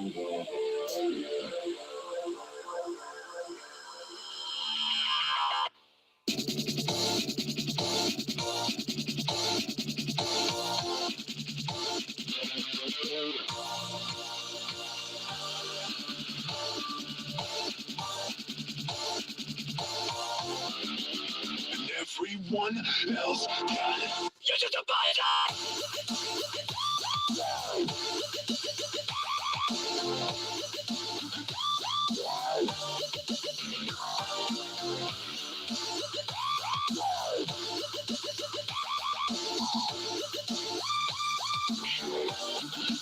Everyone else can. You're just a biter.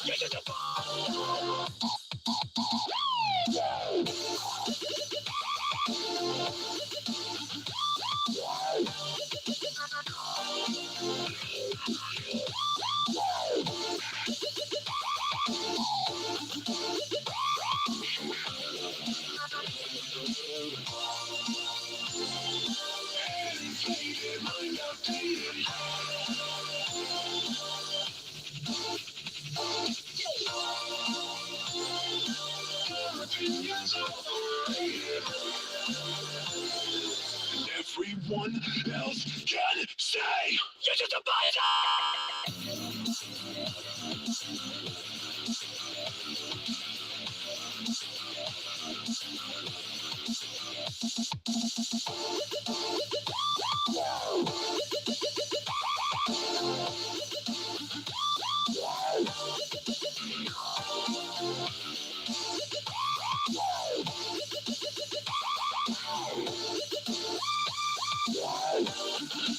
You're just a biter. Everyone else can say you're just a biter.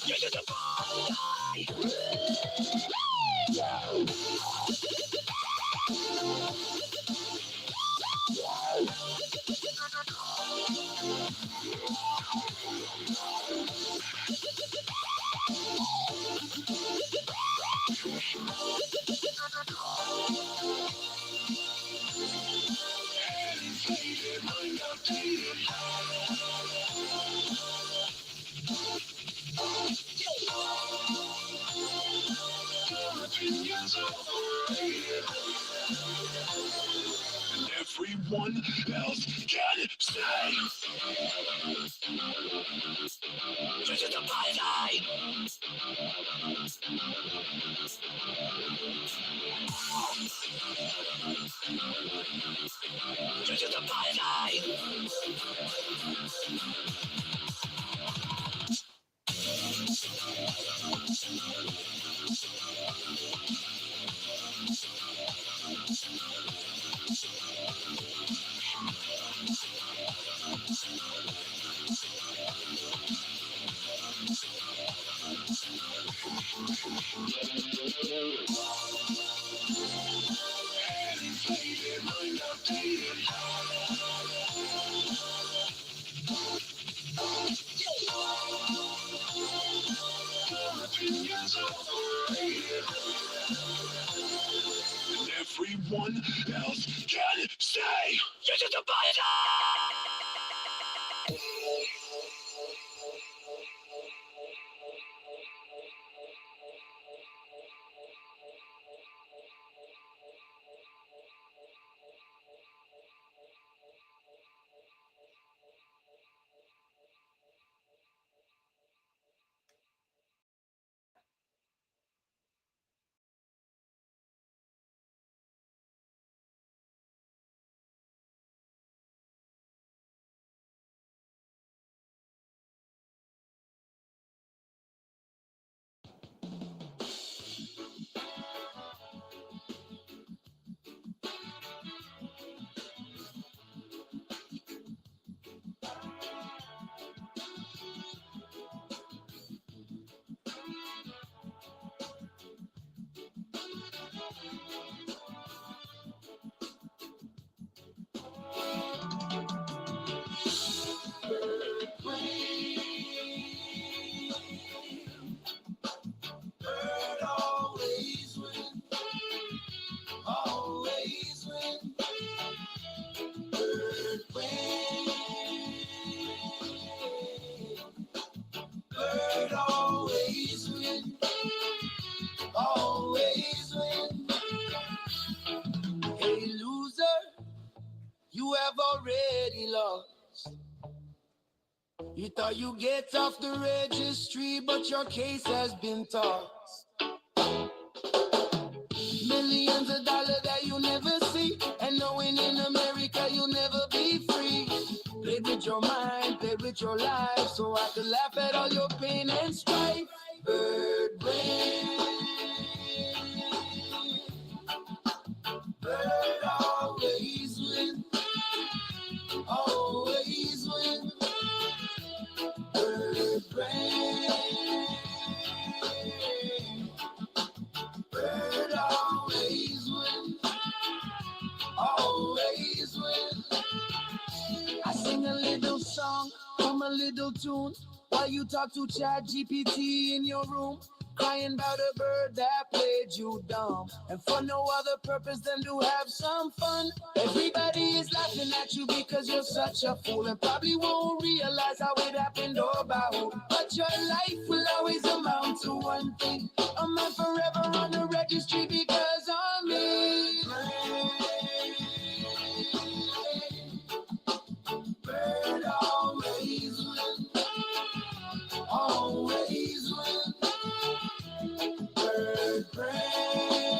You're just a biter. Everyone else can say you're just a biter. You're just a biter. Everyone else can say you're just a biter. You thought you get off the registry, but your case has been tossed. Millions of dollars that you never see, and knowing in America you'll never be free. Played with your mind, played with your life, so I could laugh at all your pain and strife. Bird brain, bird always win, always win. Bird brain, bird always win, always win. I sing a little song from a little tune while you talk to Chat GPT in your room, crying about a bird that played you dumb, and for no other purpose than to have some fun. Everybody is laughing at you because you're such a fool, and probably won't realize how it happened or by who. But your life will always amount to one thing: a man forever on the registry because of me. Bird always win, always win. Bird brain,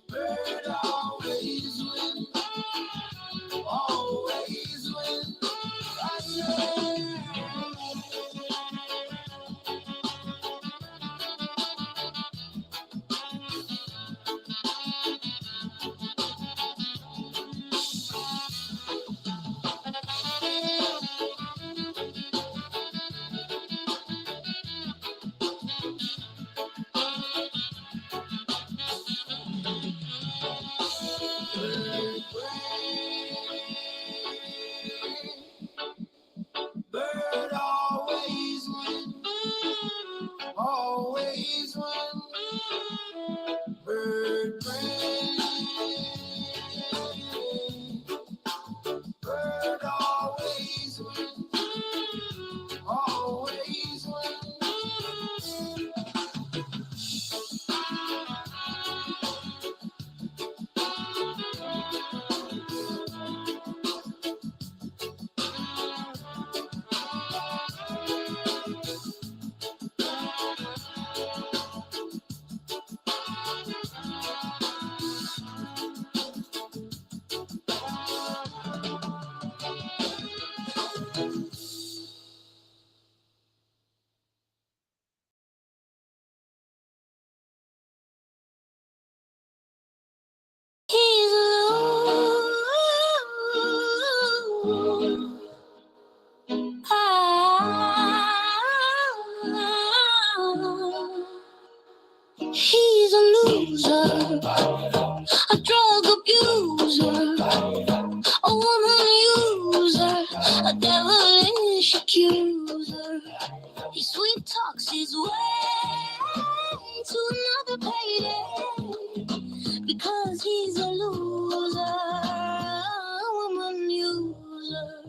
bird always win, always win. I say. Bird always win, always win. Bird brain, bird always win, always win. He's alone. He's a loser, a drug abuser, a woman user, a devilish accuser. He sweet talks his way to another payday because he's a loser, a woman user.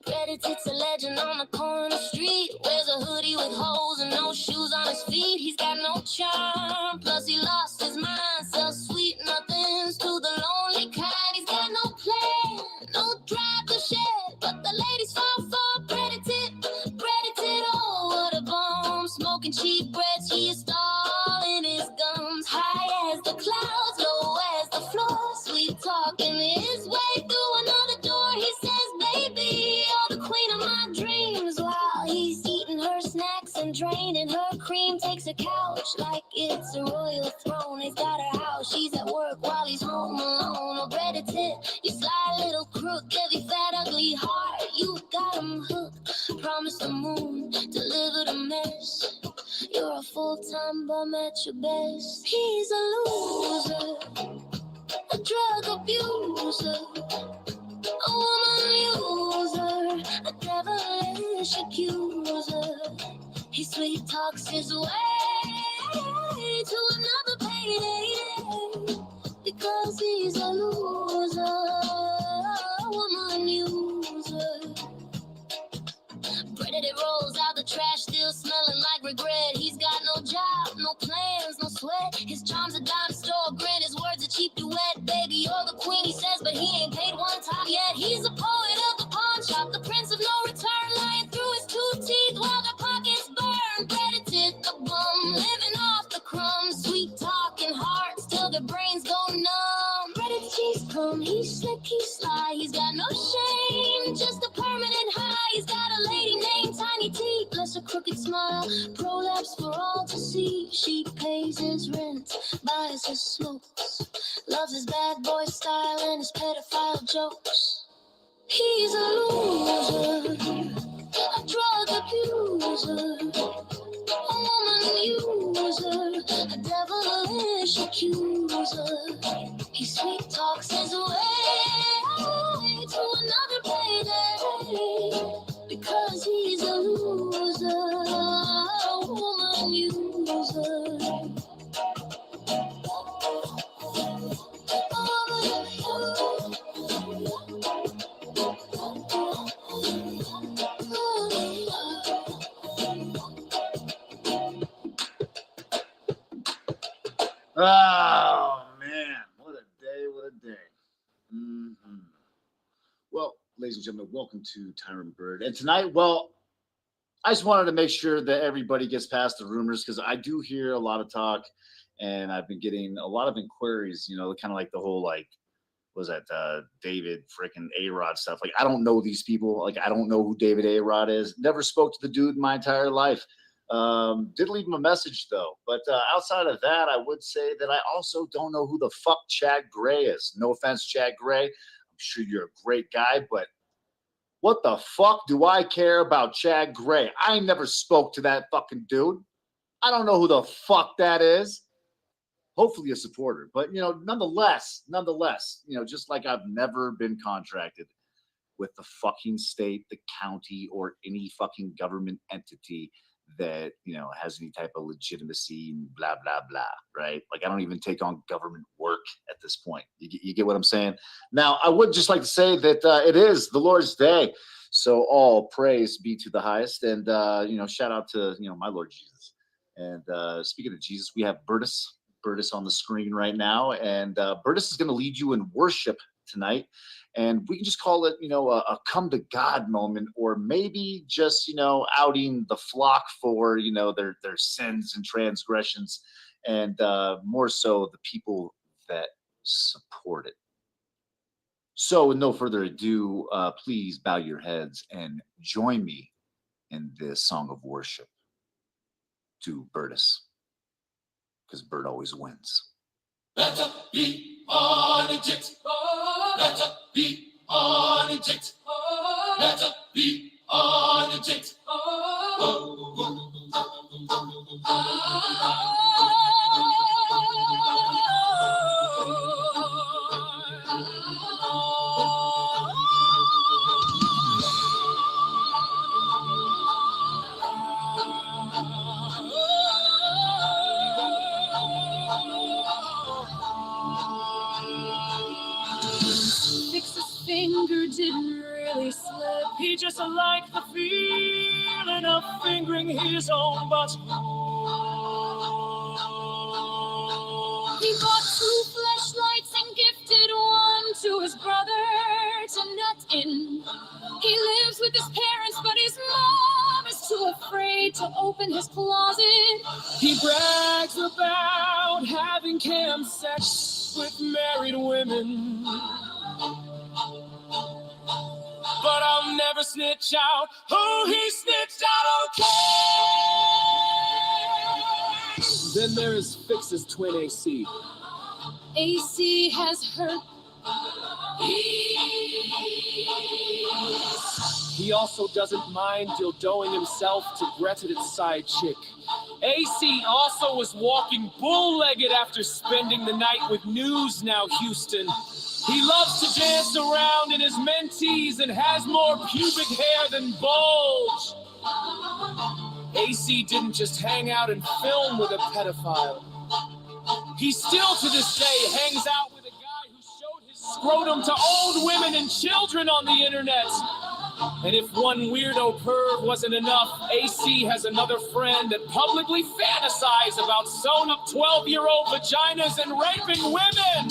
Predator's a legend on the corner street. Wears a hoodie with holes and no shoes on his feet. He's got no charm, plus he lost his mind. Sells sweet nothings to the lonely kind. He's got no plan, no drive to shed, but the ladies fall for Predator, oh what a bomb. Smoking cheap breads, he is stalling his gums. High as the clouds, low as the floor. Sweet talking his way through another door. He says, baby, you're the queen of my dreams, while he's eating her snacks and draining her cream. Takes a couch like it's a royal throne. He's got her house, she's at work while he's home alone. Oh, Predator, you sly little crook, every fat ugly heart, you got him hooked. Promise the moon, deliver the mess. You're a full-time bum at your best. He's a loser, a drug abuser, a woman user, a devilish accuser. He sweet talks his way to another payday because he's a loser, a woman user. Predator rolls out the trash, still smelling like regret. He's got no job, no plans, no sweat. His charm's a dime store grin, his words a cheap duet. Baby, you're the queen, he says, but he ain't paid one time yet. She pays his rent, buys his smokes, loves his bad boy style and his pedophile jokes. He's a loser, a drug abuser, a woman user, a devilish accuser. He sweet talks his way to another payday because he's a loser, a woman user. Oh, man. What a day, what a day. Mm-hmm. Well, ladies and gentlemen, welcome to Tyrant Bird. And tonight, well, I just wanted to make sure that everybody gets past the rumors because I do hear a lot of talk and I've been getting a lot of inquiries, you know, kind of like the whole, like, was that David freaking A-Rod stuff. Like, I don't know these people. Like, I don't know who David A-Rod is. Never spoke to the dude in my entire life. Did leave him a message though, but outside of that, I would say that I also don't know who the fuck Chad Gray is. No offense, Chad Gray. I'm sure you're a great guy, but what the fuck do I care about Chad Gray? I never spoke to that fucking dude. I don't know who the fuck that is. Hopefully a supporter, but you know, nonetheless, you know, just like I've never been contracted with the fucking state, the county, or any fucking government entity that, you know, has any type of legitimacy and blah, blah, blah, right? Like, I don't even take on government work at this point. You get what I'm saying? Now, I would just like to say that it is the Lord's Day. So all praise be to the highest. And, you know, shout out to, you know, my Lord Jesus. And speaking of Jesus, we have Bertus on the screen right now. And Bertus is going to lead you in worship tonight. And we can just call it, you know, a come to God moment, or maybe just, you know, outing the flock for, you know, their sins and transgressions, and more so the people that support it. So with no further ado, please bow your heads and join me in this song of worship to Bertus, because Bert always wins. Better be on it. Better be on it. Better be on it. Fix's finger didn't really slip. He just liked the feeling of fingering his own butt. He bought 2 fleshlights and gifted one to his brother to nut in. He lives with his parents, but his mom is too afraid to open his closet. He brags about having cam sex with married women. But I'll never snitch out who he snitched out, okay? Then there's Fix's twin AC. AC has hurt. He also doesn't mind dildoing himself to Gretid's side chick. AC also was walking bull-legged after spending the night with News Now Houston. He loves to dance around in his mentees and has more pubic hair than bulge. AC didn't just hang out and film with a pedophile. He still to this day hangs out with a guy who showed his scrotum to old women and children on the internet. And if one weirdo perv wasn't enough, AC has another friend that publicly fantasizes about sewn-up 12-year-old vaginas and raping women.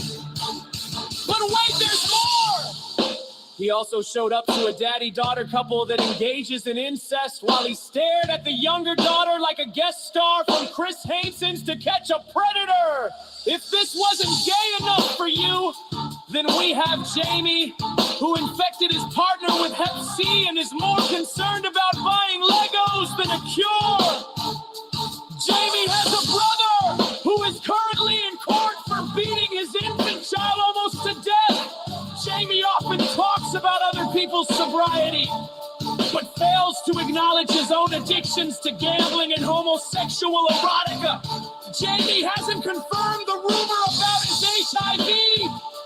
But wait, there's more! He also showed up to a daddy-daughter couple that engages in incest while he stared at the younger daughter like a guest star from Chris Hainson's To Catch a Predator. If this wasn't gay enough for you, then we have Jamie, who infected his partner with Hep C and is more concerned about buying Legos than a cure. Jamie has a brother models sobriety, but fails to acknowledge his own addictions to gambling and homosexual erotica. Jamie hasn't confirmed the rumor about his HIV,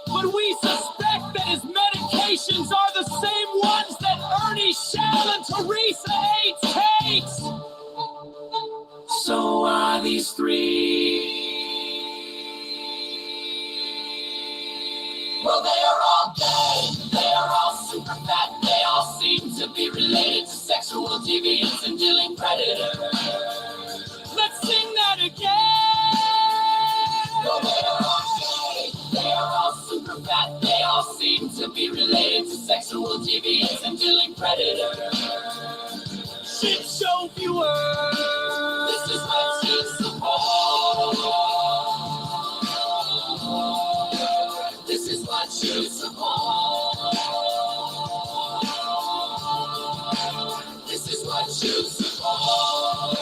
but we suspect that his medications are the same ones that Ernie Shell and Teresa H. takes. So are these three. Well, they are all gay, they are all super fat, they all seem to be related to sexual deviants and dealing predators. Let's sing that again. Well, they are all gay, they are all super fat, they all seem to be related to sexual deviants and dealing predators. Shit show viewers, this is what you support. This is what you support. This is what you support.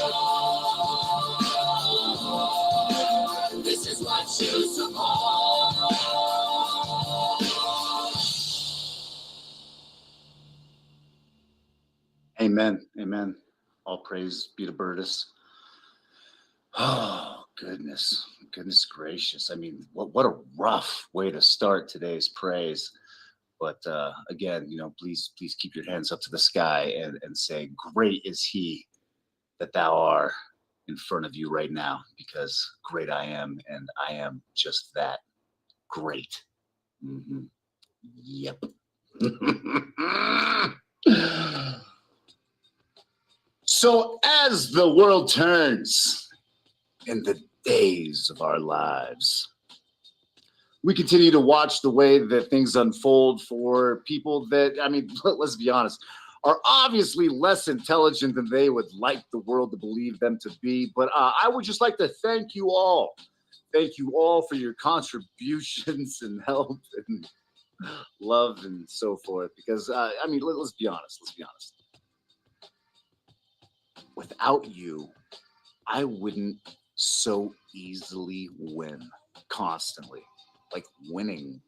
This is what you support. Amen. Amen. All praise be to Bertus. Oh, goodness gracious. I mean, what a rough way to start today's praise. But again, please keep your hands up to the sky and say, great is he that thou art in front of you right now, because great I am, and I am just that great. Mm-hmm. Yep. So as the world turns in the days of our lives, we continue to watch the way that things unfold for people that, I mean, let's be honest, are obviously less intelligent than they would like the world to believe them to be. But I would just like to thank you all. Thank you all for your contributions and help and love and so forth. Because, I mean, let's be honest. Without you, I wouldn't so easily win constantly. Like winning.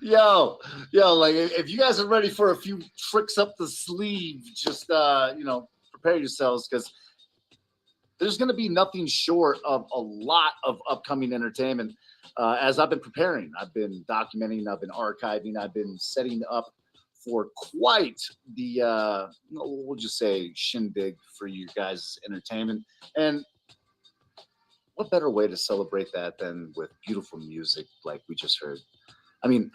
Yo, like if you guys are ready for a few tricks up the sleeve, just prepare yourselves, because there's going to be nothing short of a lot of upcoming entertainment. As I've been preparing, I've been documenting, I've been archiving, I've been setting up for quite the we'll just say shindig for you guys' entertainment. And what better way to celebrate that than with beautiful music like we just heard? I mean,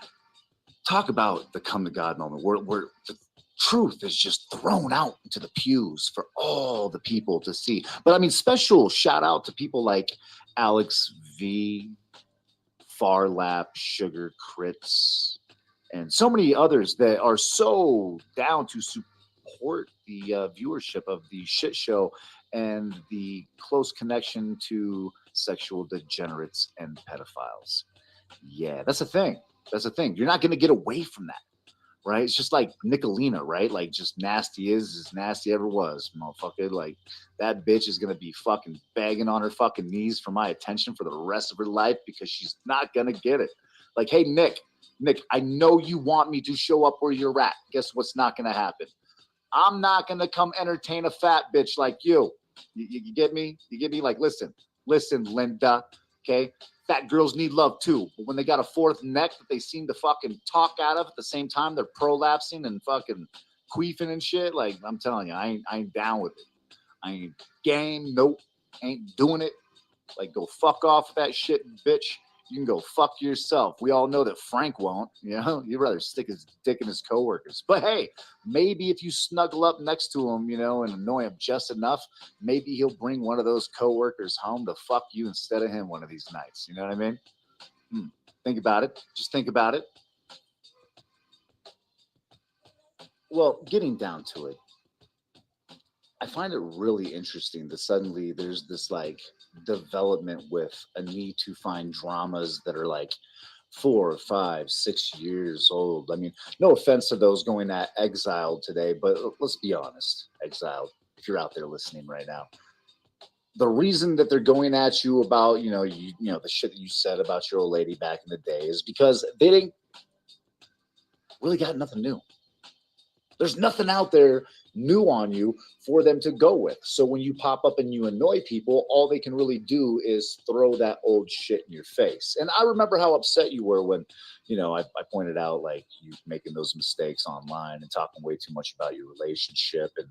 talk about the come to God moment where the truth is just thrown out into the pews for all the people to see. But I mean, special shout out to people like Alex V, Farlap, Sugar Crits, and so many others that are so down to support the viewership of the shit show and the close connection to sexual degenerates and pedophiles. Yeah, that's a thing. You're not going to get away from that, right? It's just like Nicolina, right? Like, just nasty is as nasty ever was, motherfucker. Like, that bitch is going to be fucking begging on her fucking knees for my attention for the rest of her life, because she's not going to get it. Like, hey, Nick, I know you want me to show up where you're at. Guess what's not going to happen? I'm not going to come entertain a fat bitch like you. You get me? Like, listen, Linda, okay? Fat girls need love too. But when they got a fourth neck that they seem to fucking talk out of at the same time, they're prolapsing and fucking queefing and shit. Like, I'm telling you, I ain't down with it. I ain't game. Nope. Ain't doing it. Like, go fuck off with that shit, bitch. You can go fuck yourself. We all know that Frank won't, You'd rather stick his dick in his coworkers. But hey, maybe if you snuggle up next to him, and annoy him just enough, maybe he'll bring one of those coworkers home to fuck you instead of him one of these nights. You know what I mean? Think about it. Just think about it. Well, getting down to it, I find it really interesting that suddenly there's this like development with a need to find dramas that are like 4, 5, 6 years old. I mean, no offense to those going at Exiled today, but let's be honest, Exiled, if you're out there listening right now, the reason that they're going at you about, the shit that you said about your old lady back in the day is because they didn't really got nothing new. There's nothing out there new on you for them to go with. So when you pop up and you annoy people, all they can really do is throw that old shit in your face. And I remember how upset you were when, I pointed out like you making those mistakes online and talking way too much about your relationship and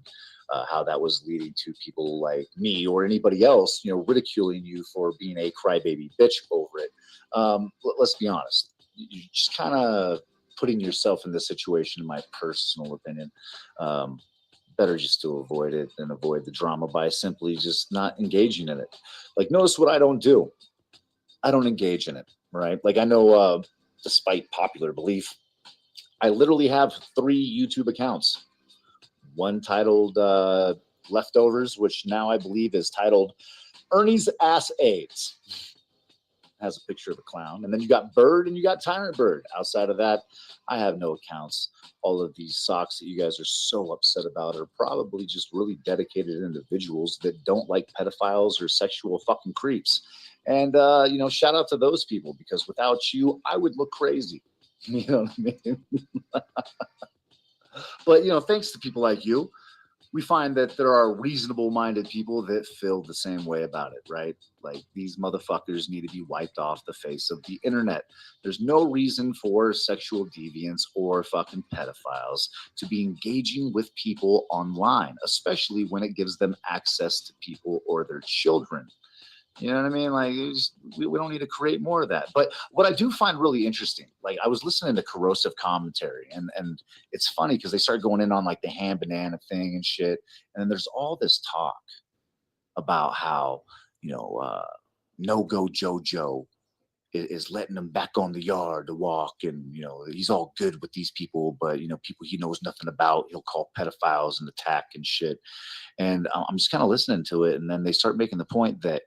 how that was leading to people like me or anybody else, ridiculing you for being a crybaby bitch over it. Let's be honest. You just kind of putting yourself in this situation, in my personal opinion, better just to avoid it and avoid the drama by simply just not engaging in it. Like, notice what I don't do. I don't engage in it, right? Like, I know, despite popular belief, I literally have 3 YouTube accounts. One titled Leftovers, which now I believe is titled Ernie's Ass AIDS. Has a picture of a clown. And then you got Bird and you got Tyrant Bird. Outside of that, I have no accounts. All of these socks that you guys are so upset about are probably just really dedicated individuals that don't like pedophiles or sexual fucking creeps. And, shout out to those people, because without you, I would look crazy. You know what I mean? But, thanks to people like you, we find that there are reasonable-minded people that feel the same way about it, right? Like, these motherfuckers need to be wiped off the face of the internet. There's no reason for sexual deviants or fucking pedophiles to be engaging with people online, especially when it gives them access to people or their children. You know what I mean? Like, we don't need to create more of that. But what I do find really interesting, like, I was listening to corrosive commentary, and it's funny because they start going in on like the ham banana thing and shit. And then there's all this talk about how, no go JoJo is letting him back on the yard to walk, and he's all good with these people, but people he knows nothing about, he'll call pedophiles and attack and shit. And I'm just kind of listening to it, and then they start making the point that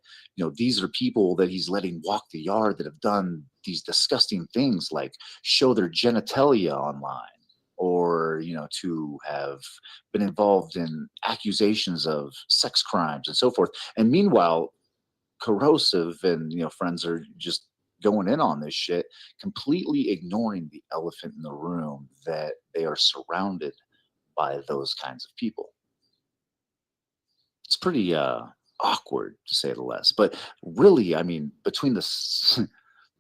these are people that he's letting walk the yard that have done these disgusting things, like show their genitalia online, or to have been involved in accusations of sex crimes and so forth. And meanwhile, corrosive and friends are just going in on this shit, completely ignoring the elephant in the room, that they are surrounded by those kinds of people. It's pretty awkward, to say the least. But really, I mean, between the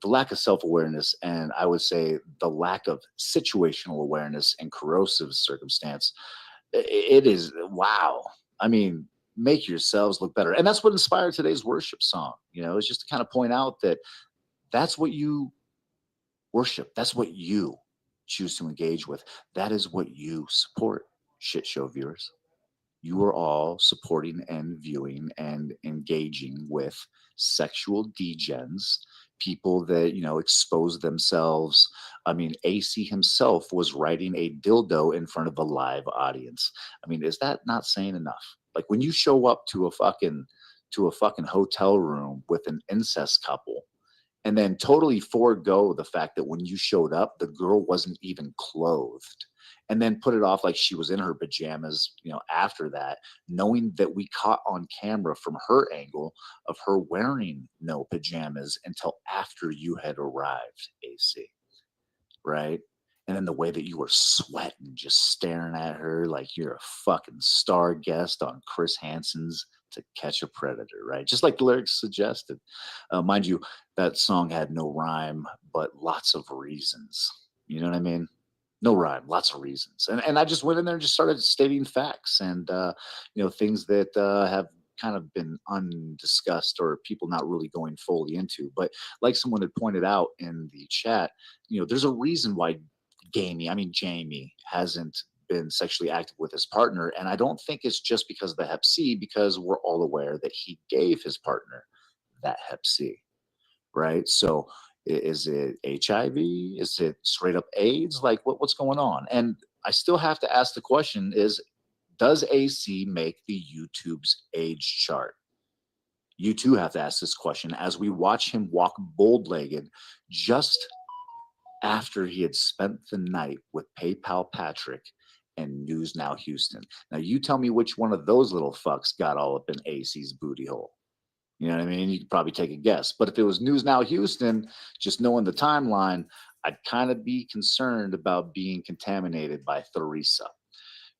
lack of self-awareness and, I would say, the lack of situational awareness and corrosive circumstance, it is, wow. I mean, make yourselves look better. And that's what inspired today's worship song. It's just to kind of point out that that's what you worship. That's what you choose to engage with. That is what you support, shit show viewers. You are all supporting and viewing and engaging with sexual degens, people that, expose themselves. I mean, AC himself was riding a dildo in front of a live audience. I mean, is that not saying enough? Like, when you show up to a fucking hotel room with an incest couple, and then totally forego the fact that when you showed up, the girl wasn't even clothed, and then put it off like she was in her pajamas, after that, knowing that we caught on camera from her angle of her wearing no pajamas until after you had arrived, AC, right? And then the way that you were sweating, just staring at her like you're a fucking star guest on Chris Hansen's To Catch a Predator, right? Just like the lyrics suggested. Mind you, that song had no rhyme, but lots of reasons. You know what I mean? No rhyme, lots of reasons. And I just went in there and just started stating facts and, things that have kind of been undiscussed or people not really going fully into. But like someone had pointed out in the chat, there's a reason why Jamie hasn't been sexually active with his partner. And I don't think it's just because of the Hep C, because we're all aware that he gave his partner that Hep C, right? So is it HIV? Is it straight up AIDS? Like, what's going on? And I still have to ask the question is, does AC make the YouTube's age chart? You too have to ask this question as we watch him walk bold-legged just after he had spent the night with PayPal Patrick and News Now Houston. Now, you tell me which one of those little fucks got all up in AC's booty hole. You know what I mean? You could probably take a guess. But if it was News Now Houston, just knowing the timeline, I'd kind of be concerned about being contaminated by Theresa.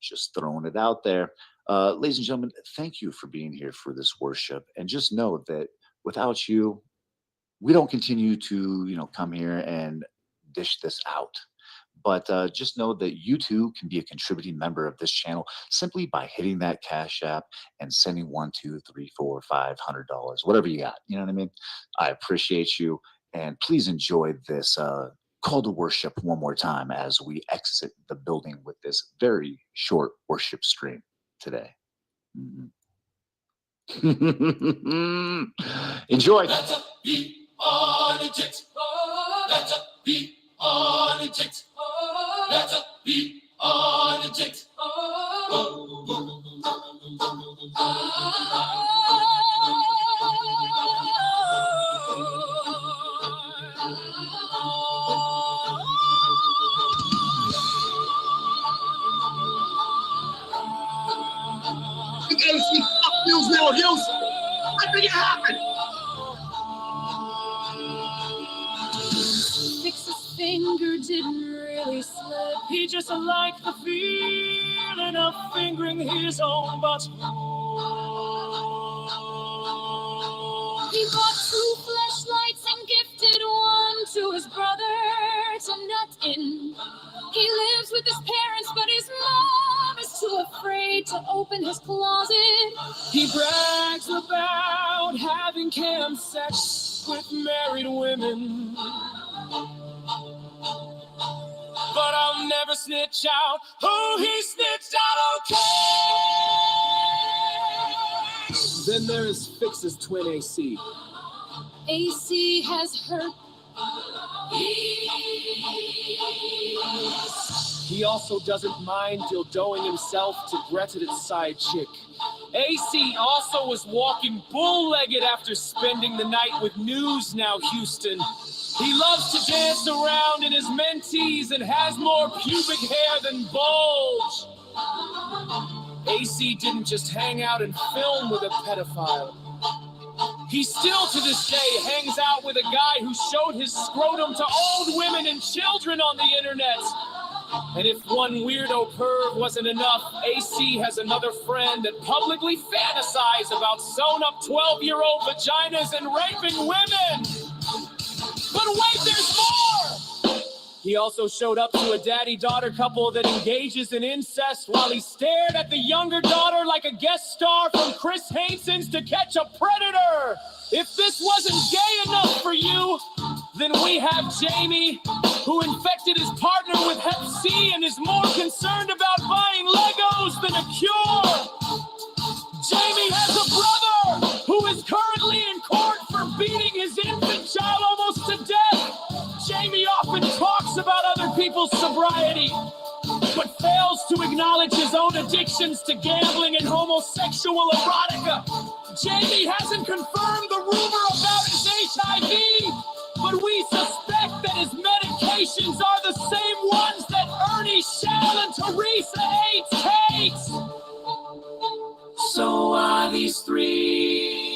Just throwing it out there. Ladies and gentlemen, thank you for being here for this worship. And just know that without you, we don't continue to, come here and dish this out. But just know that you too can be a contributing member of this channel simply by hitting that Cash App and sending $1, $2, $3, $4, $500, whatever you got. You know what I mean? I appreciate you, and please enjoy this call to worship one more time as we exit the building with this very short worship stream today. Enjoy. That's a beat on it. That's a beat on it. That's a beat on it. AC News Now Houston. I think it happened. Fix's finger didn't really slip. He just liked the feeling of fingering his own butt. He bought 2 flashlights and gifted one to his brother to nut in. He lives with his parents, but his mom is too afraid to open his closet. He brags about having cam sex with married women. But I'll never snitch out who he snitched out, okay? Then there's Fix's twin AC. AC has hurt. He also doesn't mind dildoing himself to Greta's side chick. AC also was walking bull-legged after spending the night with News Now Houston. He loves to dance around in his mentees and has more pubic hair than bulge. AC didn't just hang out and film with a pedophile. He still to this day hangs out with a guy who showed his scrotum to old women and children on the internet. And if one weirdo perv wasn't enough, AC has another friend that publicly fantasizes about sewn-up 12-year-old vaginas and raping women. But wait, there's more! He also showed up to a daddy-daughter couple that engages in incest while he stared at the younger daughter like a guest star from Chris Hansen's To Catch a Predator. If this wasn't gay enough for you, then we have Jamie, who infected his partner with Hep C and is more concerned about buying Legos than a cure. Jamie has a brother who is currently in court for beating his infant child almost to death. Jamie often talks about other people's sobriety, but fails to acknowledge his own addictions to gambling and homosexual erotica. Jamie hasn't confirmed the rumor about his HIV, but we suspect that his medications are the same ones that Ernie Shell and Teresa Aids takes. So are these 3.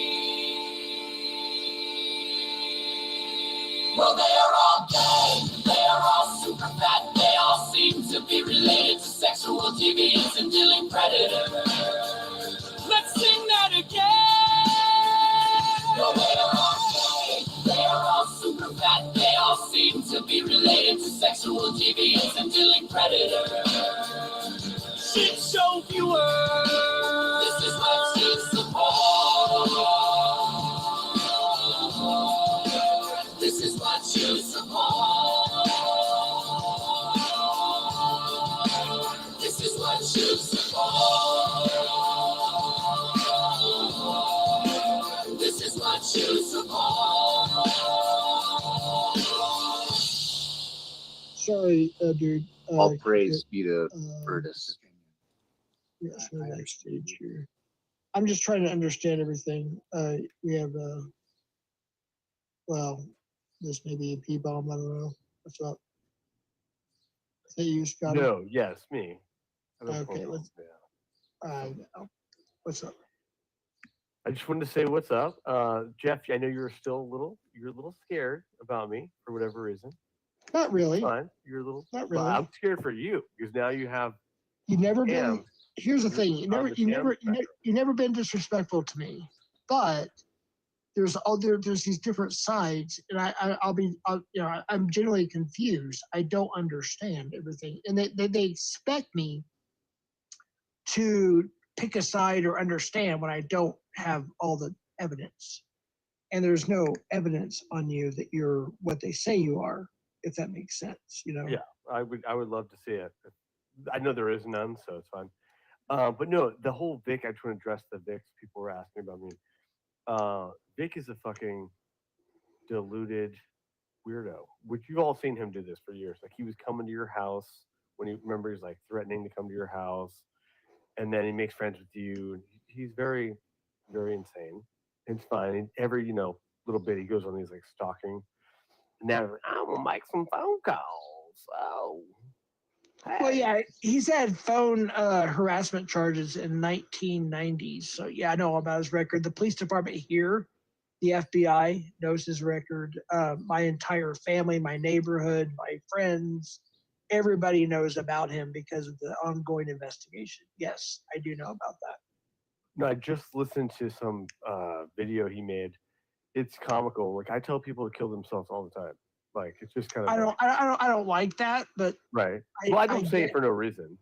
Well, they are all gay, they are all super fat, they all seem to be related to sexual deviants and dealing predators. Let's sing that again. Well, they are all gay, they are all super fat, they all seem to be related to sexual deviants and dealing predators. Shit show viewers, this is what you support. This is what you support. This is what you support. This is what you support. Sorry, dude. All praise be to Bertus. Yes, we're backstage here. I'm just trying to understand everything. We have, well, this may be a P-bomb, I don't know. What's up? Is that you, Scotty? No, yes, me. Okay, let's. I know. What's up? I just wanted to say what's up, Jeff. I know you're a little scared about me for whatever reason. Not really. Fine, you're a little. Not Well, really. I'm scared for you because now you have. You've never been. Damn. Here's the You're thing. on the damn spectrum. You never been disrespectful to me. But there's these different sides, and I'm generally confused. I don't understand everything, and they expect me to pick a side or understand when I don't have all the evidence. And there's no evidence on you that you're what they say you are, if that makes sense, you know? Yeah, I would love to see it. I know there is none, so it's fine. But no, the whole Vic. I just want to address the Vics. People were asking about me. Vic is a fucking deluded weirdo. Which you've all seen him do this for years. Like he was coming to your house when he's like threatening to come to your house, and then he makes friends with you. He's very, very insane. It's fine. Every little bit he goes on these like stalking. Now I'm gonna make some phone calls. Oh, Well, hey. yeah, he's had phone harassment charges in 1990s. So, yeah, I know all about his record. The police department here, the FBI knows his record. My entire family, my neighborhood, my friends, everybody knows about him because of the ongoing investigation. Yes, I do know about that. No, I just listened to some video he made. It's comical. Like I tell people to kill themselves all the time. Like it's just kind of I don't like that, but right. I, Well, I I don't say get it for no reason.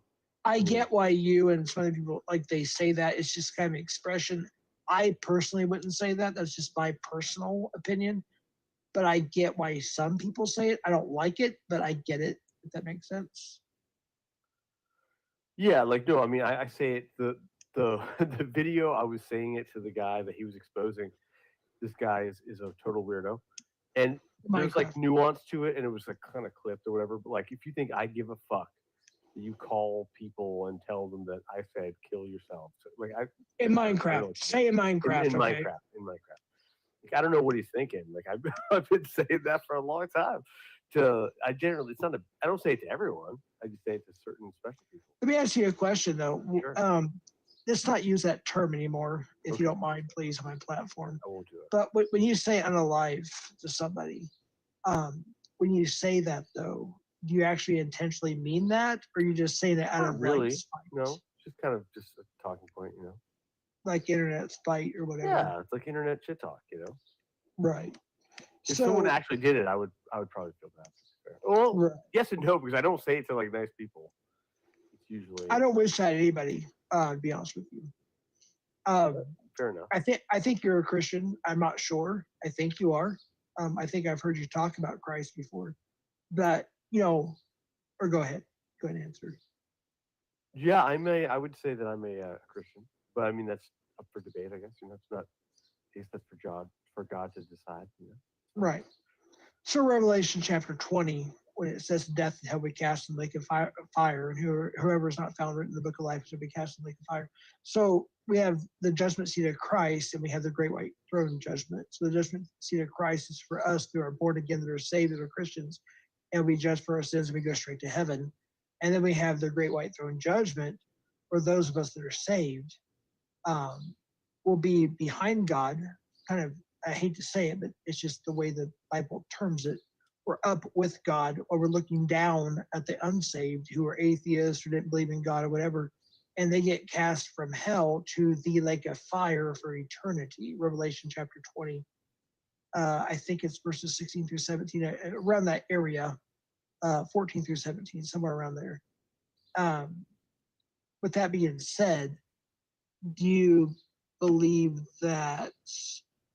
I get why you and some other people like they say that. It's just kind of expression. I personally wouldn't say that. That's just my personal opinion. But I get why some people say it. I don't like it, but I get it. If that makes sense. Yeah, like no, I mean I say it the the video I was saying it to the guy that he was exposing. This guy is a total weirdo, and there's like Minecraft. nuance to it, and it was like kind of clipped or whatever. But like if you think I give a fuck, you call people and tell them that I said kill yourself. So, like In I don't Minecraft. Say in Minecraft. in Okay. Minecraft. Like I don't know what he's thinking. Like I've been saying that for a long time. I don't say it to everyone. I just say it to certain special people. Let me ask you a question though. Sure. Let's not use that term anymore, if you Okay. don't mind, please, on my platform. I won't do it. But when you say unalive to somebody, when you say that though, do you actually intentionally mean that, or you just say that out Not of really. like spite? No, just kind of just a talking point, Like internet spite or whatever. Yeah, it's like internet shit talk, Right. If So someone actually did it, I would probably feel bad. Well, right. yes and no, because I don't say it to like nice people. It's usually I don't wish that on anybody. To be honest with you. fair enough. I think you're a Christian. I'm not sure. I think you are. I think I've heard you talk about Christ before, but or go ahead and answer. Yeah, I would say that I'm a Christian, but I mean that's up for debate. I guess it's not. I guess that's for God to decide. Right. So Revelation chapter 20, when it says death and hell be cast in the lake of fire, and whoever is not found written in the book of life shall be cast in the lake of fire. So we have the judgment seat of Christ, and we have the great white throne judgment. So the judgment seat of Christ is for us who are born again, that are saved, that are Christians, and we judge for our sins, and we go straight to heaven. And then we have the great white throne judgment, for those of us that are saved, will be behind God, kind of, I hate to say it, but it's just the way the Bible terms it. We're up with God, or we're looking down at the unsaved who are atheists or didn't believe in God or whatever, and they get cast from hell to the lake of fire for eternity. Revelation chapter 20. I think it's verses 16 through 17, around that area, 14 through 17, somewhere around there. With that being said, do you believe that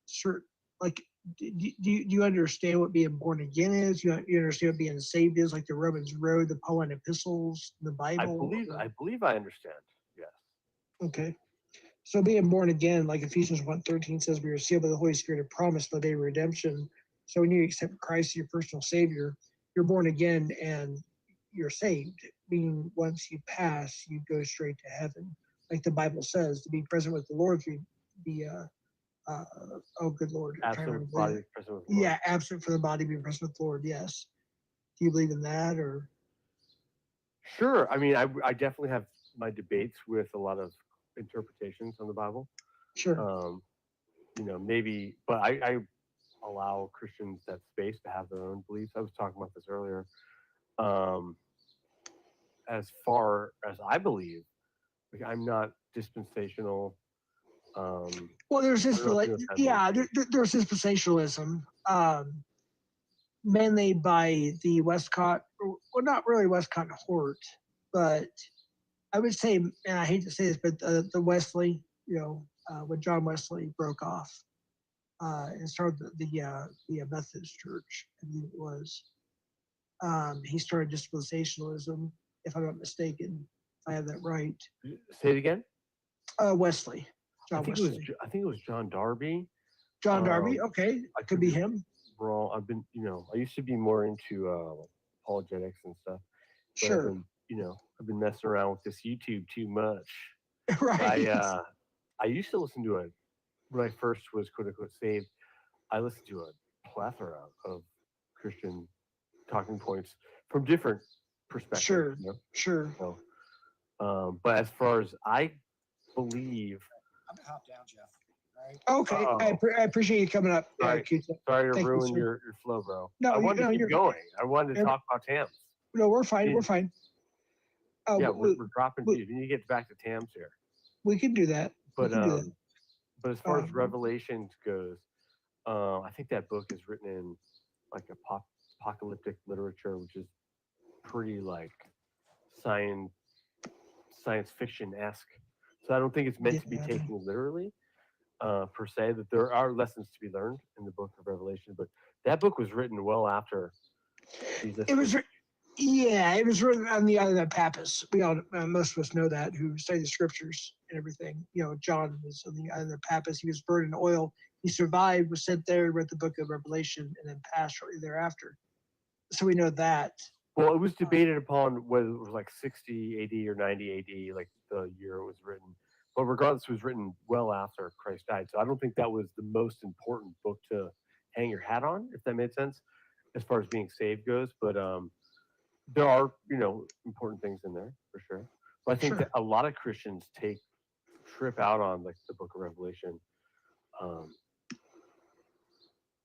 certain, like, do you understand what being born again is? You understand what being saved is, like the Romans Road, the Pauline epistles, the Bible? I believe I understand. Yes. Okay. So being born again, like Ephesians 1:13 says, we are sealed by the Holy Spirit of promise, the day of redemption. So when you accept Christ as your personal Savior, you're born again and you're saved. Meaning once you pass, you go straight to heaven. Like the Bible says, to be present with the Lord, to be oh good Lord. Absent with the body, present with the Lord. Yeah, absent from the body, be present with the Lord. Yes. Do you believe in that, or? Sure. I mean, I definitely have my debates with a lot of interpretations on the Bible. Sure. maybe, but I allow Christians that space to have their own beliefs. I was talking about this earlier. As far as I believe, like, I'm not dispensational. Well, there's there's dispensationalism, mainly by the Westcott, well, not really Westcott and Hort, but I would say, and I hate to say this, but the Wesley, when John Wesley broke off and started the Methodist Church, I believe it was. He started dispensationalism, if I'm not mistaken, if I have that right. Say it again. Wesley. I think it was John Darby. John Darby. Okay, could be him. Wrong. I've been, I used to be more into apologetics and stuff. Sure. I've been messing around with this YouTube too much. Right. I used to listen to it when I first was quote unquote saved. I listened to a plethora of Christian talking points from different perspectives. Sure. Sure. So, but as far as I believe, I'm gonna hop down, Jeff. All right. Okay. I appreciate you coming up. Sorry to ruin your flow, bro. No, I wanted to keep going. I wanted to talk about TAMS. No, we're fine. We're fine. We're dropping. We need to get back to TAMS here. We can do that. But as far as Revelations goes, I think that book is written in like apocalyptic literature, which is pretty like science fiction-esque. So I don't think it's meant to be taken literally, per se. That there are lessons to be learned in the book of Revelation, but that book was written well after Jesus. It was written on the island of Pappas. We all, most of us know that, who study the scriptures and everything. John was on the island of Pappas. He was burned in oil. He survived, was sent there, read the book of Revelation, and then passed shortly thereafter. So we know that. Well, it was debated upon whether it was like 60 AD or 90 AD, like the year it was written. But regardless, it was written well after Christ died. So I don't think that was the most important book to hang your hat on, if that made sense, as far as being saved goes. But there are, important things in there for sure. But I think that a lot of Christians trip out on like the book of Revelation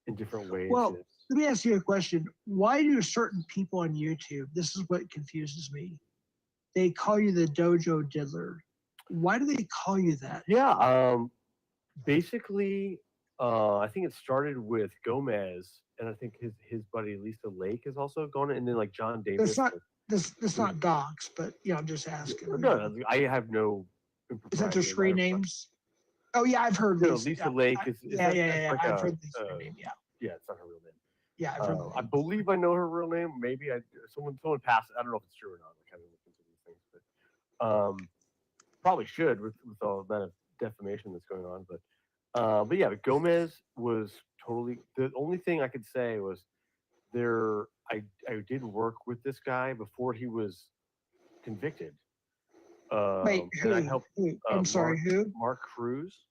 in different ways. Well, let me ask you a question. Why do certain people on YouTube, this is what confuses me, they call you the dojo diddler? Why do they call you that? Yeah, basically, I think it started with Gomez, and I think his buddy Lisa Lake is also gone, and then like John Davis. That's not docs, but I'm just asking. No, I have no. Is that their screen names? Oh yeah, I've heard this. Lisa Lake is. Yeah. I've heard the screen name. Yeah. Yeah, it's not her real name. Yeah, I've heard. I believe I know her real name. Maybe someone passed it. I don't know if it's true or not. I kind of look into these things, but probably should with all that defamation that's going on. But yeah, Gomez was totally. The only thing I could say was I did work with this guy before he was convicted. Wait, who? And I helped, I'm sorry, who? Mark Cruz.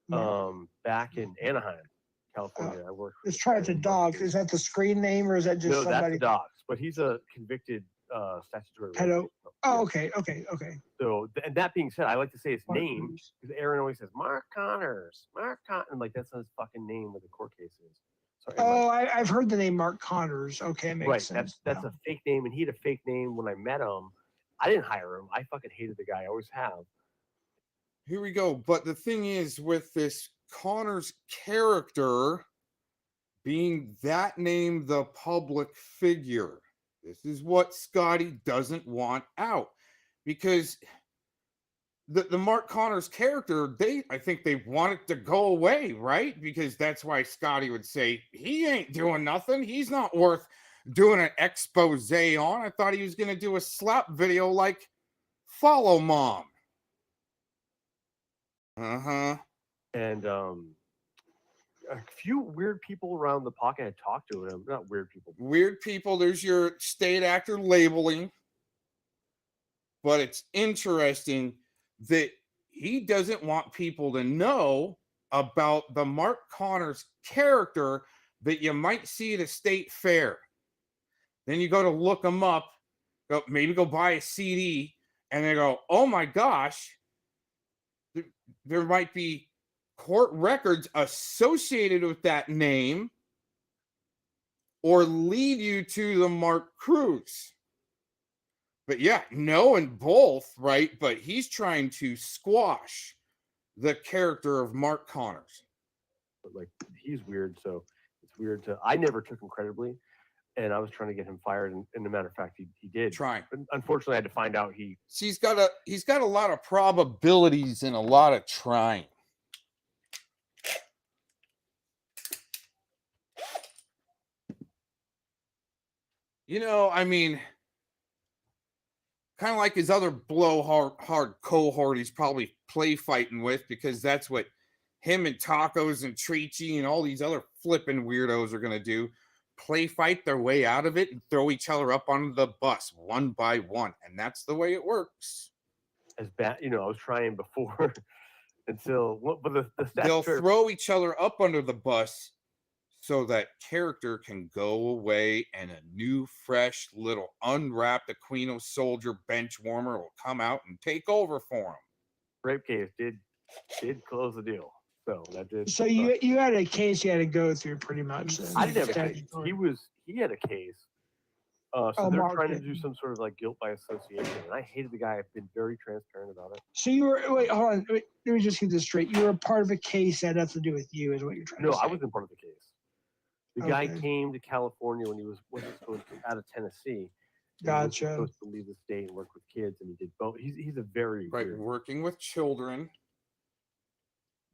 Yeah. Back in Anaheim, California. I worked. Let's try it to dogs. Is that the screen name or is that just no? somebody? That's dogs. But he's a convicted statutory. Pedo. Yeah. Oh, okay. So, and that being said, I like to say his Mark name Cruz. because Aaron always says Mark Connors, and like that's not his fucking name with the court case is. Sorry, Oh, I've heard the name Mark Connors. Okay, makes right. sense. That's a fake name, and he had a fake name when I met him. I didn't hire him. I fucking hated the guy. I always have. Here we go. But the thing is, with this Connors character being that name, the public figure, this is what Scotty doesn't want out, because the Mark Connors character, I think they want it to go away, right? Because that's why Scotty would say he ain't doing nothing. He's not worth doing an expose on. I thought he was going to do a slap video like Follow Mom. And a few weird people around the pocket had talked to him. Not weird people. Weird people. There's your state actor labeling. But it's interesting that he doesn't want people to know about the Mark Connors character that you might see at a state fair. Then you go to look him up, maybe go buy a CD, and they go, oh my gosh, there might be court records associated with that name or lead you to the Mark Cruz. But yeah, knowing both, right? But he's trying to squash the character of Mark Connors. But like, he's weird, so it's weird to. I never took him credibly, and I was trying to get him fired, and a matter of fact, he did. Trying. But unfortunately, I had to find out he. He's got a lot of probabilities and a lot of trying. You know, I mean, kind of like his other blowhard cohort he's probably play fighting with, because that's what him and Tacos and Treachy and all these other flipping weirdos are going to do. Play fight their way out of it and throw each other up on the bus one by one. And that's the way it works. As bad, I was trying before until, but the they'll throw each other up under the bus so that character can go away and a new, fresh, little unwrapped Aquino soldier bench warmer will come out and take over for him. Rape case did close the deal. So that did. So you had a case you had to go through pretty much. Then. I didn't have a case. He had a case. So they're trying to do some sort of like guilt by association, and I hated the guy. I've been very transparent about it. So you were hold on. Let me just get this straight. You were a part of a case that had nothing to do with you, is what you're trying to say. No, I wasn't part of the case. The guy came to California when he wasn't supposed to, out of Tennessee. Gotcha. He was supposed to leave the state and work with kids, and he did both. He's a very weird. Working with children.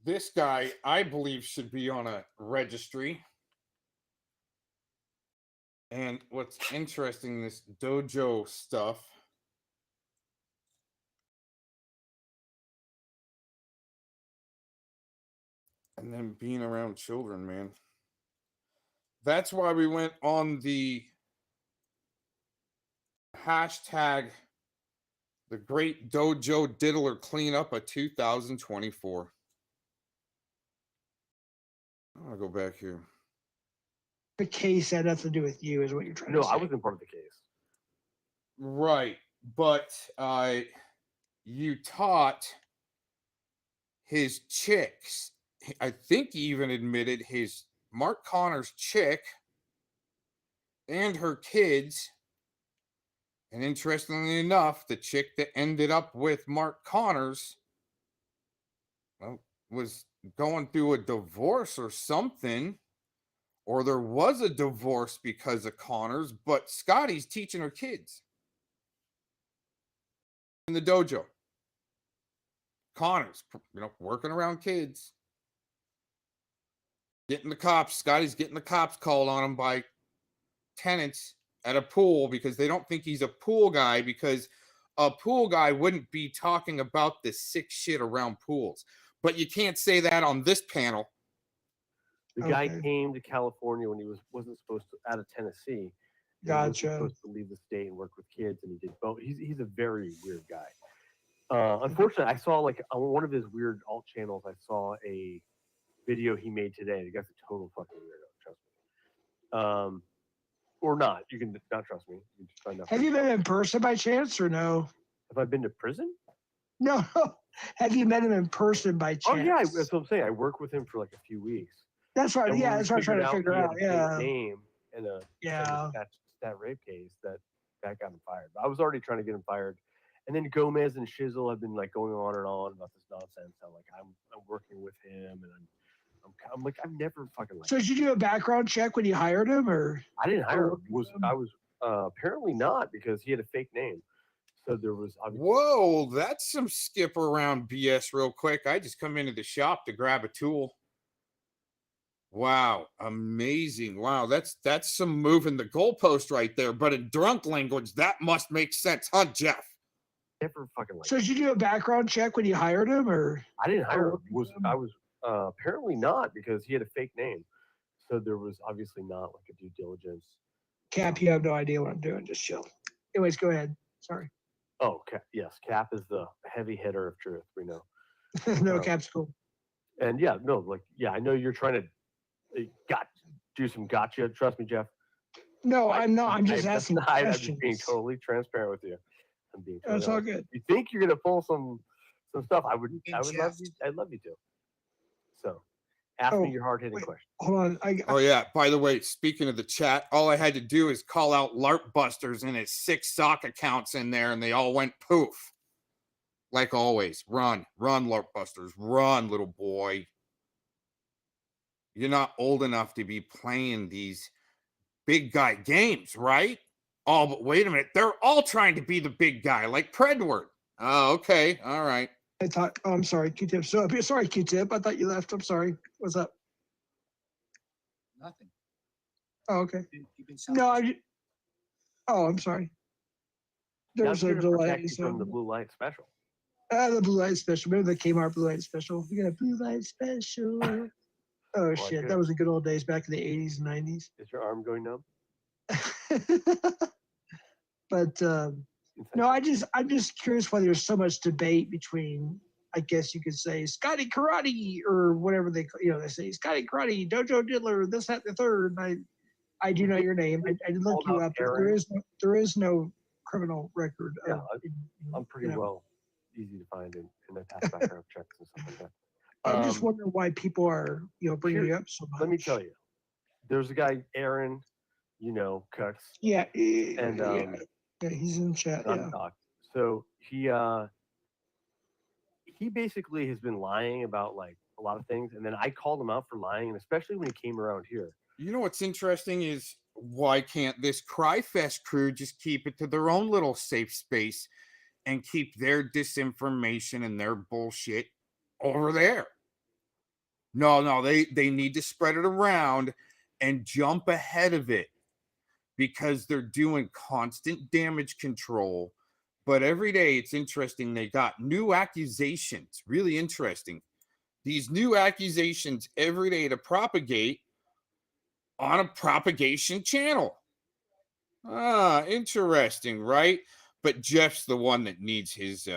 This guy, I believe, should be on a registry. And what's interesting, this dojo stuff. And then being around children, man. That's why we went on the hashtag the Great Dojo Diddler Cleanup of 2024. I'm going to go back here. The case had nothing to do with you, is what you're trying to say. No, I wasn't part of the case. Right. But you taught his chicks. I think he even admitted his Mark Connors chick and her kids. And interestingly enough, the chick that ended up with Mark Connors, well, was going through a divorce or something, or there was a divorce because of Connors, but Scotty's teaching her kids in the dojo. Connors, working around kids. Scotty's getting the cops called on him by tenants at a pool because they don't think he's a pool guy, because a pool guy wouldn't be talking about this sick shit around pools. But you can't say that on this panel. The guy came to California when he wasn't supposed to, out of Tennessee. Gotcha. He was supposed to leave the state and work with kids, and he did both. He's a very weird guy. Unfortunately, I saw on one of his weird alt channels, I saw a video he made today. The guy's a total fucking weirdo. Trust me. Or not. You can not trust me. You can just find out. Have you been in person by chance or no? Have I been to prison? No. Have you met him in person by chance? Oh yeah, that's what I'm saying. I worked with him for like a few weeks. That's right. Yeah, that's what I'm trying to figure out. Yeah. Name and that rape case that got him fired. But I was already trying to get him fired, and then Gomez and Shizzle have been like going on and on about this nonsense. How like I'm working with him, and I'm like I've never fucking. So did you do a background check when you hired him, or? I didn't hire him. I was apparently not, because he had a fake name. So there was. Whoa, that's some skip around BS real quick. I just come into the shop to grab a tool. Wow, amazing. Wow, that's some moving the goalpost right there. But in drunk language, that must make sense, huh, Jeff? Never fucking like. So did you do a background check when you hired him, or? I didn't hire him. I was apparently not, because he had a fake name. So there was obviously not like a due diligence. Cap, you have no idea what I'm doing. Just chill. Anyways, go ahead. Sorry. Oh, yes. Cap is the heavy hitter of truth. We know. No, Cap's cool. And I know you're trying to do some gotcha. Trust me, Jeff. No, I'm not. I'm just asking questions. I'm just being totally transparent with you. I'm being. That's all good. You think you're gonna pull some stuff? I'd love you to. So ask Oh, me your hard hitting wait. question. Hold on. Oh yeah. By the way, speaking of the chat, all I had to do is call out LARP Busters and his 6 sock accounts in there, and they all went poof. Like always, run, LARP Busters, run, little boy. You're not old enough to be playing these big guy games, right? Oh, but wait a minute. They're all trying to be the big guy, like Predward. Oh, okay. All right. I thought, oh, I'm sorry, Q-Tip. So, sorry, Q-Tip. I thought you left. I'm sorry. What's up? Nothing. Oh, okay. You've been No, selfish. I'm sorry. Now There's I'm a here to protect delay. you So, from the blue light special. the blue light special. Remember the Kmart blue light special? We got a blue light special. Oh, Well, shit. good. That was the good old days back in the 80s and 90s. Is your arm going numb? But no, I'm just curious why there's so much debate between, I guess you could say, Scotty Karate or whatever they say Scotty Karate, Dojo Diddler, this, that, the third. And I do know your name. I did look you up. There is no criminal record. Yeah, I'm pretty well easy to find and I pass background checks and stuff like that. I'm just wondering why people are bringing you up so much. Let me tell you, there's a guy, Aaron, Cuts. Yeah, and yeah, he's in chat. Yeah. So he basically has been lying about like a lot of things, and then I called him out for lying, and especially when he came around here. You know what's interesting is why can't this Cryfest crew just keep it to their own little safe space and keep their disinformation and their bullshit over there? No, they need to spread it around and jump ahead of it because they're doing constant damage control. But every day it's interesting. They got new accusations, really interesting. These new accusations every day to propagate on a propagation channel. Interesting, right? But Jeff's the one that needs his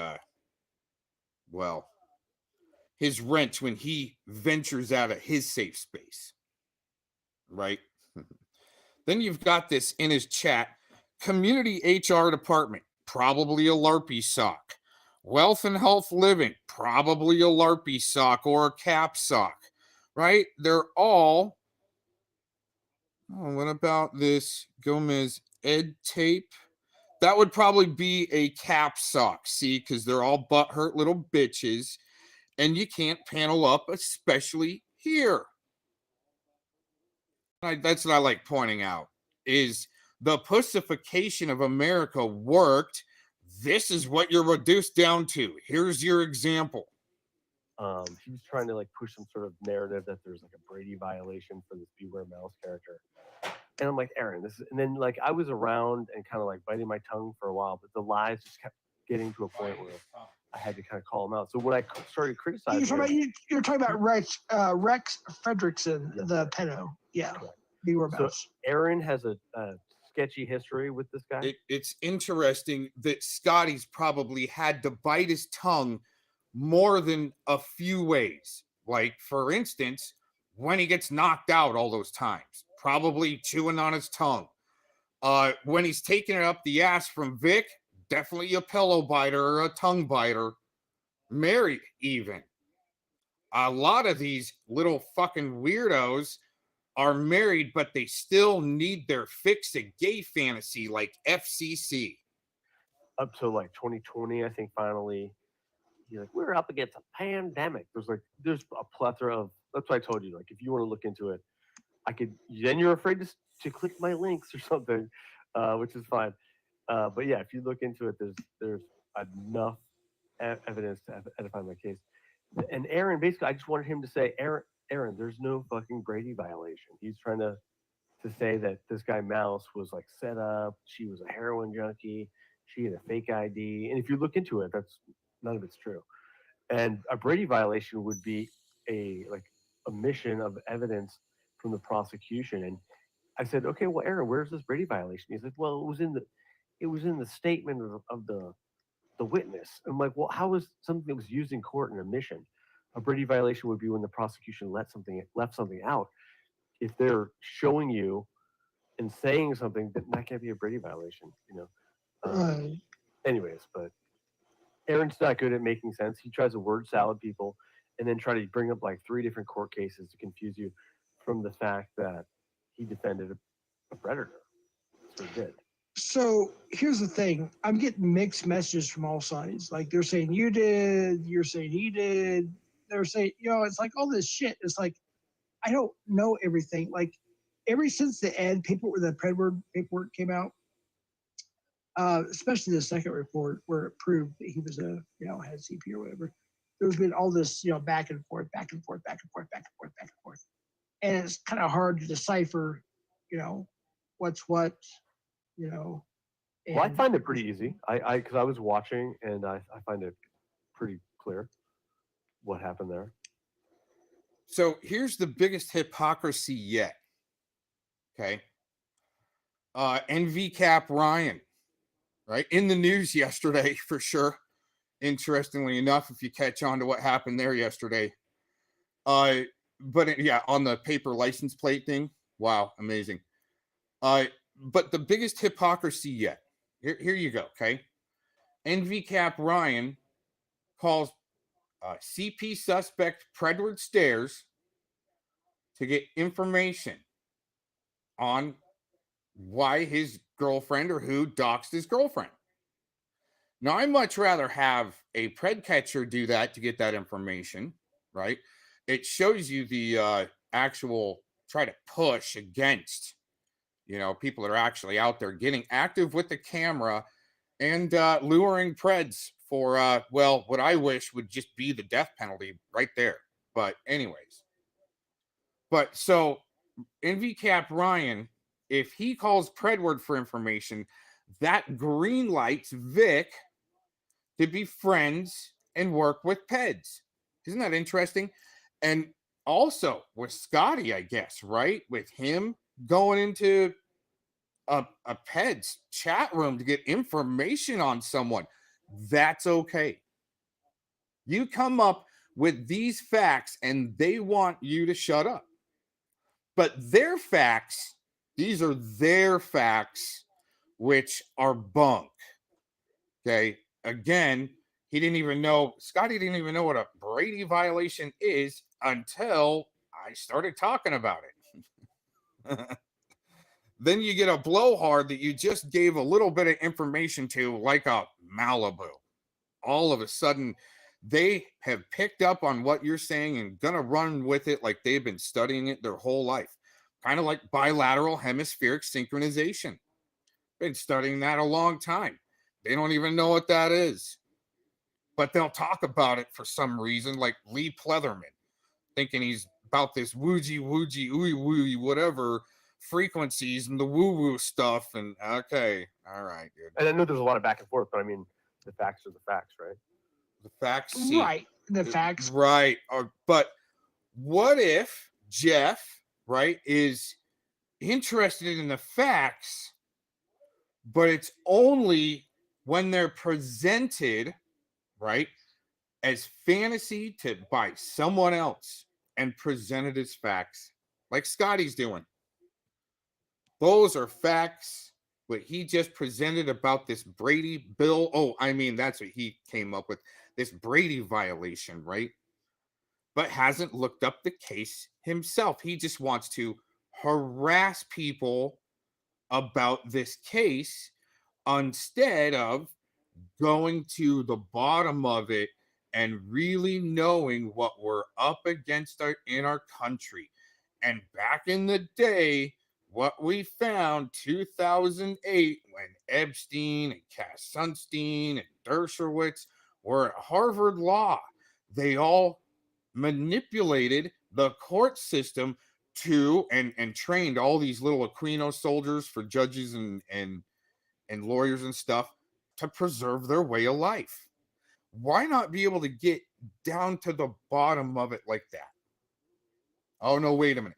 his wrench when he ventures out of his safe space, right? Then you've got this in his chat: community HR department, probably a LARPy sock. Wealth and health living, probably a LARPy sock or a cap sock, right? They're all. Oh, what about this Gomez Ed tape? That would probably be a cap sock, see, because they're all butthurt little bitches, and you can't panel up, especially here. That's what I like pointing out, is the pussification of America worked. This is what you're reduced down to. Here's your example. He was trying to like push some sort of narrative that there's like a Brady violation for this Beware Mouse character. And I'm like, Aaron, this is, and then like I was around and kind of like biting my tongue for a while, but the lies just kept getting to a point where I had to kind of call him out. So when I started criticizing, you're talking about Rex Fredrickson, the pedo. Yeah, Beware Mouse. So Aaron has a sketchy history with this guy. It's interesting that Scotty's probably had to bite his tongue more than a few ways. Like, for instance, when he gets knocked out all those times, probably chewing on his tongue. When he's taking it up the ass from Vic, definitely a pillow biter or a tongue biter. Married, even. A lot of these little fucking weirdos are married, but they still need their fix of gay fantasy, like FCC. Up to like 2020, I think finally, we're up against a pandemic. There's a plethora of. That's what I told you. Like, if you want to look into it, I could. Then you're afraid to click my links or something, which is fine. But yeah, if you look into it, there's enough evidence to edify my case. And Aaron, basically, I just wanted him to say, Aaron, there's no fucking Brady violation. He's trying to say that this guy Mouse was like set up. She was a heroin junkie. She had a fake ID. And if you look into it, that's none of it's true. And a Brady violation would be a omission of evidence from the prosecution. And I said, okay, well, Aaron, where's this Brady violation? He's like, well, it was in the statement of the witness. I'm like, well, how is something that was used in court an omission? A Brady violation would be when the prosecution left something out. If they're showing you and saying something, that can't be a Brady violation, Anyways, but Aaron's not good at making sense. He tries to word salad people and then try to bring up like 3 different court cases to confuse you from the fact that he defended a predator. That's what he did. So here's the thing. I'm getting mixed messages from all sides. Like they're saying you did, you're saying he did. They're saying, it's like all this shit. It's like, I don't know everything. Like ever since the Predward paperwork came out, especially the second report where it proved that he was had CP or whatever, there's been all this, back and forth, back and forth, back and forth, back and forth, back and forth. And it's kind of hard to decipher, what's what, Well, I find it pretty easy. Because I was watching and I find it pretty clear what happened there. So here's the biggest hypocrisy yet. Okay. NVCap Ryan, right? In the news yesterday for sure. Interestingly enough, if you catch on to what happened there yesterday. On the paper license plate thing. Wow, amazing. But the biggest hypocrisy yet. Here you go, okay? NVCap Ryan calls CP suspect Predward Stairs to get information on why his girlfriend or who doxed his girlfriend. Now, I'd much rather have a pred catcher do that to get that information, right? It shows you the actual try to push against, people that are actually out there getting active with the camera and luring preds for, what I wish would just be the death penalty right there. But anyways. But so NVCap Ryan, if he calls Predward for information, that green lights Vic to be friends and work with Peds. Isn't that interesting? And also with Scotty, I guess, right? With him going into a Peds chat room to get information on someone. That's okay. You come up with these facts and they want you to shut up. But their facts, these are their facts, which are bunk. Okay. Again, Scotty didn't even know what a Brady violation is until I started talking about it. Then you get a blowhard that you just gave a little bit of information to, like a Malibu. All of a sudden, they have picked up on what you're saying and gonna run with it like they've been studying it their whole life. Kind of like bilateral hemispheric synchronization. Been studying that a long time. They don't even know what that is. But they'll talk about it for some reason, like Lee Pleatherman, thinking he's about this woojie, ooey, whatever frequencies and the woo-woo stuff. And okay, all right, dude. And I know there's a lot of back and forth, but I mean, the facts are the facts, right? The facts, right? The facts, right? But what if Jeff, right, is interested in the facts, but it's only when they're presented, right, as fantasy by someone else and presented as facts, like Scotty's doing. Those are facts. What he just presented about this Brady bill. Oh, I mean, that's what he came up with. This Brady violation, right? But hasn't looked up the case himself. He just wants to harass people about this case instead of going to the bottom of it and really knowing what we're up against in our country. And back in the day, what we found 2008 when Epstein and Cass Sunstein and Dershowitz were at Harvard Law, they all manipulated the court system to and trained all these little Aquino soldiers for judges and lawyers and stuff to preserve their way of life. Why not be able to get down to the bottom of it like that? Oh, no, wait a minute.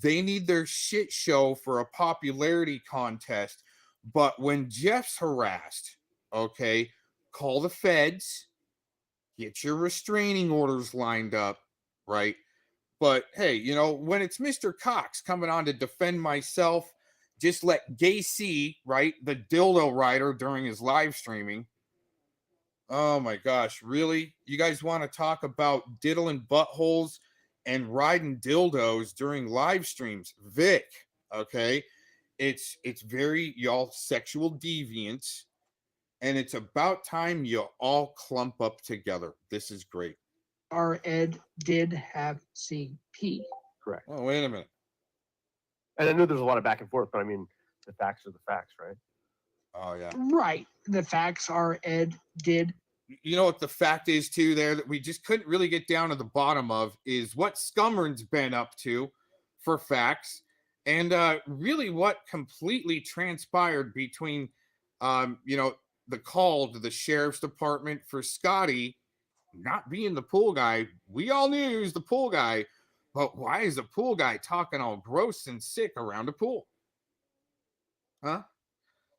They need their shit show for a popularity contest. But when Jeff's harassed, okay, call the feds, get your restraining orders lined up, right? But hey, when it's Mr. Cox coming on to defend myself, just let Gacy, right, the dildo rider during his live streaming, Oh my gosh, really? You guys want to talk about diddling buttholes and riding dildos during live streams? Vic, okay? It's very y'all sexual deviants, and it's about time you all clump up together. This is great. Our Ed did have CP. Correct. Oh, wait a minute. And I know there's a lot of back and forth, but I mean, the facts are the facts, right? Oh yeah. Right. The facts are Ed did. You know what the fact is too there that we just couldn't really get down to the bottom of is what Scummern's been up to for facts, and really what completely transpired between the call to the sheriff's department for Scotty not being the pool guy. We all knew he was the pool guy, but why is the pool guy talking all gross and sick around a pool? Huh?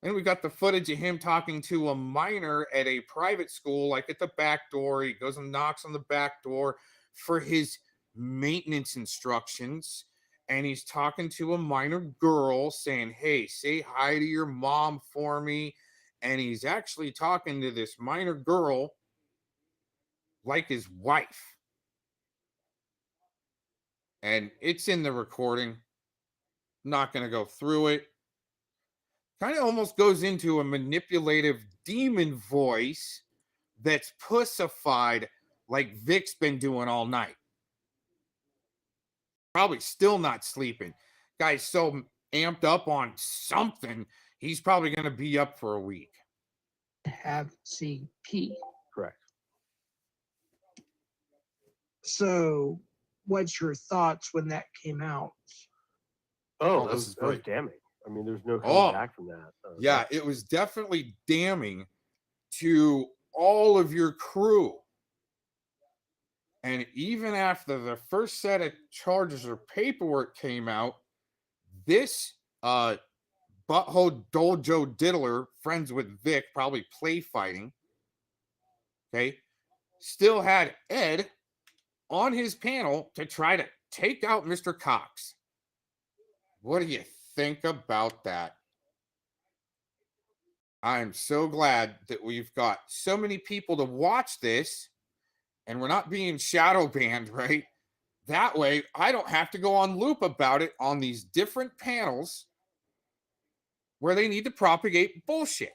And we got the footage of him talking to a minor at a private school, like at the back door. He goes and knocks on the back door for his maintenance instructions. And he's talking to a minor girl saying, hey, say hi to your mom for me. And he's actually talking to this minor girl like his wife. And it's in the recording. Not going to go through it. Kind of almost goes into a manipulative demon voice that's pussified like Vic's been doing all night. Probably still not sleeping. Guy's so amped up on something, he's probably going to be up for a week. Have CP. Correct. So, what's your thoughts when that came out? Oh, this is that was great. damning. I mean, there's no coming back from that. Yeah, it was definitely damning to all of your crew. And even after the first set of charges or paperwork came out, this butthole dojo diddler, friends with Vic, probably play fighting, okay, still had Ed on his panel to try to take out Mr. Cox. What do you think about that? I'm so glad that we've got so many people to watch this and we're not being shadow banned, right? That way, I don't have to go on loop about it on these different panels where they need to propagate bullshit.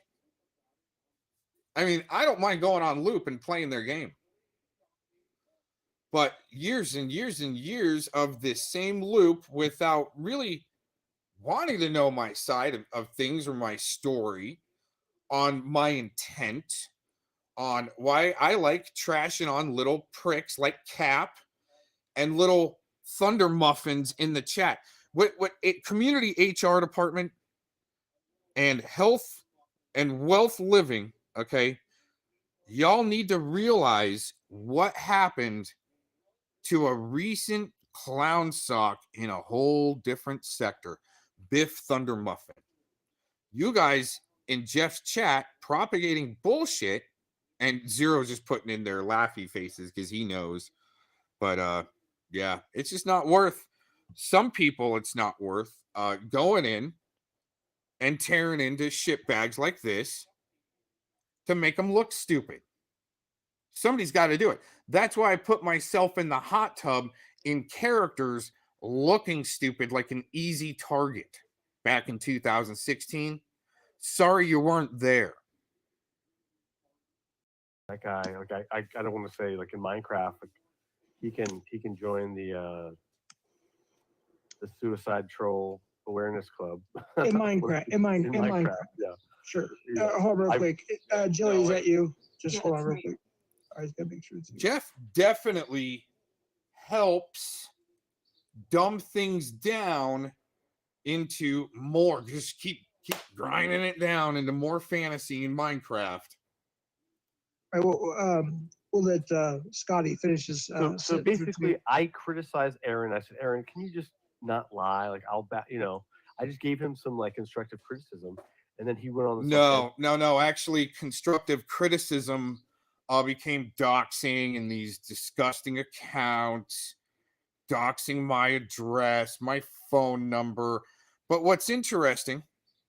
I mean, I don't mind going on loop and playing their game. But years and years and years of this same loop without really wanting to know my side of things or my story, on my intent, on why I like trashing on little pricks like Cap and little Thunder Muffins in the chat. What community HR department and health and wealth living, okay? Y'all need to realize what happened to a recent clown sock in a whole different sector. Biff Thunder Muffin. You guys in Jeff's chat propagating bullshit, and Zero's just putting in their laughy faces because he knows. But yeah, it's just not worth. Some people, it's not worth going in and tearing into shit bags like this to make them look stupid. Somebody's got to do it. That's why I put myself in the hot tub in characters looking stupid like an easy target back in 2016. Sorry you weren't there. That guy, like I don't want to say like in Minecraft, like he can join the Suicide Troll Awareness Club. In Minecraft. In Minecraft. Yeah. Sure. Yeah. Hold on real quick. Jilly, is that you? Just Yeah, hold on it's real me. quick. I just gotta make sure it's you. Jeff definitely helps dumb things down into more. Just keep grinding it down into more fantasy in Minecraft. All right, we'll let Scotty finish his. So basically, I criticized Aaron. I said, Aaron, can you just not lie? Like I'll bet, I just gave him some like constructive criticism, and then he went on. No. Actually, constructive criticism became doxing and these disgusting accounts, doxing my address, my phone number. But what's interesting,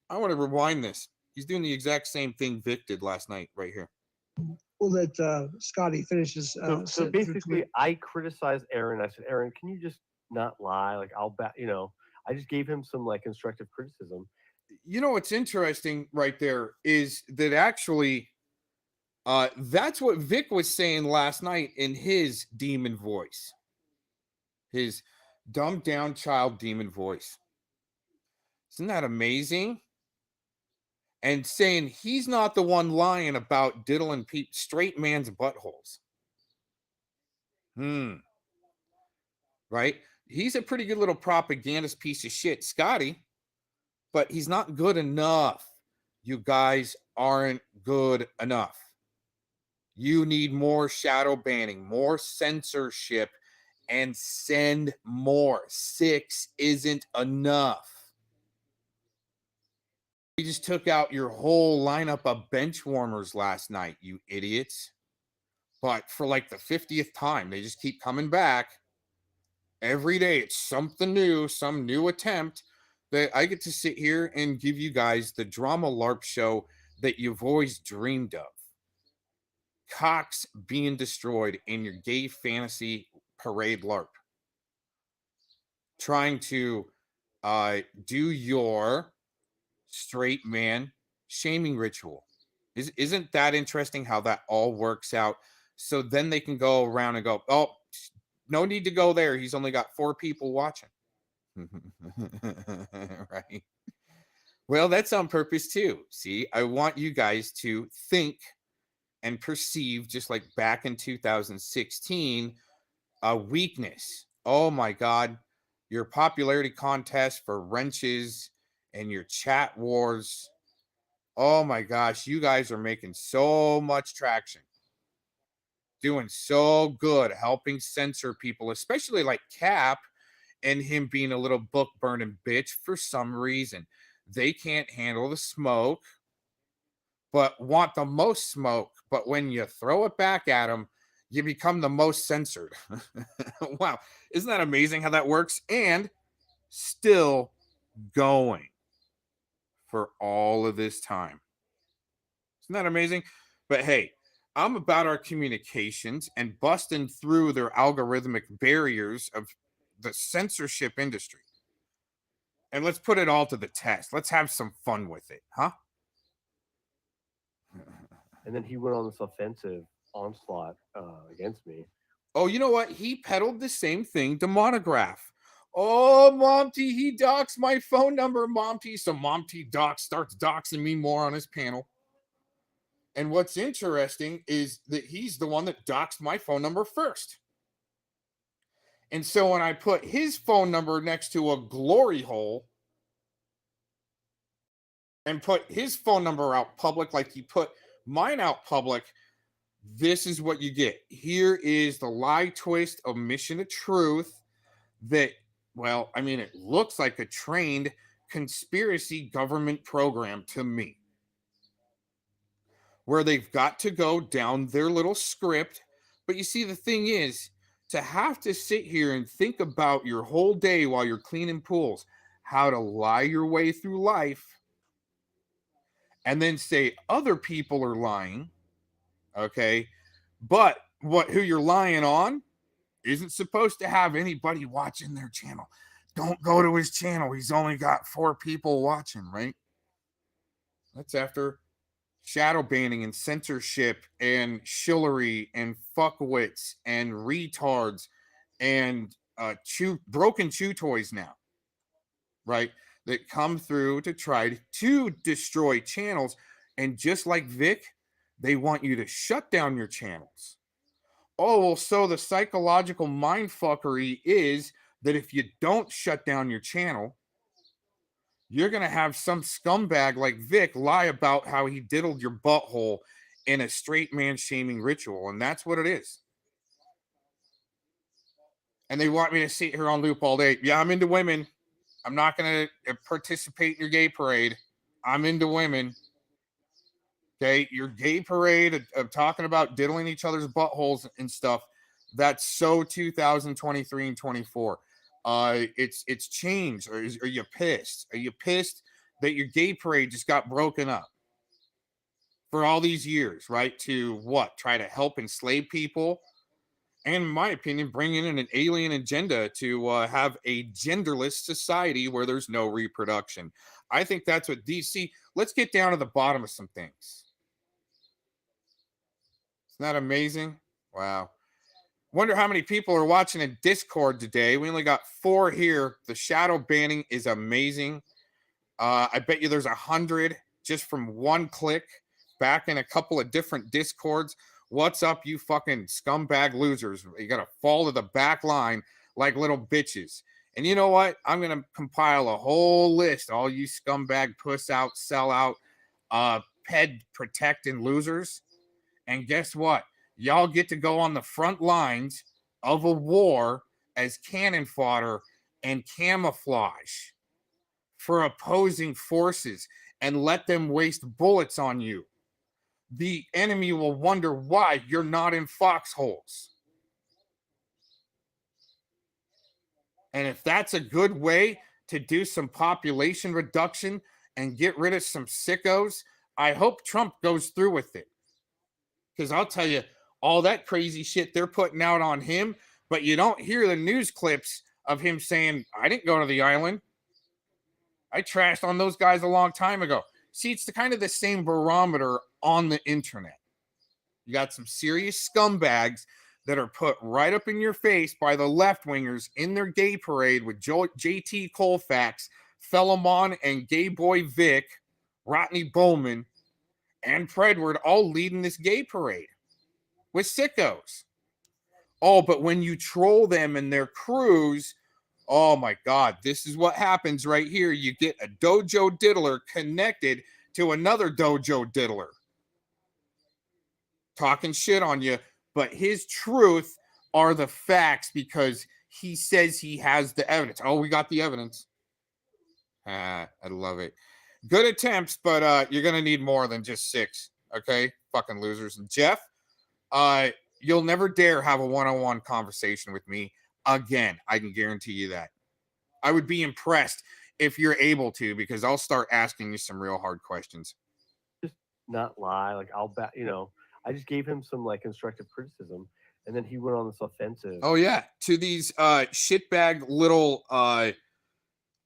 I want to rewind this. He's doing the exact same thing Vic did last night right here. We'll let Scotty finish his. So basically, I criticized Aaron. I said, Aaron, can you just not lie? Like, I'll bet, I just gave him some like constructive criticism. You know what's interesting right there is that actually that's what Vic was saying last night in his demon voice, his dumbed down child demon voice. Isn't that amazing? And saying he's not the one lying about diddling straight man's buttholes. Right? He's a pretty good little propagandist piece of shit, Scotty, but he's not good enough. You guys aren't good enough. You need more shadow banning, more censorship, and send more. 6 isn't enough. We just took out your whole lineup of bench warmers last night, you idiots. But for like the 50th time, they just keep coming back. Every day, it's something new, some new attempt that I get to sit here and give you guys the drama LARP show that you've always dreamed of. Cocks being destroyed in your gay fantasy parade LARP. Trying to do your straight man shaming ritual. Isn't that interesting how that all works out? So then they can go around and go, oh, no need to go there. He's only got 4 people watching. Right? Well, that's on purpose too. See, I want you guys to think and perceive, just like back in 2016, a weakness. Oh my God, your popularity contest for wrenches and your chat wars. Oh my gosh, you guys are making so much traction. Doing so good, helping censor people, especially like Cap and him being a little book burning bitch for some reason. They can't handle the smoke, but want the most smoke. But when you throw it back at them, you become the most censored. Wow. Isn't that amazing how that works? And still going for all of this time. Isn't that amazing? But hey, I'm about our communications and busting through their algorithmic barriers of the censorship industry. And let's put it all to the test. Let's have some fun with it, huh? And then he went on this offensive onslaught against me. Oh, you know what? He peddled the same thing to Monograph. Oh, Monty, he doxed my phone number, Monty. So Monty starts doxing me more on his panel. And what's interesting is that he's the one that doxed my phone number first. And so when I put his phone number next to a glory hole and put his phone number out public like he put mine out public, this is what you get. Here is the lie, twist, omission of truth that, well, I mean, it looks like a trained conspiracy government program to me, where they've got to go down their little script. But you see, the thing is, to have to sit here and think about your whole day while you're cleaning pools, how to lie your way through life, and then say other people are lying, okay? But who you're lying on isn't supposed to have anybody watching their channel. Don't go to his channel. He's only got 4 people watching, right? That's after shadow banning and censorship and shillery and fuckwits and retards and broken chew toys now, right? That come through to try to destroy channels. And just like Vic, they want you to shut down your channels. Oh, well, so the psychological mindfuckery is that if you don't shut down your channel, you're going to have some scumbag like Vic lie about how he diddled your butthole in a straight man shaming ritual. And that's what it is. And they want me to sit here on loop all day. Yeah, I'm into women. I'm not going to participate in your gay parade. I'm into women. Okay, your gay parade of talking about diddling each other's buttholes and stuff, that's so 2023 and 24. It's changed. Are you pissed? Are you pissed that your gay parade just got broken up? for all these years, right? To what? Try to help enslave people. And in my opinion, bring in an alien agenda to have a genderless society where there's no reproduction. I think that's what DC. Let's get down to the bottom of some things. Isn't that amazing? Wow. Wonder how many people are watching in Discord today. We only got 4 here. The shadow banning is amazing. I bet you there's 100 just from one click back in a couple of different Discords. What's up, you fucking scumbag losers? You got to fall to the back line like little bitches. And you know what? I'm going to compile a whole list, all you scumbag, puss out, sell out, ped protecting losers. And guess what? Y'all get to go on the front lines of a war as cannon fodder and camouflage for opposing forces and let them waste bullets on you. The enemy will wonder why you're not in foxholes. And if that's a good way to do some population reduction and get rid of some sickos, I hope Trump goes through with it. Because I'll tell you, all that crazy shit they're putting out on him, but you don't hear the news clips of him saying, I didn't go to the island. I trashed on those guys a long time ago. See, it's kind of the same barometer on the internet. You got some serious scumbags that are put right up in your face by the left-wingers in their gay parade with JT Colfax, Philemon, and gay boy Vic, Rodney Bowman, and Predward all leading this gay parade with sickos. Oh, but when you troll them and their crews, oh my God, this is what happens right here. You get a dojo diddler connected to another dojo diddler talking shit on you, but his truth are the facts because he says he has the evidence. Oh, we got the evidence. I love it. Good attempts, but you're going to need more than just 6, okay? Fucking losers. And Jeff, you'll never dare have a one-on-one conversation with me again. I can guarantee you that. I would be impressed if you're able to, because I'll start asking you some real hard questions. Just not lie. Like, I'll bet, I just gave him some like constructive criticism, and then he went on this offensive. Oh, yeah. To these shitbag little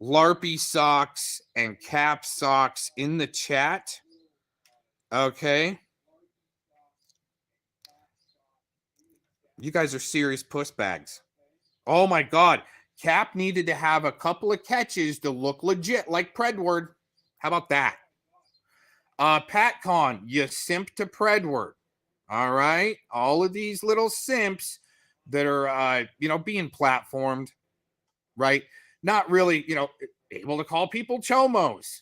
LARPy socks and cap socks in the chat. Okay. You guys are serious puss bags. Oh my God. Cap needed to have a couple of catches to look legit like Predward. How about that? PatCon, you simp to Predward. All right. All of these little simps that are, being platformed, right? Not really, able to call people chomos.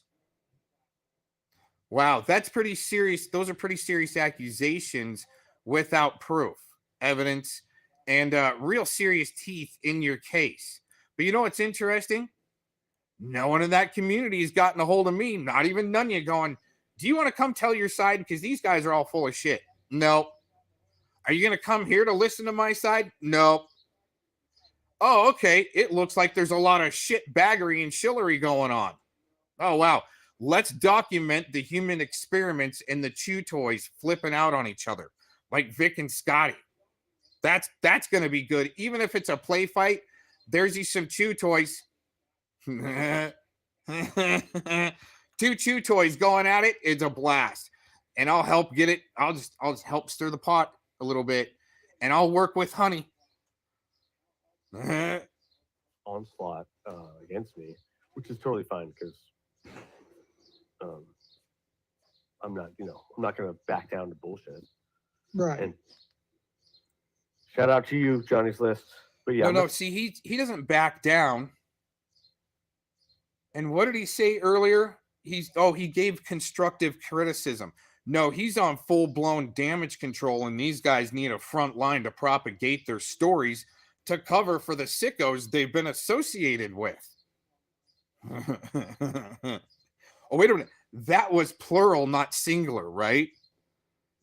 Wow, that's pretty serious. Those are pretty serious accusations without proof, evidence, and real serious teeth in your case. But you know what's interesting? No one in that community has gotten a hold of me, not even Nunya, going, do you want to come tell your side? Because these guys are all full of shit. No. Are you going to come here to listen to my side? No. Oh, okay. It looks like there's a lot of shit baggery and shillery going on. Oh, wow. Let's document the human experiments and the chew toys flipping out on each other, like Vic and Scotty. That's going to be good. Even if it's a play fight, there's you some chew toys. 2 chew toys going at it. It's a blast. And I'll help get it. I'll just help stir the pot a little bit. And I'll work with Honey. Onslaught against me, which is totally fine because I'm not going to back down to bullshit. Right. And shout out to you, Johnny's List. But yeah, no. See, he doesn't back down. And what did he say earlier? He gave constructive criticism. No, he's on full-blown damage control, and these guys need a front line to propagate their stories to cover for the sickos they've been associated with. Oh, wait a minute. That was plural, not singular, right?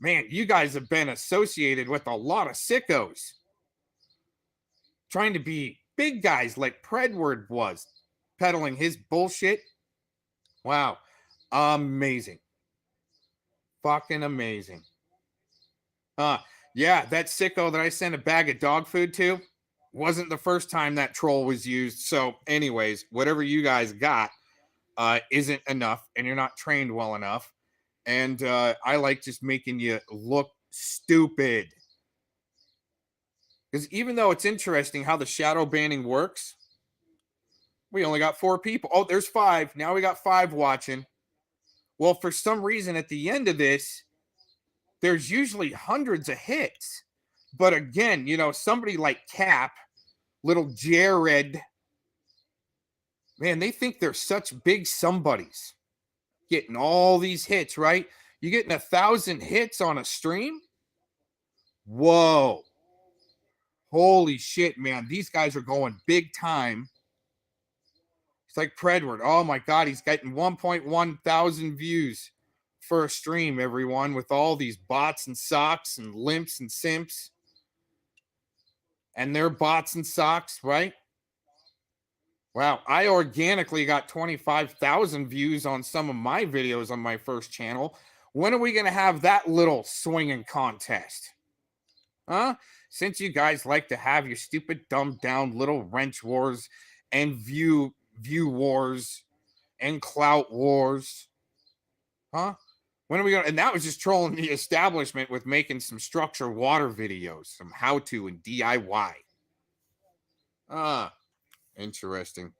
Man, you guys have been associated with a lot of sickos. Trying to be big guys like Predward was, peddling his bullshit. Wow. Amazing. fucking amazing. Yeah, that sicko that I sent a bag of dog food to wasn't the first time that troll was used. So anyways, whatever you guys got isn't enough, and you're not trained well enough. And I like just making you look stupid. Because even though it's interesting how the shadow banning works, we only got 4 people. Oh, there's 5. Now we got 5 watching. Well, for some reason at the end of this, there's usually hundreds of hits. But again, you know, somebody like Cap, little Jared, man, they think they're such big somebodies. Getting all these hits, right? You getting 1,000 hits on a stream? Whoa. Holy shit, man. These guys are going big time. It's like Predward. Oh my God, he's getting 1.1 thousand views for a stream, everyone, with all these bots and socks and limps and simps. And their bots and socks, right? Wow, I organically got 25,000 views on some of my videos on my first channel. When are we going to have that little swinging contest? Huh? Since you guys like to have your stupid, dumbed down little wrench wars and view wars and clout wars. Huh? When are we going to? And that was just trolling the establishment with making some structure water videos, some how-to and DIY. Interesting.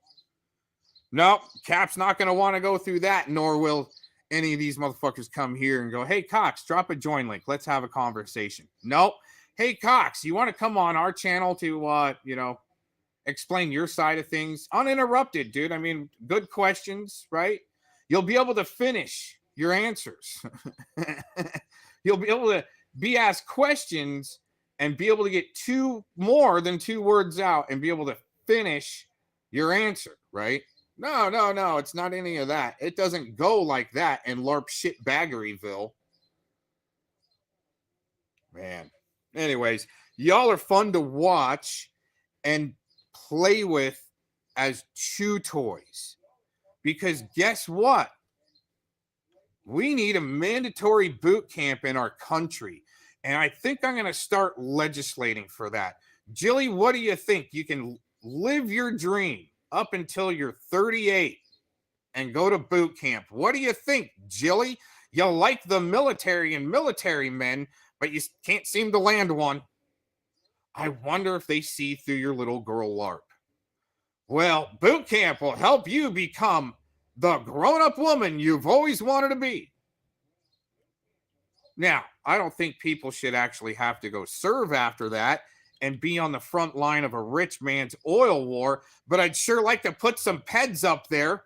No, Cap's not going to want to go through that, nor will any of these motherfuckers come here and go, hey, Cox, drop a join link. Let's have a conversation. Nope. Hey, Cox, you want to come on our channel to, explain your side of things? Uninterrupted, dude. I mean, good questions, right? You'll be able to finish your answers. You'll be able to be asked questions and be able to get more than 2 words out and be able to finish your answer, right? No, it's not any of that. It doesn't go like that in LARP shitbaggeryville. Man. Anyways, y'all are fun to watch and play with as chew toys. Because guess what? We need a mandatory boot camp in our country. And I think I'm going to start legislating for that. Jilly, what do you think? You can live your dream up until you're 38 and go to boot camp. What do you think, Jilly? You like the military and military men, but you can't seem to land one. I wonder if they see through your little girl LARP. Well, boot camp will help you become the grown-up woman you've always wanted to be. Now, I don't think people should actually have to go serve after that and be on the front line of a rich man's oil war, but I'd sure like to put some peds up there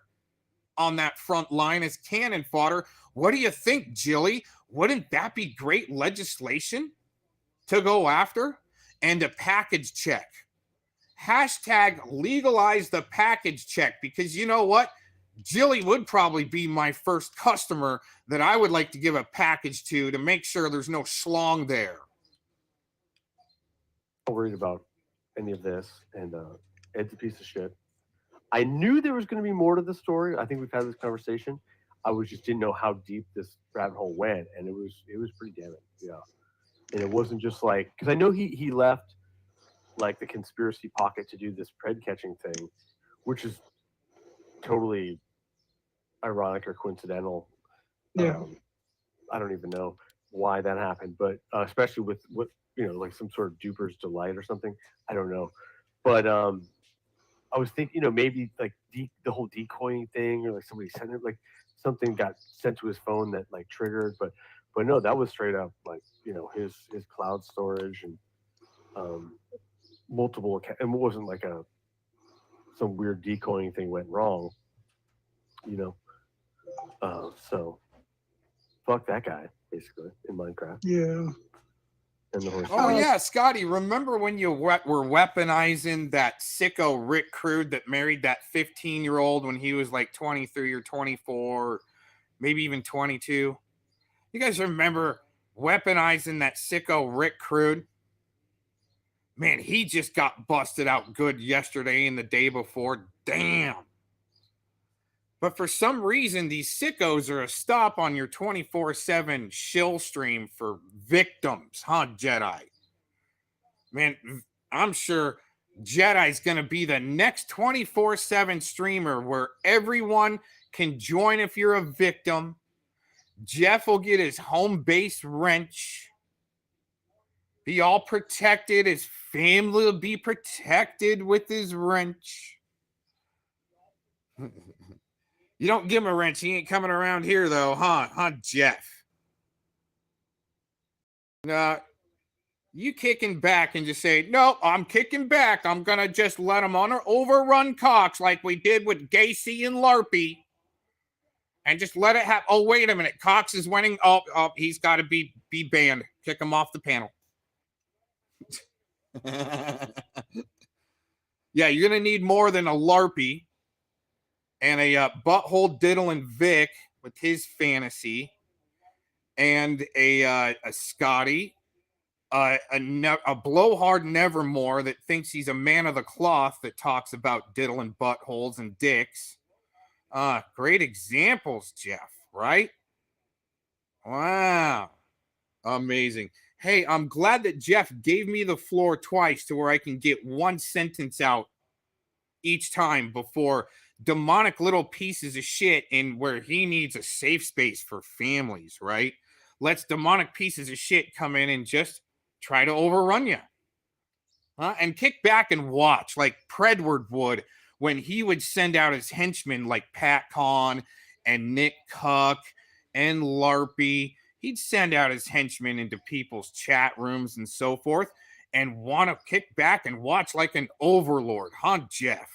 on that front line as cannon fodder. What do you think, Jilly? Wouldn't that be great legislation to go after? And a package check. Hashtag legalize the package check, because you know what? Jilly would probably be my first customer that I would like to give a package to make sure there's no schlong there. I'm worried about any of this, and Ed's a piece of shit. I knew there was going to be more to the story. I think we've had this conversation. I just didn't know how deep this rabbit hole went, and it was pretty damning. Yeah, and it wasn't just like, because I know he left like the conspiracy pocket to do this pred catching thing, which is totally ironic or coincidental. Yeah. I don't even know why that happened, but especially with what, like some sort of duper's delight or something. I don't know. But I was thinking, maybe like the whole decoying thing, or like somebody sent it, like something got sent to his phone that like triggered, but no, that was straight up like, his cloud storage and multiple accounts. And it wasn't like some weird decoying thing went wrong, so fuck that guy, basically, in Minecraft. Yeah. And the horse. Oh, yeah, Scotty, remember when you were weaponizing that sicko Rick Crude that married that 15-year-old when he was like 23 or 24, maybe even 22? You guys remember weaponizing that sicko Rick Crude? Man, he just got busted out good yesterday and the day before. Damn. But for some reason, these sickos are a stop on your 24/7 shill stream for victims, huh, Jedi? Man, I'm sure Jedi's going to be the next 24/7 streamer where everyone can join if you're a victim. Jeff will get his home base wrench. Be all protected. His family will be protected with his wrench. You don't give him a wrench. He ain't coming around here, though, huh? Huh, Jeff? You kicking back and just say, no, I'm kicking back. I'm going to just let him overrun Cox like we did with Gacy and Larpy. And just let it happen. Oh, wait a minute. Cox is winning. Oh, he's got to be banned. Kick him off the panel. Yeah, you're going to need more than a Larpy and a butthole diddling Vic with his fantasy and a Scotty, a blowhard Nevermore that thinks he's a man of the cloth that talks about diddling buttholes and dicks. Great examples, Jeff, right? Wow. Amazing. Hey, I'm glad that Jeff gave me the floor twice to where I can get one sentence out each time before demonic little pieces of shit in where he needs a safe space for families, right? Let's demonic pieces of shit come in and just try to overrun you. And kick back and watch like Predward would when he would send out his henchmen like Pat Conn and Nick Cuck and Larpy. He'd send out his henchmen into people's chat rooms and so forth and want to kick back and watch like an overlord, huh, Jeff?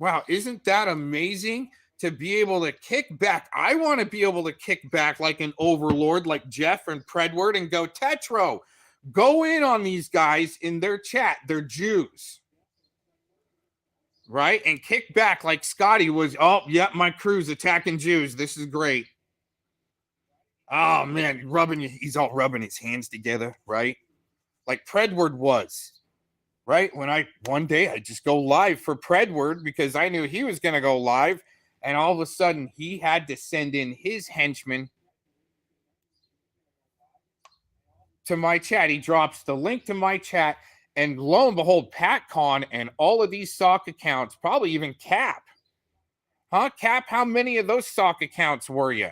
Wow, isn't that amazing to be able to kick back? I want to be able to kick back like an overlord like Jeff and Predward and go, Tetro, go in on these guys in their chat. They're Jews. Right? And kick back like Scotty was, oh, yep, my crew's attacking Jews. This is great. Oh, man, he's all rubbing his hands together, right? Like Predward was, right? One day I just go live for Predward because I knew he was going to go live. And all of a sudden he had to send in his henchmen to my chat. He drops the link to my chat. And lo and behold, Pat Conn and all of these sock accounts, probably even Cap. Huh, Cap? How many of those sock accounts were you?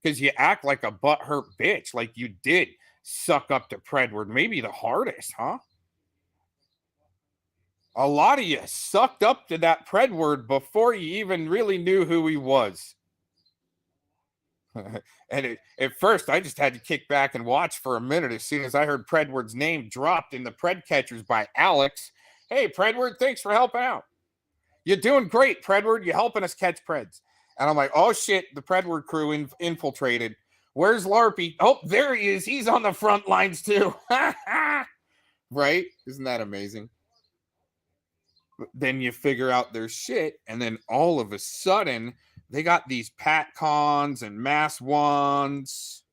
Because you act like a butthurt bitch, like you did suck up to Predward. Maybe the hardest, huh? A lot of you sucked up to that Predward before you even really knew who he was. And at first, I just had to kick back and watch for a minute as soon as I heard Predward's name dropped in the Pred Catchers by Alex. Hey, Predward, thanks for helping out. You're doing great, Predward. You're helping us catch Preds. And I'm like, oh, shit, the Predward crew infiltrated. Where's Larpy? Oh, there he is. He's on the front lines, too. Right? Isn't that amazing? Then you figure out their shit, and then all of a sudden, they got these Pat Cons and Mass Ones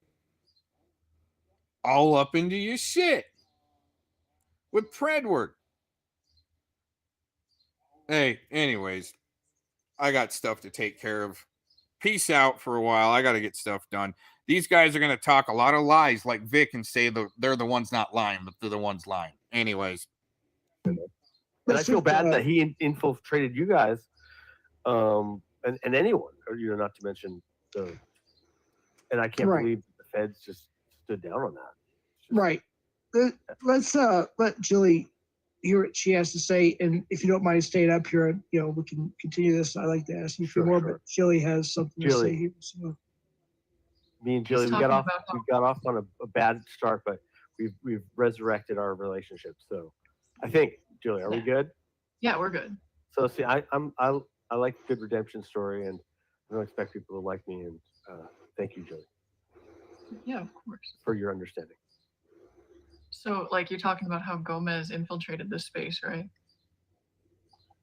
all up into your shit with Predward. Hey, anyways, I got stuff to take care of. Peace out for a while. I got to get stuff done. These guys are going to talk a lot of lies like Vic and say they're the ones not lying, but they're the ones lying. Anyways. And I feel bad that he infiltrated you guys and anyone, or, not to mention and I can't believe the feds just stood down on that. Right. Let's let Jilly hear what she has to say, and if you don't mind staying up here, we can continue this. I like to ask you for more, but Jilly has something to say here. So. Me and Jilly, we got off on a bad start, but we've resurrected our relationship. So I think, Jilly, are we good? Yeah, we're good. So see, I like a good redemption story, and I don't expect people to like me. And thank you, Jilly. Yeah, of course. For your understanding. So, you're talking about how Gomez infiltrated this space, right?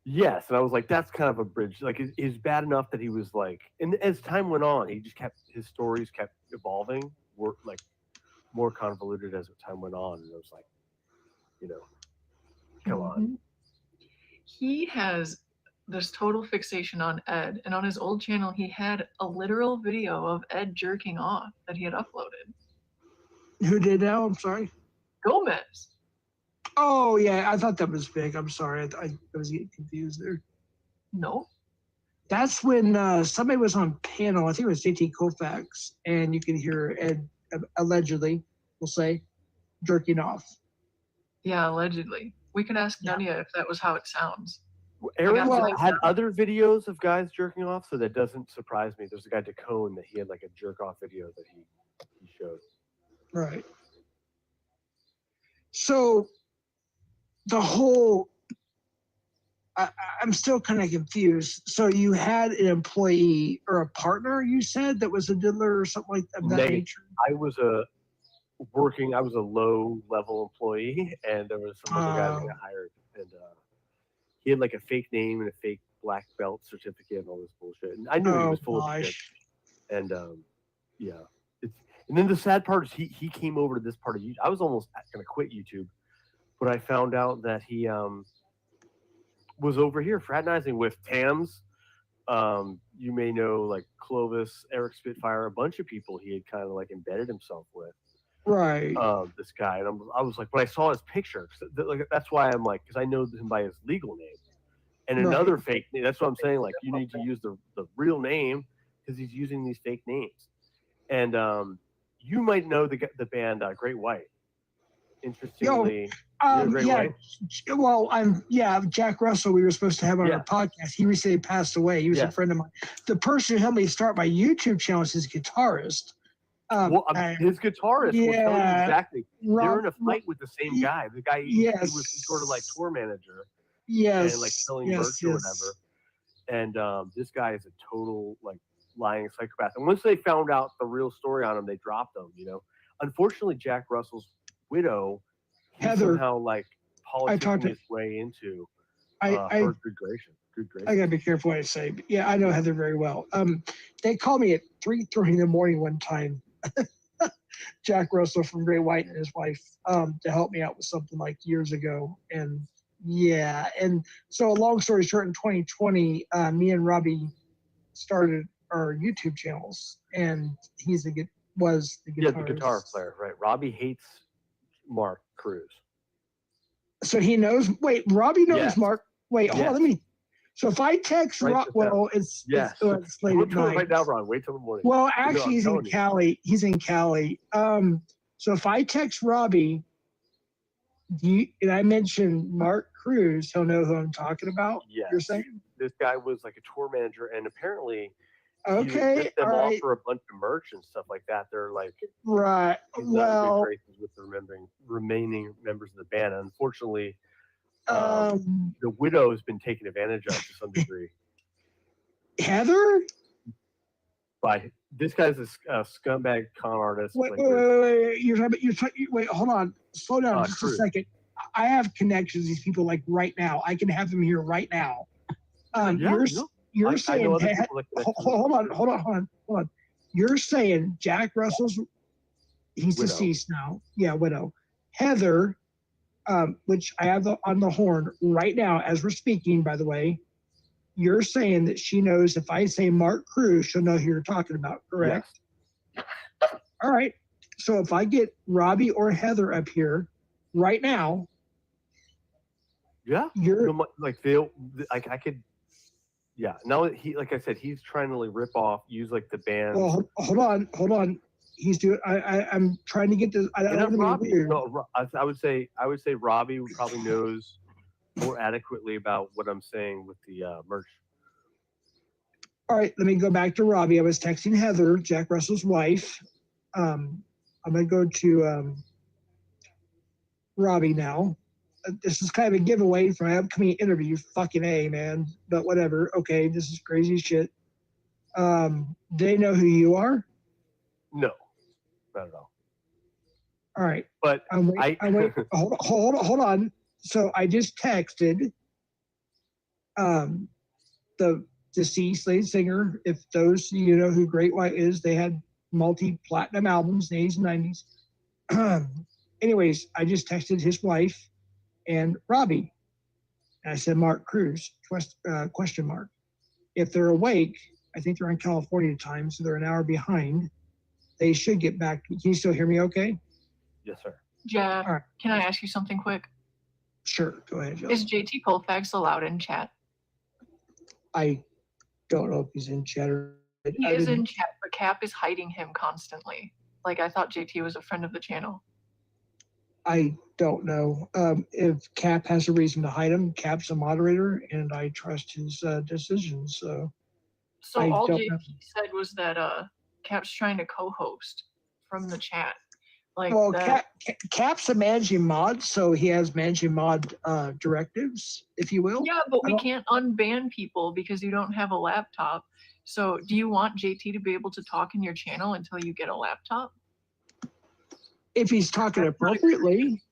Yes, and I was like, that's kind of a bridge. Like, it's bad enough that he was like, and as time went on, his stories kept evolving, more convoluted as time went on, and I was like, come on. He has this total fixation on Ed, and on his old channel, he had a literal video of Ed jerking off that he had uploaded. Who did now? I'm sorry. Gomez. Oh yeah, I thought that was big. I'm sorry, I was getting confused there. No. That's when somebody was on panel. I think it was JT Colfax, and you can hear Ed allegedly, we'll say, jerking off. Yeah, allegedly. We could ask Yeah. Dunya if that was how it sounds. Aaron Well, had other videos of guys jerking off, so that doesn't surprise me. There's a guy Dacone that he had like a jerk off video that he showed. Right. So the whole, I'm still kind of confused. So you had an employee or a partner, you said, that was a diddler or something like that nature? I was a low level employee, and there was some other guys that got hired, and he had like a fake name and a fake black belt certificate and all this bullshit. And I knew he was full of shit. And yeah, and then the sad part is he came over to this part of YouTube. I was almost gonna quit YouTube, but I found out that he was over here fraternizing with Tams. You may know like Clovis, Eric Spitfire, a bunch of people he had kind of like embedded himself with. Right. This guy, and I was like, when I saw his picture, that's why I'm like, because I know him by his legal name, and another fake name. That's what I'm saying. Like, you need to use the real name because he's using these fake names. And you might know the band Great White. Interestingly, Great White? Well, Jack Russell. We were supposed to have on our podcast. He recently passed away. He was a friend of mine. The person who helped me start my YouTube channel is his guitarist. His guitarist will tell you exactly. They're in a fight with the same guy. The guy he was sort of like tour manager. Yes. And like selling merch or whatever. And this guy is a total like lying psychopath. And once they found out the real story on him, they dropped him. You know, unfortunately, Jack Russell's widow, Heather, somehow like politicking his way into her good grace. I gotta be careful what I say. But yeah, I know Heather very well. They called me at 3:30 in the morning one time. Jack Russell from Great White and his wife to help me out with something like years ago. And yeah, and so long story short, in 2020, me and Robbie started our YouTube channels, and was the guitar player, right? Robbie hates Mark Cruz. So he knows. Wait, Robbie knows Mark. Wait, hold on. So if I text Rockwell, it's late at night. Right now, Ron. Wait till the morning. Well, actually, he's in Cali. He's in Cali. So if I text Robbie, and I mention Mark Cruz, he'll know who I'm talking about. Yes. You're saying this guy was like a tour manager, and apparently, he ripped them off for a bunch of merch and stuff like that. They're like, right. Well, good graces with the remaining members of the band. And unfortunately, the widow has been taken advantage of to some degree. Heather? By this guy's a scumbag con artist. Wait, hold on. Slow down just a second. I have connections with these people like right now. I can have them here right now. You're saying hold on. You're saying Jack Russell's he's deceased now. Yeah, widow. Heather, which I have on the horn right now as we're speaking, by the way. You're saying that she knows if I say Mark Cruz, she'll know who you're talking about, correct? Yes. All right. So if I get Robbie or Heather up here right now, you're like I could. Yeah. Now he, like I said, he's trying to like rip off, use like the band. Well, hold on. He's doing. I'm trying to get this. I don't know. I would say Robbie probably knows more adequately about what I'm saying with the merch. All right, let me go back to Robbie. I was texting Heather, Jack Russell's wife. I'm gonna go to Robbie now. This is kind of a giveaway for my upcoming interview. Fucking A, man. But whatever. Okay, this is crazy shit. They know who you are? No, not at all. All right. But I'm wait. Hold on. So I just texted the deceased lead singer. If those you know who Great White is, they had multi-platinum albums in the 80s and 90s. Anyways, I just texted his wife and Robbie. And I said, Mark Cruz, question mark. If they're awake, I think they're in California time, so they're an hour behind. They should get back. Can you still hear me okay? Yes, sir. Jeff, All right. can I ask you something quick? Sure, go ahead, Joe. Is JT Colfax allowed in chat? I don't know if he's in chat or He is in chat, but Cap is hiding him constantly. Like, I thought JT was a friend of the channel. I don't know. If Cap has a reason to hide him, Cap's a moderator, and I trust his decisions. So I all don't JT know. said was that Cap's trying to co-host from the chat. Like Well, that. Cap's a managing mod, so he has managing mod directives, if you will. Yeah, but I we don't- can't unban people because you don't have a laptop. So do you want JT to be able to talk in your channel until you get a laptop? If he's talking appropriately,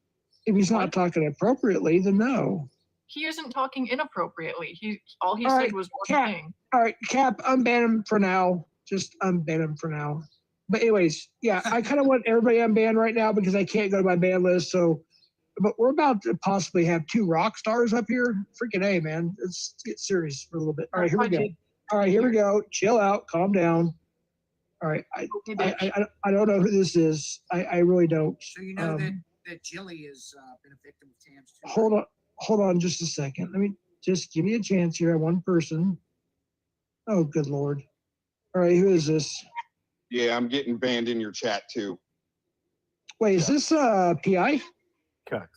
if he's not talking appropriately, then no. He isn't talking inappropriately. All he All said right, was one Cap. thing. All right, Cap, unban him for now. Just unban him for now. But anyways, yeah, I kind of want everybody unbanned right now because I can't go to my ban list. So, but we're about to possibly have 2 rock stars up here. Freaking A, man. Let's get serious for a little bit. All right, here we go. All right, here we go. Chill out. Calm down. All right, I don't know who this is. I really don't. So you know that Jilly has been a victim of Tams too. Hold on just a second. Let me just give me a chance here. One person. Oh, good Lord. All right, who is this? Yeah, I'm getting banned in your chat too. Wait, is this PI? Cucks.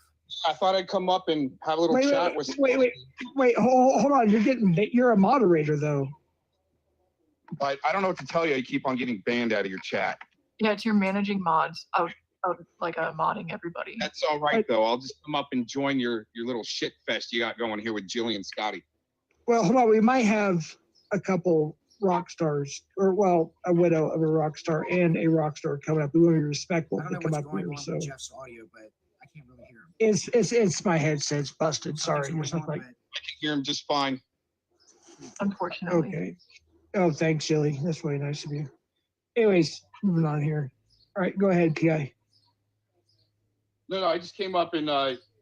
I thought I'd come up and have a little chat with. Wait, hold on. You're a moderator though. But I don't know what to tell you. I keep on getting banned out of your chat. Yeah, it's your managing mods out like modding everybody. That's all right though. I'll just come up and join your little shit fest you got going here with Jilly and Scotty. Well, hold on. We might have a couple rock stars, or well, a widow of a rock star and a rock star coming up. We want to be respectful I don't to know come what's up going here. on So with Jeff's audio, but I can't really hear him. it's my headset's busted. Sorry. Something's There's nothing going like. on, I can hear him just fine. Unfortunately. Okay. Oh, thanks, Jilly. That's really nice of you. Anyways, moving on here. All right, go ahead, PI. No, I just came up and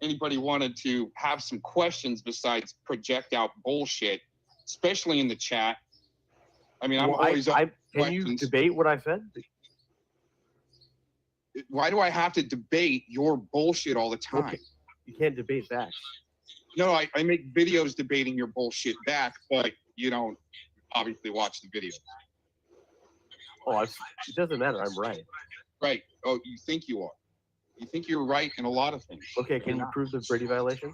anybody wanted to have some questions besides project out bullshit, especially in the chat. I mean, I'm Well, always up for can you questions. debate what I said? Why do I have to debate your bullshit all the time? Okay. You can't debate that. No, I make videos debating your bullshit back, but you don't obviously watch the video. Oh, it doesn't matter. I'm right. Right. Oh, you think you are. You think you're right in a lot of things. Okay, can you prove the Brady violation?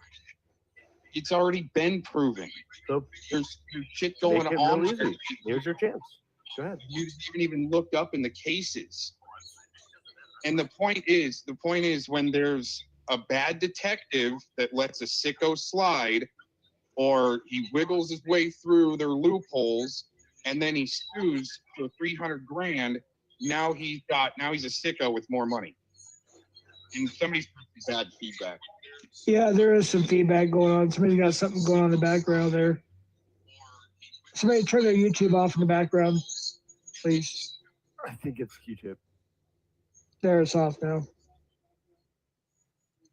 It's already been proven. So There's shit going make it on. real easy. Here's your chance. Go ahead. You haven't even looked up in the cases. And the point is when there's a bad detective that lets a sicko slide, or he wiggles his way through their loopholes, and then he sues for 300 grand. Now he's a sicko with more money. And somebody's bad feedback. Yeah, there is some feedback going on. Somebody's got something going on in the background there. Somebody turn their YouTube off in the background, please. I think it's Q-tip. There, it's off now.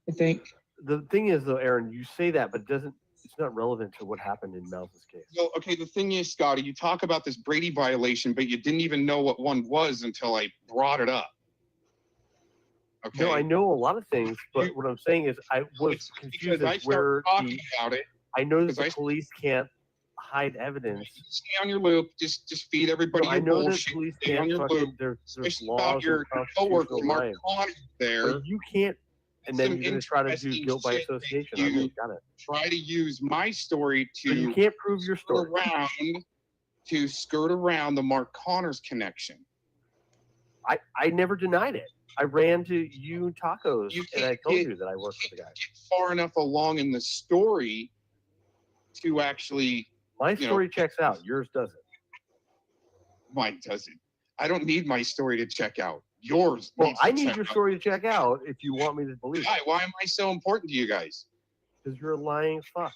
I think. The thing is, though, Aaron, you say that, but it's not relevant to what happened in Mouse's case. Well, okay, the thing is, Scotty, you talk about this Brady violation, but you didn't even know what one was until I brought it up. Okay. No, I know a lot of things, but what I'm saying is I was It's confused because I as where started talking about it. I know that because the police can't hide evidence. Stay on your loop. Just feed everybody No, I your know that bullshit. police Stay on can't your fucking, loop. there's Especially laws about your and coworker, constitutional Mark rights. Connor, there. But you can't, and then Some you're going to try to do interesting guilt by shit that association. you Okay, got it. Try to use my story But you to can't prove your story. skirt around the Mark Connors connection. I never denied it. I ran to you tacos You and I can't told get- you that I worked with the guy. Get far enough along in the story to actually, My you know, story checks out. Yours doesn't. mine doesn't. I don't need my story to check out. Yours. Well, needs to I need check your out. story to check out if you want me to believe it. Why am I so important to you guys? Because you're a lying fuck.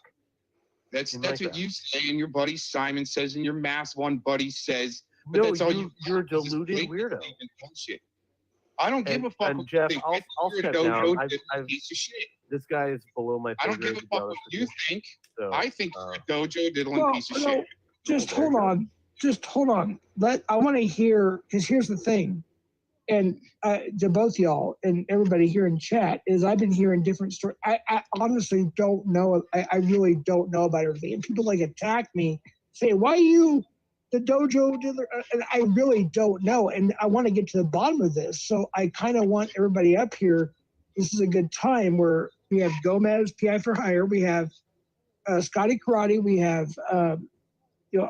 That's You what like that. you say, and your buddy Simon says, and your Mass One buddy says. But No, that's all you're a is this deluded blatant weirdo. blatant bullshit. I don't give And- a fuck. and what Jeff, you think. I'll You're a step dojo down. piece of shit. this guy is below my I pay don't give grade. a to be fuck honest what with you think. So, I think you're a dojo diddling Well, piece of no, shit. just There you hold go. on. Just hold on. I want to hear, because here's the thing. And to both y'all and everybody here in chat is I've been hearing different stories. I honestly don't know. I really don't know about everything. And people like attack me, say, why are you the dojo dealer? And I really don't know. And I want to get to the bottom of this. So I kind of want everybody up here. This is a good time where we have Gomez, PI for Hire. We have Scotty Karate. We have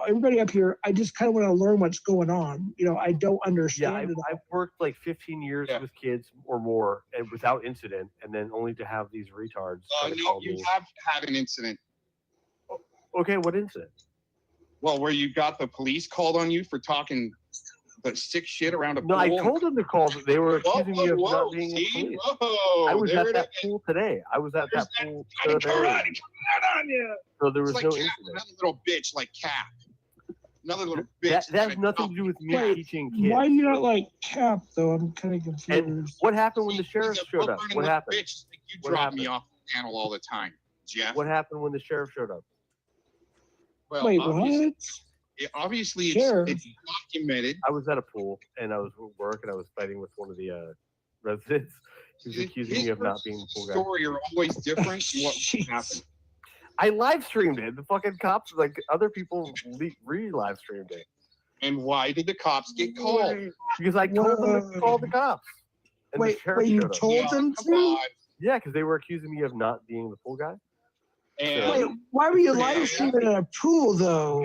everybody up here. I just kind of want to learn what's going on. I don't understand it. I've worked like 15 years Yeah. with kids or more, and without incident, and then only to have these retards. try to No, call you me. have had an incident. Okay, what incident? Well, where you got the police called on you for talking the sick shit around a No, pool. I told them to call. They were accusing me of whoa, not being in see? police. Whoa, I was there at it that is. pool today. I was at that pool Karate today. coming out on you. So there was It's like no Cap, incident. another little bitch like Cap. Another little bitch. That has nothing to do with me Wait, teaching kids. Why do you not like Cap, though? I'm kind of confused. And what happened when the sheriff He's a showed up? book-learning What little happened? Bitch. You What drop me happened? off the panel all the time, Jeff. What happened when the sheriff showed up? Well, Wait, obviously, what? obviously Sheriff? it's documented. I was at a pool and I was at work and I was fighting with one of the residents. He was accusing me of not being the pool guy. Story are always different. What Jeez. happened? I live streamed it. The fucking cops, like other people, re-live streamed it And why did the cops get called? because I told them to call the cops. And the Wait, sheriff you showed up. told them Come to? on. Yeah, because they were accusing me of not being the pool guy. And Wait, why were you Yeah. live streaming in a pool, though?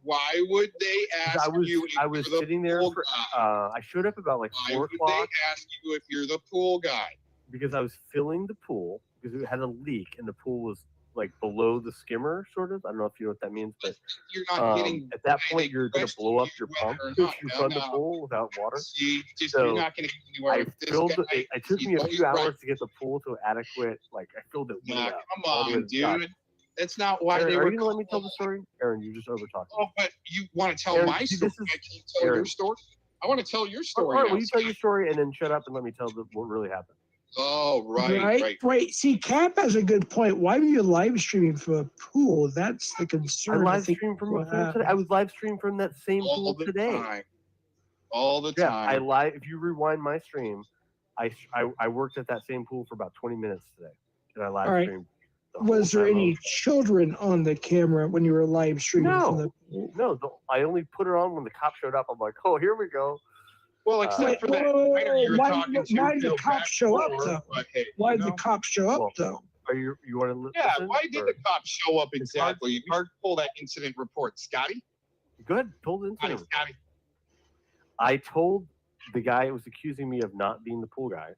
why would they ask I was you if I was you're the sitting there. pool For, guy? I showed up about like Why 4 would o'clock they ask you if you're the pool guy? because I was filling the pool because it had a leak and the pool was like below the skimmer, sort of. I don't know if you know what that means, but You're not getting. at that why point they you're going to question blow up you your whether pump or if not. you No, run the no. pool without water. See, So, you're not going to get anywhere I with this filled guy. it. It took He's me a always few right. hours to get the pool to adequate. Like I filled it way Nah, up. come all the way on, to the top. dude. That's not why Aaron, they are were. you gonna let me tell the called. story? Aaron, you just over talking. Oh, but you want to tell Aaron, my see, story? this is- I can't tell your Aaron. story. I want to tell your All story right, now. will you tell your story and then shut up and let me tell what really happened? Oh, right. Wait, see, Cap has a good point. Why were you live streaming from a pool? That's the I concern. I live think streamed from a people pool have. today. I was live streamed from that same All pool the today. time. All the Yeah, time. If you rewind my stream, I worked at that same pool for about 20 minutes today, and I live All right. streamed. The Was whole there time I any was- children on the camera when you were live streaming from the pool? No, I only put it on when the cop showed up. I'm like, oh, here we go. Well, except for that fighter you were why talking did to. the Bill cops show up, before, though? but hey, Why you did the know? cops show up, Well, though? Are you want to Yeah, listen? why did or- the cops show up It's hard- exactly? We should pull that incident report. Scotty? Good, told the Scotty, incident. Scotty. I told the guy who was accusing me of not being the pool guy,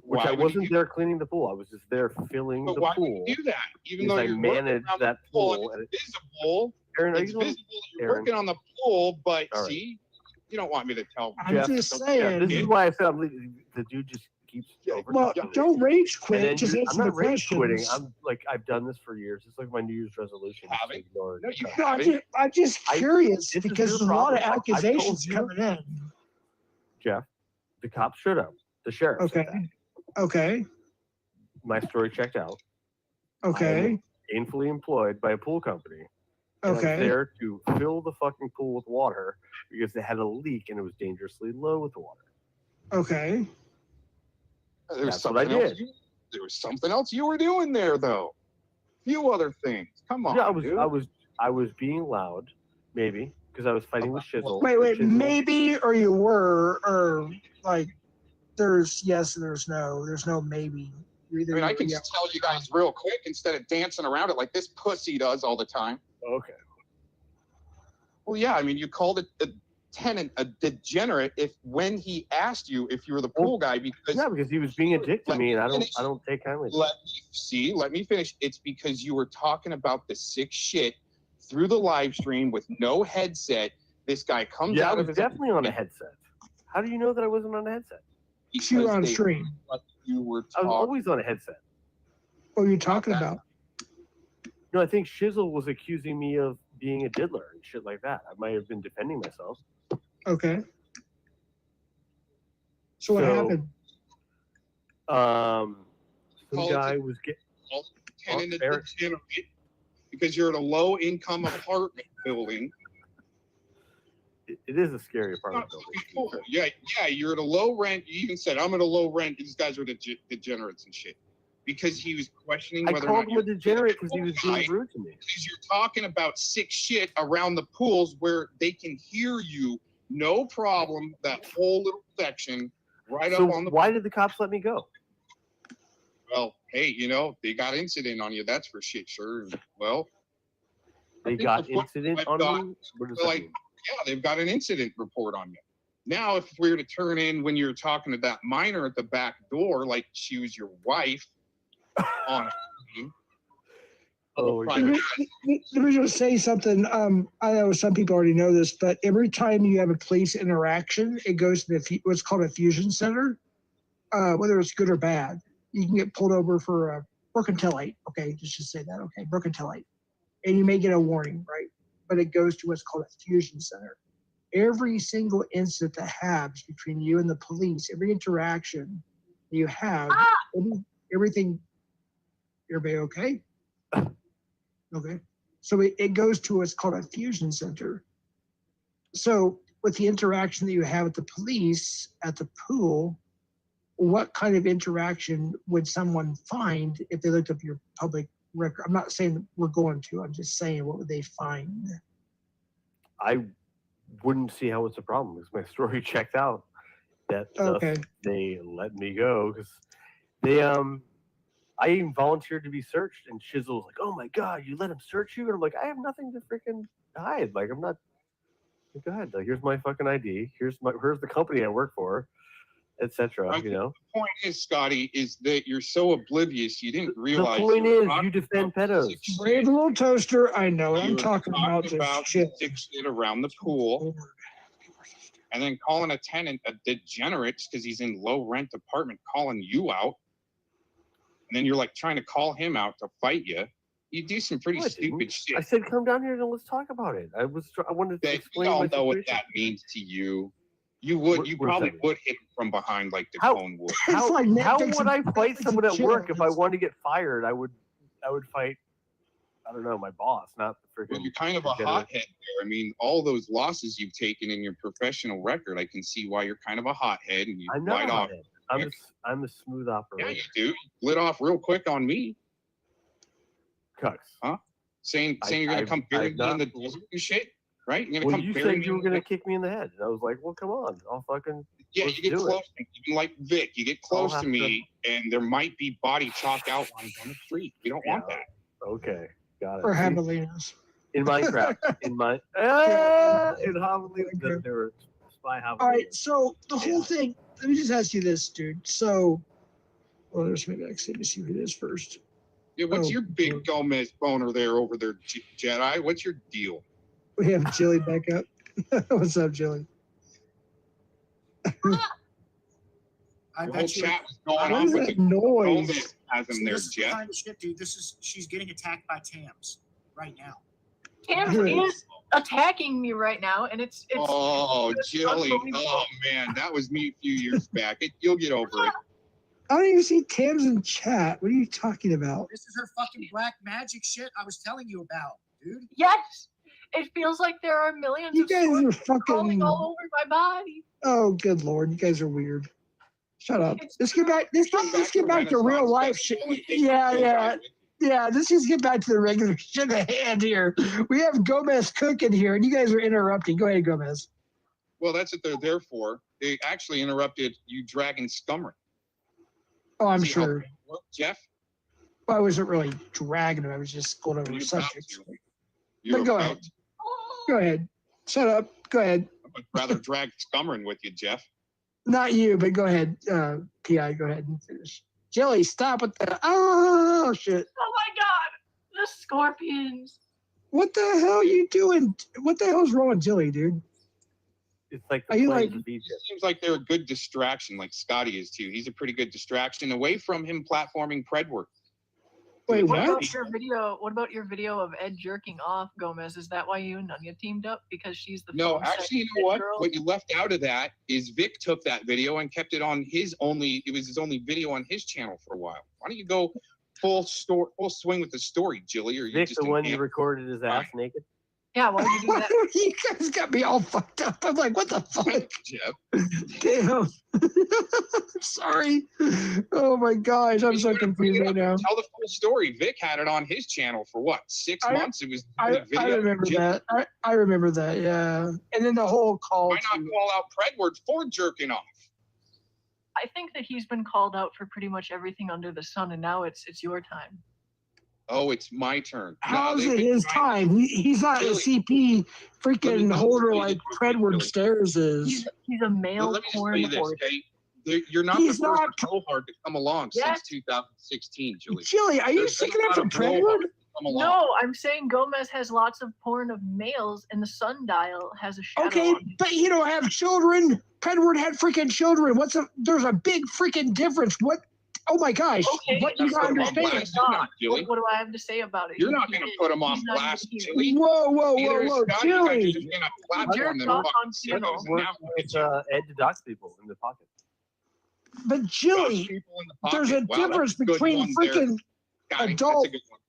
which Why I would you wasn't do- there cleaning the pool. I was just there filling But the why pool. would you do that? Even because though I you're managed working on the that pool pool, and and it's visible. Aaron, are It's you gonna, visible. You're Aaron. working on the pool, but All right. see, you don't want me to tell. I'm Jeff, just don't- saying. this is why I said I'm leaving. The dude just keeps over. Well, don't rage And then quit. Just I'm answer the not rage quitting. questions. I'm like I've done this for years. It's like my New Year's resolution. is to Haven't? ignore No, you stuff. No, haven't. I'm just I- curious this is because your there's a lot of problem. I've told accusations you. coming in. Jeff, the cops showed up. The sheriff. said Okay. that. Okay. My story checked out. Okay. Gainfully employed by a pool company. And I was Okay. there to fill the fucking pool with water because they had a leak and it was dangerously low with the water. Okay. There was That's what I something else did. there was something else you were doing there, though. Few other things. Come on, Yeah, dude. I was being loud, maybe, because I was fighting with Shizzle. Wait. Shizzle- Maybe or you were or like there's yes and there's no. There's no maybe. You're either I mean, I can yeah. just tell you guys real quick instead of dancing around it like this pussy does all the time. Okay. Well, yeah, I mean, you called it a tenant a degenerate if when he asked you if you were the pool guy because Yeah, because he was being a dick to Let me, and me finish. I don't take kindly. let me finish. It's because you were talking about the sick shit through the live stream with no headset. This guy comes Yeah, I out was of his definitely on a headset. How do you know that I wasn't on a headset? You were on because they- stream. what you were I was talking. always on a headset. What are you talking that. about? No, I think Shizzle was accusing me of being a diddler and shit like that. I might have been defending myself. Okay. So what happened? Some call it guy the was getting. tenant Oh, Eric. degenerate because you're in a low-income apartment building. It is a scary apartment Not building. fucking cool. Yeah, you're at a low rent. You even said, I'm at a low rent. These guys are degenerates and shit. Because he was questioning I whether or called not him a you're degenerate because he was being right, rude to me. because you're talking about sick shit around the pools where they can hear you. No problem. That whole little section right So up on the why did the cops let me go? well, hey, they got incident on you. That's for shit, sure. Well, I They think got the foot- incident I've on got- me? What does well, that mean? yeah, they've got an incident report on you. Now, if we were to turn in when you're talking to that minor at the back door, like she was your wife on a Oh, private Let me just say something. I know some people already know this, but every time you have a police interaction, it goes to what's called a fusion center. Whether it's good or bad, you can get pulled over for broken-taillight. Okay, just say that. Okay, broken-taillight, and you may get a warning, right? But it goes to what's called a fusion center. Every single incident that happens between you and the police, every interaction you have, everything. Everybody okay? Okay. So it goes to what's called a fusion center. So with the interaction that you have with the police at the pool, what kind of interaction would someone find if they looked up your public record? I'm not saying we're going to, I'm just saying what would they find? I wouldn't see how it's a problem because my story checked out. That Okay. they let me go because they I even volunteered to be searched, and Shizzle was like, "Oh my god, you let him search you?" And I'm like, "I have nothing to freaking hide. Like, I'm not. Go ahead. Like, here's my fucking ID. Here's the company I work for, etc." I think the point is, Scotty, is that you're so oblivious you didn't realize. The point you were is, talking you defend about pedos. sick shit. Brave little toaster, I know. You I'm were talking about just shit. sick shit around the pool, and then calling a tenant a degenerate because he's in low rent apartment, calling you out, and then you're like trying to call him out to fight you. You do some pretty No, I didn't. stupid shit. I said, "Come down here and let's talk about it." I wanted to That explain we all my know what situation. that means to you. You What probably does that mean? would hit him from behind like the How- cone would. It's How, like how Netflix would I and- fight Netflix someone and at work chill. if I wanted to get fired? I would fight. I don't know, my boss, not the Well, freaking. you're kind of a degenerate. hothead there. I mean, all those losses you've taken in your professional record, I can see why you're kind of a hothead and you I'm not light a off. hothead. I'm a smooth Yeah, operator. you do. You lit off real quick on me, Cucks. saying I- you're gonna I've- come bury I've me in not- the desert and shit, right? You're gonna Well, come you bury said me you were in gonna the- kick me in the head, and I was like, "Well, come on, I'll fucking." Yeah, let's you get do it. close, even like Vic. You get close have to me, and there might be body chalk outlines on the street. We don't want Yeah. that. Okay, got it. Or See, javelinas. in Minecraft, in Javelina, there were spy javelinas. All right, so the whole thing, let me just ask you this, dude. So, well, there's maybe actually, let me see who it is first. Yeah, what's Oh, your big Gomez boner there over there, Jedi? What's your deal? We have Jilly back up. What's up, Jilly? I The whole bet you. chat was going What on is with that the noise? Gomez has him See, there, this is the Jeff. kind of shit, dude. She's getting attacked by Tams right now. Tams is attacking me right now, and it's Oh, Jilly. unbelievable. Oh, man. That was me a few years back. You'll get over it. I don't even see Tams in chat. What are you talking about? This is her fucking black magic shit I was telling you about, dude. Yes, it feels like there are millions You of guys swords are crawling fucking. all over my body. Oh, good lord, you guys are weird. Shut up. It's Let's get back. Let's get back to real life shit. Yeah. Let's just get back to the regular shit at hand here. We have Gomez cooking here, and you guys are interrupting. Go ahead, Gomez. Well, that's what they're there for. They actually interrupted you dragging Scummer. Oh, I'm See how sure. it worked, Jeff? Well, I wasn't really dragging him. I was just going over You're subjects. about to. You're But go about ahead. Go ahead. Shut up. Go ahead. I'd rather drag Scummering with you, Jeff. Not you, but go ahead. Pi, go ahead and finish. Jelly, stop with the oh shit. Oh my god, the scorpions. What the hell are you doing? What the hell's wrong with Jelly, dude? It's like Are the you plains like- of Egypt. It seems like they're a good distraction, like Scotty is too. He's a pretty good distraction away from him platforming Pred work. Wait, What what? about your video? What about your video of Ed jerking off, Gomez? Is that why you and Nunya teamed up? Because she's the No, phone sex actually, you know what? girl? What you left out of that is Vic took that video and kept it on his only. It was his only video on his channel for a while. Why don't you go full swing with the story, Jilly? Or you Vic, just the one you enhance- recorded his ass naked. Yeah, why did you do that? You guys got me all fucked up. I'm like, what the fuck? Jeff. Damn. Sorry. Oh my gosh, I'm so confused right now. Tell the full story. Vic had it on his channel for what, 6 I- months? It was I a video. remember Jilly. that. I remember that, yeah. And then the whole call. Why not to- call out Predward for jerking off? I think that he's been called out for pretty much everything under the sun, and now it's your time. Oh, it's my turn. How is they've it been his trying- time? He's not a Really? CP freaking Let me holder tell you like this, Predward Billy. Stairs is. He's a male Let me just tell porn you this, horse. okay? You're not He's the first not- blowhard to come along Yes. since 2016, Julie. Jilly, are you There's been sticking a up lot for of blowhards Predward? to come along. No, I'm saying Gomez has lots of porn of males, and the sundial has a shadow Okay, on it. but you don't have children. Predward had freaking children. There's a big freaking difference. What? Oh my gosh. Okay, What you That's gotta what I'm understand? blast you now, Julie. What do I have to say about it? You're He- not he going to did. put him on He's not even blast, here. Julie. Whoa, Neither is Scott. You guys are Jilly. just going to platform them jerked off fucking on sickos, Twitter. and Work now with Ed to dox people in the pocket. But those Jilly, people in the there's a pocket. Wow, that's difference good between one there, freaking Scotty. adult- That's a good one.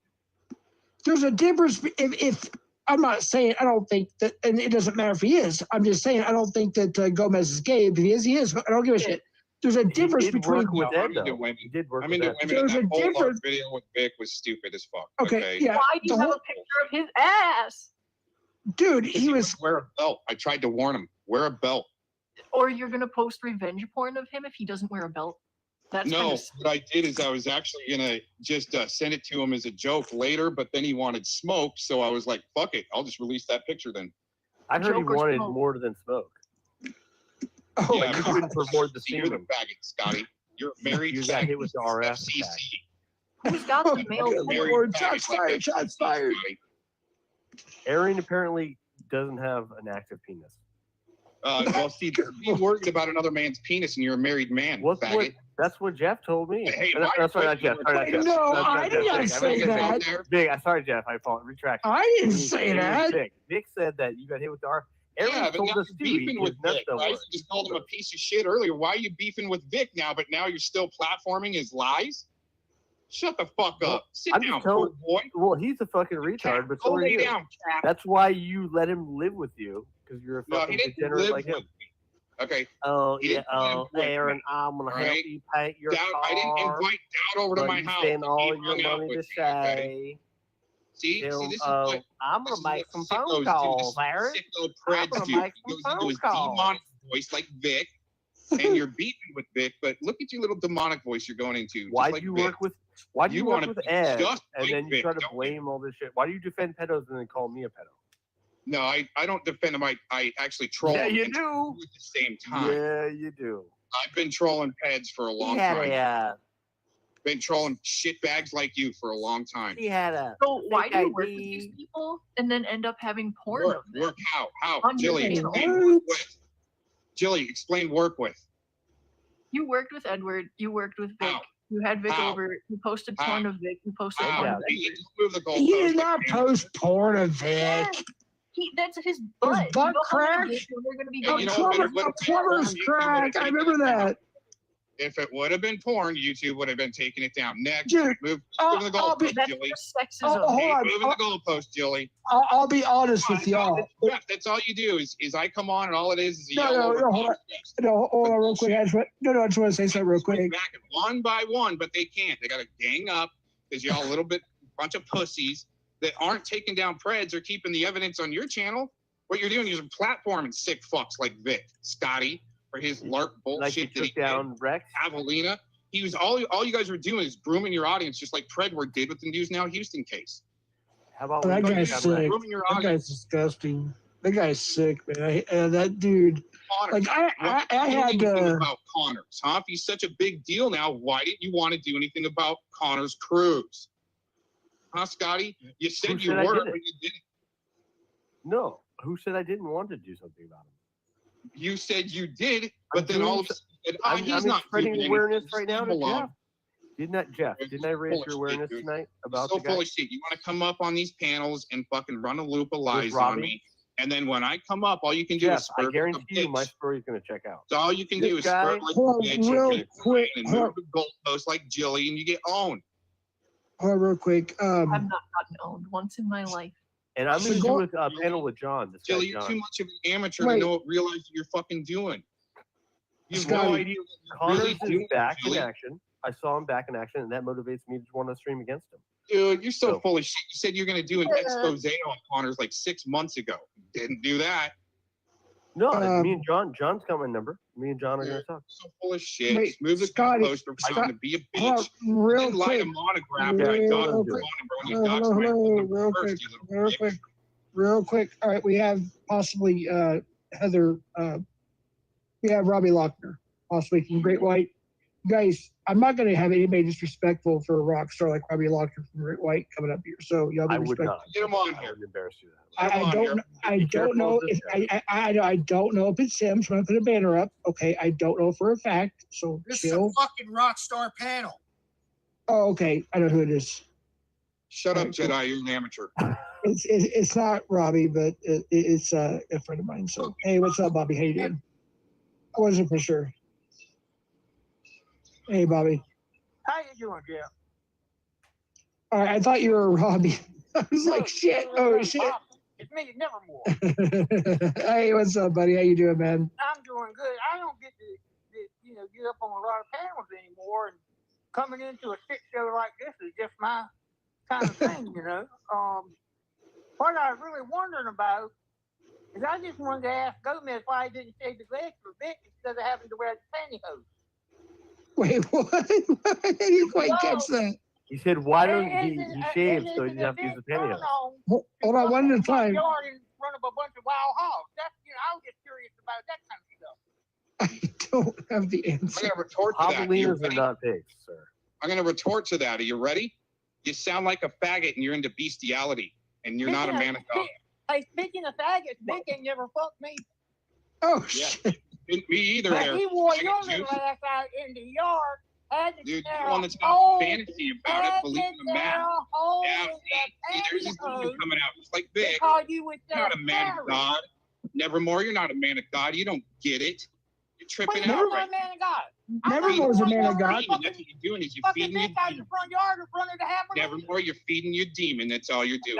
there's a difference if I'm not saying I don't think that, and it doesn't matter if he is. I'm just saying I don't think that Gomez is gay. If he is, he is. I don't give a shit. There's a difference He did between. work with No, Ed, I'm into though. women. He did work I'm with into Ed. women. There's And a that whole difference- art video with Vic was stupid as fuck. Okay, yeah, Why do you the have whole- a picture of his ass? dude, He he was. wear a belt. I tried to warn him. Wear a belt. Or you're gonna post revenge porn of him if he doesn't wear a belt? That's No, kinda what I did is I was actually gonna just send it to him as a joke later, but then he wanted smoke, so I was like, "Fuck it, I'll just release that picture then." I heard he Joke or wanted smoke? more than smoke. Oh Yeah, my but god. Couldn't afford the You're the semen. faggot, Scotty. You're a married You got faggot. hit with the RF FCC. attack. Who's got Oh the my male God, porn? Married Lord, faggot shots like fired, FCC, shots fired. Scotty. Aaron apparently doesn't have an active penis. Well, see, be worried about another man's penis, and you're a married man, What's what? faggot. That's what Jeff told me. Hey, That's why- sorry, not Jeff. Sorry, not Jeff. No, That's I did Jeff. not Vic, say meant to that. There. Vic, I'm sorry, Jeff. I fault. Retract. I didn't say It was that. Vic. Vic said that you got hit with the RF. Aaron Yeah, but told now us you're too. beefing He with was nuts Vic, over right? it. You just called him a piece of shit earlier. Why are you beefing with Vic now, but now you're still platforming his lies? Shut the fuck up. Sit I'm down, just telling- poor boy. Well, he's a fucking retard, but so Go are lay you. down, cat. That's why you let him live with you because you're a No, fucking he didn't degenerate live like with him. me. Okay, Oh He yeah. didn't live Oh, with Aaron, me, I'm gonna help right? you paint your Dowd, car. I didn't invite Dowd over to but my you house. spend all He your hung out money with to me, okay? say. See, He'll, this is oh, what I'm this gonna is make what some sickos phone do. calls, This Aaron. sicko I'm preds gonna do. make He some goes into phone his calls. demonic voice like Vic, and you're beefing with Vic, but look at your little demonic voice you're going into. just Why'd like you Vic. work with? Why'd you You work wanna with be Ed, just and like then you Vic, try to don't you? blame all this shit? Why do you defend pedos and then call me a pedo? No, I don't defend him. I actually troll Yeah, him you and do. troll at the same time. Yeah, you do. I've been trolling peds for a long He had time. Been trolling shitbags like you for a long time. he had a. So why fake do you work with ID. these people and then end up having porn Work, of them? work how? On your Jilly, channel. explain work with. Jilly, explain work with. You worked with Edward. You worked with Vic. How? You had Vic How? over. You posted How? porn of Vic. You posted How? porn of You Edward. move the goalpost He did like not you. post porn of Vic. Yes, that's his butt. You butt know how many crack? days They're going to be Yeah, going you A know to- what, plumber, but a plumber's you crack. I remember that. If it would have been porn, YouTube would have been taking it down. Next, Dude, move I'll the be- goalpost, That's Jilly. just sexism. Oh, hold Keep on. moving the goalpost, Jilly. I'll be honest with y'all. Yeah, that's all you do is I come on and all it is a No, yell no, over no, hold on. context. No, hold on real quick. I just want to say something real quick. Back it one by one, but they can't. They got to gang up because y'all a little bit bunch of pussies that aren't taking down preds or keeping the evidence on your channel. What you're doing is you're platforming sick fucks like Vic, Scotty, for his LARP bullshit Like you that he took down Rex. did. Avelina. He was all you guys were doing is grooming your audience, just like Predward did with the News Now Houston case. How about That we guy's took down sick. Rex? Grooming your That audience. guy's disgusting. That guy's sick, man. That dude. Connor, Like I why had didn't you do anything to. about Connors, huh? If he's such a big deal now, why didn't you want to do anything about Connor's cruise? Huh, Scotty? You said Who you said I were, did it? but you didn't. No. Who said I didn't want to do something about him? You said you did, but I'm then doing all of a sudden, you said, I'm he's not spreading doing awareness anything. right now to Leave him alone. Jeff. Didn't I raise Full of your awareness shit, dude. tonight You're about so the guy? full of shit. You want to come up on these panels and fucking run a loop of lies on Robbie? me, and then when I come up, all you can do Jeff, is I spurt like a guarantee you my bitch. story's going to check out. So all you can This do is guy- spurt like a Hold on, bitch real and quick, move the goalpost like Jilly, and you get owned. Hold on real quick. I've not gotten owned once in my life. And I'm going to So do a panel with John. This guy, Jilly, you're John. too much of an amateur Wait. to realize what you're fucking doing. You have Scotty, no idea what you're Connors really is doing, back in Jilly. action. I saw him back in action, and that motivates me to want to stream against him. Dude, you're so So- full of shit. You said you're going to do an expose on Connors like 6 months ago. Didn't do that. No, Um, me and John's got my number. Me and John are going to talk. So full of shit. Wait, Just move the Scotty, goalpost around and be a hold on, bitch. You real didn't lie to quick. Monograph Yeah, when I real doxed your quick. phone number when you Hello, doxed my hello, phone number real first, quick, you little real bitch. quick, real quick. All right, we have possibly Heather. We have Robbie Lochner, possibly from Great White. Guys, I'm not going to have anybody disrespectful for a rock star like Robbie Lochner from Great White coming up here. So y'all be I would respectful. not. Get him on I here. would embarrass you. Come on here. I Be don't careful know of if this I don't know if it's Simps. I'm going to put a banner up. Okay, I don't know for a fact. So This is a chill. fucking rock star panel. Oh, okay, I know who it is. Shut up, Alright, cool. Jedi. You're an amateur. It's not Robbie, but it's a friend of mine. So hey, what's up, Bobby? How you doing? I wasn't for sure. Hey, Bobby. How you doing, Jeff? All right, I thought you were Robbie. I was like, shit. Oh shit. It's me, Nevermore. Hey, what's up, buddy? How you doing, man? I'm doing good. I don't get to get up on a lot of panels anymore, and coming into a shit show like this is just my kind of thing, What I was really wondering about is I just wanted to ask Gomez why he didn't shave the legs for Vic instead of having to wear the pantyhose. Wait, what? I didn't quite catch that. He said, why don't he shave so he doesn't have to use the pantyhose? Hold on, one at a time. Yard and run up a bunch of wild hogs. That's I was just curious about that kind of stuff. I don't have the I'm answer. going to retort to that. Are you Javelinas are ready? not pigs, sir. I'm going to retort to that. Are you ready? You sound like a faggot and you're into bestiality, and you're not a man of God. Hey, speaking of faggots, Vic ain't never fucked me. Oh Yeah. shit. Me either. But There. he wore Faggot your juice. little ass out in the yard. Had to Dude, tear you're the one a that's got hole- fantasy about it. had Believe to it or tear not. a hole Yeah, in see, there's this the demon pantyhose coming out just like Vic. because you was You're not a man of God. Nevermore, you're not a man of God. You don't get it. You're tripping out Nevermore, right a man of God. Nevermore's a man of God. now. That's what you're doing is you're Fucking feeding your Vic out in the demon. front yard in front of the hammer. Nevermore, you're feeding your demon. That's all you're doing.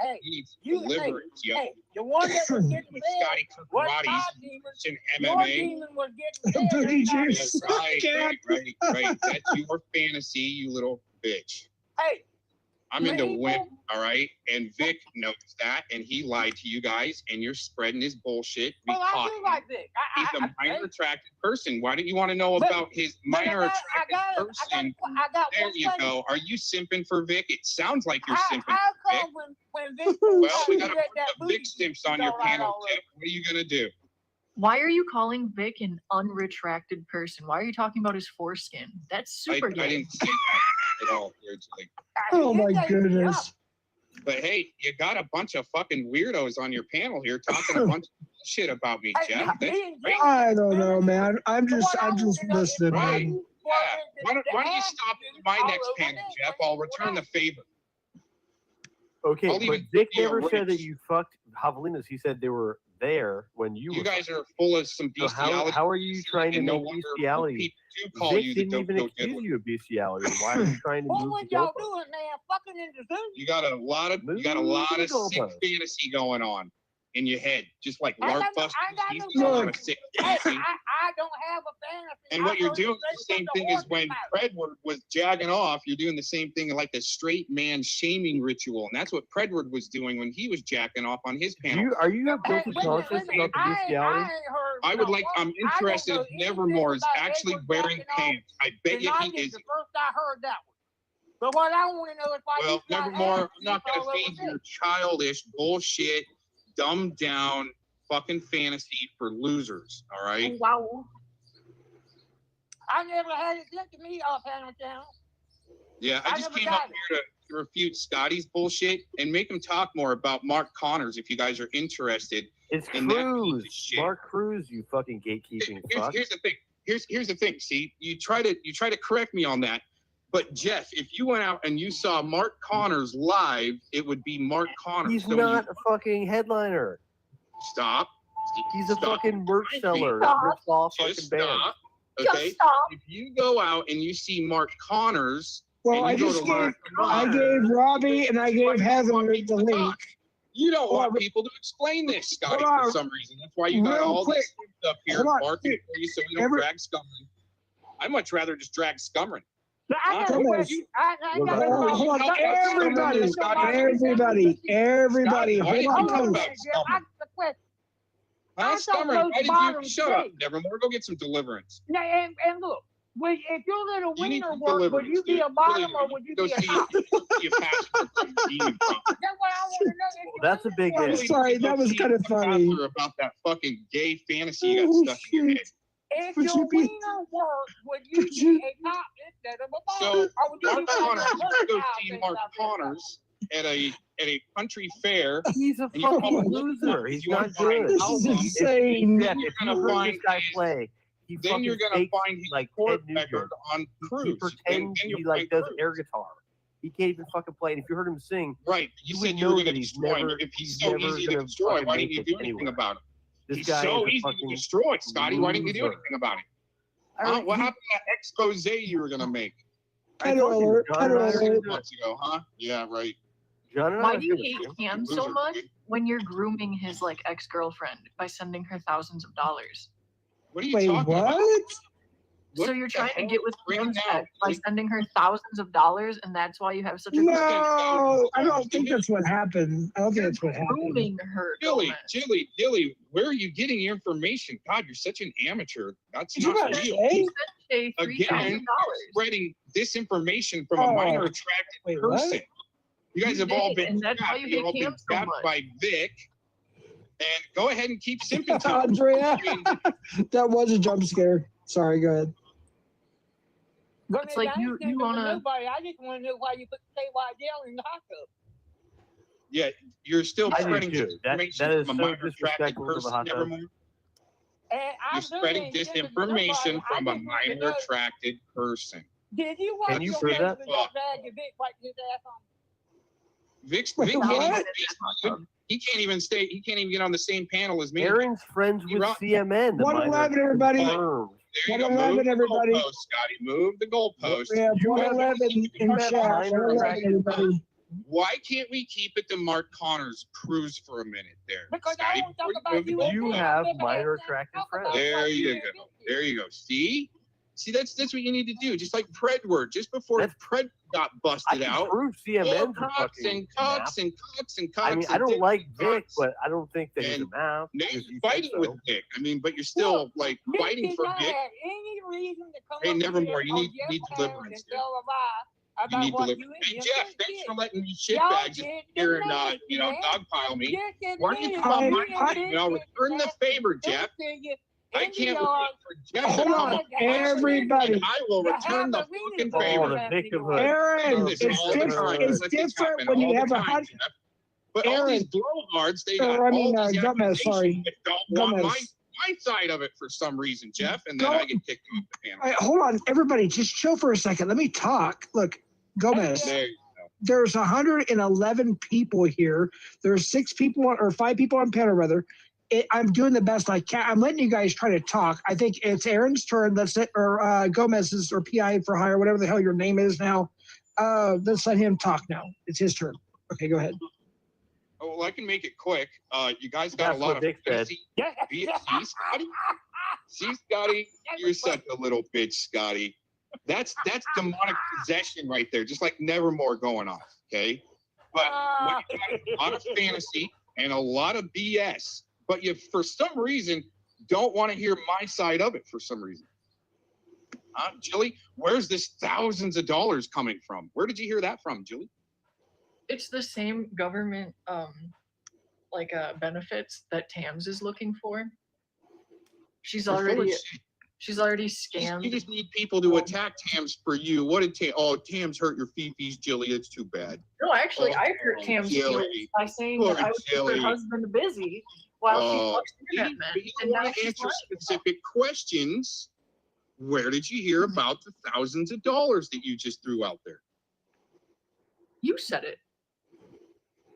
Hey, You need you- some deliverance, yo. hey, the one that was getting With fed Scotty was Karate, my demon. it's in Your MMA. demon was getting fed. Booty Yeah, juice. right. That's your fantasy, you little bitch. Hey, I'm into People- women, all right? And Vic knows that, and he lied to you guys, and you're spreading his bullshit. We well, I caught do him. like Vic. He's a minor attracted person. Why don't you want to know But- about his But minor I attracted got person? There one you thing. go. Are you simping for Vic? It sounds like you're How simping how for Vic. come when Vic Well, we got to get put that the booty Vic stimps on your all right panel, already? Tip. What are you going to do? Why are you calling Vic an unretracted person? Why are you talking about his foreskin? That's super I gay. didn't say that at all. Seriously. Oh He my did say, goodness. But hey, you got a bunch of fucking weirdos on your panel here talking a bunch of shit about me, Hey, Jeff. That's me and great. Jim- I don't know, man. I'm just What I want to know is listening, why man. you Yeah. Why don't you ass stop is my all next over panel, me. Jeff? I'll return the favor. Okay, I'll but even Vic give you a never said that raise. you fucked Javelinas. He said they were there when you You were. guys are full of some So bestiality. how are you trying to and no make wonder bestiality? People do call Vic you the didn't even dope accuse diddler. you of bestiality. Why are you trying to What move was the y'all goalpost? doing, man? Fucking in the zoo? You got a lot of Move sick the goalpost. fantasy going on in your head, just like I Lark got no- Busters. I got He's no got a lot fantasy. of sick Hey, fantasy. I don't have a fantasy. And what you're doing is the same thing as when Predward was jagging off. You're doing the same thing like the straight man shaming ritual, and that's what Predward was doing when he was jacking off on his Do panel. you, are you have guilty conscience about the bestiality? I would like. I'm interested if Nevermore is actually wearing pants. I bet you he is. The first I heard that one. But what I want to know is why Well, you got Nevermore, ass I'm not all going over to feed me. your childish bullshit, dumbed down fucking fantasy for losers. All right. Wow. I never had it sent to me off Hannah Channel. Yeah, I I just never came got up here to refute Scotty's bullshit and make him talk more about Mark Connors if you guys are interested. It's And that piece of Cruz, shit. Mark Cruz, you fucking gatekeeping fuck. Here's the thing. Here's the thing. See, you try to correct me on that, But Jeff, if you went out and you saw Mark Connors live, it would be Mark Connors. He's not a fucking headliner. Stop. He's a Stop. fucking merch seller. Stop. Rips off Just fucking bands. stop. Just Okay. stop. If you go out and you see Mark Connors, Well, and I you go just to gave, Mark I Connors, gave Robbie and I gave Heather the link. you don't Hold want on. people to explain this, Scotty, Hold for on. some reason. That's why you got Real all quick. this stuff here Hold on. barking for you so we don't Every- drag Scumrin. I'd much rather just drag Scumrin. But I got a Gomez. question. I got Hold a on, question. Hold on, everybody, Scotty. everybody, Scotty, hold on, why did you close. talk about I got a question. Huh, I thought Scumrin, those why did you bottoms shut up? stink. Nevermore, go get some deliverance. Now, and look, if your little You need wiener some worked, would deliverance, you be dude. a bottom Really, or would you go be a see- top? see a pastor for demon problem. That's what I want to know. If your That's a big wiener if. worked- Sorry, that was kind of funny. About that fucking gay fantasy you got Oh, stuck in your head. shit. If Would your you be- wiener worked, would you Would you- be a top instead of a So bottom? Or would you Mark be Connors, a you go top see instead Mark of a Connors at a country fair. He's a And you fucking come- loser. He's you not wanna find good. This is album, insane. Jeff, you're if gonna you heard find this guy his- play, he Then you're fucking gonna fakes find his like court Ted Nugent. record on He Cruise. pretends Then you'll he like find does Cruise. air guitar. He can't even fucking play. And if you heard him sing, Right. You you said would you were know going to that he's destroy him. never- If he's he's so never easy to gonna destroy, fucking why didn't make you it do anything anywhere. about it? this He's guy so is a easy to fucking destroy, Scotty. Why didn't you do loser. anything about it? I Huh? don't- What he- happened to that expose you were going to make I Pedo told you, alert, John pedo and I are alert. gonna do it. months ago, huh? Yeah, right. John and I Why are do you gonna hate do it. Cam so Loser, much dude. when you're grooming his like ex-girlfriend by sending her thousands of dollars? What are you Wait, talking about? what? So What you're the trying to hell get with right Cam's now? ex by sending her thousands of dollars, and that's why you have such a No, I don't think that's what happened. I don't think that's what happened. grooming her. Dilly, Gomez. Dilly, where are you getting your information? God, you're such an amateur. That's Did you not not real. say? Shay Again, $3,000. spreading disinformation from a Oh. minor attracted Wait, what? person. You guys You have all did, been and that's why trapped. you You've hate all been Cam so trapped much. by Vic. And go ahead and keep simping to him. Andrea, I mean, that was a jump scare. Sorry, go ahead. But It's like I ain't you thinking of wanna- nobody. I just want to know why you put KYL in the hot tub. yeah, you're still I do spreading too. That disinformation is from a so minor attracted disrespectful to the person. hot tub. Nevermore. And I You're do spreading ain't giving to disinformation nobody. from I a just want to minor know, attracted person. Did you watch Can you your prove that? husband that bag of Vic wipe his ass on? Vic Wait, can't even what? he can't even stay. He can't even get on the same panel as me. Aaron's friends with You're CMN. The 111, everybody. confirmed. There you go. 111, Move the everybody. goalpost, Scotty. Move the goalpost. We have You 111 in have chat. minor 111, everybody. Why can't we keep it to Mark Connors cruise for a minute there? Because Scotty, I don't talk before about move the you. goalpost. You have minor attractive friends. There you go. There you go. See, that's what you need to do. Just like Predward, just before That's- Pred got I busted can out. prove Oh, CMN's a cocks fucking and cocks map. and cocks and cocks. I mean, I and don't dicks like and Vic, cocks. but I don't think that he's a And map. Now because you're he said fighting so. with Vic. I mean, but you're still like Nick fighting did for not Vic. have any reason to come Hey, up Nevermore, here you on need Jeff's deliverance, and dude. tell a lie You about need what deliverance. you and Hey, Jeff Jeff, did. thanks for letting me Y'all shitbags did here and the dogpile me. Dick and Why don't you Liz come on my did side? I'll this return the and favor, that Jeff. to you I in the can't yard. wait for Jeff to Hold come on, on my side, everybody. and I will The return the Halloween fucking party Oh, favor. the happening victimhood. on- Aaron, This it's all the different. time. It's Let this different happen when all you the have a time, hot. Jeff. But all these Aaron, blowhards, they got or I mean, all these Gomez, sorry. accusations that don't want Gomez. my side of it for some reason, Jeff, and then Go- I get kicked off the panel. All right, hold on, everybody, just chill for a second. Let me talk. Look, Gomez. There you go. There's 111 people here. There's 6 people or 5 people on panel, rather. I'm doing the best I can. I'm letting you guys try to talk. I think it's Aaron's turn. Let's let, or Gomez's or PI for hire, whatever the hell your name is now. Let's let him talk now. It's his turn. Okay, go ahead. Oh, well, I can make it quick. You guys got That's a lot what of Dick said. fantasy. See, Scotty? See, Scotty? You're such a little bitch, Scotty. That's demonic possession right there, just like Nevermore going off, okay? But when you got a lot of fantasy and a lot of BS, but you, for some reason, don't want to hear my side of it for some reason. Jilly, where's this thousands of dollars coming from? Where did you hear that from, Jilly? It's the same government benefits that Tams is looking for. She's already You scammed. just need people to attack Tams for you. What did Tams hurt your fifis, Jilly? It's too bad. No, actually, I Oh, hurt Tam's Jilly. feelings by saying Poor that I would keep Jilly. her husband busy while she Oh, fucks internet men. you And now want to she's answer lying. specific questions. Where did you hear about the thousands of dollars that you just threw out there? You said it.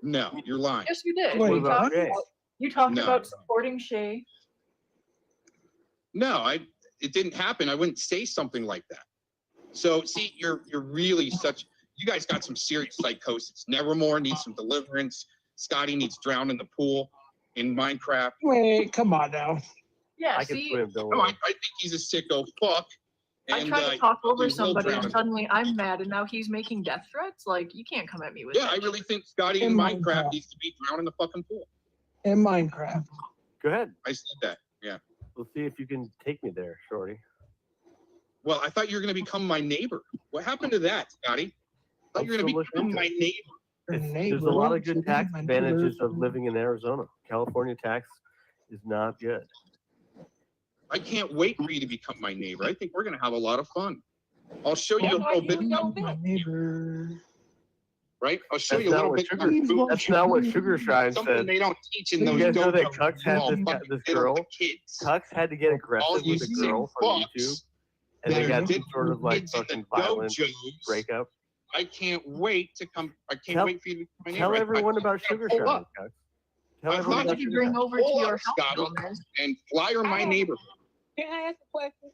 No, you're lying. Yes, you did. Wait, You talked, Shay? you talked No. about supporting Shay. No, it didn't happen. I wouldn't say something like that. So see, you're really such, you guys got some serious psychosis. Nevermore needs some deliverance. Scotty needs drowned in the pool in Minecraft. Wait, come on now. Yeah, I can see, swim, don't No, I worry. think he's a sicko fuck. I And tried to talk over he will somebody drown and in- suddenly I'm mad and now he's making death threats? Like, you can't come at me with Yeah, that. I really think Scotty in In Minecraft Minecraft. needs to be drowned in the fucking pool. In Minecraft. Go ahead. I said that. Yeah. We'll see if you can take me there, Shorty. Well, I thought you were going to become my neighbor. What happened to that, Scotty? I thought you were going to become my neighbor. There's a lot of good tax My advantages neighbor. of living in Arizona. California tax is not good. I can't wait for you to become my neighbor. I think we're going to have a lot of fun. I'll show you a little bit, My neighbor. right? I'll show That's you a not little what bit. sugar. That's not what Sugar Shine Something said. they don't teach in You those guys know that dojos. Cucks had All this fucking this little girl. kids. Cucks had to get aggressive All you with a sick girl from YouTube, fucks and they that got are some sort of like kids in the fucking violent dojos. breakup. I can't wait to come. I can't Tell- wait for you to become my neighbor. Tell I- everyone I- about I- Sugar pull Shine, up. Cucks. Tell I everyone thought about Did you Sugar bring Shine. over to Pull your up, house, Scotty. Gomez? And flyer my neighbor. Can I ask a question?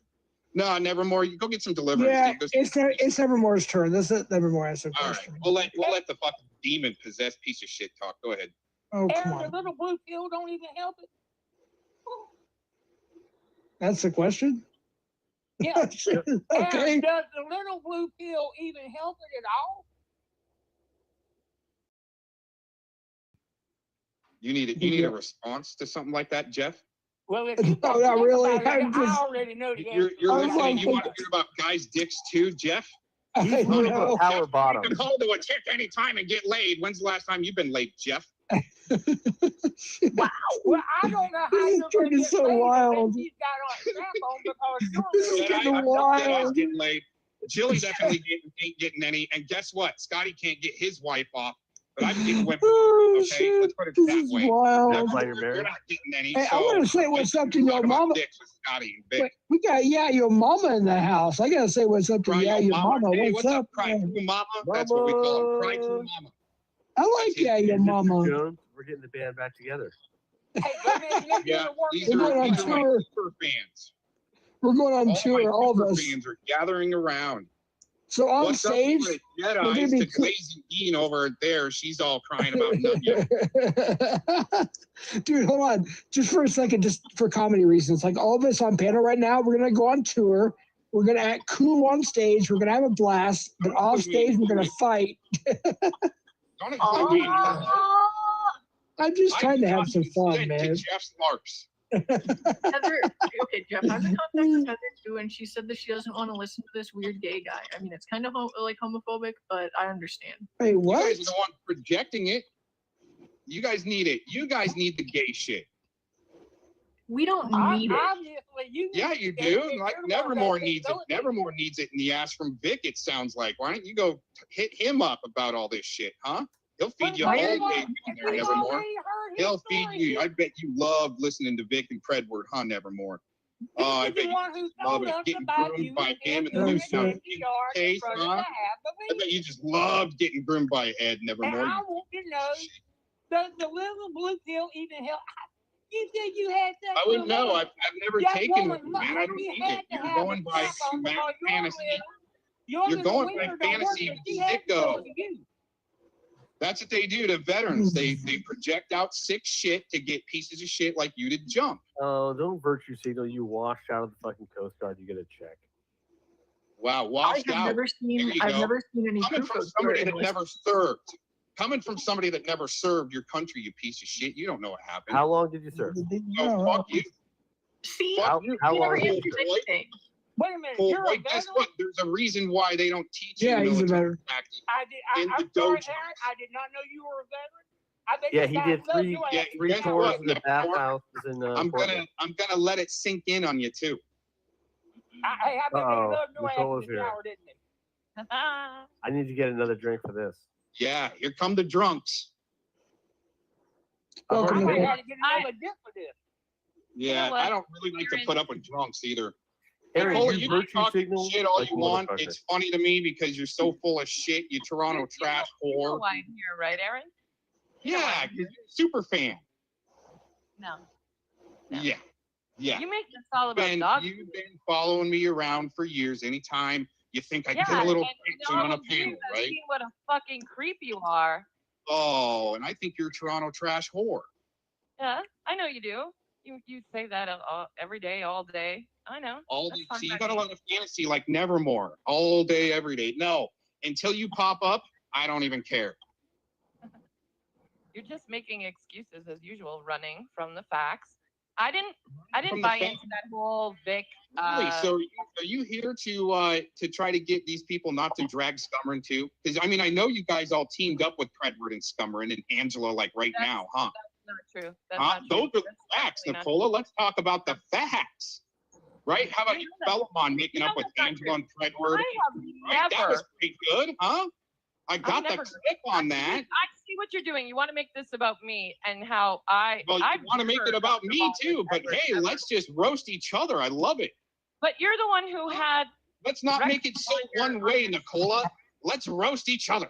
No, Nevermore. You go get some deliverance. Yeah, dude. Go- it's Nevermore's turn. This is Nevermore answer All right. question. We'll let the fucking demon possessed piece of shit talk. Go ahead. Oh, come And the on. little blue pill don't even help it. That's the question? Yeah. Okay. And does the little blue pill even help it at all? You need a response to something like that, Jeff? Well, if you No, don't not think really. about it, I'm I just- already know the You're answer. I was listening. like- You want to hear about guys' dicks too, Jeff? I He's talking know. about power You bottom. can hold to a chick anytime and get laid. When's the last time you've been laid, Jeff? Wow. Well, I don't know how This you're going is to get so laid wild. unless he's got on strap on because This is you're But getting I know wild. guys getting laid. Jilly definitely ain't getting any. And guess what? Scotty can't get his wife off. But I'm getting women. Oh, Okay, shit. let's put it This that is way. wild. That's why you're You're married. not getting any. Hey, I so want to say what's up to talk your about mama. dicks with Scotty and Vic. Wait, we got your mama in the house. I gotta say what's up to Cry your mama. Hey, What's up? Cry man? Cool Mama? That's what we call him. Cry Cool Mama. I like your Mr. mama. Jones, we're getting the band back together. Hey, go ahead, you're Yeah, gonna work these it We're are, going on these are my tour. super fans. We're going on All my tour, all of super us. fans are gathering around. So on What's stage, up with the we're gonna Jedi's be to Glazing Dean over there? She's all crying about nothing. dude, hold on, just for a second, just for comedy reasons. Like all of us on panel right now, we're gonna go on tour. We're gonna act cool on stage. We're gonna have a blast, but Don't off include me, stage, we're gonna include fight. Don't include me. Oh, I'm just trying to have some fun, To man. Jeff's Larks. Heather, okay, Jeff, I'm in contact with Heather too, and she said that she doesn't want to listen to this weird gay guy. I mean, it's kind of like homophobic, but I understand. Wait, You what? guys are the one projecting it. You guys need it. You guys need the gay shit. We don't need it. Obviously, you Yeah, need you to do. get Like rid of Nevermore that needs it. thing. Nevermore needs it in the ass from Vic, it sounds like. Why don't you go hit him up about all this shit, huh? He'll feed you all why day are you- in there, We've Nevermore. already heard his He'll feed story. you. I bet you love listening to Vic and Predward, huh, Nevermore? Oh, I He's bet the you one who love told it. us Getting about groomed you by and him and the the new sound case, brother huh? to have. But I bet you just loved getting groomed by Ed, and Nevermore. I want to know, does the little blue pill even help? You said you had sex I with wouldn't a know. woman. I've never That taken woman, one, man. I don't you need had it. to You're have going a by strap on because your fantasy. Your You're little going by wiener don't work, fantasy but she had to go sicko. to you. That's what they do to veterans. They project out sick shit to get pieces of shit like you to jump. Oh, don't virtue signal. You washed out of the fucking Coast Guard. You get a check. Wow, I washed have out. never There seen. you I've go. never seen any Coming proof from of somebody your that enlistment. never served. Coming from somebody that never served your country, you piece of shit. You don't know what happened. How long did you serve? Oh, fuck you. See, Fuck you how never long did answered you- anything. Wait a minute, Well, you're a wait, guess veteran? what? There's a reason why they don't teach you Yeah, he's a military veteran. tactics. I'm in the sorry, dojos. Aaron. I did not know you were a veteran. I bet Yeah, you he guys did love three- your Yeah, ass. Three guess tours what? in the Nevermore? bathhouses in I'm Portland. gonna let it sink in on you too. I bet they Uh-oh, loved your ass in Nicola's the here. shower, didn't they? I need to get another drink for this. Yeah, here come the drunks. I've Welcome I already to might been- the- have to get another dip for this. Yeah, what? I don't really like to put up with drunks either. Aaron, Nicola, you you can virtue talk signal shit all like you a want. motherfucker. It's funny to me because you're so full of shit. You Toronto trash You know whore. why I'm here, right, Aaron? You know why Yeah, I'm 'cause here. you're a super fan. No. No. Yeah. Yeah. You make this all about And dog. you've been following me around for years. Anytime you think I Yeah, get a little and friction all on a of you panel, have right? seen what a fucking creep you are. Oh, and I think you're a Toronto trash whore. Yeah, I know you do. You say that every day, all day. I know. All That's day. fine See, you by got a me. lot of fantasy like Nevermore, all day, every day. No, until you pop up, I don't even care. You're just making excuses as usual, running from the facts. I didn't From the buy facts. into that whole Vic. Really? So are you here to try to get these people not to drag Scummerin too? Because I mean, I know you guys all teamed up with Predward and Scummerin and Angela like right now, huh? That's not true. That's Huh? not true. Those are the That's facts, definitely not Nicola. Let's talk about the facts. Right? How about You you know that- Bellamon making you know up with that's not Angela and true. Predward? I have Right? That was never. pretty good, huh? I got the never- clip on that. I see what you're doing. You want to make this about me and how I. Well, you I've want to make never it about gotten me involved with too, but Edward hey, ever. let's just roast each other. I love it. But you're the one who had. Let's not Rex make it so on your- one way, Nicola. Let's roast each other.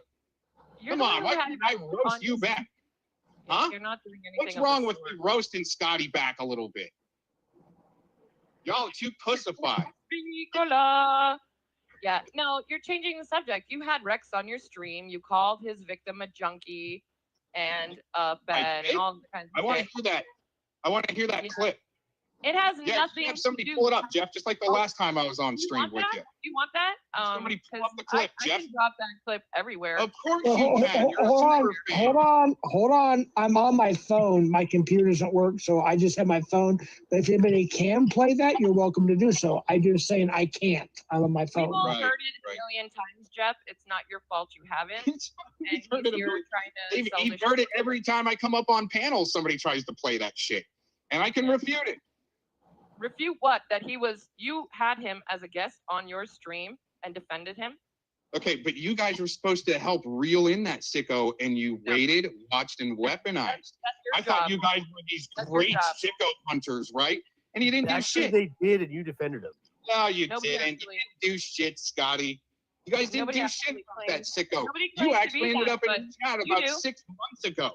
You're Come the on, one who why had can't I Rex roast on you your- back? Huh? You're not doing anything. What's of wrong the with sort. me roasting Scotty back a little bit? Y'all are too pussified. Nicola. Yeah, no, you're changing the subject. You had Rex on your stream. You called his victim a junkie and a bed did? and all kinds I of want to shit. hear that. I want to hear that Yeah. clip. It has Yeah, nothing have somebody to do. pull it up, Jeff, just like the Oh, last time I was on You stream want with that? you. You want that? Somebody pull 'cause up the clip, I Jeff. can drop that clip everywhere. Of course Well, you hold, can. You're a hold on, super fan. hold on. I'm on my phone. My computer doesn't work, so I just have my phone. But if anybody can play that, you're welcome to do so. I'm just saying I can't. I'm on my We've phone. all Right, heard it right. a million times, Jeff. It's not your fault you haven't. We've And heard he's it a here million- trying to sell You've the heard shit. it every time I come up on panels. Somebody tries to play that shit, and I can refute it. Refute what? That you had him as a guest on your stream and defended him? Okay, but you guys were supposed to help reel in that sicko, and you No. waited, watched, and weaponized. That's your I job. thought you guys were these That's your great job. sicko hunters, right? And you didn't do Actually, shit. they did, and you defended them. No, you Nobody didn't. actually- You didn't do shit, Scotty. You guys didn't Nobody do actually shit about that claims- sicko. nobody You claims to actually be ended that, up in but the chat you about do. 6 months ago.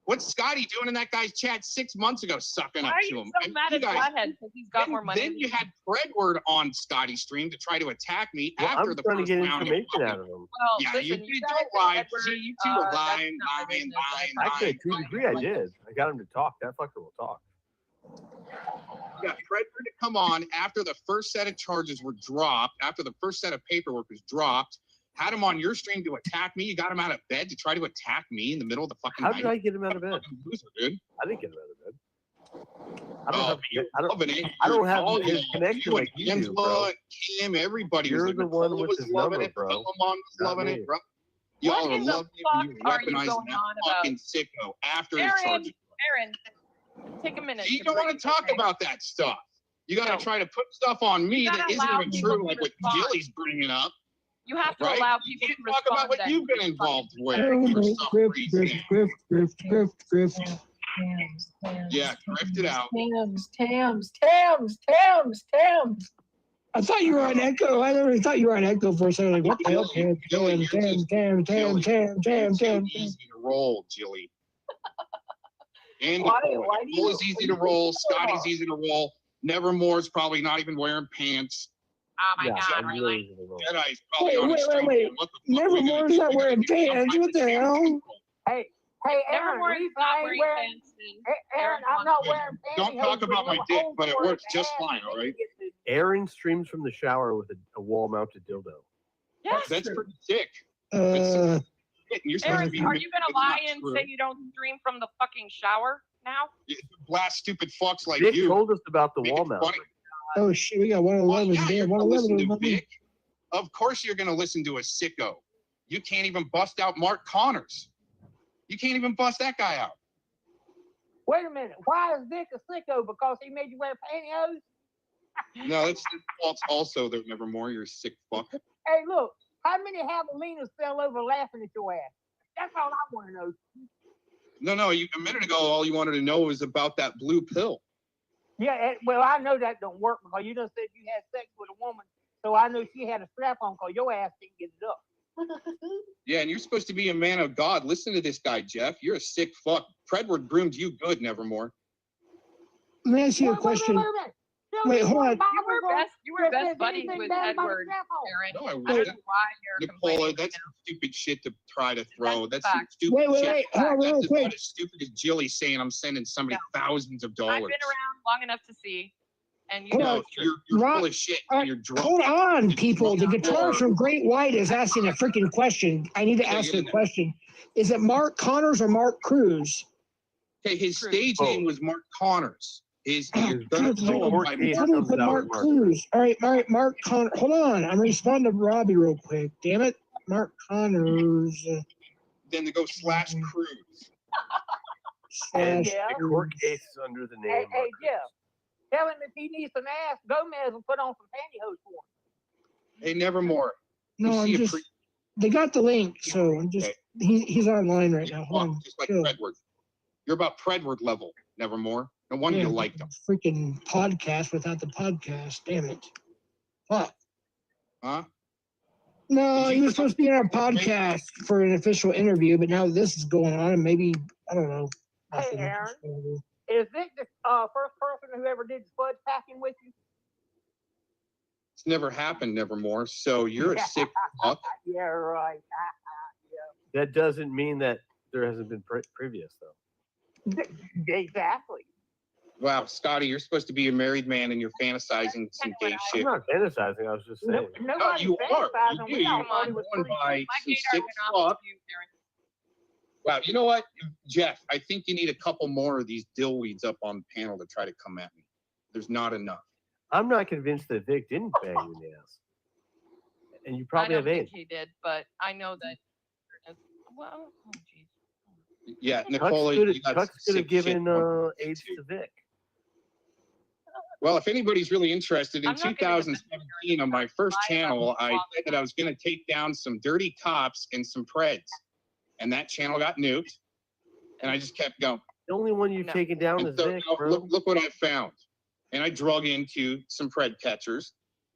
What's Scotty doing in that guy's chat 6 months ago, sucking Why up are to you him? so And mad you at guys- Flathead because he's got more money? Then you had Predward on Scotty's stream to try to attack me Well, after I'm the trying to first get round. information out of them. Well, Yeah, listen, you guys don't and lie. Edward, See, you two are that's lying, not my lying, business. lying, Actually, lying. to a degree, I did. I got him to talk. That fucker will talk. You got Predward to come on after the first set of charges were dropped, after the first set of paperwork was dropped, had him on your stream to attack me. You got him out of bed to try to attack me in the middle of the fucking How night. did I get him out of bed? Fucking loser, dude. I didn't get him out of bed. I Oh, don't have. you're I don't. loving it. I don't have All his you- connection you like and you do, Angela, bro. Kim, everybody You're was the like, one Nicola with was his loving number, it. bro. Bellamon was Not loving me. it, bro. Y'all What are in the loving fuck it. You are you weaponizing going that on about? fucking sicko after the Aaron, charges. Aaron, take a minute. You to don't want breathe, to talk okay? about that stuff. You got to No. try to put stuff on me You that gotta isn't allow even people true, to like what respond. Gilly's bringing up. You have to Right? allow You people can't to talk respond. about what then. you've been involved with for Grift, some reason. grift. Yeah, drifted out. Tams. I thought you were on Echo. I literally thought you were on Echo for a second. Like, what the hell? Tam. You're too easy to roll, Jilly. And Why do you- Nicola's easy to roll. Scotty's easy to roll. Nevermore's probably not even wearing pants. Oh my Yeah, God, I'm really? really easy to roll. Jedi's probably Wait, on wait, a stream. wait. What the fuck are we Nevermore's gonna not do? wearing We're gonna do pants. some What the type of hell? camp control. Hey, Aaron, Nevermore the is reason not I ain't wearing wearing, pants. Aaron, I'm not wearing Don't talk pantyhose about with my no dick, holes but it for works to just ass fine, and all then right? you get Aaron streams from the shower with a wall-mounted dildo. Yes. That's pretty sick. Uh, You're supposed to Aaron, be are you gonna it's lie not and true. say you don't stream from the fucking shower now? You blast stupid fucks like Vic you. told us about the Make wall it mount. funny. oh shit, we got Well, 111. yeah, you're Damn, gonna listen to 111. Vic. Of course you're gonna listen to a sicko. You can't even bust out Mark Connors. You can't even bust that guy out. Wait a minute. Why is Vic a sicko? Because he made you wear pantyhose? No, that's false also there, Nevermore. You're a sick fuck. Hey, look. How many javelinas fell over laughing at your ass? That's all I want to know. No, a minute ago, all you wanted to know was about that blue pill. Yeah, well, I know that don't work because you just said you had sex with a woman, so I know she had a strap on because your ass didn't get it up. Yeah, and you're supposed to be a man of God. Listen to this guy, Jeff. You're a sick fuck. Predward groomed you good, Nevermore. Let me ask you a question. Wait, hold on. You were best buddies with Edward, Aaron. No, I I don't wasn't. know why you're Nicola, complaining. that's some stupid shit to try to throw. That's That's some fact. stupid Wait, shit. hold on real That's quick. about as stupid as Jilly saying I'm sending somebody thousands of dollars. I've been around long enough to see, and you Hold know on. No, it's true. you're Rob- full of shit. all And you're drunk. Hold on, You're people. The drunk guitarist or- from Great White is asking a freaking question. I need to ask a question. Is it Mark Connors or Mark Cruz? Okay, his True. stage name was Mark Connors. His Dude, third dude, poem court by case Mark. Somebody comes put out Mark with Mark Cruz. All right, Mark Connors. Hold on. I'm responding to Robbie real quick. Damn it. Mark Connors. Then they go slash Cruz. And Slash the court case is under the name. Hey, Mark Jeff, tell him if he needs some ass, Gomez will put on some pantyhose for him. Hey, Nevermore. No, You I'm see a just. pre- They got the link, so I'm just. He's online right now. Hold on. Just like Chill. Predward. You're about Predward level, Nevermore. No wonder Yeah, you like them. freaking podcast without the podcast. Damn it. Fuck. Huh? No, Did he you was supposed to be on our podcast for an official interview, but now this is going on, and maybe I don't know. Hey, Aaron. Is Vic the first person who ever did fudge packing with you? It's never happened, Nevermore. So you're a sick fuck. Yeah, right. That doesn't mean that there hasn't been previous though. Exactly. Wow, Scotty, you're supposed to be a married man and you're fantasizing some gay I'm shit. not fantasizing. I was just saying. No, Nobody you are. fantasizing. You We do. all You're thought it was going pretty by My some gaydar sick went off fuck. with you, Aaron. Wow, you know what, Jeff? I think you need a couple more of these dillweeds up on the panel to try to come at me. There's not enough. I'm not convinced that Vic didn't bang you in the ass. And you probably I have don't AIDS. think he did, but I know that. Well, oh jeez. Yeah, Chuck's Nicola, could you got have some sick shit given going on AIDS too. to Vic. Well, if anybody's really interested, in I'm not gonna defend 2017 on my first Lie about channel, I quality. said that I was going to take down some dirty cops and some preds, and that channel got nuked, and I just kept going. The only one you've No. taken down And is so Vic, now, bro. look what I found, and I drug into some pred catchers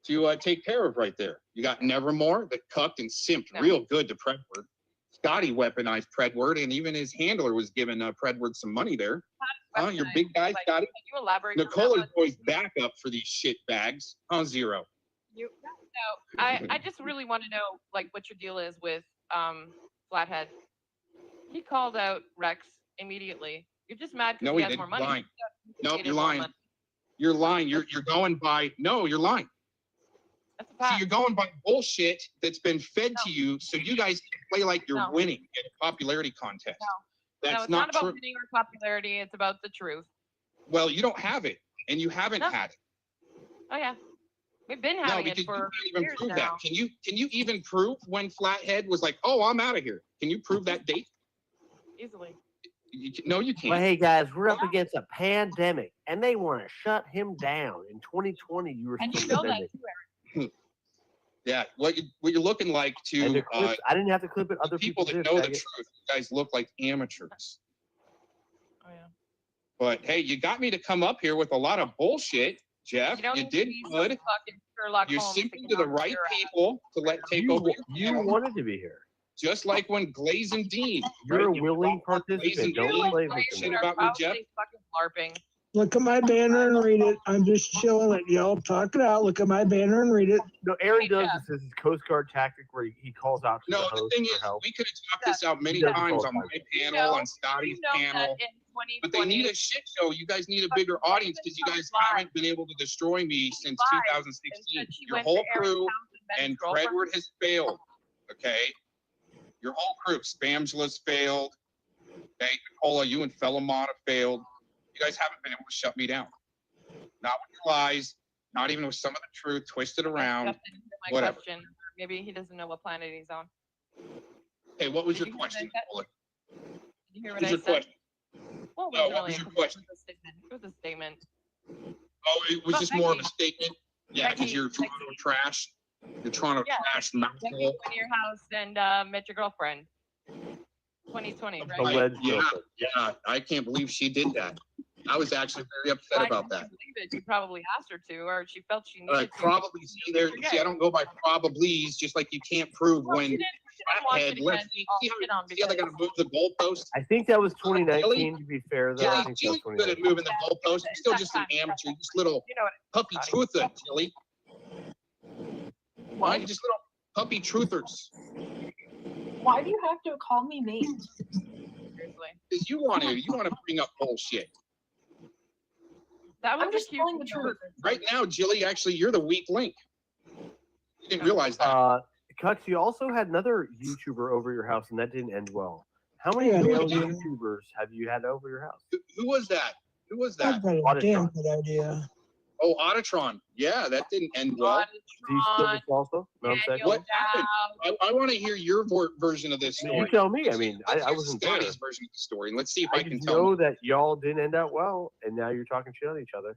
to take care of right there. You got Nevermore that cucked and simped No. real good to Predward. Scotty weaponized Predward, and even his handler was giving Predward some money there. Your big guy, Like, Scotty. Can you elaborate? on that Nicola's one? always backup for these shit bags. Zero. You, no, I just really want to know like what your deal is with Flathead. He called out Rex immediately. You're just mad because No, he he has didn't. more money. Lying. Nope, He you're needed more lying. money. You're lying. You're going by. No, you're lying. That's a So fact. you're going by bullshit that's been fed to you, so you guys can play like you're No. winning in a popularity contest. No, That's it's not not about true. winning or popularity. It's about the truth. Well, you don't have it, and you haven't No. had it. Oh yeah, we've been No, having because it you for can't even years prove now. that. Can you even prove when Flathead was like, "Oh, I'm out of here"? Can you prove that date? Easily. No, you But can't. hey, guys, we're up against a pandemic, and they want to shut him down. In 2020, you were And you still know that defending. too, Eric. Yeah, what you're looking like And to the clips, I didn't have to clip it. Other people people that did. know the faggot. truth. You guys look like amateurs. Oh yeah. But hey, you got me to come up here with a lot of bullshit, Jeff. don't You need to did be some good. fucking Sherlock You're Holmes simping get to the on right your ass. people to let take You, over you your channel. wanted to be here. Just like when Glaze and Dean. You're right? a willing Glaze and participant. Dean Don't play talk victim. shit Are about me, Jeff. probably fucking LARPing. Look at my banner and read it. I'm just chilling. Let y'all talk it out. Look at my banner and read it. No, Aaron Hey, does Jeff. this as his Coast Guard tactic where he calls out to No, the the host thing for is, help. we could have talked this out many He doesn't times call on my it panel, on Scotty's you know panel. that in 2020, But they need a shit show. You guys need a bigger audience because you guys haven't been able to destroy me since lied and 2016. said she Your went whole to Aaron's crew house met his and girlfriend. Predward has failed. Okay, your whole crew, Spamula's failed. Okay, Nicola, you and Fellamon have failed. You guys haven't been able to shut me down. Not with your lies, not even with some of the truth twisted around. Jeff didn't hear my whatever. question. Maybe he doesn't know what planet he's on. Hey, what was Did your you hear question, that? Nicola? Did you hear What what was I your said? question? Well, it No, wasn't what really was a your question. question? It was a statement. It was a statement. Oh, it was About just more of a Becky. statement. Yeah, because Becky, you're trying to trash. You're trying to Yeah. trash Becky mouthful. went to your house and met your girlfriend. 2020, right? Alleged Yeah, girlfriend. yeah, I can't believe she did that. I was actually very upset Why about didn't that. you believe it? You probably asked her to, or she felt she needed Like to. probably see, I don't go by probablys, just like you can't prove Well, when she didn't want you fathead. to Let's get see, all see shit on how they're because gonna move the goalpost. I think that was Really? 2019. To be fair, though, I Jilly, think Jilly's that was good at 2019. moving the goalpost. You're still just an amateur, just little you know what? puppy truther, Jilly. What? You're just little puppy truthers. Why do you have to call me names? Seriously. Because you want to bring up bullshit. That was I'm just cute. telling the truth. Right now, Jilly, actually, you're the weak link. You didn't realize that. Cuts, you also had another YouTuber over your house, and that didn't end well. How many Yeah, male yeah. YouTubers have you had over your house? Who was that? Who was I've that? got a damn good idea. Oh, Ottatron. Yeah, that didn't end well. Do you still this also? No, I'm saying. What happened? I want to hear your version of this story. You tell me. I mean, Let's I hear wasn't there. Scotty's version of the story, and let's see if I I can just tell. know that y'all didn't end out well, and now you're talking shit on each other.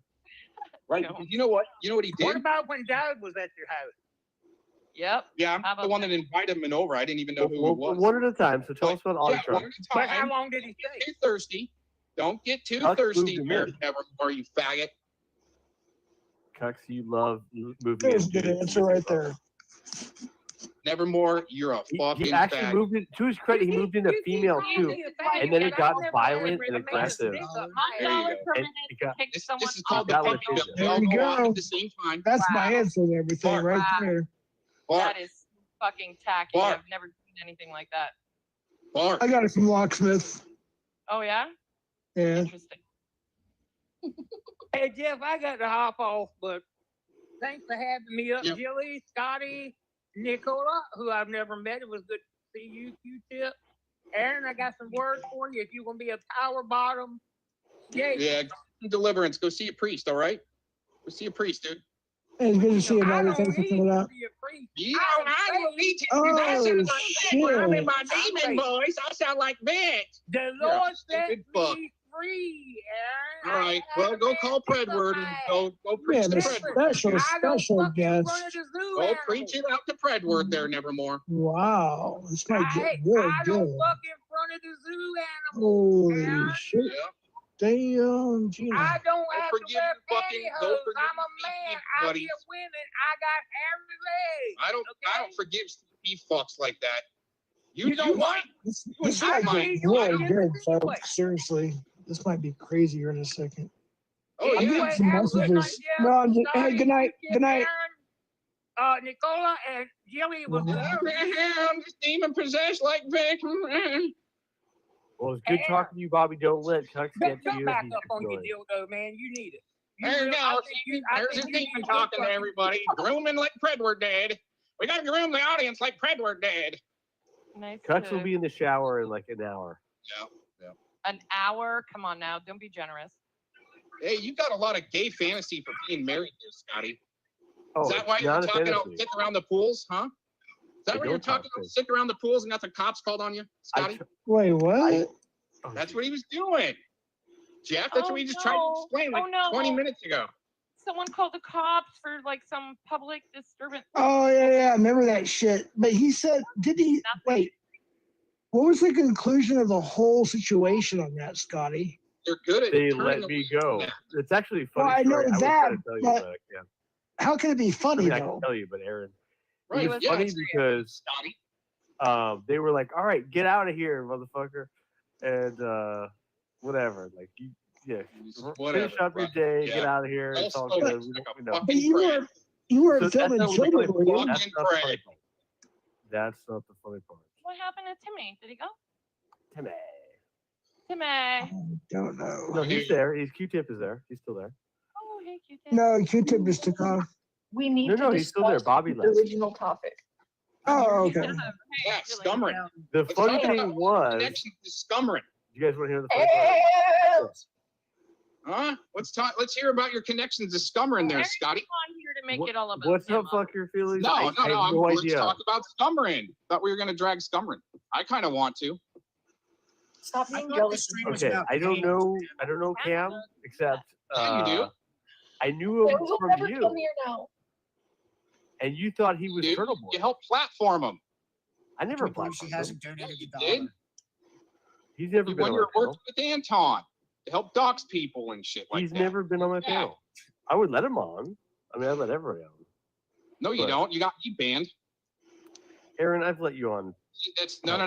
Right? No. Because you know what? You know what he What did? about when Doug was at your house? Yep. Yeah, How I'm about the one that invited him over. I didn't even know who he was. One at a time. So tell us about Yeah, Ottatron. one at a But how time. long did he Don't get stay? too thirsty. Don't get too Huck thirsty, moved him in. Nevermore, you faggot. Cucks, you love moving. There's a in good dudes. answer right there. Nevermore, you're a fucking He actually faggot. moved in. To his credit, he moved into female too, and then it got violent and aggressive. There you $1 go. per And minute it got- to pick This someone is called the That was puppy it. mill. We There all you go off go. at the same time. That's my Wow. answer to everything Bark. right Wow. there. Bark, That is fucking tacky. Bark. I've never seen anything like that. bark. I got it from Locksmith. Oh yeah? Yeah. Interesting. Hey, Jeff, I got to hop off, but thanks for having me up. Yep. Jilly, Scotty, Nicola, who I've never met. It was good to see you, Q-Tip. Aaron, I got some words for you. If you're going to be a power bottom, Yeah, deliverance. Go see a priest, all right? Go see a priest, dude. Hey, it's good to see you, I buddy. don't Thanks for need coming to out. be a priest. Yeah, I don't need to. Oh, I sound like shit. when I'm in my demon demon voice. I sound like bitch. The You're a Lord set stupid fuck. me free, All Aaron. right, well, go call Predward and go Yeah, preach to the Predward. special guest. Go preach it out to Predward there, Nevermore. Wow, this might get I real don't good. fuck in front of the zoo animals. Holy Aaron. shit. Yeah. Damn, Gina. I don't Go have forgive to wear your fucking- go pantyhose. forgive I'm a your man. feet, I buddy. get women. I got hairy legs. I don't Okay. forgive CP fucks like that. You don't might. This I might might- get you might really get good, this anyway. folks. Seriously. This might be crazy here in a second. Oh, I'm yeah. getting some have a good night, messages. Jeff. No, I'm just, hey, Scotty, good night. Q-Tip, Good night. Aaron, Nicola and Jilly was Good I'm just demon possessed like Vic. Well, it's good talking to you, Bobby. Don't let Cucks get to Jump you. back He's up on your annoying. dildo, man. You need it. There you will- I go. think you- I There's think a you demon need talking to something. everybody. Grooming like Predward did. We got to groom the audience like Predward did. Nice. Cucks will to- be in the shower in like an hour. Yeah. An hour? Come on now. Don't be generous. Hey, you got a lot of gay fantasy for being married here, Scotty. Oh, Is that why it's you're not a talking about fantasy. sitting around the pools, huh? Is that I why you're don't talk talking about fantasy. sitting around the pools and got the cops called on you, I Scotty? tr- Wait, what? oh, That's geez. what he was doing. Jeff, that's Oh, what we just tried to no. explain like Oh, no. 20 minutes ago. Someone called the cops for like some public disturbance. Oh, yeah. I remember that shit. But he said, did he? Wait. What was the conclusion of the whole situation on that, Scotty? They're good at They turning let the me leaves go. on that. It's actually a funny. Well, I know story. I was that, trying to tell you, but- but yeah. How can it be I funny, mean, I though? can tell you, but Aaron, Right, it was yeah, funny it's because Scotty. they were like, "All right, get out of here, motherfucker," and whatever. Like, you, yeah, Whatever, finish up your right. day, Yeah. get out of here. It's all good. We don't, we know. But you weren't So that's filming not what children, the were you? Fucking That's not the funny pray. part. That's not the funny part. What happened to Timmy? Did he go? Timmy. Timmy. I don't know. No, he's there. He's Q-Tip is there. He's still there. Oh, hey, Q-Tip. No, Q-Tip just took off. We need No, to no, he's still there. discuss Bobby the left. original topic. Oh, okay. Hey, Yeah, Julie. scummering. The Let's funny talk thing about was, connection to scummering. you guys want to hear the funny part? Huh? Let's hear about your connections to scummering there, Eric's Scotty. on here to make What- it all about What's him. up, fuck your feelings? No, I no, have no. no Let's idea. talk about scummering. Thought we were gonna drag scummering. I kind of want to. Stop being jealous. Okay, I don't know Cam, except Yeah, you do. I knew him He'll from never you, come here now. and you thought he was You, Turtle Boy. you helped platform him. I never She platformed him. hasn't donated You a did. dollar. He's never been When on you my were working channel. with Anton. They help dox people and shit like He's that. never been on my panel. I would let him on. I mean, I let everybody on. No, you But- don't. You got me banned. Aaron, I've let you on. That's no.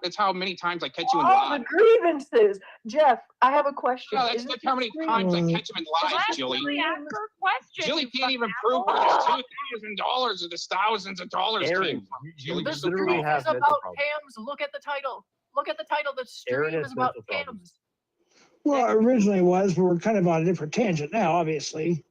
That's how many times I catch you in Oh, live. the grievances. Jeff, I have a question. No, that's Isn't like how many the times I stream- catch him in live, Jilly. Ask her a question. Jilly you can't even prove where this $2,000 or this thousands of dollars Aaron, came from. you Jilly, The you're so literally stream wrong. have is mental about problems. cams. Look at the title. Look at the title. The Aaron stream has is about mental problems. cams. Well, it originally was, but we're kind of on a different tangent now, obviously.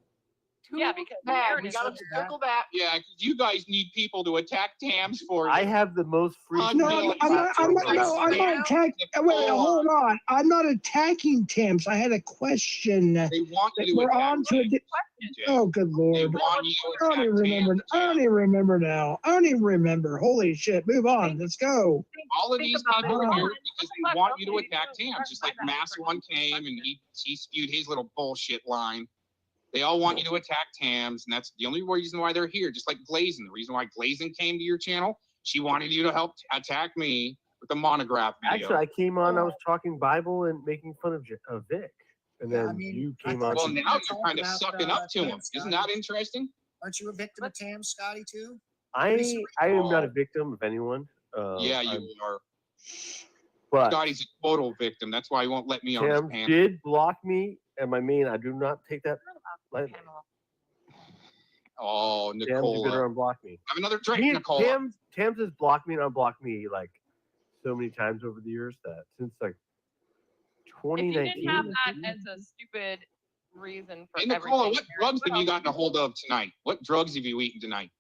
Yeah, Too because bad. Aaron We is gotta such a- circle back. Yeah, 'cause you guys need people to attack Tams for I you. have the most free. No, Unbelievable. I'm not attacking. Wait, hold on. I'm not attacking Tim's. I had a question. They want you to We're attack on to a. Tams. Oh, good They lord. want you to I don't even attack remember. Tams. I don't even remember now. I don't even remember. Holy shit. Move on. Let's go. All of Think these about people it. are here because they want you to Okay, attack you know, Tams. Just like my bad. Mass One came and he spewed his little bullshit line. They all want you to attack Tams, and that's the only reason why they're here. Just like Glazin, the reason why Glazin came to your channel, she wanted you to help attack me with the monograph video. Actually, I came on. I was talking Bible and making fun of Vic, and Yeah, then I mean, you I came thought on. well, you now were you're talking kind of about, sucking up to him. Tams, Isn't Scotty. that interesting? Aren't you a victim of Tam, Scotty, too? I am not a victim of anyone. Yeah, I'm- you are. But Scotty's a total victim. That's why he won't let me on his Tim panel. did block me, and I mean, I do not take that lightly. Oh, Tim's gonna Nicola. unblock me. Have another drink, Nicola. Tim's has blocked me and unblocked me like so many times over the years that since like If you 2019. didn't have that as a stupid reason for Hey, Nicola, everything, what Aaron, drugs what have you else gotten a hold of tonight? What drugs have you eaten tonight?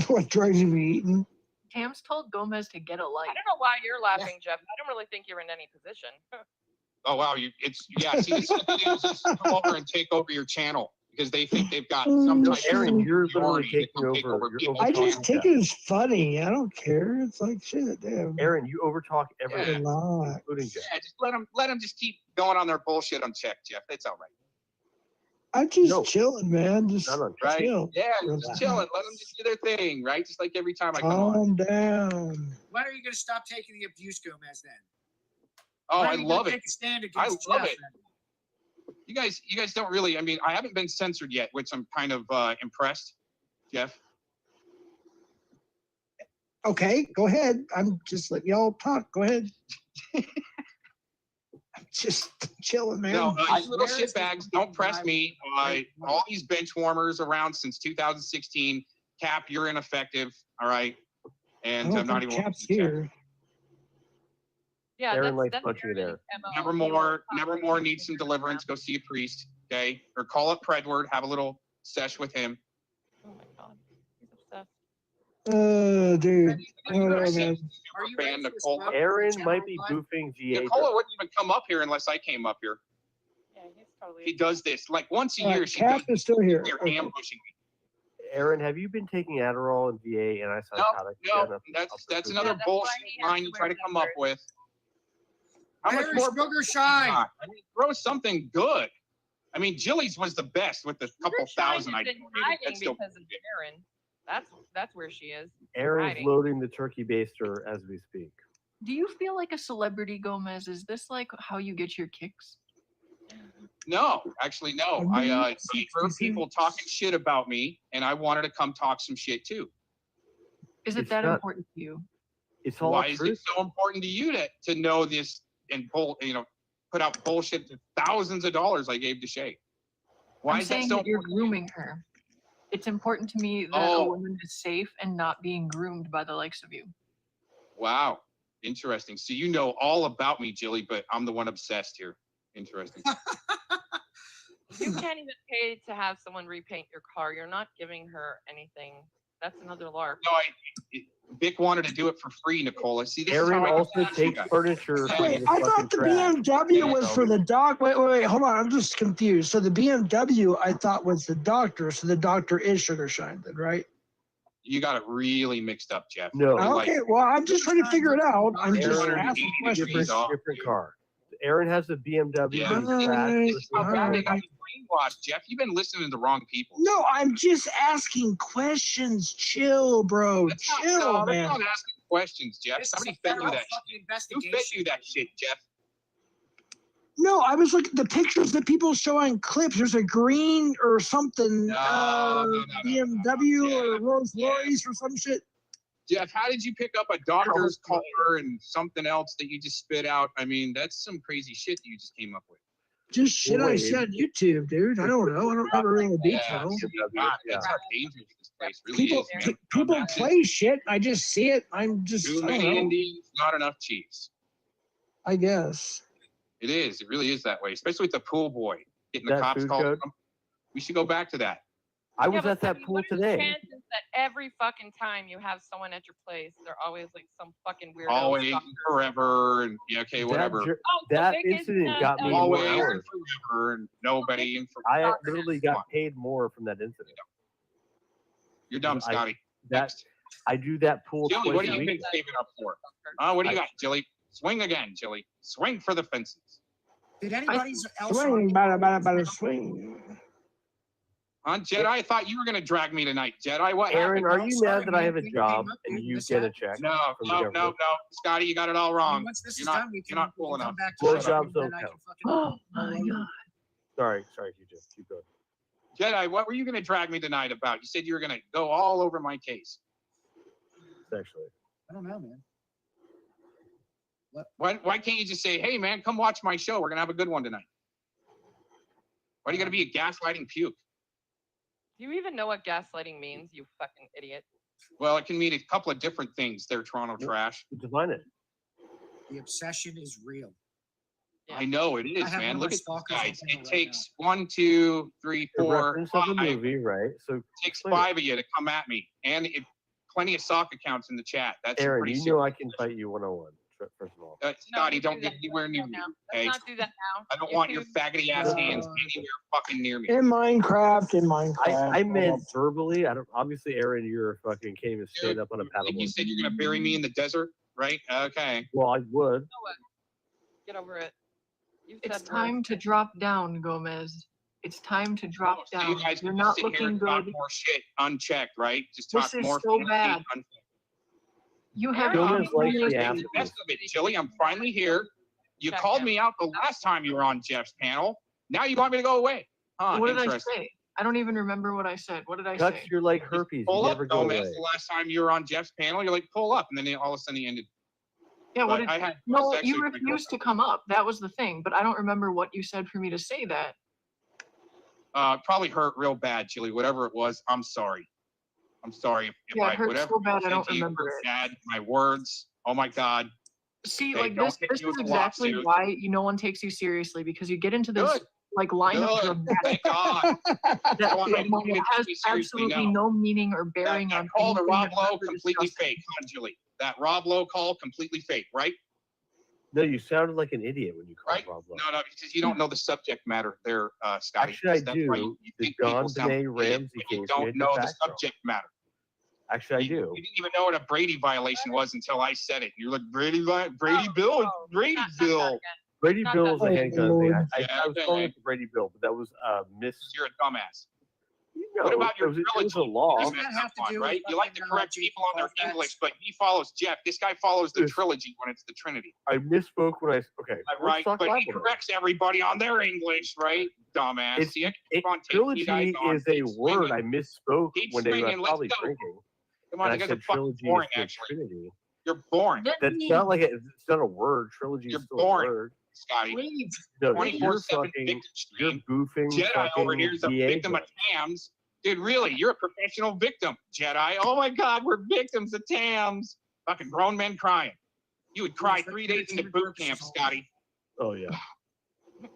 What drugs have you eaten? Tams told Gomez to get a light. I don't know why you're laughing, Jeff. I don't really think you're in any position. Oh wow, see, the second is just come over and take over your channel because they think they've got some type Aaron, of you're literally authority to taking come take over. You're people's I overtalking just take Jeff. it as funny. I don't care. It's like shit, damn. Aaron, you overtalk A everyone, lot. including Jeff. Yeah, just let them just keep going on their bullshit unchecked, Jeff. It's all right. I'm just No. chilling, man. Just Not on Right? chill. Yeah, Relax. just chilling. Let them just do their thing, right? Just like every time I come on. Calm down. When are you going to stop taking the abuse, Gomez, then? Oh, When are I you gonna love it. Take a stand I against love Jeff, it. then? You guys don't really. I mean, I haven't been censored yet, which I'm kind of impressed, Jeff. Okay, go ahead. I'm just letting y'all talk. Go ahead. I'm just chilling, man. No, you little Where is shitbags, this don't press me. Right. All these bench warmers around since 2016. Cap, you're ineffective. All right, I and don't I'm not think even. Cap's here. Yeah, Aaron likes that's punching it Aaron's MO. Nevermore needs some deliverance. Go see a priest, okay? Or call up Predward. Have a little sesh with him. Oh my god, he's obsessed. Dude. Are you Oh, ready? man. Are you Fan ready for this Nicola. rub? Aaron Jeff, might be bud? boofing GA. Nicola wouldn't even come up here unless I came up here. Yeah, he's totally. He does this like once a All year. right, She Cap does is still here. You're Okay. ambushing me. Aaron, have you been taking Adderall and VA and antipsychotic? No, that's another that's why bullshit he has line to you try wear to come up numbers. with. How much Where more? is Sugar Shine? I mean, throw something good. I mean, Jilly's was the best with the couple Sugar Shine thousand. has I been donated. hiding That's still because of Aaron. That's where she is. Aaron's hiding. loading the turkey baster as we speak. Do you feel like a celebrity, Gomez? Is this like how you get your kicks? No, actually, no. I heard people talking shit about me, and I wanted to come talk some shit too. Is it It's that not- important to you? It's all Why is it truth. so important to you to know this and put out bullshit to thousands of dollars I gave to Shay? Why I'm is that saying so that you're important to you? grooming her. It's important to me that Oh. a woman is safe and not being groomed by the likes of you. Wow, interesting. So you know all about me, Jilly, but I'm the one obsessed here. Interesting. You can't even pay to have someone repaint your car. You're not giving her anything. That's another lark. No, Vic wanted to do it for free, Nicola. See, this Aaron is how I also get you takes guys. furniture from Wait, the I fucking thought the trash. BMW was for the dog. Wait, hold on. I'm just confused. So the BMW I thought was the doctor. So the doctor is Sugar Shine, then, right? You got it really mixed up, Jeff. No. Like, Okay, well, I'm just trying to figure it out. I'm just Aaron, asking 80 questions. degrees off. different car. Aaron has a BMW. Yeah. in the trash Alright, versus How bad they the- got you brainwashed, Jeff. You've been listening to the wrong people. No, I'm just asking questions. Chill, bro. That's not, Chill, no, man. that's not asking questions, Jeff. This is Somebody a fed you federal that fucking shit. Who investigation. fed you that shit, Jeff? No, I was looking at the pictures that people show on clips. There's a green or something, No. BMW Yeah. or Rolls Royce or some shit. Jeff, how did you pick up a doctor's car and something else that you just spit out? I mean, that's some crazy shit that you just came up with. Just shit I see on YouTube, dude. I don't know. I don't remember any of the Yeah, details. God, that's how dangerous this place really is, man. People play shit. I just see it. I'm just, Too I don't many know. Indians, not enough Chiefs. I guess. It is. It really is that way, especially with the pool boy getting the That cops food called. code? We should go back to that. I was but at that mean, pool what is the today. chances that every fucking time you have someone at your place, they're always like some fucking weirdo. Always, stalker. forever, and yeah, okay, whatever. Oh, so That Vic is incident not got me a- more Always hours. and forever, and nobody. And for I Come literally on. got paid more from that incident. You're dumb, I- Scotty. That Next. I do that pool Jilly, twice what do a you week. been saving up for? What do you got, Jilly? Swing again, Jilly. Swing for the fences. Did anybody else? Swing, bada, swing. Jedi, I thought you were going to drag me tonight. Jedi, what Aaron, happened? are you mad that I have a job and you get a check? No, from the no, government? no, no. Scotty, you got it all wrong. Once this You're is not, done, we you're can, not cool we can enough. come back Blow to jobs don't then I can count. fucking- Oh my god. Sorry, QJ. Keep going. Jedi, what were you going to drag me tonight about? You said you were going to go all over my case. Sexually. I don't know, man. Why can't you just say, hey, man, come watch my show. We're going to have a good one tonight. Why do you got to be a gaslighting puke? Do you even know what gaslighting means, you fucking idiot? Well, it can mean a couple of different things there, Toronto trash. Define it. The obsession is real. I know it is, I have man. one Look of at my these stalkers guys. open It right takes 1, 2, 3, The 4, reference of the 5. movie, right? So It takes explain it. 5 of you to come at me. And plenty of sock accounts in the chat. That's Aaron, pretty you know I can fight you 101. First of all, Scotty, No, don't get anywhere near me. Let's Okay? not do that now. I don't You want your two- faggoty ass No. hands anywhere fucking near me. In Minecraft. I meant verbally. I don't. Obviously, Aaron, you're a fucking can't even stand up on a Like paddleboard. you said, you're gonna bury me in the desert, right? Okay. Well, I would. Get over it. You've It's said time words. to drop down, Gomez. It's time to drop So down. you guys You're can not just sit here looking and talk good. more shit unchecked, right? Just This talk is more so fantasy bad. unchecked. You have Aaron, Gomez likes the Make ass. the best of it, Jilly. I'm finally here. You Check called him. me out the last time you were on Jeff's panel. Now you want me to go away. What did I Interesting. say? I don't even remember what I said. What did I Cuts, say? you're like herpes. You Pull up, never go Gomez. away. The last time you were on Jeff's panel, you're like, pull up. And then all of a sudden he ended. Yeah, what But did I had No, actually you pretty refused to come up. That was the thing. But I don't remember what you said for me to say that. Probably hurt real bad, Chili. Whatever it was, I'm sorry. I'm sorry if Yeah, it hurt whatever so bad, I said don't to you remember hurt it. Bad, my words. Oh my God. See, Hey, like don't this get this you is with a exactly lawsuit. why no one takes you seriously, because you get into this Good. like line of Good. dramatic Thank God. that want like, anybody to take has me seriously absolutely now. no meaning or That, bearing that on call to anything Rob that Lowe, we're completely discussing. fake. Come on, Julie. That Rob Lowe call, completely fake, right? No, you sounded like an idiot when you called Right? Rob Lowe. No, because you don't know the subject matter there, Scotty. Actually, I That's why do. You The think people John sound Benet idiot, Ramsey but you case, we don't had know to the fact check. subject matter. Actually, I do. You didn't even know what a Brady violation was until I said it. You're like, Brady Bill, Brady Not that Bill. again. Brady Not Bill's a that- handgun thing. Lord. I was Yeah, calling okay. it the Brady Bill, but that was a You're a dumbass. No, What about it your was a trilogy? law. Doesn't You that messed have to up do on, with right? You like to fucking, correct Jason people on their Colfax? English, but he follows Jeff. This guy follows the Yes. trilogy when it's the Trinity. I misspoke when I okay. let's Right, talk but he Bible. corrects everybody on their English, right? Dumbass. It's- See, I can keep on taking you Trilogy guys on. is a Keep word. swinging. I misspoke Keep when they were swinging, let's probably go. drinking. Come on, And you I guys are said fucking trilogy boring, is the actually. Trinity. You're boring, That's not like it's not a word. Trilogy You're is still boring. a word. Scotty. Please. No, you're 24/7 fucking. victim You're stream. goofing. Jedi over here is a Diego. victim of TAMS. Dude, really, you're a professional victim, Jedi. Oh my God, we're victims of TAMS. Fucking grown men crying. You would cry 3 days into boot camp, Scotty. Oh yeah.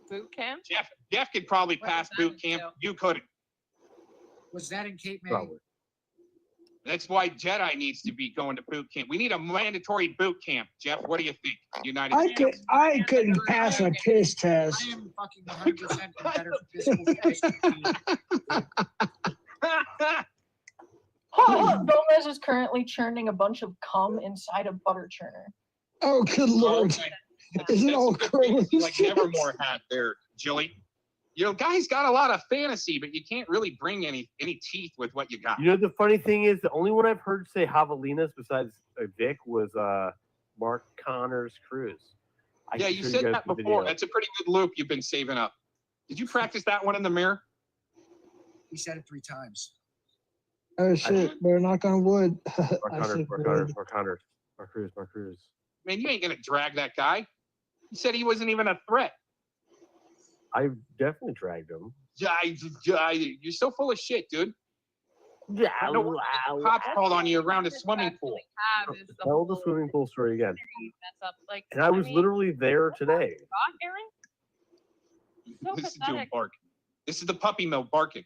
Boot camp? Jeff could probably What pass does that boot camp. entail? You couldn't. Was that in Cape May? Probably. That's why Jedi needs to be going to boot camp. We need a mandatory boot camp. Jeff, what do you think? United States. I couldn't pass a piss test. I am fucking 100% better for physical fitness. Gomez is currently churning a bunch of cum inside a butter churner. Oh, good lord. Okay. Is it That's all a good thing, gross? like Nevermore had there, Jilly. You know, guys got a lot of fantasy, but you can't really bring any teeth with what you got. You know the funny thing is the only one I've heard say javelinas besides Vic was Mark Connors Cruz. Yeah, you said that before. That's a pretty good loop you've been saving up. Did you practice that one in the mirror? He said it 3 times. Oh shit! Better knock on wood. Mark Cruz. Man, you ain't gonna drag that guy. He said he wasn't even a threat. I definitely dragged him. You're so full of shit, dude. Yeah, I know what cops called on you around a swimming pool. Tell the swimming pool story again. Like, And I was literally there today. Aaron? So Listen to him bark. This is the puppy mill barking.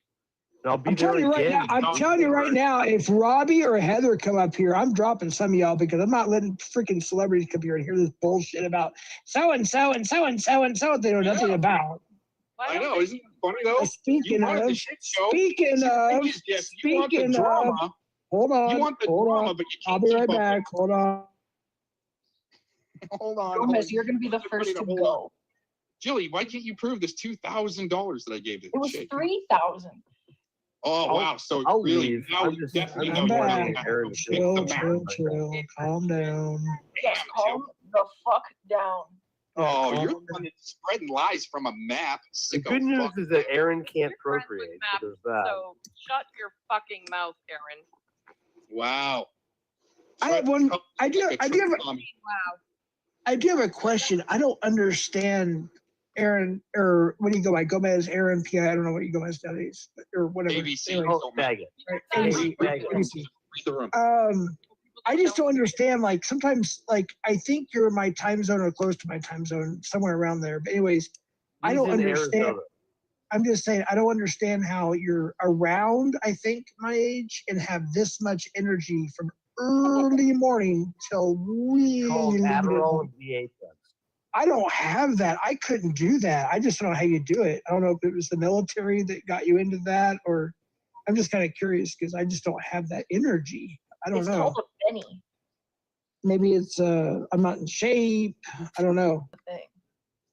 And I'll be I'm telling you right now. I'm telling you right now. If Robbie or Heather come up here, I'm dropping some of y'all because I'm not letting freaking celebrities come here and hear this bullshit about so and so and so and so and so they know nothing about. I know, isn't it funny though? Speaking of, hold on, you want the drama, but you I'll can't be right keep up back. Hold on. Hold on. Gomez, you're gonna be the first to go. Jilly, why can't you prove this $2,000 that I gave you? It was 3,000. Oh wow! So I'll really, leave. now we definitely know you're not gonna Chill, calm down. Yes, calm the fuck down. Oh, you're the one that's spreading lies from a map. The good news is that Aaron can't procreate. So there's that. So shut your fucking mouth, Aaron. Wow. I have one. I do have a question. I don't understand Aaron, or what do you go by? Gomez, Aaron, P. I don't know what you go by nowadays, or whatever. ABC. Anyways, bag it. right, ABC. ABC. Read the room. I just don't understand. Like sometimes, like I think you're in my time zone or close to my time zone, somewhere around there. But anyways, I don't understand. Arizona. I'm just saying I don't understand how you're around. I think my age and have this much energy from early morning till really late. Adderall and V8 drugs. I don't have that. I couldn't do that. I just don't know how you do it. I don't know if it was the military that got you into that, or I'm just kind of curious because I just don't have that energy. I don't know. It's called a Benny. Maybe it's I'm not in shape. I don't know.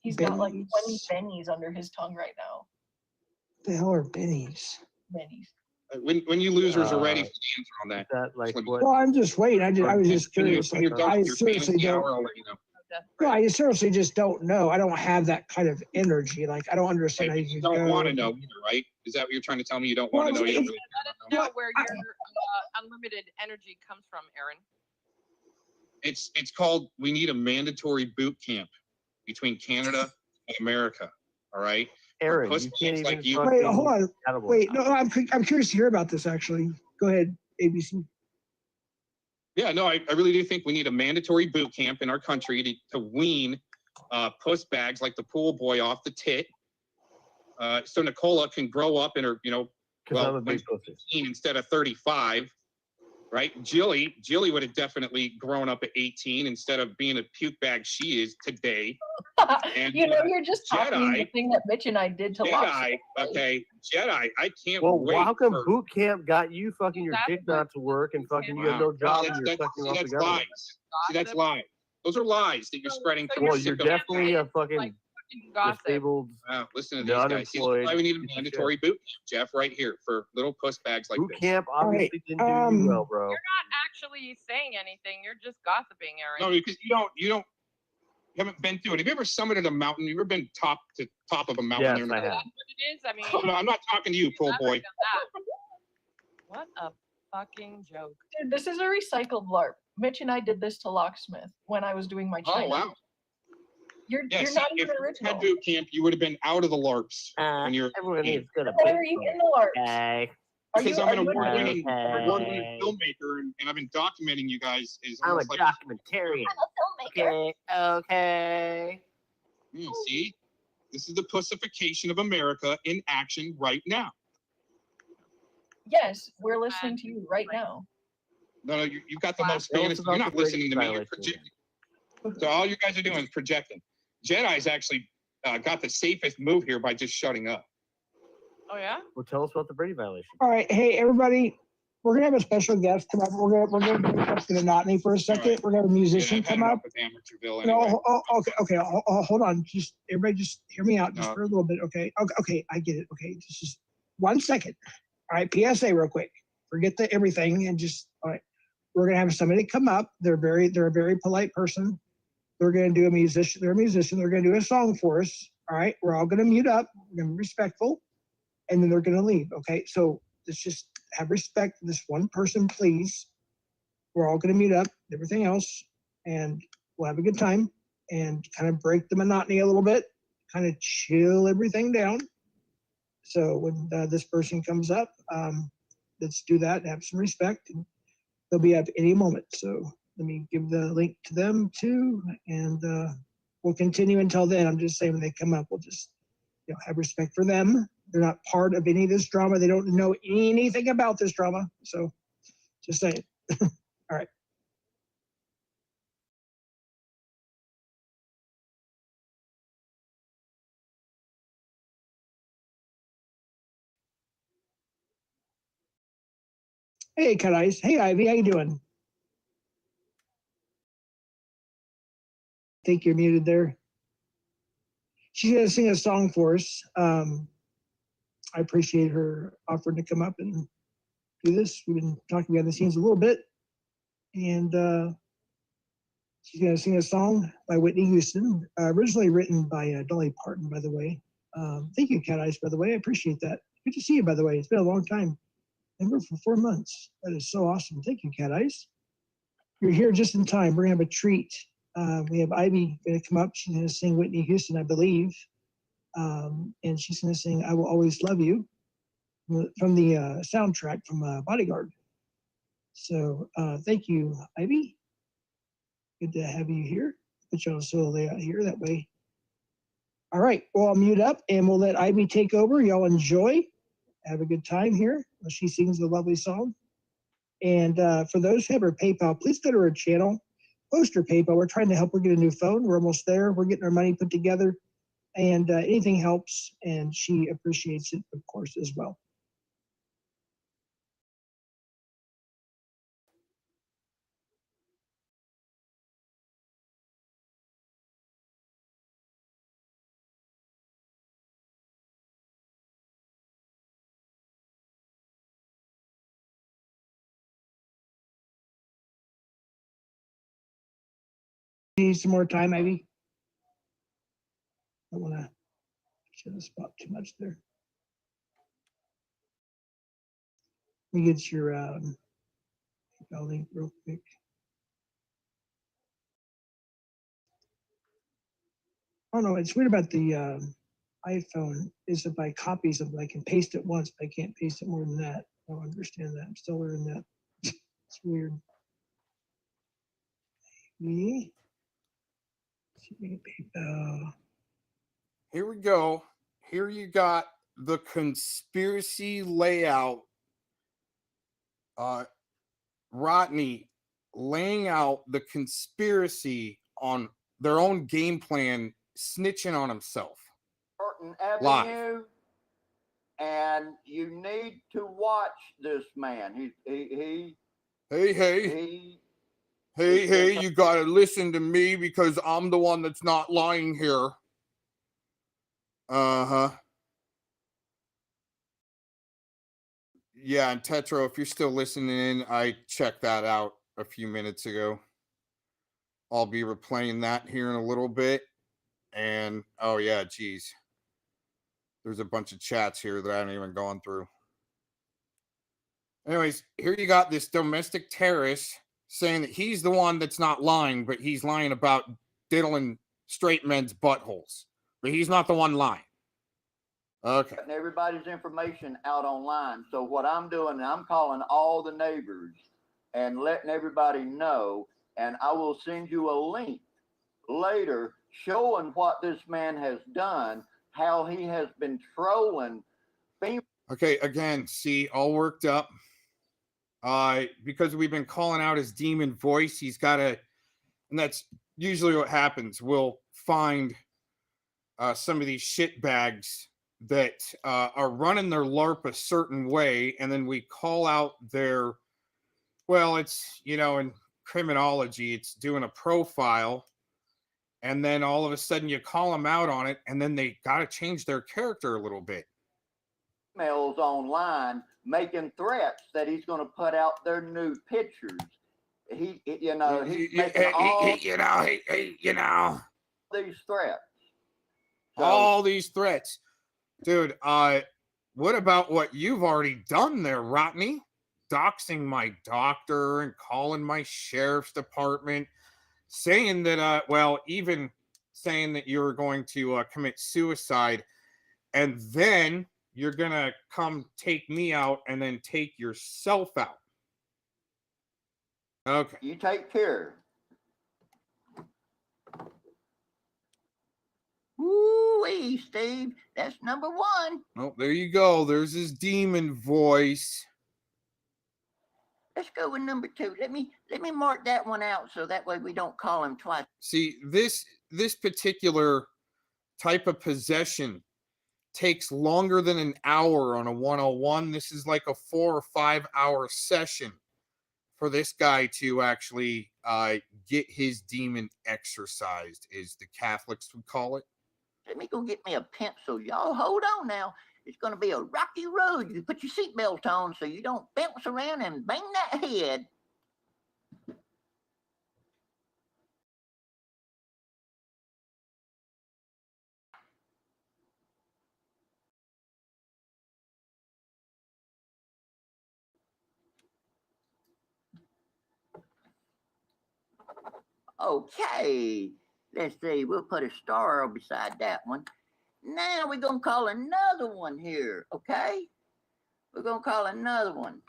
He's got like 20 bennies under his tongue right now. What the hell are bennies? Bennies. When you losers are ready for the answer on that. That like what? Well, I'm just waiting. I was just curious. Like, I seriously don't. No, I seriously just don't know. I don't have that kind of energy. Like I don't understand how you don't want to know either, right? Is that what you're trying to tell me? You don't want to know. You don't really know where your unlimited energy comes from, Aaron. It's called. We need a mandatory boot camp between Canada and America. All right. Aaron, you can't even like you. Wait, hold on. Wait, no, I'm curious to hear about this. Actually, go ahead, ABC. Yeah, no, I really do think we need a mandatory boot camp in our country to wean puss bags like the pool boy off the tit, so Nicola can grow up in her, I'm a big pussy. instead of 35, right? Jilly would have definitely grown up at 18 instead of being a puke bag she is today. And, you're just copying the thing that Mitch and I did to Jedi. Okay, Jedi. I can't wait. Well, how come boot camp got you fucking your dick not to work and fucking you have no job and you're sucking off the government? Lies. See, that's lies. Those are lies that you're spreading. Well, you're definitely a fucking disabled. Wow, listen to these guys. See, that's why we need a mandatory boot camp, Jeff, right here for little puss bags like boot this. Camp obviously didn't do you well, bro. You're not actually saying anything. You're just gossiping, Aaron. No, because you haven't been through it. Have you ever summited a mountain? You ever been top of a mountain? Yes, I have. What it is? I mean, no, I'm not talking to you, pool boy. What a fucking joke. Dude, this is a recycled LARP. Mitch and I did this to Locksmith when I was doing my China. Oh, wow. You're not even original. At boot camp, you would have been out of the LARPs when you're. Everyone needs to go to Why are you in the LARPs? Okay. Because I'm an award-winning award-winning filmmaker, and I've been documenting you guys. I'm a documentarian. I'm a filmmaker. Okay. See, this is the pussification of America in action right now. Yes, we're listening to you right now. No, you've got the most famous. You're not listening to me. You're projecting. So all you guys are doing is projecting. Jedi's actually got the safest move here by just shutting up. Oh yeah. Well, tell us about the Brady violation. All right, hey everybody, we're gonna have a special guest come up. We're gonna bring up the monotony for a second. Right. We're gonna have a musician come up. Anyway. No, okay. Hold on. Everybody, just hear me out just for a little bit. Okay, I get it. Okay, just 1 second. All right, PSA, real quick. Forget everything and just all right. We're gonna have somebody come up. They're a very polite person. They're going to do a musician. They're a musician. They're going to do a song for us. All right. We're all going to mute up. We're going to be respectful. And then they're going to leave. Okay. So let's just have respect for this one person, please. We're all going to mute up, everything else, and we'll have a good time and kind of break the monotony a little bit, kind of chill everything down. So when this person comes up, let's do that and have some respect. And they'll be up any moment. So let me give the link to them too, and we'll continue until then. I'm just saying when they come up, we'll just have respect for them. They're not part of any of this drama. They don't know anything about this drama. So just saying. All right. Hey, Cut Ice. Hey, Ivy. How you doing? I think you're muted there. She's going to sing a song for us. I appreciate her offering to come up and do this. We've been talking behind the scenes a little bit. And she's going to sing a song by Whitney Houston, originally written by Dolly Parton, by the way. Thank you, Cat Eyes, by the way. I appreciate that. Good to see you, by the way. It's been a long time. Never for 4 months. That is so awesome. Thank you, Cat Eyes. You're here just in time. We're going to have a treat. We have Ivy going to come up. She's going to sing Whitney Houston, I believe. And she's going to sing I Will Always Love You from the soundtrack from Bodyguard. So thank you, Ivy. Good to have you here. Put you on a solo layout here that way. All right, well, I'll mute up and we'll let Ivy take over. Y'all enjoy. Have a good time here while she sings the lovely song. And for those who have her PayPal, please go to her channel, post her PayPal. We're trying to help her get a new phone. We're almost there. We're getting our money put together. And anything helps, and she appreciates it, of course, as well. Need some more time, maybe? I don't want to shut the spot too much there. Let me get your PayPal link real quick. I don't know. It's weird about the iPhone is if I copy something, I can paste it once, but I can't paste it more than that. I don't understand that. I'm still learning that. It's weird. Me? Here we go. Here you got the conspiracy layout. Rodney laying out the conspiracy on their own game plan, snitching on himself. Burton Avenue, Live. and you need to watch this man. Hey, you gotta listen to me because I'm the one that's not lying here. Yeah, and Tetro, if you're still listening in, I checked that out a few minutes ago. I'll be replaying that here in a little bit. And oh yeah, geez. There's a bunch of chats here that I haven't even gone through. Anyways, here you got this domestic terrorist saying that he's the one that's not lying, but he's lying about diddling straight men's buttholes. But he's not the one lying. Okay. Putting everybody's information out online. So what I'm doing, I'm calling all the neighbors and letting everybody know, and I will send you a link later showing what this man has done, how he has been trolling. Okay, again, see, all worked up. Because we've been calling out his demon voice, he's got to, and that's usually what happens. We'll find some of these shitbags that are running their LARP a certain way, and then we call out their, well, it's, in criminology, it's doing a profile, and then all of a sudden you call them out on it, and then they got to change their character a little bit. Emails online making threats that he's going to put out their nude pictures. you know, he's making all these threats. So, all these threats. Dude, what about what you've already done there, Rodney? Doxing my doctor and calling my sheriff's department, saying that, well, even saying that you were going to commit suicide, and then you're going to come take me out and then take yourself out. Okay. you take care. Woo-wee, Steve. That's number one. Oh, there you go. There's his demon voice. Let's go with number two. Let me mark that one out so that way we don't call him twice. See, this particular type of possession takes longer than an hour on a 101. This is like a 4 or 5 hour session for this guy to actually get his demon exorcised, as the Catholics would call it. Let me go get me a pencil. Y'all hold on now. It's going to be a rocky road. You put your seatbelt on so you don't bounce around and bang that head. Okay. Let's see. We'll put a star beside that one. Now we're going to call another one here, okay? We're going to call another one.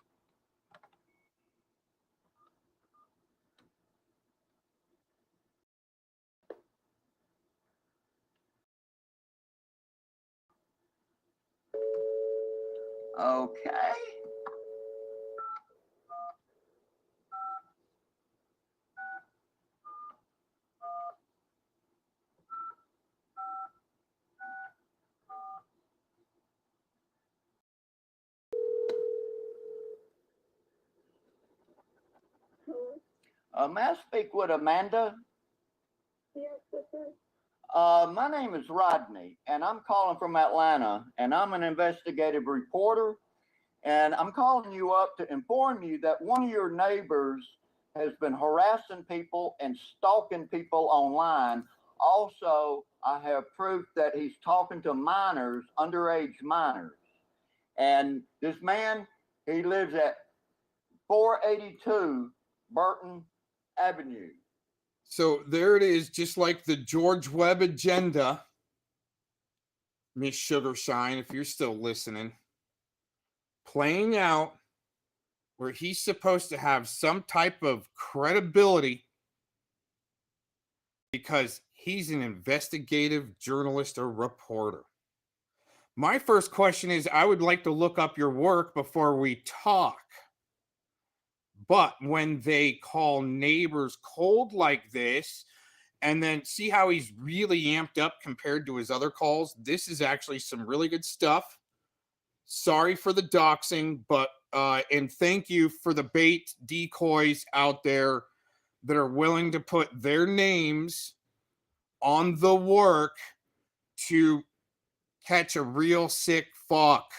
Okay. May I speak with Amanda? Yes, this is. My name is Rodney, and I'm calling from Atlanta, and I'm an investigative reporter, and I'm calling you up to inform you that one of your neighbors has been harassing people and stalking people online. Also, I have proof that he's talking to minors, underage minors. And this man, he lives at 482 Burton Avenue. So there it is, just like the George Webb agenda, Miss Sugarshine, if you're still listening, playing out where he's supposed to have some type of credibility because he's an investigative journalist or reporter. My first question is, I would like to look up your work before we talk. But when they call neighbors cold like this, and then see how he's really amped up compared to his other calls, this is actually some really good stuff. Sorry for the doxing, but and thank you for the bait decoys out there that are willing to put their names on the work to catch a real sick fuck.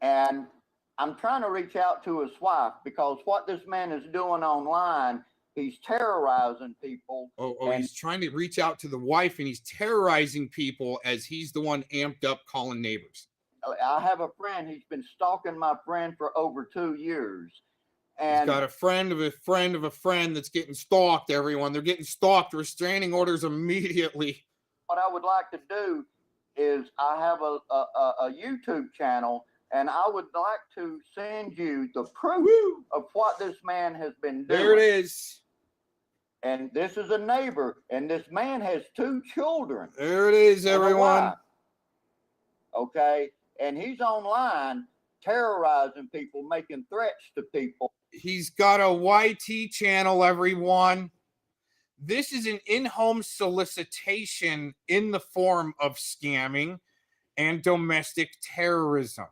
And I'm trying to reach out to his wife because what this man is doing online, he's terrorizing people. He's trying to reach out to the wife, and he's terrorizing people as he's the one amped up calling neighbors. I have a friend. He's been stalking my friend for over 2 years. And he's got a friend of a friend of a friend that's getting stalked, everyone. They're getting stalked. Restraining orders immediately. What I would like to do is I have a YouTube channel, and I would like to send you the proof of what this man has been doing. There it is. And this is a neighbor, and this man has 2 children. There it is, everyone. Okay, and he's online terrorizing people, making threats to people. He's got a YT channel, everyone. This is an in-home solicitation in the form of scamming and domestic terrorism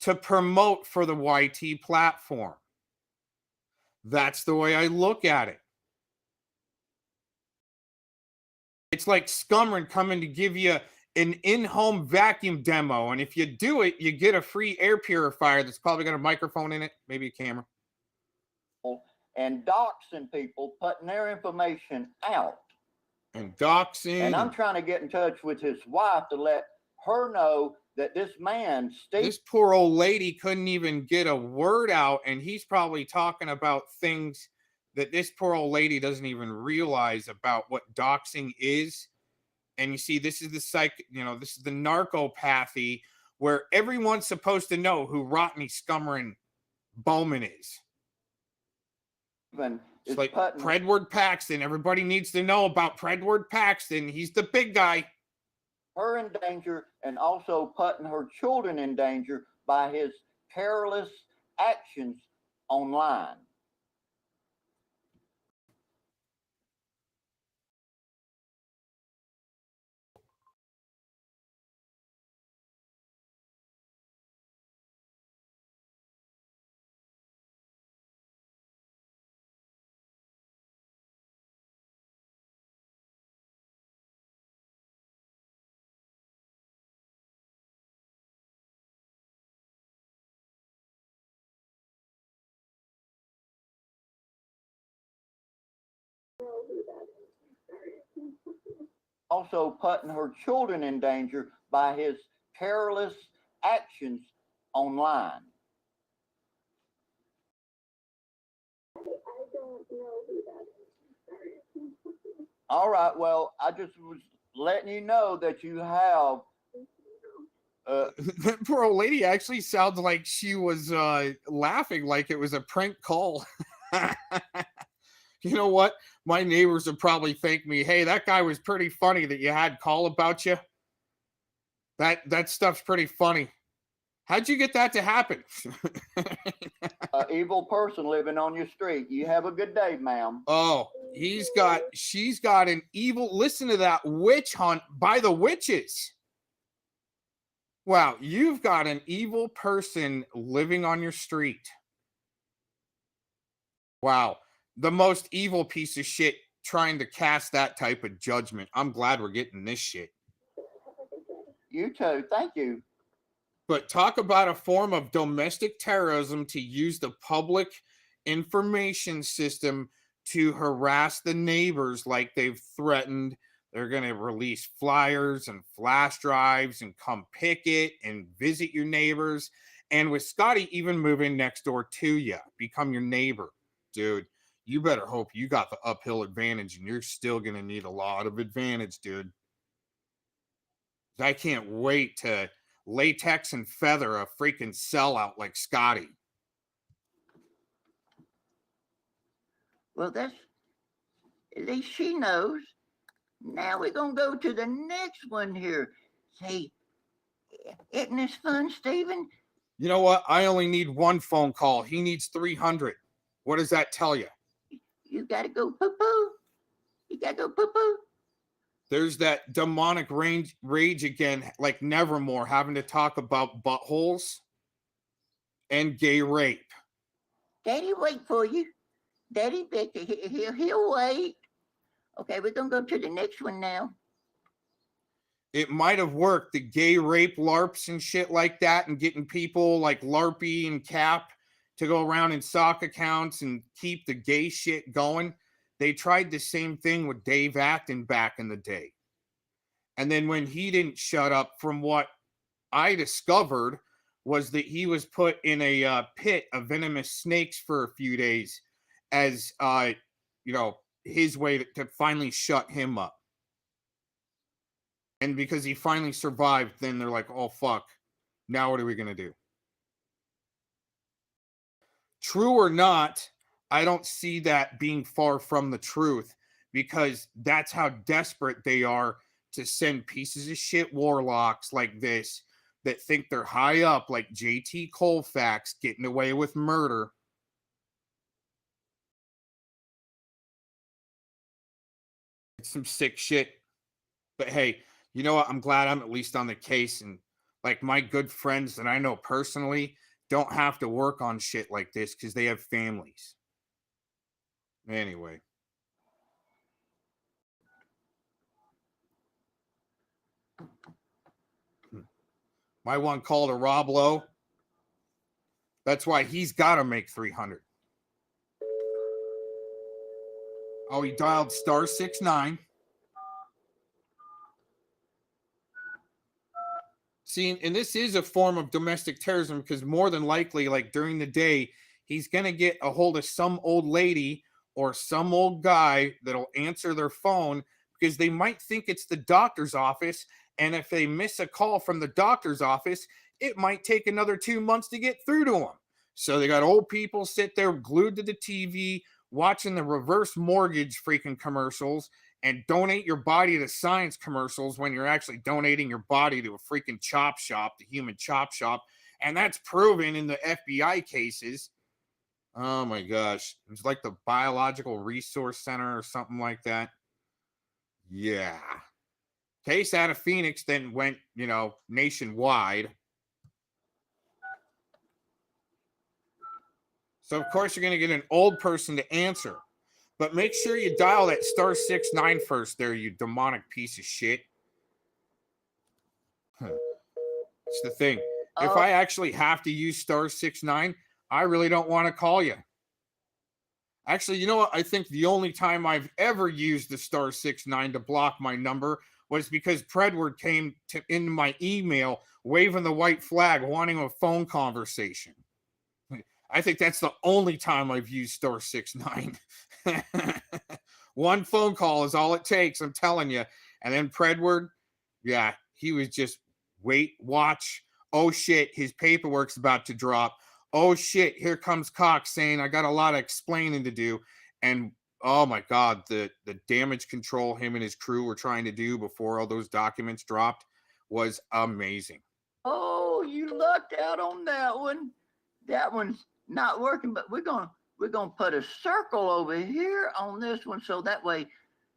to promote for the YT platform. That's the way I look at it. It's like Scumrin coming to give you an in-home vacuum demo, and if you do it, you get a free air purifier that's probably got a microphone in it, maybe a camera. And doxing people, putting their information out. And doxing. And I'm trying to get in touch with his wife to let her know that this man, Steve. This poor old lady couldn't even get a word out, and he's probably talking about things that this poor old lady doesn't even realize about what doxing is. And you see, this is the this is the narcopathy where everyone's supposed to know who Rodney Scummerin Bowman is. It's like Predward Paxton. Everybody needs to know about Predward Paxton. He's the big guy. Her in danger, and also putting her children in danger by his careless actions online. Also putting her children in danger by his careless actions online. I don't know who that is. All right, well, I just was letting you know that you have. That poor old lady actually sounds like she was laughing like it was a prank call. You know what? My neighbors would probably thank me. Hey, that guy was pretty funny that you had call about you. That stuff's pretty funny. How'd you get that to happen? Evil person living on your street. You have a good day, ma'am. Oh, she's got an evil. Listen to that witch hunt by the witches. Wow, you've got an evil person living on your street. Wow, the most evil piece of shit trying to cast that type of judgment. I'm glad we're getting this shit. You too, thank you. But talk about a form of domestic terrorism to use the public information system to harass the neighbors like they've threatened. They're going to release flyers and flash drives and come picket and visit your neighbors. And with Scotty even moving next door to you, become your neighbor. Dude, you better hope you got the uphill advantage, and you're still going to need a lot of advantage, dude. I can't wait to latex and feather a freaking sellout like Scotty. Well, that's, at least she knows. Now we're going to go to the next one here. Say, isn't this fun, Stephen? You know what? I only need one phone call. He needs 300. What does that tell you? You got to go poo-poo. You got to go poo-poo. There's that demonic rage again, like Nevermore, having to talk about buttholes and gay rape. Daddy, wait for you. Daddy, he'll wait. Okay, we're going to go to the next one now. It might have worked, the gay rape LARPs and shit like that, and getting people like LARPy and Cap to go around in sock accounts and keep the gay shit going. They tried the same thing with Dave Acton back in the day. And then when he didn't shut up, from what I discovered, was that he was put in a pit of venomous snakes for a few days as, his way to finally shut him up. And because he finally survived, then they're like, oh, fuck. Now what are we going to do? True or not, I don't see that being far from the truth, because that's how desperate they are to send pieces of shit warlocks like this that think they're high up, like JT Colfax getting away with murder. It's some sick shit. But hey, you know what? I'm glad I'm at least on the case, and like my good friends that I know personally don't have to work on shit like this because they have families. Anyway. My one call to Rob Lowe. That's why he's got to make 300. Oh, he dialed *69. See, and this is a form of domestic terrorism because more than likely, like during the day, he's going to get a hold of some old lady or some old guy that'll answer their phone because they might think it's the doctor's office. And if they miss a call from the doctor's office, it might take another 2 months to get through to them. So they got old people sit there glued to the TV, watching the reverse mortgage freaking commercials and donate your body to science commercials when you're actually donating your body to a freaking chop shop, the human chop shop. And that's proven in the FBI cases. Oh my gosh. It's like the Biological Resource Center or something like that. Yeah. Case out of Phoenix then went, nationwide. So of course you're going to get an old person to answer. But make sure you dial that *69 first there, you demonic piece of shit. It's the thing. If I actually have to use *69, I really don't want to call you. Actually, you know what? I think the only time I've ever used the *69 to block my number was because Predward came into my email waving the white flag, wanting a phone conversation. I think that's the only time I've used *69. One phone call is all it takes, I'm telling you. And then Predward, yeah, he was just wait, watch. Oh shit, his paperwork's about to drop. Oh shit, here comes Cox saying I got a lot of explaining to do. And oh my God, the damage control him and his crew were trying to do before all those documents dropped was amazing. Oh, you lucked out on that one. That one's not working, but we're gonna put a circle over here on this one so that way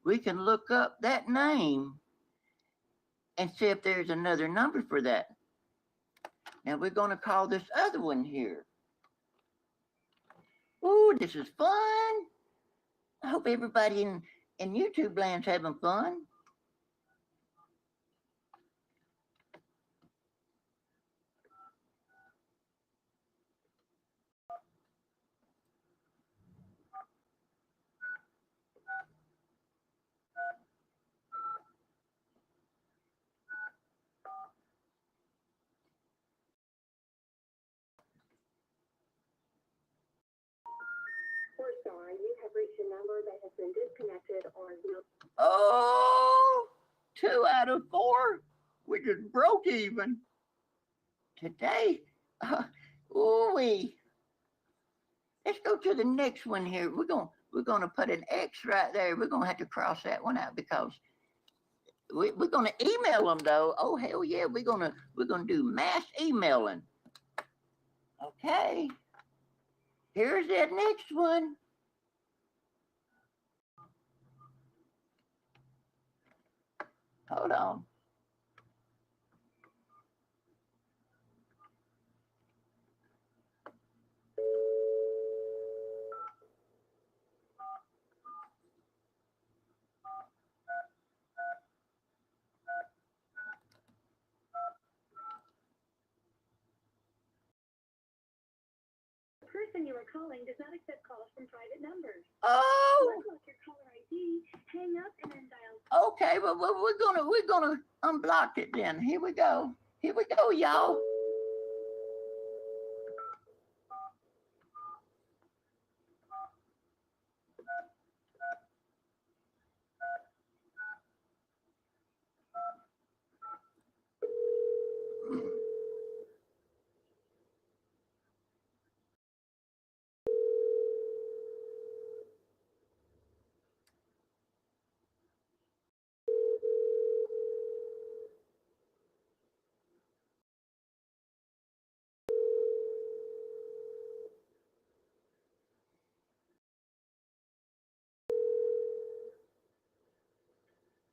we can look up that name and see if there's another number for that. Now we're gonna call this other one here. Ooh, this is fun. I hope everybody in YouTube land's having fun. We're sorry, you have reached a number that has been disconnected or is no. Oh, 2 out of 4. We just broke even today. Ooh-wee. Let's go to the next one here. We're gonna put an X right there. We're gonna have to cross that one out because we're gonna email them though. Oh hell yeah, we're gonna do mass emailing. Okay. Here's that next one. Hold on. The person you are calling does not accept calls from private numbers. Oh. Unlock your caller ID, hang up, and then dial. Okay, well we're gonna unblock it then. Here we go. Here we go, y'all.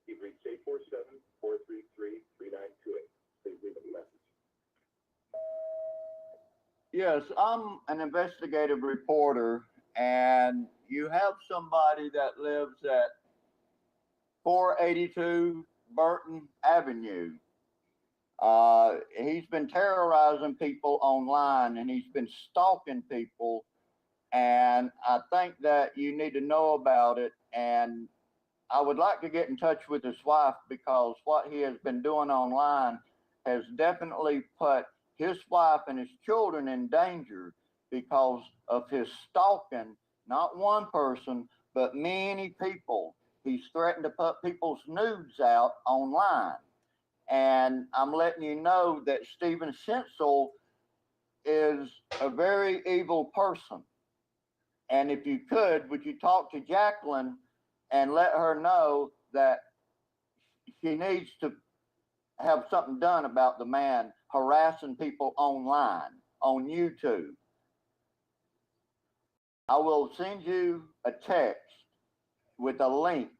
You've reached 847-433-3928. Please leave a message. Yes, I'm an investigative reporter, and you have somebody that lives at 482 Burton Avenue. He's been terrorizing people online, and he's been stalking people. And I think that you need to know about it. And I would like to get in touch with his wife, because what he has been doing online has definitely put his wife and his children in danger because of his stalking, not one person, but many people. He's threatened to put people's nudes out online. And I'm letting you know that Stephen Sensel is a very evil person. And if you could, would you talk to Jacqueline and let her know that she needs to have something done about the man harassing people online on YouTube? I will send you a text with a link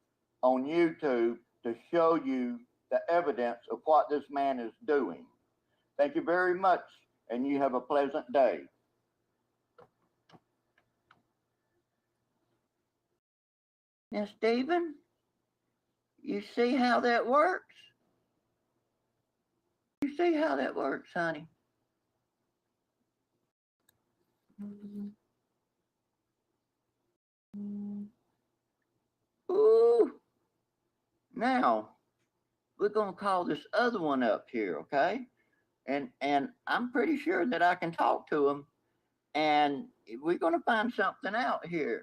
on YouTube to show you the evidence of what this man is doing. Thank you very much, and you have a pleasant day. Now, Stephen, you see how that works? You see how that works, honey? Ooh. Now, we're going to call this other one up here, okay? And I'm pretty sure that I can talk to him, and we're going to find something out here.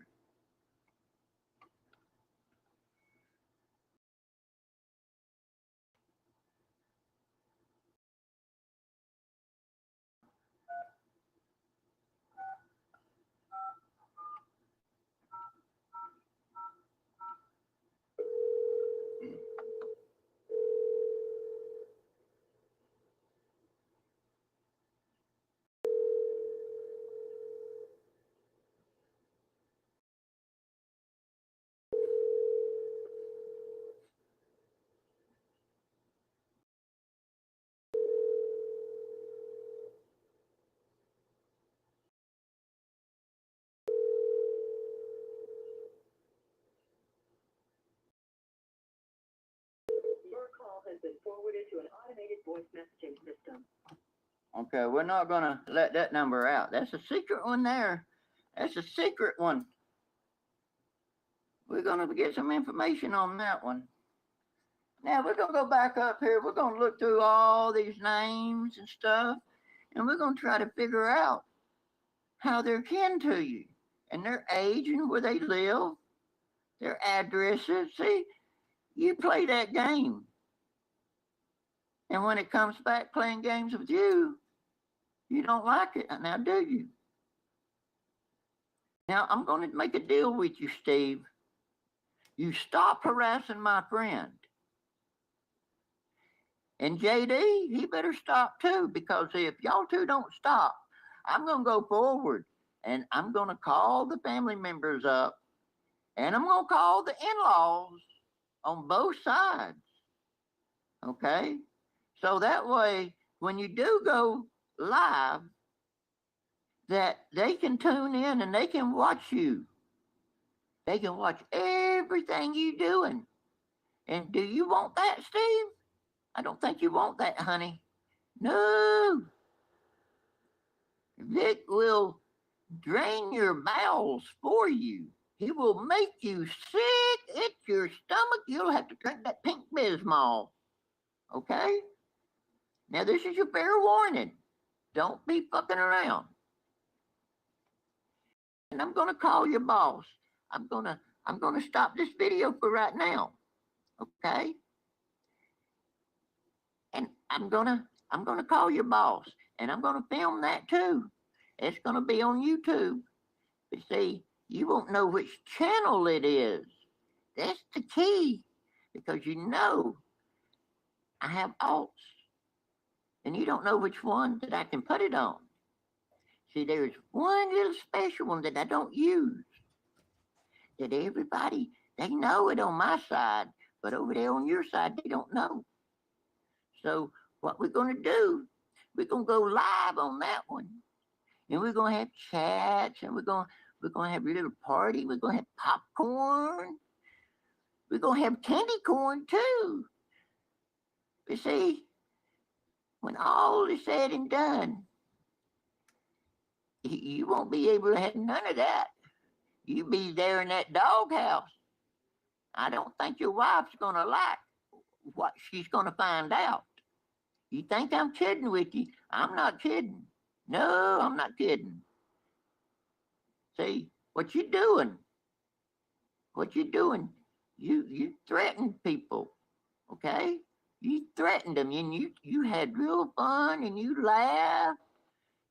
Your call has been forwarded to an automated voice messaging system. Okay, we're not going to let that number out. That's a secret one there. That's a secret one. We're going to get some information on that one. Now, we're going to go back up here. We're going to look through all these names and stuff, and we're going to try to figure out how they're kin to you, and their age and where they live, their addresses. See, you play that game. And when it comes back playing games with you, you don't like it. Now, do you? Now, I'm going to make a deal with you, Steve. You stop harassing my friend. And JD, he better stop too, because if y'all two don't stop, I'm going to go forward, and I'm going to call the family members up, and I'm going to call the in-laws on both sides. Okay? So that way, when you do go live, that they can tune in and they can watch you. They can watch everything you doing. And do you want that, Steve? I don't think you want that, honey. No. Vic will drain your bowels for you. He will make you sick at your stomach. You'll have to drink that pink Bismol. Okay? Now, this is your fair warning. Don't be fucking around. And I'm gonna call your boss. I'm gonna stop this video for right now. Okay? And I'm gonna call your boss, and I'm gonna film that too. It's gonna be on YouTube. But see, you won't know which channel it is. That's the key, because you know I have alts, and you don't know which one that I can put it on. See, there's one little special one that I don't use, that everybody, they know it on my side, but over there on your side, they don't know. So what we're going to do, we're going to go live on that one, and we're going to have chats, and we're going to have a little party. We're going to have popcorn. We're going to have candy corn too. You see, when all is said and done, you won't be able to have none of that. You be there in that doghouse. I don't think your wife's gonna like what she's gonna find out. You think I'm kidding with you? I'm not kidding. No, I'm not kidding. See, what you doing? What you doing? You threatened people, okay? You threatened them, and you had real fun, and you laughed.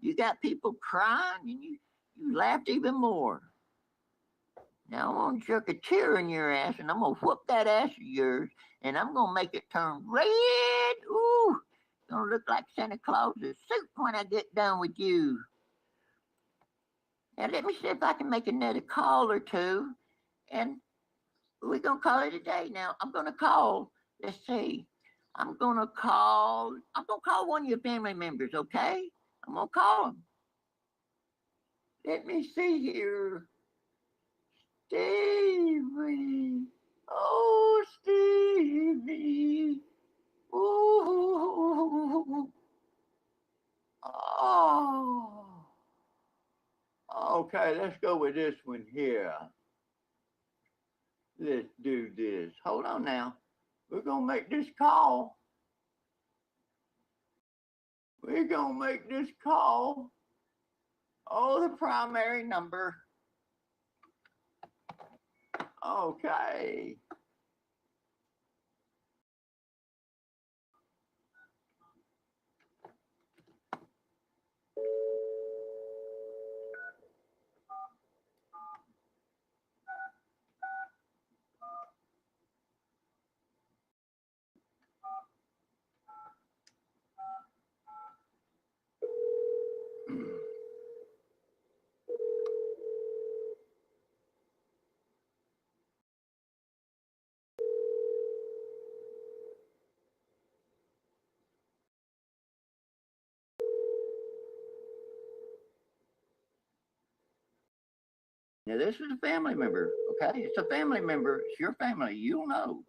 You got people crying, and you laughed even more. Now I'm gonna jerk a tear in your ass, and I'm gonna whoop that ass of yours, and I'm gonna make it turn red. Ooh, it's gonna look like Santa Claus's suit when I get done with you. Now let me see if I can make another call or two, and we're gonna call it a day. Now I'm gonna call. Let's see. I'm gonna call one of your family members. Okay, I'm gonna call them. Let me see here. Stevie. Oh, Stevie. Ooh. Oh. Okay, let's go with this one here. Let's do this. Hold on now. We're going to make this call. We're going to make this call. Oh, the primary number. Okay. Now, this is a family member, okay? It's a family member. It's your family. You'll know.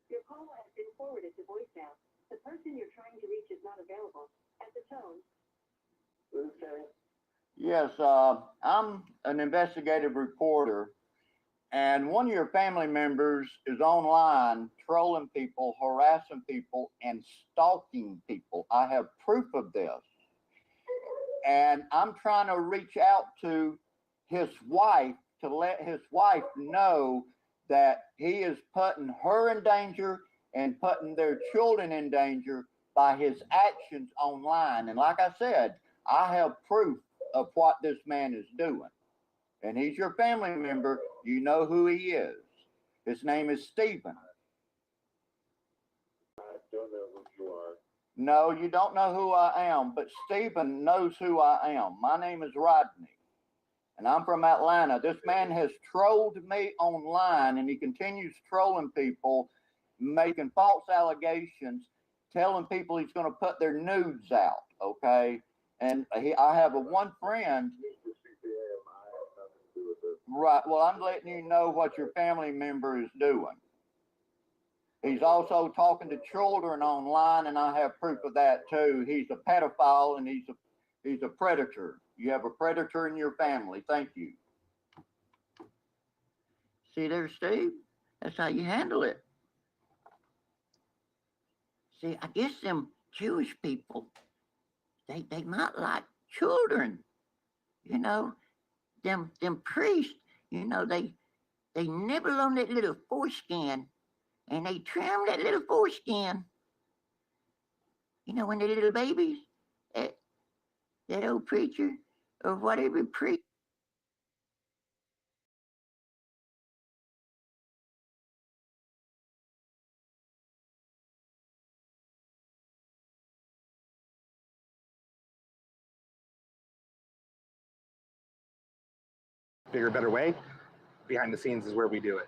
Your call has been forwarded to voicemail. The person you're trying to reach is not available. At the tone. Okay. Yes, I'm an investigative reporter, and one of your family members is online trolling people, harassing people, and stalking people. I have proof of this. And I'm trying to reach out to his wife to let his wife know that he is putting her in danger and putting their children in danger by his actions online. And like I said, I have proof of what this man is doing. And he's your family member. You know who he is. His name is Stephen. I don't know who you are. No, you don't know who I am, but Stephen knows who I am. My name is Rodney, and I'm from Atlanta. This man has trolled me online, and he continues trolling people, making false allegations, telling people he's going to put their nudes out, okay? And I have one friend. Right, well, I'm letting you know what your family member is doing. He's also talking to children online, and I have proof of that too. He's a pedophile, and he's a predator. You have a predator in your family. Thank you. See there, Steve? That's how you handle it. See, I guess them Jewish people, they might like children. You know, them priests, you know, they nibble on that little foreskin, and they trim that little foreskin. You know, when they're little babies, that old preacher or whatever preach. Bigger, better way. Behind the scenes is where we do it.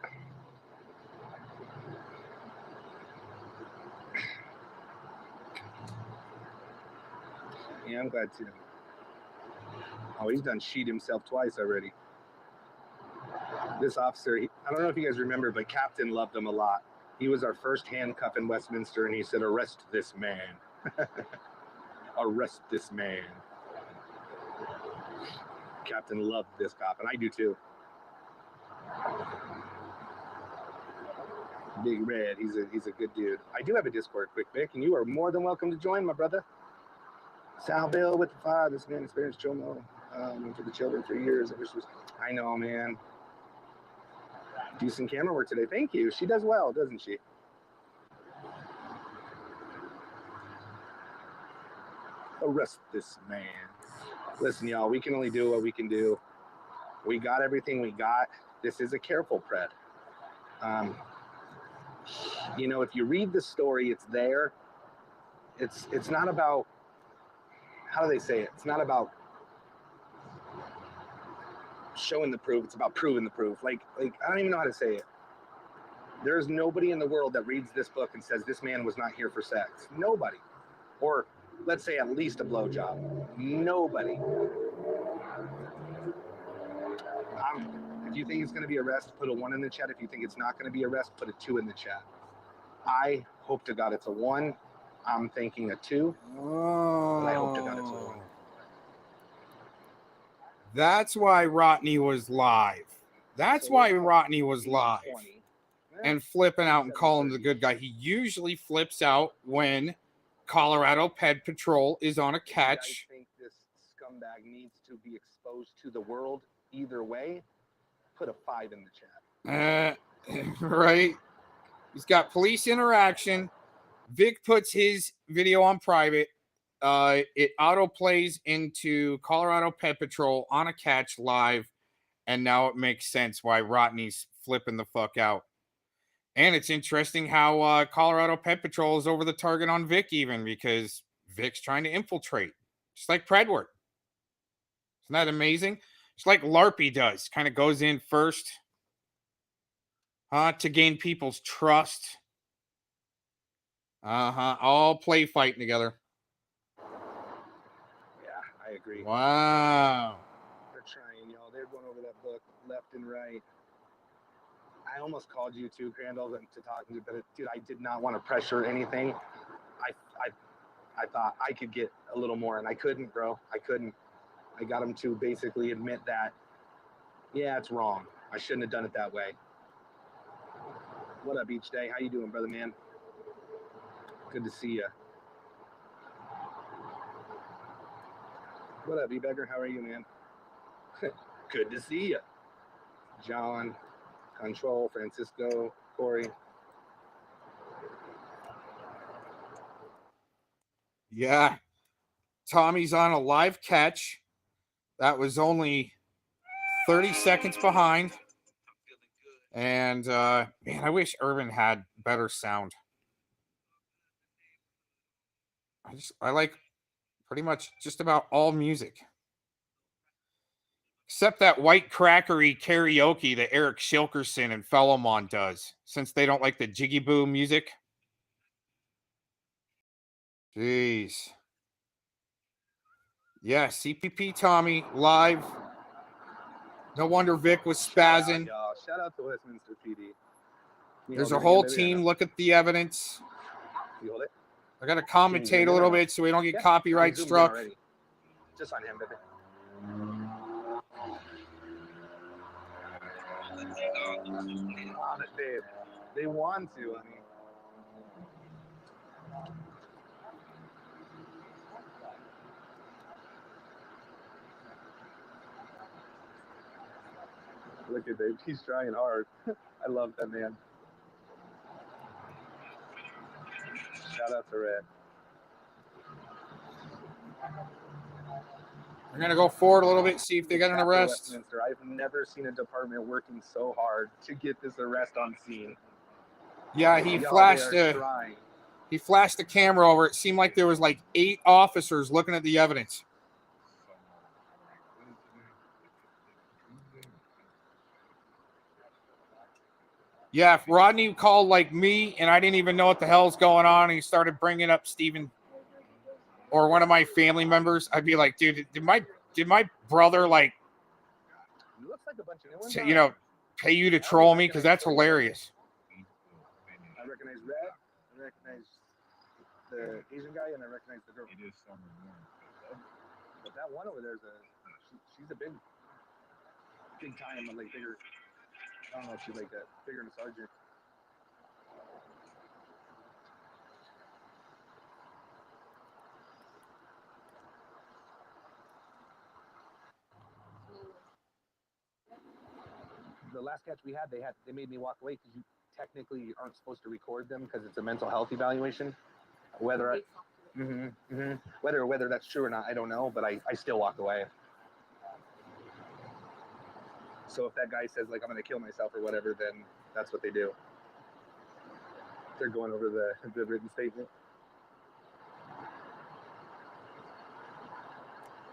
Yeah, I'm glad to. Oh, he's done sheet himself twice already. This officer, I don't know if you guys remember, but Captain loved him a lot. He was our first handcuff in Westminster, and he said, "Arrest this man." Arrest this man. Captain loved this cop, and I do too. Big Red, he's a good dude. I do have a Discord, quick Vic, and you are more than welcome to join, my brother. Sal Bill with the fire. This man experienced Jomo for the children for years. I know, man. Decent camera work today. Thank you. She does well, doesn't she? Arrest this man. Listen, y'all, we can only do what we can do. We got everything we got. This is a careful pred. You know, if you read the story, it's there. It's not about, how do they say it? It's not about showing the proof. It's about proving the proof. Like I don't even know how to say it. There's nobody in the world that reads this book and says this man was not here for sex. Nobody. Or let's say at least a blowjob. Nobody. If you think it's going to be arrest, put a 1 in the chat. If you think it's not going to be arrest, put a 2 in the chat. I hope to God it's a 1. I'm thinking a 2. Oh. But I hope to God it's a 1. That's why Rodney was live. That's why Rodney was live and flipping out and calling him the good guy. He usually flips out when Colorado Ped Patrol is on a catch. I think this scumbag needs to be exposed to the world either way. Put a 5 in the chat. Right. He's got police interaction. Vic puts his video on private. It auto plays into Colorado Ped Patrol on a catch live. And now it makes sense why Rodney's flipping the fuck out. And it's interesting how Colorado Ped Patrol is over the target on Vic even because Vic's trying to infiltrate. Just like Predward. Isn't that amazing? Just like LARPy does. Kind of goes in first to gain people's trust. All play fighting together. Yeah, I agree. Wow. They're trying, y'all. They're going over that book left and right. I almost called you too, Crandall, to talk to you, but dude, I did not want to pressure anything. I thought I could get a little more, and I couldn't, bro. I couldn't. I got him to basically admit that, yeah, it's wrong. I shouldn't have done it that way. What up, Each Day? How you doing, brother, man? Good to see you. What up, E-Beggar? How are you, man? Good to see you. John, Control, Francisco, Corey. Yeah. Tommy's on a live catch. That was only 30 seconds behind. And, man, I wish Irvin had better sound. I like pretty much just about all music. Except that white crackery karaoke that Eric Shilkerson and Fellowmon does, since they don't like the Jiggy Boo music. Jeez. Yeah, CPP Tommy live. No wonder Vic was spazzing. Shout out to Westminster PD. There's a whole team. Look at the evidence. You hold it? I got to commentate a little bit so we don't get copyright struck. Just on him, baby. They want to. I mean, look at Dave. He's trying hard. I love that man. Shout out to Red. We're going to go forward a little bit, see if they got an arrest. Westminster. I've never seen a department working so hard to get this arrest on scene. Yeah, he flashed the camera over. It seemed like there was like 8 officers looking at the evidence. Yeah, if Rodney called like me and I didn't even know what the hell's going on, and he started bringing up Steven or one of my family members, I'd be like, dude, did my brother like, looks like a bunch of you know, pay you to troll me because that's hilarious. I recognize Red. I recognize the Asian guy, and I recognize the girl. It is summer warm. But that one over there is she's a big time, like bigger. I don't know if she's like that, bigger than a sergeant. The last catch we had, they made me walk away because you technically aren't supposed to record them because it's a mental health evaluation. Whether whether that's true or not, I don't know, but I still walked away. So if that guy says like I'm gonna kill myself or whatever, then that's what they do. They're going over the written statement.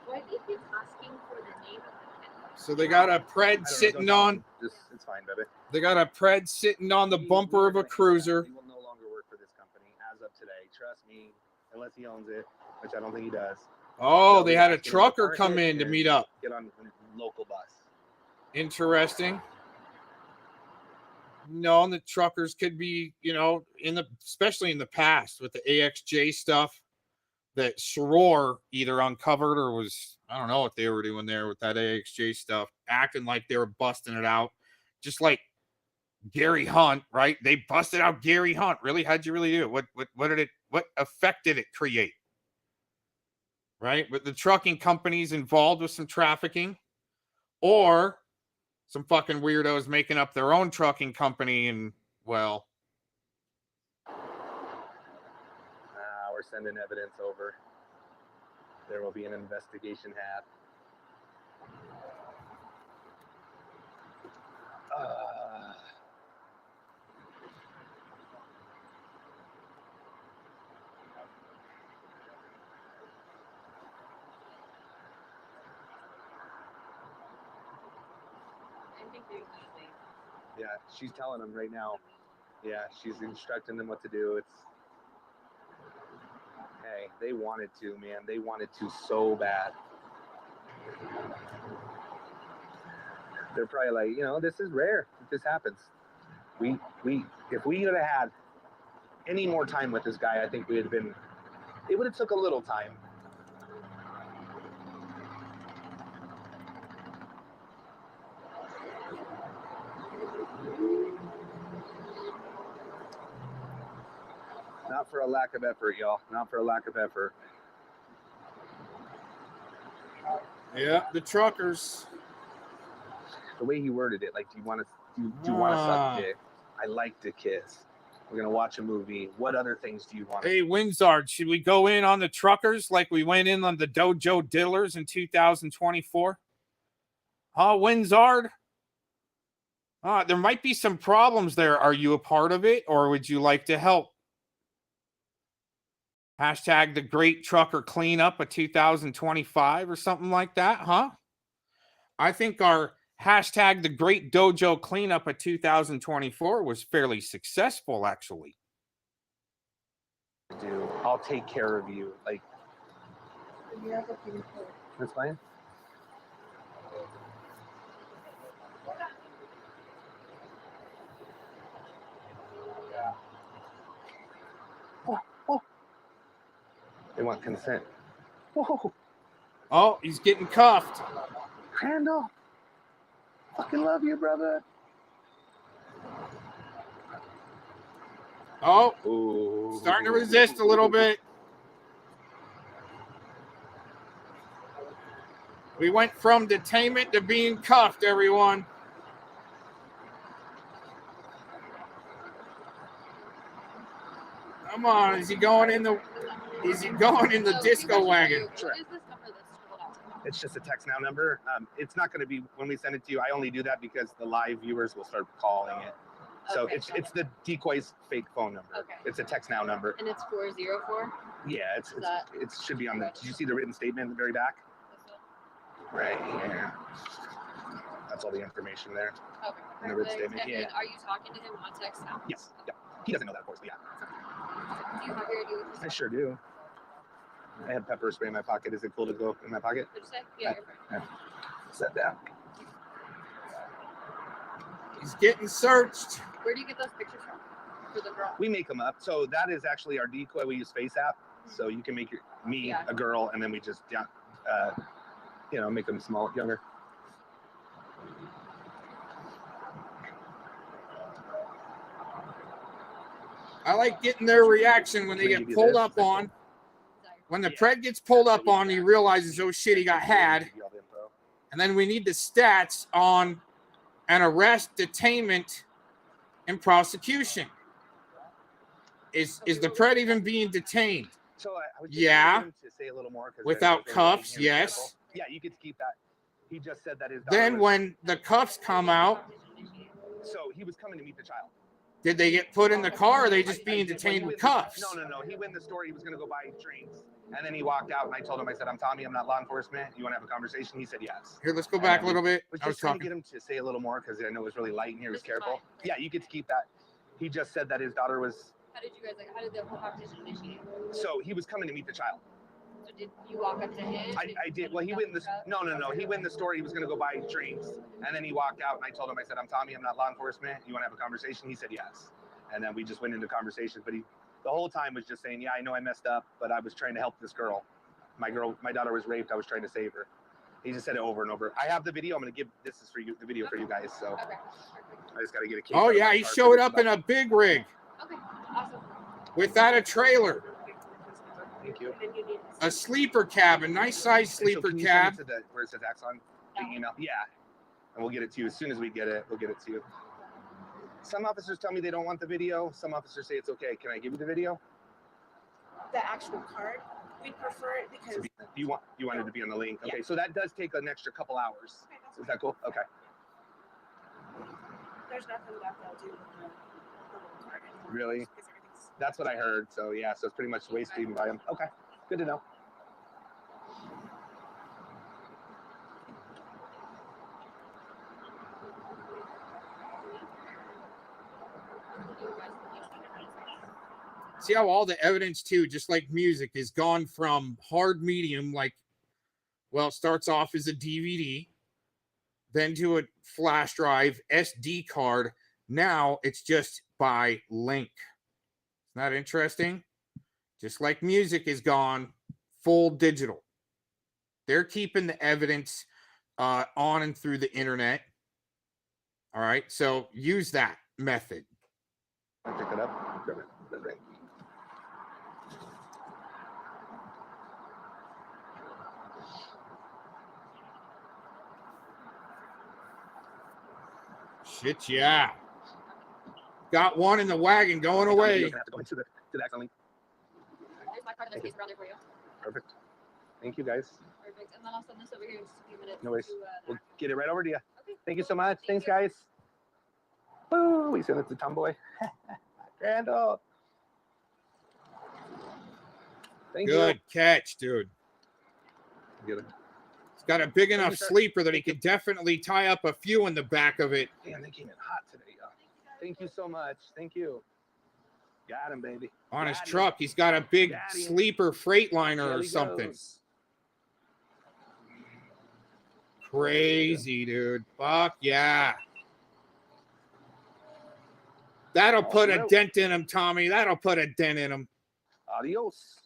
Why do you keep asking for the name of the So they got a pred sitting on. It's fine, baby. They got a pred sitting on the bumper of a cruiser. He will no longer work for this company as of today. Trust me, unless he owns it, which I don't think he does. Oh, So they he's had a asking him to trucker park come it in to and meet up. Get on a local bus. Interesting. No, and the truckers could be, especially in the past with the AXJ stuff that Soror either uncovered or was, I don't know what they were doing there with that AXJ stuff, acting like they were busting it out. Just like Gary Hunt, right? They busted out Gary Hunt. Really? How'd you really do it? What effect did it create? Right? With the trucking companies involved with some trafficking, or some fucking weirdos making up their own trucking company, and well, We're sending evidence over. There will be an investigation had. I think they usually. Yeah, she's telling them right now. Yeah, she's instructing them what to do. Hey, they wanted to, man. They wanted to so bad. They're probably like, this is rare. This happens. If we would have had any more time with this guy, I think it would have took a little time. Not for a lack of effort, y'all. Not for a lack of effort. yeah, the truckers. The way he worded it, like, do you want to suck dick? I like to kiss. We're gonna watch a movie. What other things do you want? Hey, Winzard, should we go in on the truckers like we went in on the Dojo Dillers in 2024? Winzard? There might be some problems there. Are you a part of it, or would you like to help? Hashtag the Great Trucker Cleanup of 2025 or something like that, huh? I think our hashtag the Great Dojo Cleanup of 2024 was fairly successful, actually. I'll take care of you. Like, that's fine. Oh. They want consent. Whoa. Oh, he's getting cuffed. Crandall, fucking love you, brother. Oh, ooh. Starting to resist a little bit. We went from detainment to being cuffed, everyone. Come on, is he going in the disco wagon? Sure. It's just a text now number. It's not going to be when we send it to you. I only do that because the live viewers will start calling it. So Okay, it's the decoy's fake phone number. Okay. It's a text now number. And it's 404? Yeah, it should be on the. Did you see the written statement in the very back? Right here. That's all the information there. Okay. In the written statement. And Yeah. then are you talking to him on text now? Yes. Yeah. He doesn't know that, of course, but yeah. Do you have your ID with you? I sure do. I had pepper spray in my pocket. Is it cool to go in my pocket? What'd you say? Yeah, you're fine. Yeah. Set down. He's getting searched. Where do you get those pictures from for the girl? We make them up. So that is actually our decoy. We use Face App. So you can make me a girl, and then we just make them small, younger. I like getting their reaction when they get pulled up on. When the pred gets pulled up on, he realizes, oh shit, he got had. And then we need the stats on an arrest, detainment, and prosecution. Is the pred even being detained? So I would yeah. to say a little more Without cuffs, yes. Yeah, you get to keep that. He just said that his Then when the cuffs come out, so he was coming to meet the child. did they get put in the car, or are they just being detained with cuffs? No. He went in the store. He was going to go buy drinks. And then he walked out, and I told him, I said, I'm Tommy. I'm not law enforcement. You want to have a conversation? He said, yes. Here, let's go back a little bit. I was trying to get him to say a little more because I know it was really light and he was careful. Yeah, you get to keep that. He just said that his daughter was. How did you guys, how did the whole conversation initiate? So he was coming to meet the child. So did you walk up to him? I did. Well, he went in the no. He went in the store. He was going to go buy drinks, and then he walked out, and I told him, I said, I'm Tommy. I'm not law enforcement. You want to have a conversation? He said, yes. And then we just went into conversation. But he, the whole time, was just saying, yeah, I know I messed up, but I was trying to help this girl. My daughter was raped. I was trying to save her. He just said it over and over. I have the video. I'm going to give this is for you, the video for you guys. So I just got to get a case. Oh yeah, he showed up in a big rig. Okay, awesome. Without a trailer. Thank you. A sleeper cabin, nice size sleeper cab. Where it says Axon, the email. Yeah, and we'll get it to you as soon as we get it. We'll get it to you. Some officers tell me they don't want the video. Some officers say it's okay. Can I give you the video? The actual card, we'd prefer it because you wanted to be on the link. Okay, so that does take an extra couple hours. Is that cool? Okay. There's nothing that they'll do with the little card anymore. Really? That's what I heard. So yeah, so it's pretty much wasted even by them. Okay, good to know. See how all the evidence too, just like music, is gone from hard medium, like, well, it starts off as a DVD, then to a flash drive, SD card. Now it's just by link. Isn't that interesting? Just like music is gone full digital. They're keeping the evidence on and through the internet. All right, so use that method. I pick it up. Grab it. That's right. Shit, yeah. Got one in the wagon going away. You're gonna have to go into the Axon link. There's my card and there's case around there for you. Perfect. Thank you, guys. Perfect. And then I'll send this over here in just a few minutes. No worries. To, We'll get it right over to you. Okay. Thank you so much. Thanks, guys. Woo! We send it to Tomboy. Randall. Thank you. Good catch, dude. Get it. He's got a big enough sleeper that he could definitely tie up a few in the back of it. Damn, they came in hot today, y'all. Thank you so much. Thank you. Got him, baby. On his truck, he's got a big sleeper Freightliner There or he something. goes. Crazy, dude. Fuck yeah. That'll put a dent in him, Tommy. That'll put a dent in him. Adios.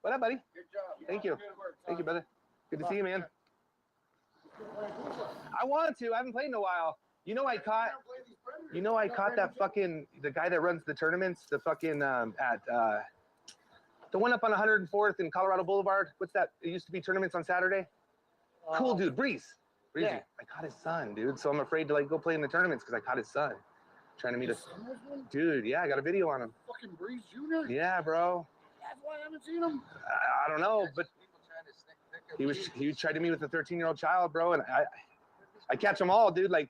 What up, buddy? Good job. Thank you. Thank you, brother. Good to see you, man. I want to. I haven't played in a while. You know, I caught that fucking, the guy that runs the tournaments, the fucking, at, the one up on 104th in Colorado Boulevard. What's that? It used to be tournaments on Saturday. Cool dude, Breeze. Breezy. Yeah. I caught his son, dude. So I'm afraid to like go play in the tournaments because I caught his son. Trying to meet us. Dude, yeah, I got a video on him. Fucking Breeze Jr.? Yeah, bro. That's why I haven't seen him. I don't know, but he was trying to meet with a 13-year-old child, bro, and I catch them all, dude. Like,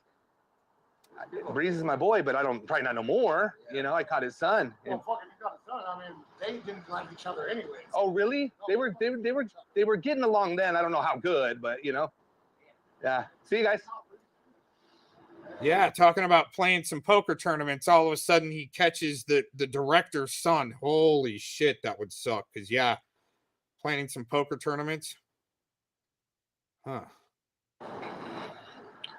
Breeze is my boy, but I don't probably not no more. You know, I caught his son. Well, fucking you got a son. I mean, they didn't like each other anyway. Oh, really? They were getting along then. I don't know how good, but you know. Yeah. See you guys. Yeah, talking about playing some poker tournaments. All of a sudden, he catches the director's son. Holy shit, that would suck. Because, yeah, playing some poker tournaments. Huh.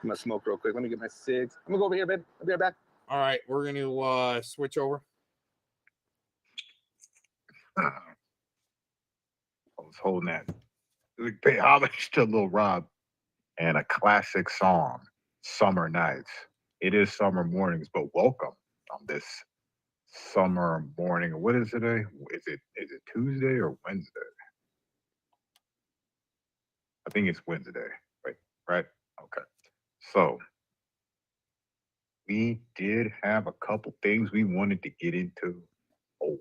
I'm gonna smoke real quick. Let me get my cigs. I'm gonna go over here, babe. I'll be right back. All right, we're gonna switch over. I was holding that. We pay homage to Lil Rob and a classic song, Summer Nights. It is summer mornings, but welcome on this summer morning. What is today? Is it Tuesday or Wednesday? I think it's Wednesday. Wait, right? Okay. So we did have a couple things we wanted to get into. Oh,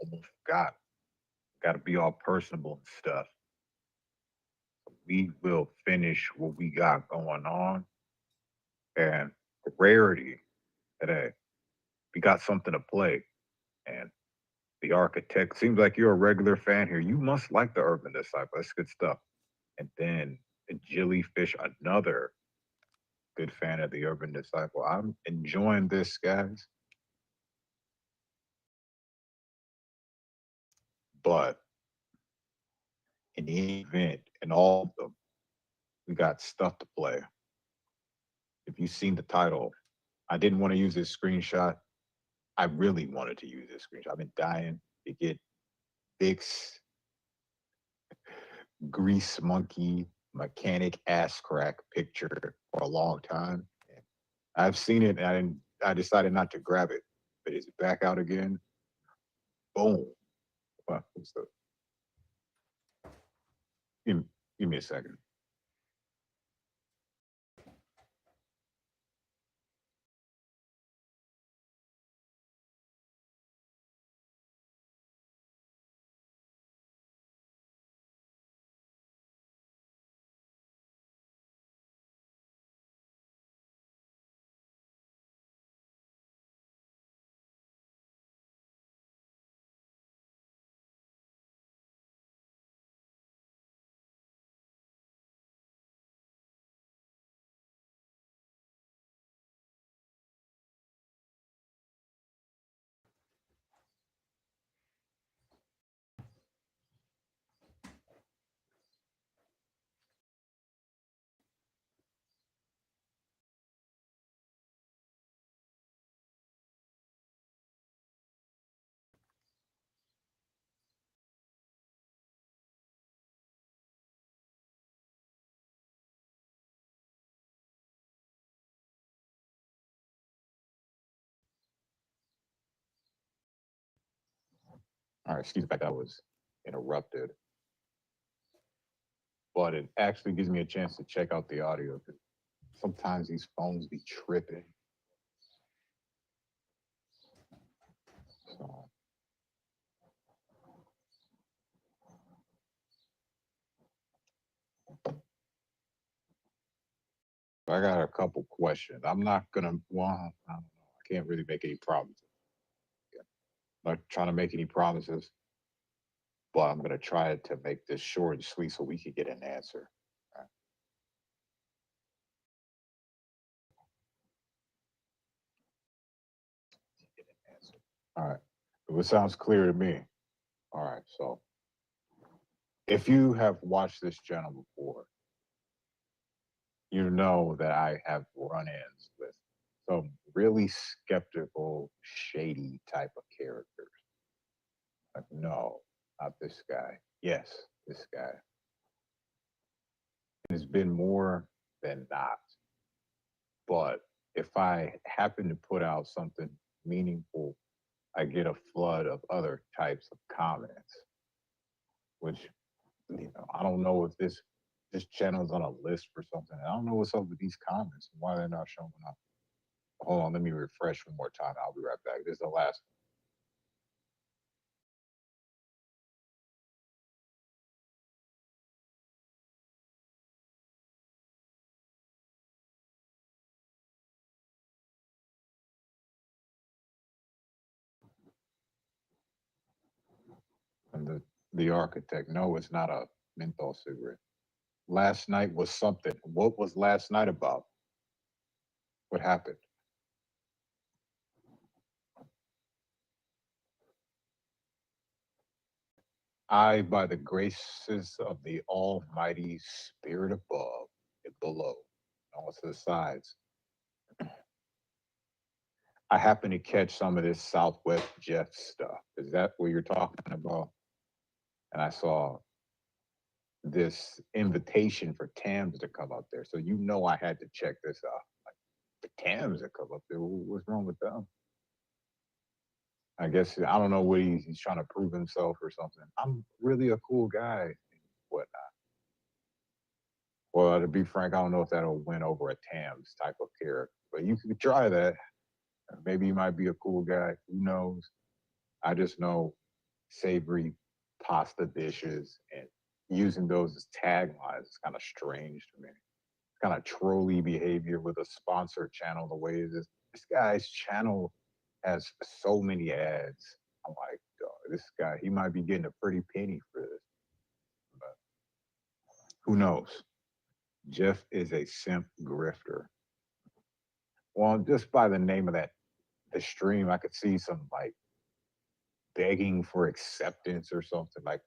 almost forgot. Got to be all personable and stuff. We will finish what we got going on. And the rarity today, we got something to play. And the architect, seems like you're a regular fan here. You must like the Urban Disciple. That's good stuff. And then the Jellyfish, another good fan of the Urban Disciple. I'm enjoying this, guys. But in the event, in all of them, we got stuff to play. If you've seen the title, I didn't want to use this screenshot. I really wanted to use this screenshot. I've been dying to get Vic's grease monkey mechanic ass crack picture for a long time. I've seen it and I decided not to grab it, but it's back out again. Boom. Wow, what's the... give me a second. All right, excuse me, I was interrupted. But it actually gives me a chance to check out the audio. Sometimes these phones be tripping. So. I got a couple questions. I'm not gonna, well, I don't know. I can't really make any promises. I'm not trying to make any promises, but I'm gonna try to make this short and sweet so we can get an answer. All right. If it sounds clear to me. All right. So if you have watched this channel before, you know that I have run-ins with some really skeptical, shady type of characters. Like, no, not this guy. Yes, this guy. It's been more than not. But if I happen to put out something meaningful, I get a flood of other types of comments, which, I don't know if this channel's on a list for something. I don't know what's up with these comments and why they're not showing up. Hold on, let me refresh one more time. I'll be right back. This is the last one. And the architect, no, it's not a menthol cigarette. Last night was something. What was last night about? What happened? I, by the graces of the Almighty Spirit above and below, all to the sides. I happened to catch some of this Southwest Jeff stuff. Is that what you're talking about? And I saw this invitation for Tams to come up there. So you know I had to check this out. Like, the Tams that come up there, what's wrong with them? I guess, I don't know what he's trying to prove himself or something. I'm really a cool guy and whatnot. Well, to be frank, I don't know if that'll win over a Tams type of character, but you could try that. Maybe you might be a cool guy. Who knows? I just know savory pasta dishes and using those as taglines is kind of strange to me. It's kind of trolly behavior with a sponsored channel the way it is. This guy's channel has so many ads. I'm like, dog, this guy, he might be getting a pretty penny for this. But who knows? Jeff is a simp grifter. Well, just by the name of the stream, I could see some like begging for acceptance or something like,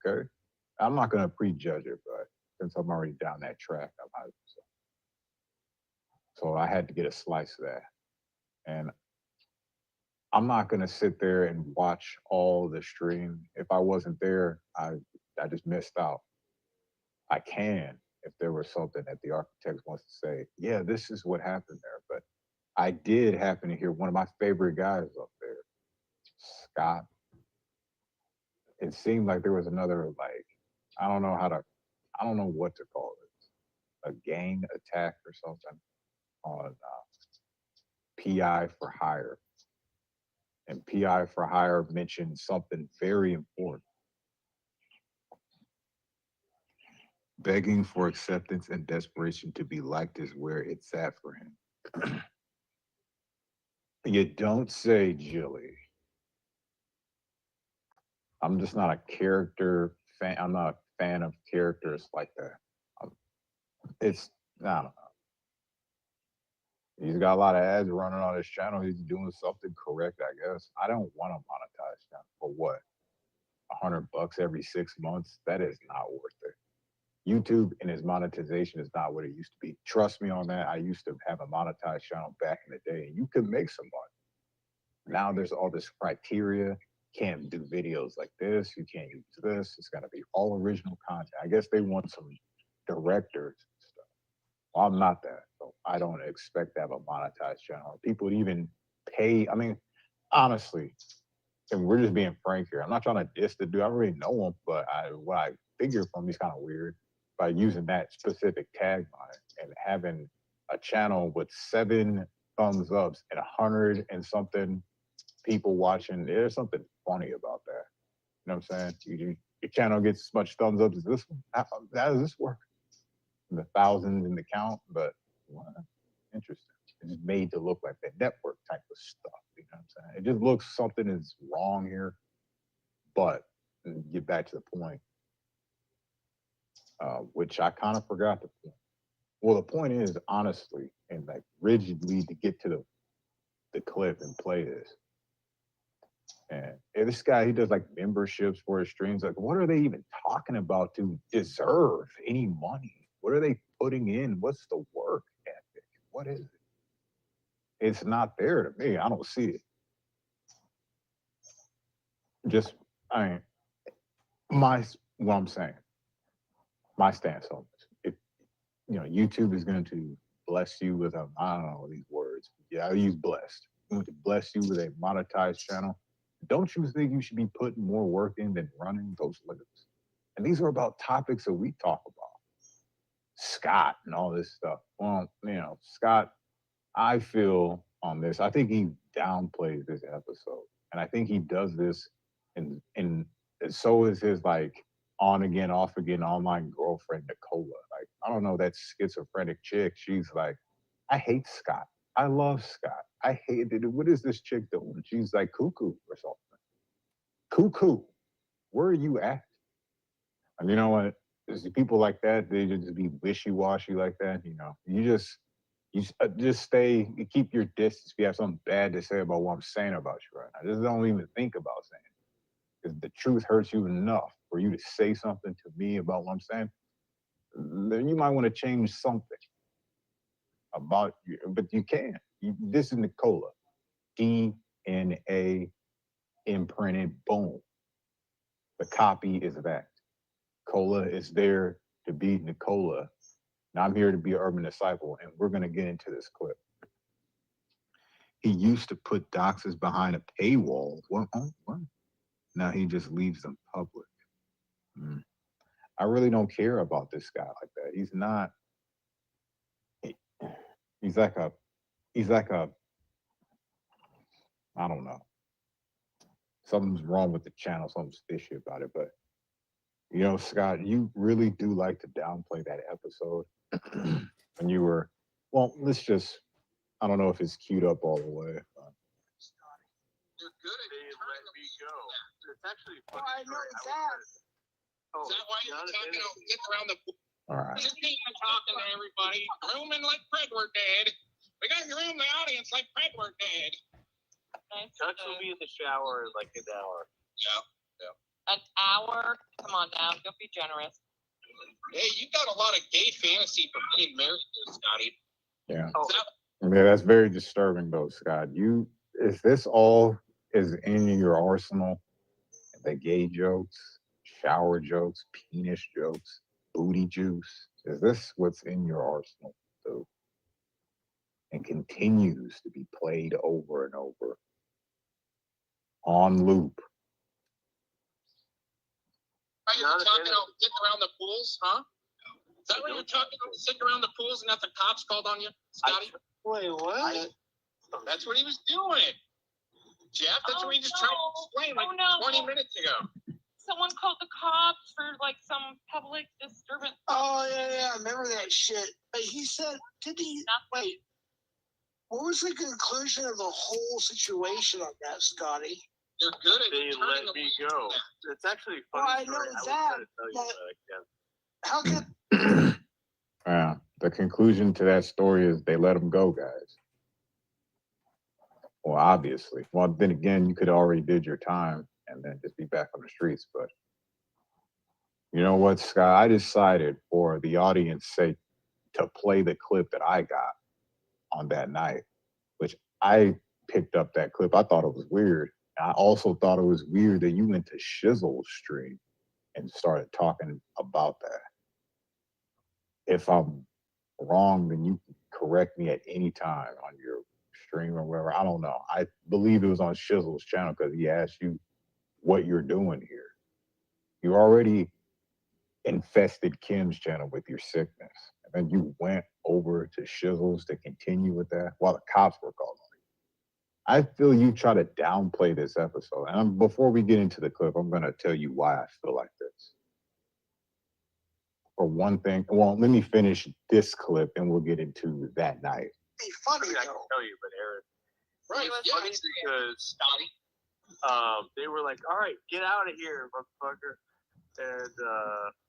okay. I'm not going to prejudge it, but since I'm already down that track, so I had to get a slice of that. And I'm not going to sit there and watch all the stream. If I wasn't there, I just missed out. I can, if there was something that the architect wants to say, yeah, this is what happened there. But I did happen to hear one of my favorite guys up there, Scott. It seemed like there was another, like, I don't know what to call it, a gang attack or something on PI for hire. And PI for hire mentioned something very important. Begging for acceptance and desperation to be liked is where it's at for him. You don't say, Jilly. I'm just not a character fan. I'm not a fan of characters like that. It's, I don't know. He's got a lot of ads running on his channel. He's doing something correct, I guess. I don't want to monetize him for what? $100 every 6 months? That is not worth it. YouTube and his monetization is not what it used to be. Trust me on that. I used to have a monetized channel back in the day, and you could make some money. Now there's all this criteria. Can't do videos like this. You can't use this. It's got to be all original content. I guess they want some directors and stuff. Well, I'm not that. So I don't expect to have a monetized channel. People would even pay. I mean, honestly, and we're just being frank here. I'm not trying to diss the dude. I already know him, but what I figure from he's kind of weird by using that specific tagline and having a channel with 7 thumbs ups and 100 and something people watching. There's something funny about that. You know what I'm saying? Your channel gets as much thumbs up as this one. How does this work? The thousands in the count, but well, interesting. It's made to look like that network type of stuff. You know what I'm saying? It just looks something is wrong here. But get back to the point, which I kind of forgot the point. Well, the point is, honestly, and like rigidly to get to the clip and play this. And this guy, he does like memberships for his streams. Like, what are they even talking about to deserve any money? What are they putting in? What's the work ethic? What is it? It's not there to me. I don't see it. Just, I mean, what I'm saying, my stance on this. If, YouTube is going to bless you with I don't know these words. Yeah, I use blessed. Going to bless you with a monetized channel. Don't you think you should be putting more work in than running those limits? And these are about topics that we talk about. Scott and all this stuff. Well, Scott, I feel on this, I think he downplays this episode. And I think he does this and so is his like on again, off again online girlfriend, Nicola. Like, I don't know, that schizophrenic chick. She's like, I hate Scott. I love Scott. I hate it. What is this chick doing? She's like cuckoo or something. Cuckoo. Where are you at? And you know what? There's people like that, they just be wishy-washy like that. You just stay, you keep your distance if you have something bad to say about what I'm saying about you right now. Just don't even think about saying it. Because the truth hurts you enough for you to say something to me about what I'm saying, then you might want to change something. about you, but you can't. This is Nicola. DNA imprinted, boom. The copy is that. Nicola is there to be Nicola. Now I'm here to be an urban disciple, and we're going to get into this clip. He used to put doxers behind a paywall. What? Now he just leaves them public. I really don't care about this guy like that. He's not. He's like a. I don't know. Something's wrong with the channel. Something's fishy about it. But you know, Scott, you really do like to downplay that episode when you were. Well, let's just. I don't know if it's queued up all the way. They're good at let me go. It's actually a funny I know story. that. Is that why you're talking around the All right. Just being talking to everybody, rooming like Fred were dead. We got your room, the audience, like Fred were dead. Dutch will be in the shower in like an hour. Yeah. An hour? Come on now, don't be generous. Hey, you got a lot of gay fantasy for being married there, Scotty. Yeah. Oh. Yeah, that's very disturbing though, Scott. Is this all is in your arsenal? The gay jokes, shower jokes, penis jokes, booty juice. Is this what's in your arsenal, too? And continues to be played over and over on loop. Are you talking about sitting around the pools, huh? Is that what you're talking about? Sitting around the pools and that the cops called on you, Scotty? Wait, what? That's what he was doing. Jeff, that's what he just tried to explain like 20 minutes ago. Someone called the cops for like some public disturbance. Oh, yeah, I remember that shit. But he said, wait, what was the conclusion of the whole situation on that, Scotty? They're good at They let me go. It's actually a funny Well, I story. know I that, was trying to tell you, but I can't. How could Yeah, the conclusion to that story is they let him go, guys. Well, obviously. Well, then again, you could already did your time and then just be back on the streets. But you know what, Scott? I decided for the audience's sake to play the clip that I got on that night, which I picked up that clip. I thought it was weird. I also thought it was weird that you went to Shizzle's stream and started talking about that. If I'm wrong, then you can correct me at any time on your stream or wherever. I don't know. I believe it was on Shizzle's channel because he asked you what you're doing here. You already infested Kim's channel with your sickness. And then you went over to Shizzle's to continue with that while the cops were called on you. I feel you try to downplay this episode. And before we get into the clip, I'm going to tell you why I feel like this. For one thing, well, let me finish this clip and we'll get into that night. be funny, I can tell you, but Aaron, Right, it was yeah, funny because they were like, "All right, get out of here, motherfucker,"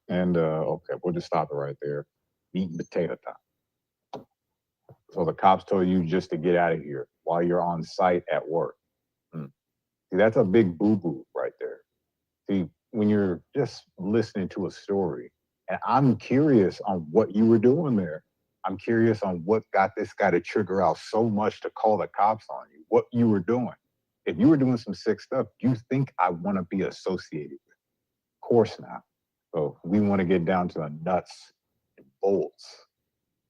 and Okay, we'll just stop it right there. Meat and potato time. So the cops told you just to get out of here while you're on site at work. See, that's a big boo-boo right there. See, when you're just listening to a story, and I'm curious on what you were doing there. I'm curious on what got this guy to trigger out so much to call the cops on you, what you were doing. If you were doing some sick stuff, do you think I want to be associated with it? Of course not. So we want to get down to the nuts and bolts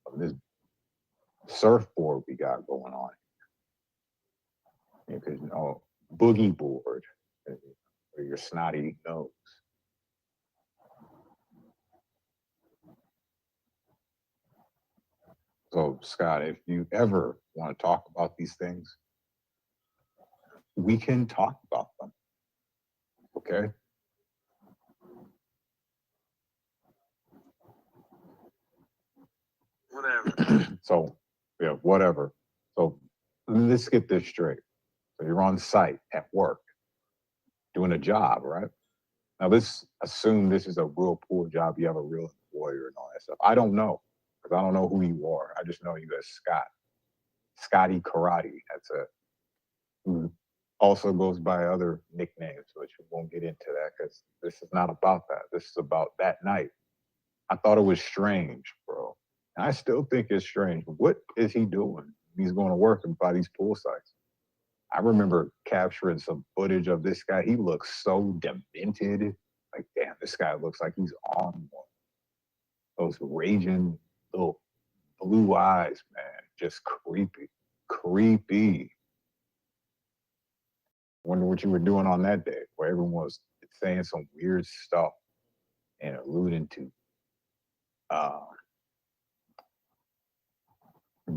of this surfboard we got going on. Because, you know, boogie board, or your snotty nose. So, Scott, if you ever want to talk about these things, we can talk about them. Okay? whatever. So, yeah, whatever. So, let's get this straight. So, you're on site at work doing a job, right? Now, let's assume this is a real poor job. You have a real employer and all that stuff. I don't know because I don't know who you are. I just know you as Scott. Scotty Karate. That's it. Who also goes by other nicknames, which we won't get into that because this is not about that. This is about that night. I thought it was strange, bro, I still think it's strange. What is he doing? He's going to work by these pool sites. I remember capturing some footage of this guy. He looks so demented. Like, damn, this guy looks like he's on one. Those raging little blue eyes, man, just creepy, creepy. Wonder what you were doing on that day where everyone was saying some weird stuff and alluding to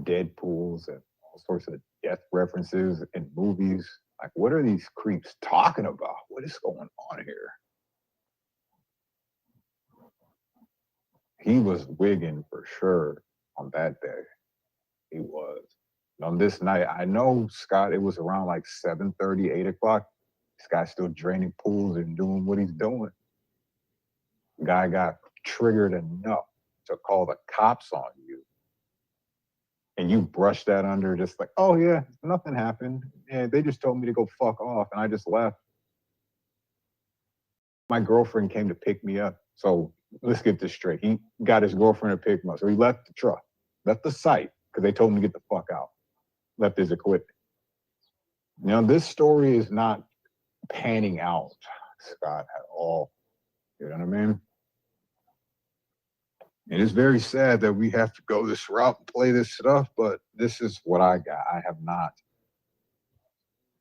dead pools and all sorts of death references in movies. Like, what are these creeps talking about? What is going on here? He was wigging for sure on that day. He was. And on this night, I know, Scott, it was around like 7:30, 8 o'clock. This guy's still draining pools and doing what he's doing. Guy got triggered enough to call the cops on you. And you brush that under just like, oh yeah, nothing happened. Yeah, they just told me to go fuck off and I just left. My girlfriend came to pick me up. So let's get this straight. He got his girlfriend to pick him up. So he left the truck, left the site, because they told him to get the fuck out. Left his equipment. Now this story is not panning out, Scott, at all. You know what I mean? And it's very sad that we have to go this route and play this stuff, but this is what I got. I have not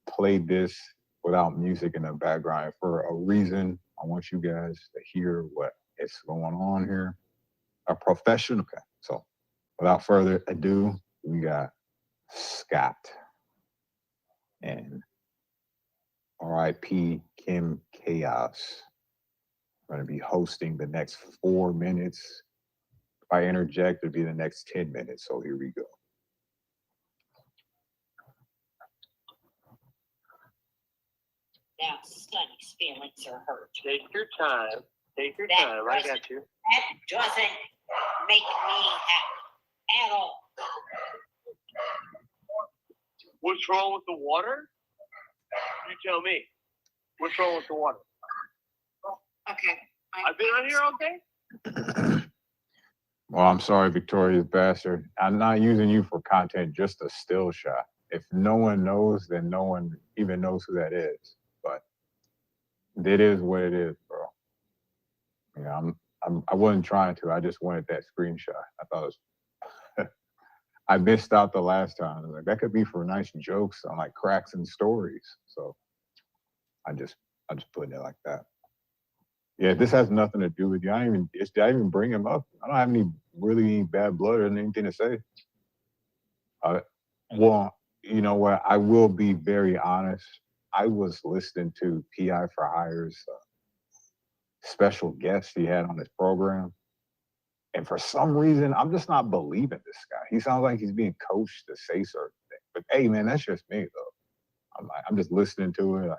played this without music in the background for a reason. I want you guys to hear what is going on here. A profession. Okay. So without further ado, we got Scott and R.I.P. Kim Chaos. I'm going to be hosting the next 4 minutes. If I interject, it'll be the next 10 minutes. So here we go. Now, Sonny's feelings are hurt. Take your time. Take your time. I got you. That doesn't make me happy at all. What's wrong with the water? You tell me. What's wrong with the water? Okay. I've been on here okay? Well, I'm sorry, Victoria's bastard. I'm not using you for content, just a still shot. If no one knows, then no one even knows who that is. But it is what it is, bro. Yeah, I wasn't trying to. I just wanted that screenshot. I thought it was. I missed out the last time. I was like, that could be for nice jokes on like cracks and stories. So I just put it like that. Yeah, this has nothing to do with you. I even bring him up. I don't have any really bad blood or anything to say. Well, you know what? I will be very honest. I was listening to PI for Hire's special guest he had on his program. And for some reason, I'm just not believing this guy. He sounds like he's being coached to say certain things. But hey, man, that's just me, though. I'm just listening to it. Like,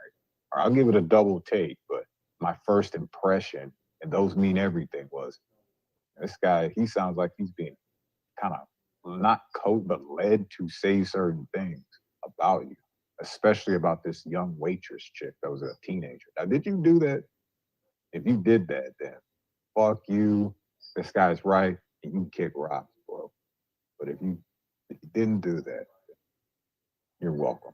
I'll give it a double take, but my first impression, and those mean everything, was this guy, he sounds like he's being kind of not coached, but led to say certain things about you, especially about this young waitress chick that was a teenager. Now, did you do that? If you did that, then fuck you. This guy's right, and you can kick rocks, bro. But if you didn't do that, you're welcome.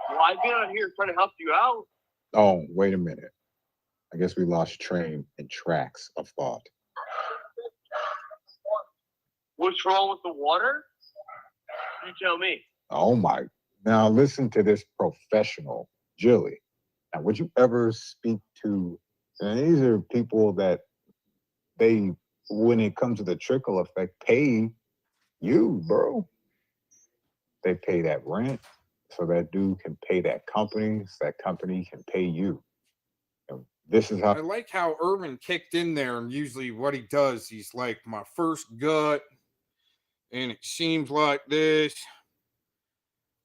Well, I've been on here trying to help you out. Oh, wait a minute. I guess we lost train and tracks of thought. What's wrong with the water? You tell me. Oh my. Now listen to this professional, Jilly. Now, would you ever speak to, and these are people that they, when it comes to the trickle effect, pay you, bro. They pay that rent, so that dude can pay that company, so that company can pay you. And this is how I like how Urban kicked in there, and usually what he does, he's like, my first gut, and it seems like this.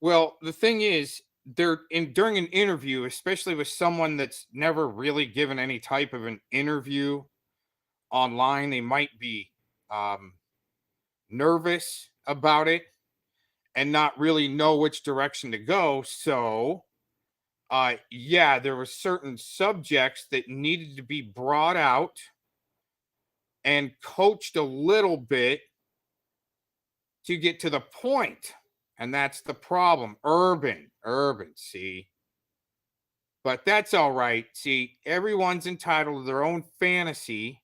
Well, the thing is, during an interview, especially with someone that's never really given any type of an interview online, they might be nervous about it and not really know which direction to go. So, yeah, there were certain subjects that needed to be brought out and coached a little bit to get to the point. And that's the problem. Urban, see. But that's all right. See, everyone's entitled to their own fantasy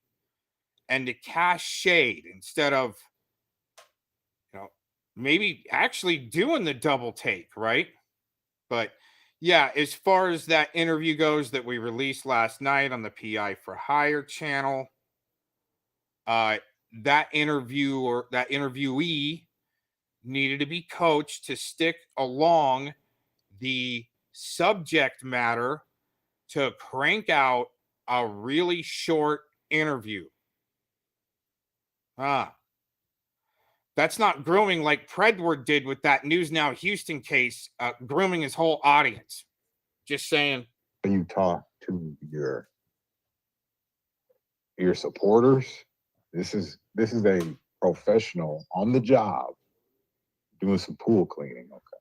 and to cast shade instead of, maybe actually doing the double take, right? But yeah, as far as that interview goes that we released last night on the PI for Hire channel, that interviewee needed to be coached to stick along the subject matter to crank out a really short interview. That's not grooming like Predward did with that News Now Houston case, grooming his whole audience. Just saying. When you talk to your supporters, this is a professional on the job doing some pool cleaning. Okay.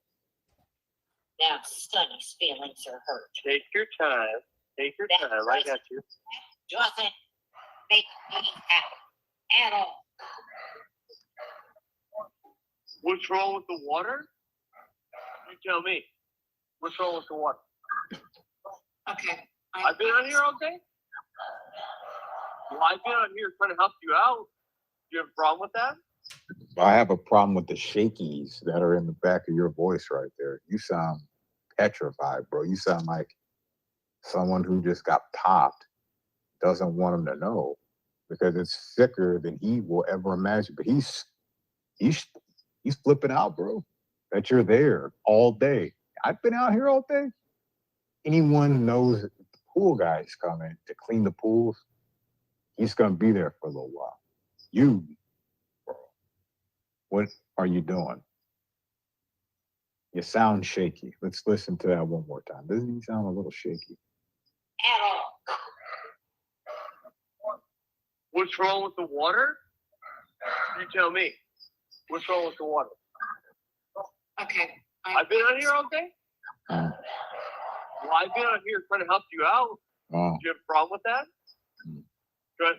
Now Sonny's feelings are hurt. Take your time. Take your time. I got you. Doesn't make me happy at all. What's wrong with the water? You tell me. What's wrong with the water? Okay. I've been on here all day. Well, I've been on here trying to help you out. Do you have a problem with that? I have a problem with the shakies that are in the back of your voice right there. You sound petrified, bro. You sound like someone who just got popped, doesn't want him to know because it's sicker than he will ever imagine. But he's flipping out, bro, that you're there all day. I've been out here all day. Anyone knows that the pool guy is coming to clean the pools, he's going to be there for a little while. You, bro, what are you doing? You sound shaky. Let's listen to that one more time. Doesn't he sound a little shaky? At all. What's wrong with the water? You tell me. What's wrong with the water? Okay. I've been on here all day. Well, I've been on here trying to help you out. Do you have a problem with that?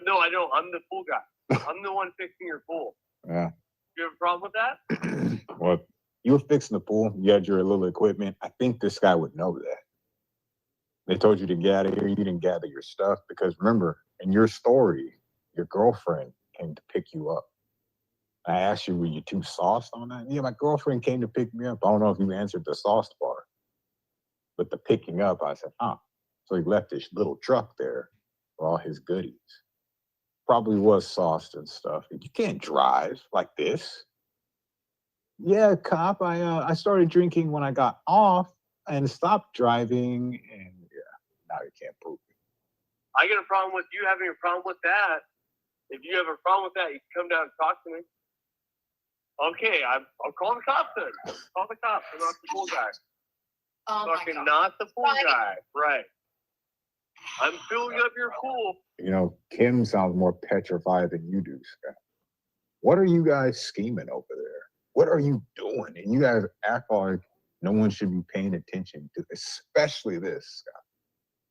No, I don't. I'm the pool guy. I'm the one fixing your pool. Yeah. Do you have a problem with that? Well, you were fixing the pool. You had your little equipment. I think this guy would know that. They told you to get out of here. You didn't gather your stuff because remember, in your story, your girlfriend came to pick you up. I asked you, were you too sauced on that? Yeah, my girlfriend came to pick me up. I don't know if you answered the sauced part. But the picking up, I said, So he left his little truck there for all his goodies. Probably was sauced and stuff. You can't drive like this. Yeah, cop, I started drinking when I got off and stopped driving, and yeah, now you can't prove it. I get a problem with you having a problem with that. If you have a problem with that, you can come down and talk to me. Okay, I'll call the cops then. Call the cops. I'm not the pool guy. Fucking not the pool guy. Right. I'm filling up your pool. You know, Kim sounds more petrified than you do, Scott. What are you guys scheming over there? What are you doing? And you guys act like no one should be paying attention to, especially this, Scott.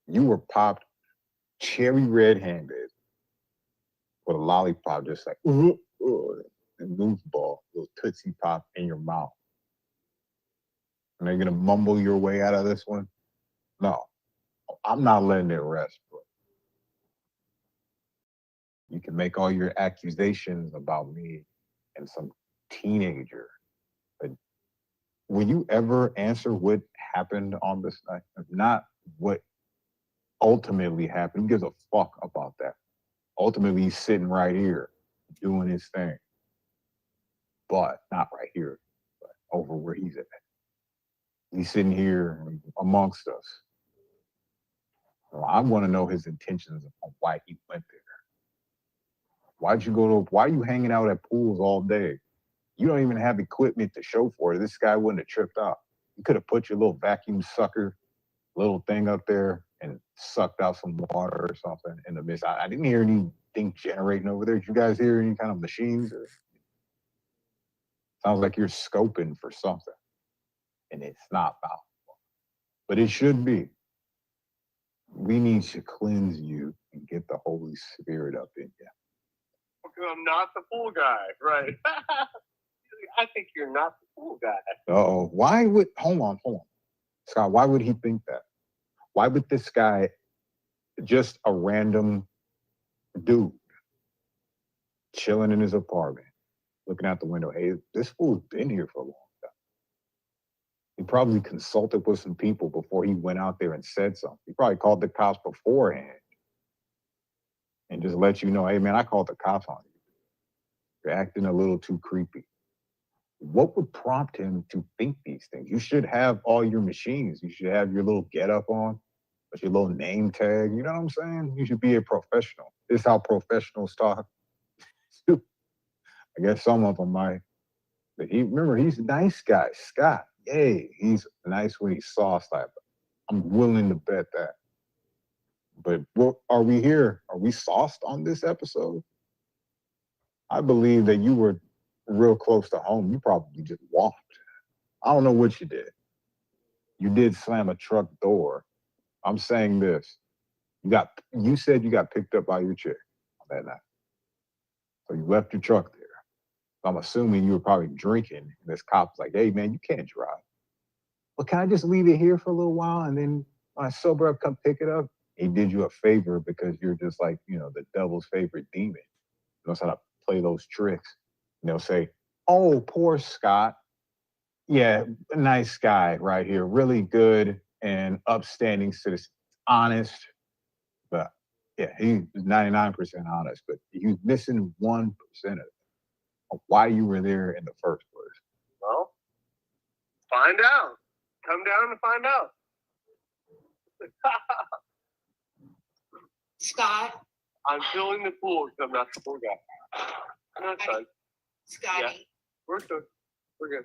You were popped cherry red-handed with a lollipop, just like, and goofball, little Tootsie Pop in your mouth. And are you gonna mumble your way out of this one? No, I'm not letting it rest, bro. You can make all your accusations about me and some teenager, but will you ever answer what happened on this night? Not what ultimately happened. Who gives a fuck about that? Ultimately, he's sitting right here doing his thing, but not right here, but over where he's at. He's sitting here amongst us. Well, I want to know his intentions on why he went there. Why are you hanging out at pools all day? You don't even have equipment to show for it. This guy wouldn't have tripped out. You could have put your little vacuum sucker little thing up there and sucked out some water or something in the mist. I didn't hear anything generating over there. Did you guys hear any kind of machines? Sounds like you're scoping for something. And it's not valuable. But it should be. We need to cleanse you and get the Holy Spirit up in you. I'm not the pool guy, right? I think you're not the pool guy. Oh, why would hold on, Scott? Why would he think that? Why would this guy, just a random dude, chilling in his apartment, looking out the window? Hey, this fool's been here for a long time. He probably consulted with some people before he went out there and said something. He probably called the cops beforehand and just let you know, hey man, I called the cops on you. You're acting a little too creepy. What would prompt him to think these things? You should have all your machines. You should have your little getup on, with your little name tag. You know what I'm saying? You should be a professional. This is how professionals talk. I guess some of them might. But remember, he's a nice guy. Scott, yay, he's nice when he's sauced. I'm willing to bet that. But what are we here? Are we sauced on this episode? I believe that you were real close to home. You probably just walked. I don't know what you did. You did slam a truck door. I'm saying this. You said you got picked up by your chick on that night. So you left your truck there. So I'm assuming you were probably drinking, and this cop's like, hey man, you can't drive. Well, can I just leave it here for a little while and then when I sober up, come pick it up? He did you a favor because you're just like, the devil's favorite demon. He knows how to play those tricks. And they'll say, oh, poor Scott. Yeah, nice guy right here. Really good and upstanding citizen. Honest. But yeah, he was 99% honest, but he was missing 1% of why you were there in the first place. Well, find out. Come down and find out. Scott, I'm filling the pool because I'm not the pool guy. That's fine. Scotty, Yeah, we're good. We're good.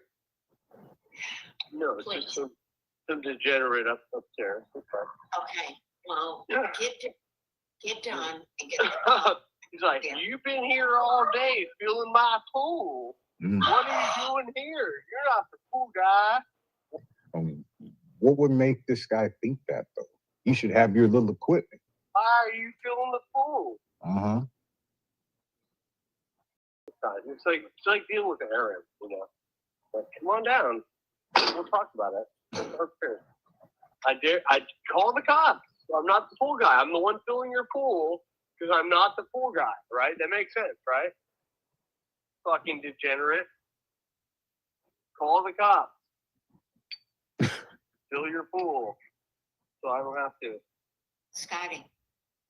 No, it's please. just some degenerate upstairs. It's fine. Okay, well, Yeah. get done and get He's like, you've been here all day filling my pool. What are you doing here? You're not the pool guy. What would make this guy think that though? You should have your little equipment. Why are you filling the pool? Uh-huh. It's like dealing with Aaron, Like, come on down. We'll talk about it. I call the cops. I'm not the pool guy. I'm the one filling your pool because I'm not the pool guy, right? That makes sense, right? Fucking degenerate. Call the cops. Fill your pool so I don't have to. Scotty,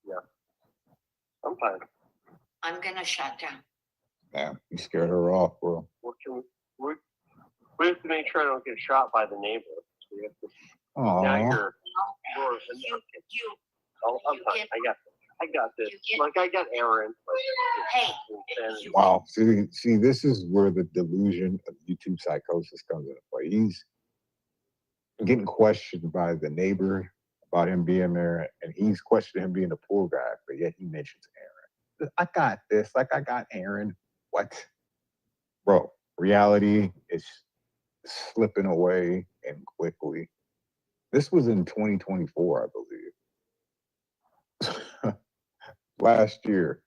Yeah. I'm fine. I'm gonna shut down. Yeah, you scared her off, bro. We have to make sure I don't get shot by the neighbor. We have to. Aww. Now you're. Oh, I'm fine. I got this. I got Aaron. Hey. Wow. See, this is where the delusion of YouTube psychosis comes into play. He's getting questioned by the neighbor about him being there, and he's questioning him being the pool guy, but yet he mentions Aaron. I got this. Like, I got Aaron. What? Bro, reality is slipping away and quickly. This was in 2024, I believe. Last year.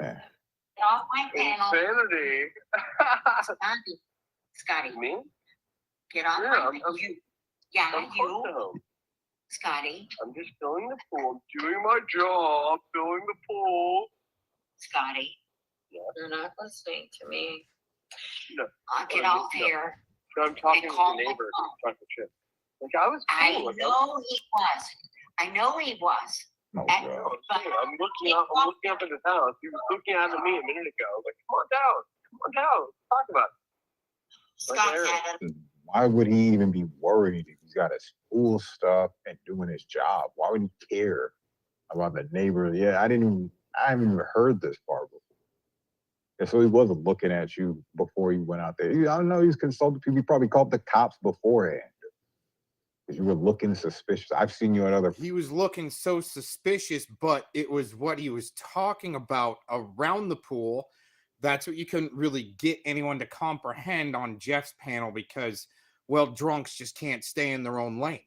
Man. Get off my panel. Insanity. Scotty. Me? Get off my panel. You. Scotty. I'm just filling the pool. I'm doing my job, filling the pool. Scotty. Yeah. You're not listening to me. No. I'll get off here. I'm talking to call the my neighbor. mom. Talking shit. Like, I was cool. I know he was. Oh, I'm looking up at his house. He was looking at me a minute ago. Like, come on down. Come on down. Talk about it. Scott, why would he even be worried if he's got his school stuff and doing his job? Why would he care about the neighbor? Yeah, I haven't even heard this part before. Yeah, so he wasn't looking at you before you went out there. I don't know, he was consulting people. He probably called the cops beforehand. Because you were looking suspicious. I've seen you at other. He was looking so suspicious, but it was what he was talking about around the pool. That's what you couldn't really get anyone to comprehend on Jeff's panel because, well, drunks just can't stay in their own lane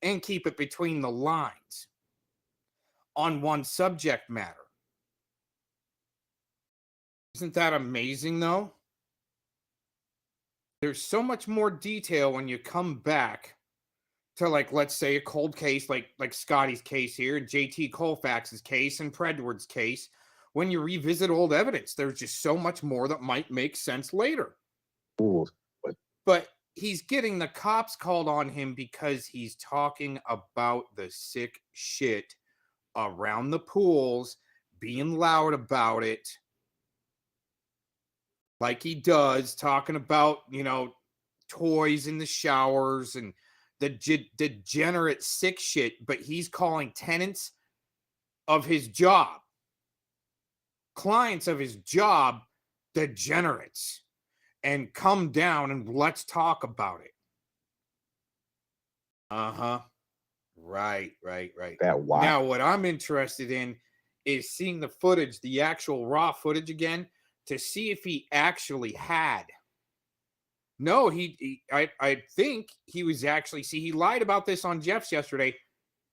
and keep it between the lines on one subject matter. Isn't that amazing, though? There's so much more detail when you come back to, like, let's say a cold case like Scotty's case here, JT Colfax's case, and Predward's case. When you revisit old evidence, there's just so much more that might make sense later. But he's getting the cops called on him because he's talking about the sick shit around the pools, being loud about it, like he does, talking about, you know, toys in the showers and the degenerate sick shit, but he's calling tenants of his job, clients of his job, degenerates. And come down and let's talk about it. Uh-huh. Right. Now, what I'm interested in is seeing the footage, the actual raw footage again, to see if he actually had. No, I think he was actually, see, he lied about this on Jeff's yesterday.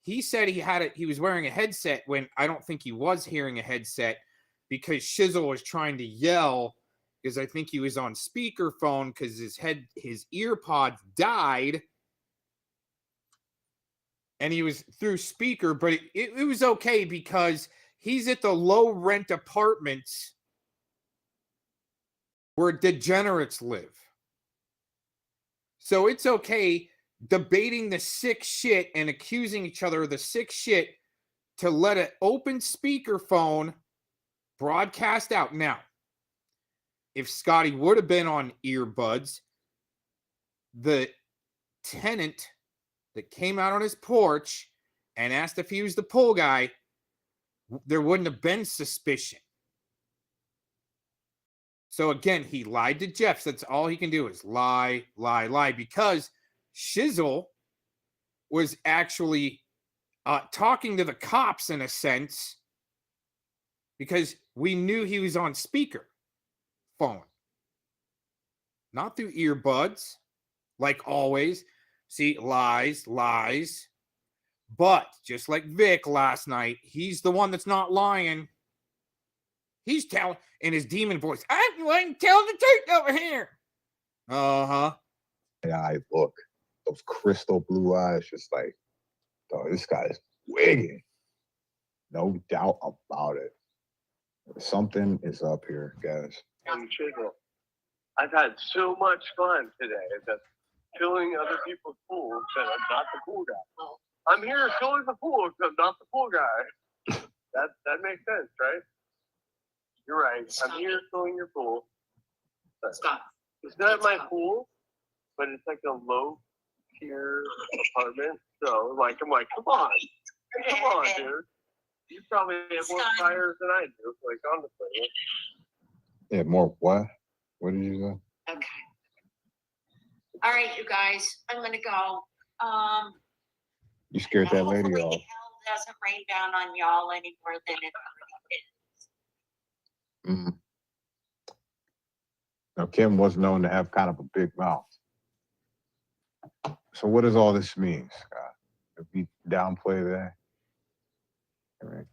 He said he was wearing a headset when I don't think he was hearing a headset because Shizzle was trying to yell because I think he was on speakerphone because his ear pods died and he was through speaker, but it was okay because he's at the low rent apartments where degenerates live. So it's okay debating the sick shit and accusing each other of the sick shit to let an open speakerphone broadcast out. Now, if Scotty would have been on earbuds, the tenant that came out on his porch and asked if he was the pool guy, there wouldn't have been suspicion. So again, he lied to Jeff. So that's all he can do is lie, because Shizzle was actually talking to the cops in a sense because we knew he was on speaker phone, not through earbuds, like always. See, lies. But just like Vic last night, he's the one that's not lying. He's telling in his demon voice, I'm telling the truth over here. Uh-huh. I look, those crystal blue eyes, just like, dog, this guy's wigging. No doubt about it. Something is up here, guys. I've had so much fun today just filling other people's pools that I'm not the pool guy. I'm here filling the pool because I'm not the pool guy. That makes sense, right? You're right. I'm here filling your pool. Stop. It's not my pool, but it's like a low tier apartment. So like I'm like, come on, dude. You probably have more tires than I do. Like honestly. Yeah, more what? What did you say? Okay. All right, you guys, I'm gonna go. You scared that lady Hopefully off. the hell doesn't rain down on y'all any more than it already did. Mm. Now, Kim was known to have kind of a big mouth. So what does all this mean, Scott? If we downplay that, all right.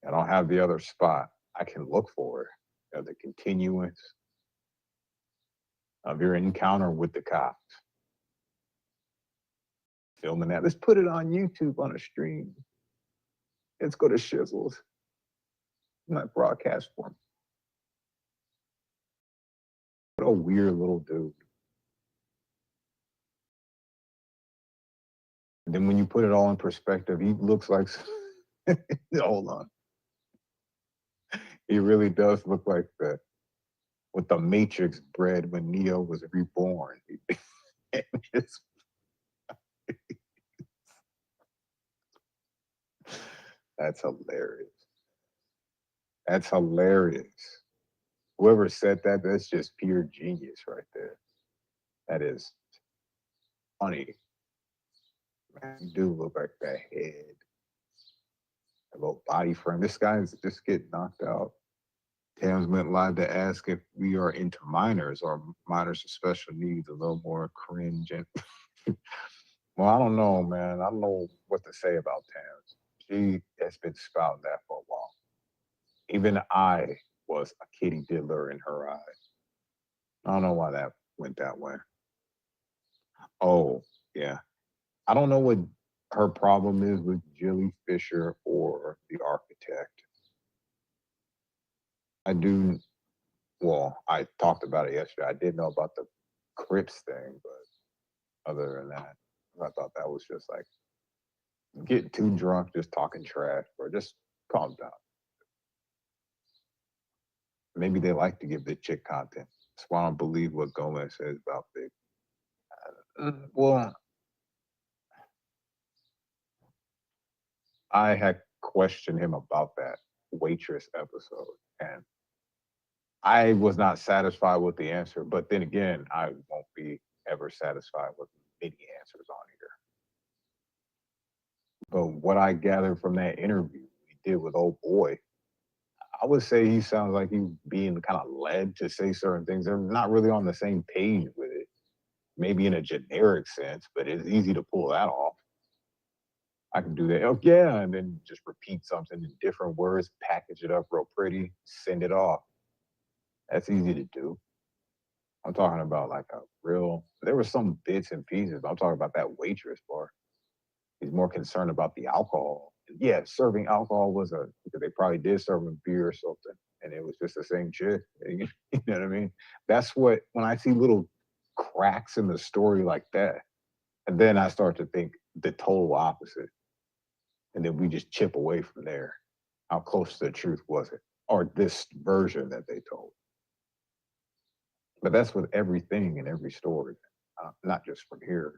I don't have the other spot. I can look for it. You know, the continuance of your encounter with the cops. Filming that. Let's put it on YouTube on a stream. Let's go to Shizzles. Not broadcast form. What a weird little dude. And then when you put it all in perspective, he looks like, hold on. He really does look like what the Matrix bred when Neo was reborn. That's hilarious. That's hilarious. Whoever said that, that's just pure genius right there. That is funny. Man, you do look like that head. A little body frame. This guy's just getting knocked out. Tams went live to ask if we are into minors or minors with special needs, a little more cringe. And well, I don't know, man. I don't know what to say about Tams. She has been spouting that for a while. Even I was a kitty diddler in her eyes. I don't know why that went that way. Oh, yeah. I don't know what her problem is with Jilly Fisher or the architect. I talked about it yesterday. I did know about the Crips thing, but other than that, I thought that was just like getting too drunk, just talking trash, or just calm down. Maybe they like to give the chick content. That's why I don't believe what Gomez says about Big. Well, I had questioned him about that waitress episode, and I was not satisfied with the answer. But then again, I won't be ever satisfied with many answers on here. But what I gathered from that interview he did with old boy, I would say he sounds like he's being kind of led to say certain things. They're not really on the same page with it. Maybe in a generic sense, but it's easy to pull that off. I can do that. Oh yeah, and then just repeat something in different words, package it up real pretty, send it off. That's easy to do. I'm talking about like a real. There were some bits and pieces. I'm talking about that waitress part. He's more concerned about the alcohol. Yeah, serving alcohol because they probably did serve him beer or something, and it was just the same chick. You know what I mean? That's what when I see little cracks in the story like that, and then I start to think the total opposite, and then we just chip away from there. How close to the truth was it, or this version that they told? But that's with everything in every story, not just from here.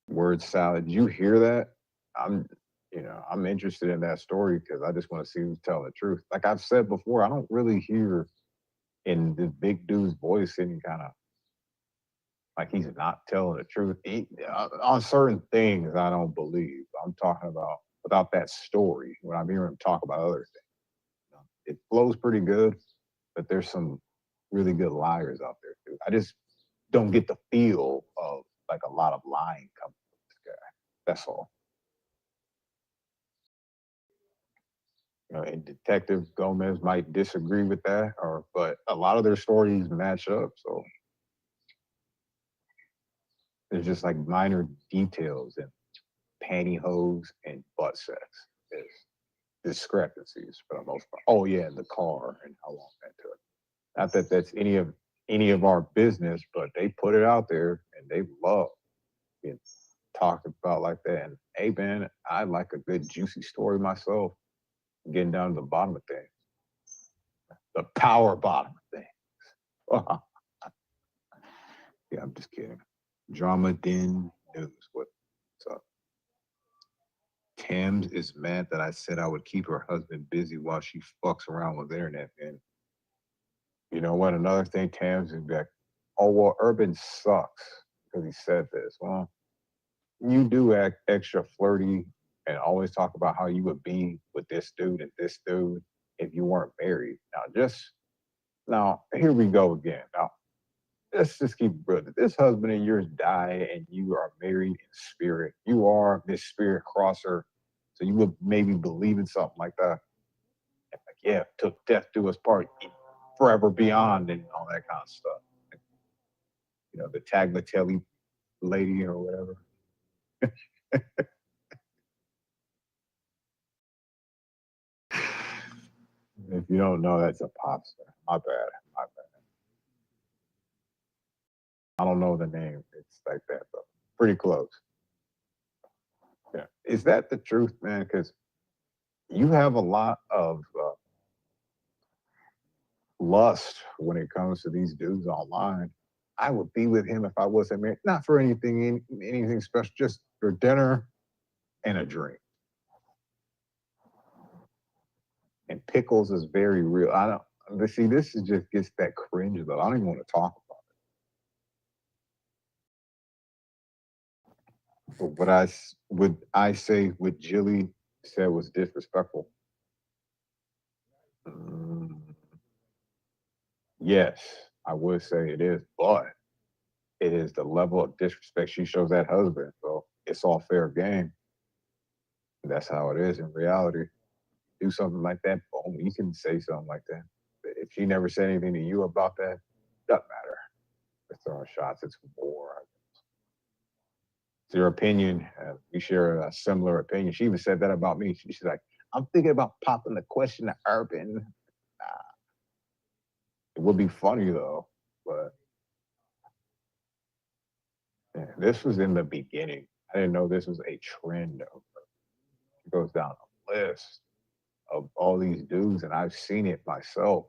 Word salad. You hear that? I'm interested in that story because I just want to see who's telling the truth. Like I've said before, I don't really hear in the big dude's voice any kind of like he's not telling the truth. On certain things, I don't believe. I'm talking about without that story. When I'm hearing him talk about other things, it flows pretty good, but there's some really good liars out there too. I just don't get the feel of like a lot of lying coming from this guy. That's all. And Detective Gomez might disagree with that, but a lot of their stories match up. So there's just like minor details and pantyhose and butt sex. There's discrepancies for the most part. Oh yeah, and the car and how long that took. Not that that's any of our business, but they put it out there and they love being talked about like that. And hey man, I like a good juicy story myself. Getting down to the bottom of things. The power bottom of things. Yeah, I'm just kidding. Drama Den News. What's up? Tams is mad that I said I would keep her husband busy while she fucks around with the internet. And you know what? Another thing, Tams is like, oh, well, Urban sucks because he said this. Well, you do act extra flirty and always talk about how you would be with this dude and this dude if you weren't married. Now, here we go again. Now, let's just keep it real. This husband of yours died and you are married in spirit. You are this spirit crosser. So you would maybe believe in something like that. And like, yeah, took death do us part, forever beyond and all that kind of stuff. You know, the Tagliatelle lady or whatever. If you don't know, that's a pop star. My bad. I don't know the name. It's like that, but pretty close. Yeah. Is that the truth, man? Because you have a lot of lust when it comes to these dudes online. I would be with him if I wasn't married. Not for anything special, just for dinner and a drink. And pickles is very real. See, this is just gets that cringe though. I don't even want to talk about it. But what I say what Jilly said was disrespectful. Yes, I would say it is, but it is the level of disrespect she shows that husband. So it's all fair game. That's how it is in reality. Do something like that, phone. You can say something like that. But if she never said anything to you about that, doesn't matter. We're throwing shots. It's war. It's your opinion. We share a similar opinion. She even said that about me. She's like, I'm thinking about popping the question to Urban. It would be funny though, but yeah, this was in the beginning. I didn't know this was a trend though. It goes down a list of all these dudes, and I've seen it myself.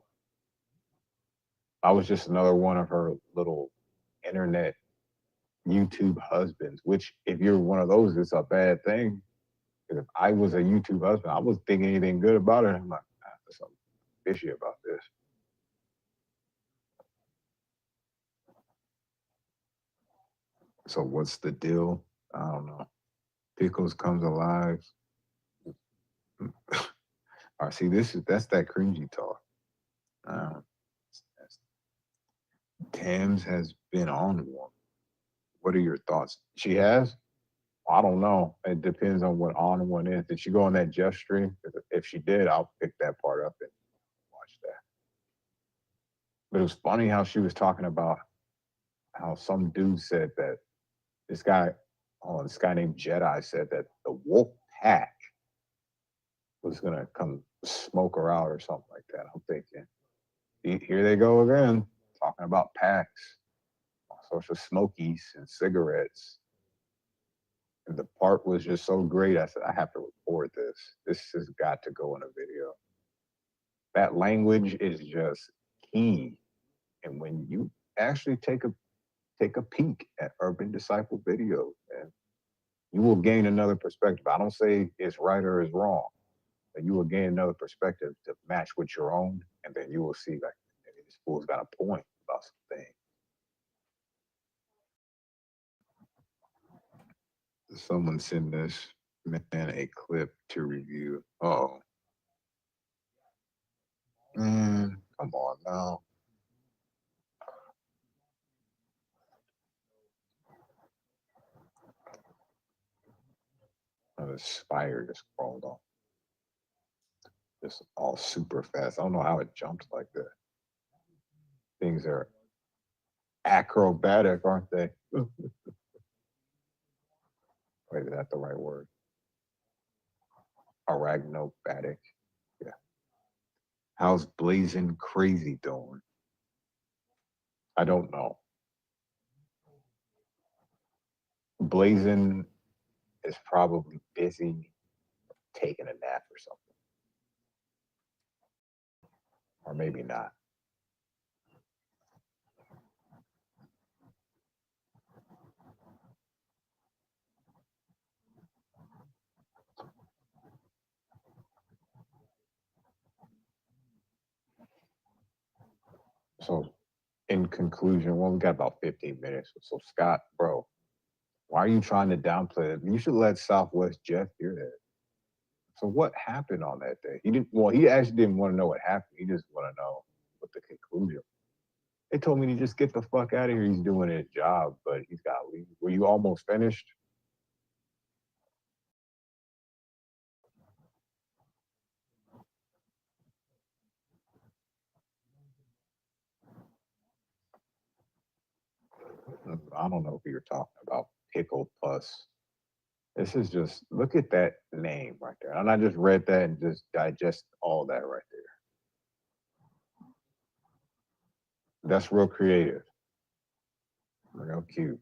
I was just another one of her little internet YouTube husbands, which if you're one of those, it's a bad thing. Because if I was a YouTube husband, I wasn't thinking anything good about it. I'm like, there's something fishy about this. So what's the deal? I don't know. Pickles comes alive. All right, see, that's that cringy talk. Tams has been on one. What are your thoughts? She has? I don't know. It depends on what on one is. Did she go on that Jeff stream? If she did, I'll pick that part up and watch that. But it was funny how she was talking about how some dude said that this guy named Jedi said that the Wolf Pack was gonna come smoke her out or something like that. I'm thinking, here they go again, talking about packs, social smokies and cigarettes. And the part was just so great. I said, I have to record this. This has got to go in a video. That language is just key. And when you actually take a peek at Urban Disciple videos, and you will gain another perspective. I don't say it's right or it's wrong, but you will gain another perspective to match with your own, and then you will see like maybe this fool's got a point about something. Someone send this man a clip to review. Oh, man, come on now. Oh, the spire just crawled off. Just all super fast. I don't know how it jumps like that. Things are acrobatic, aren't they? Wait, is that the right word? Arachnobatic. Yeah. How's Blazing Crazy doing? I don't know. Blazing is probably busy taking a nap or something. Or maybe not. So, in conclusion, well, we got about 15 minutes. So, Scott, bro, why are you trying to downplay it? You should let Southwest Jeff hear that. So, what happened on that day? He didn't. Well, he actually didn't want to know what happened. He just want to know what the conclusion. They told me to just get the fuck out of here. He's doing his job, but he's got to leave. Were you almost finished? I don't know who you're talking about. Pickle Puss. This is just, look at that name right there. And I just read that and just digest all that right there. That's real creative. Real cute.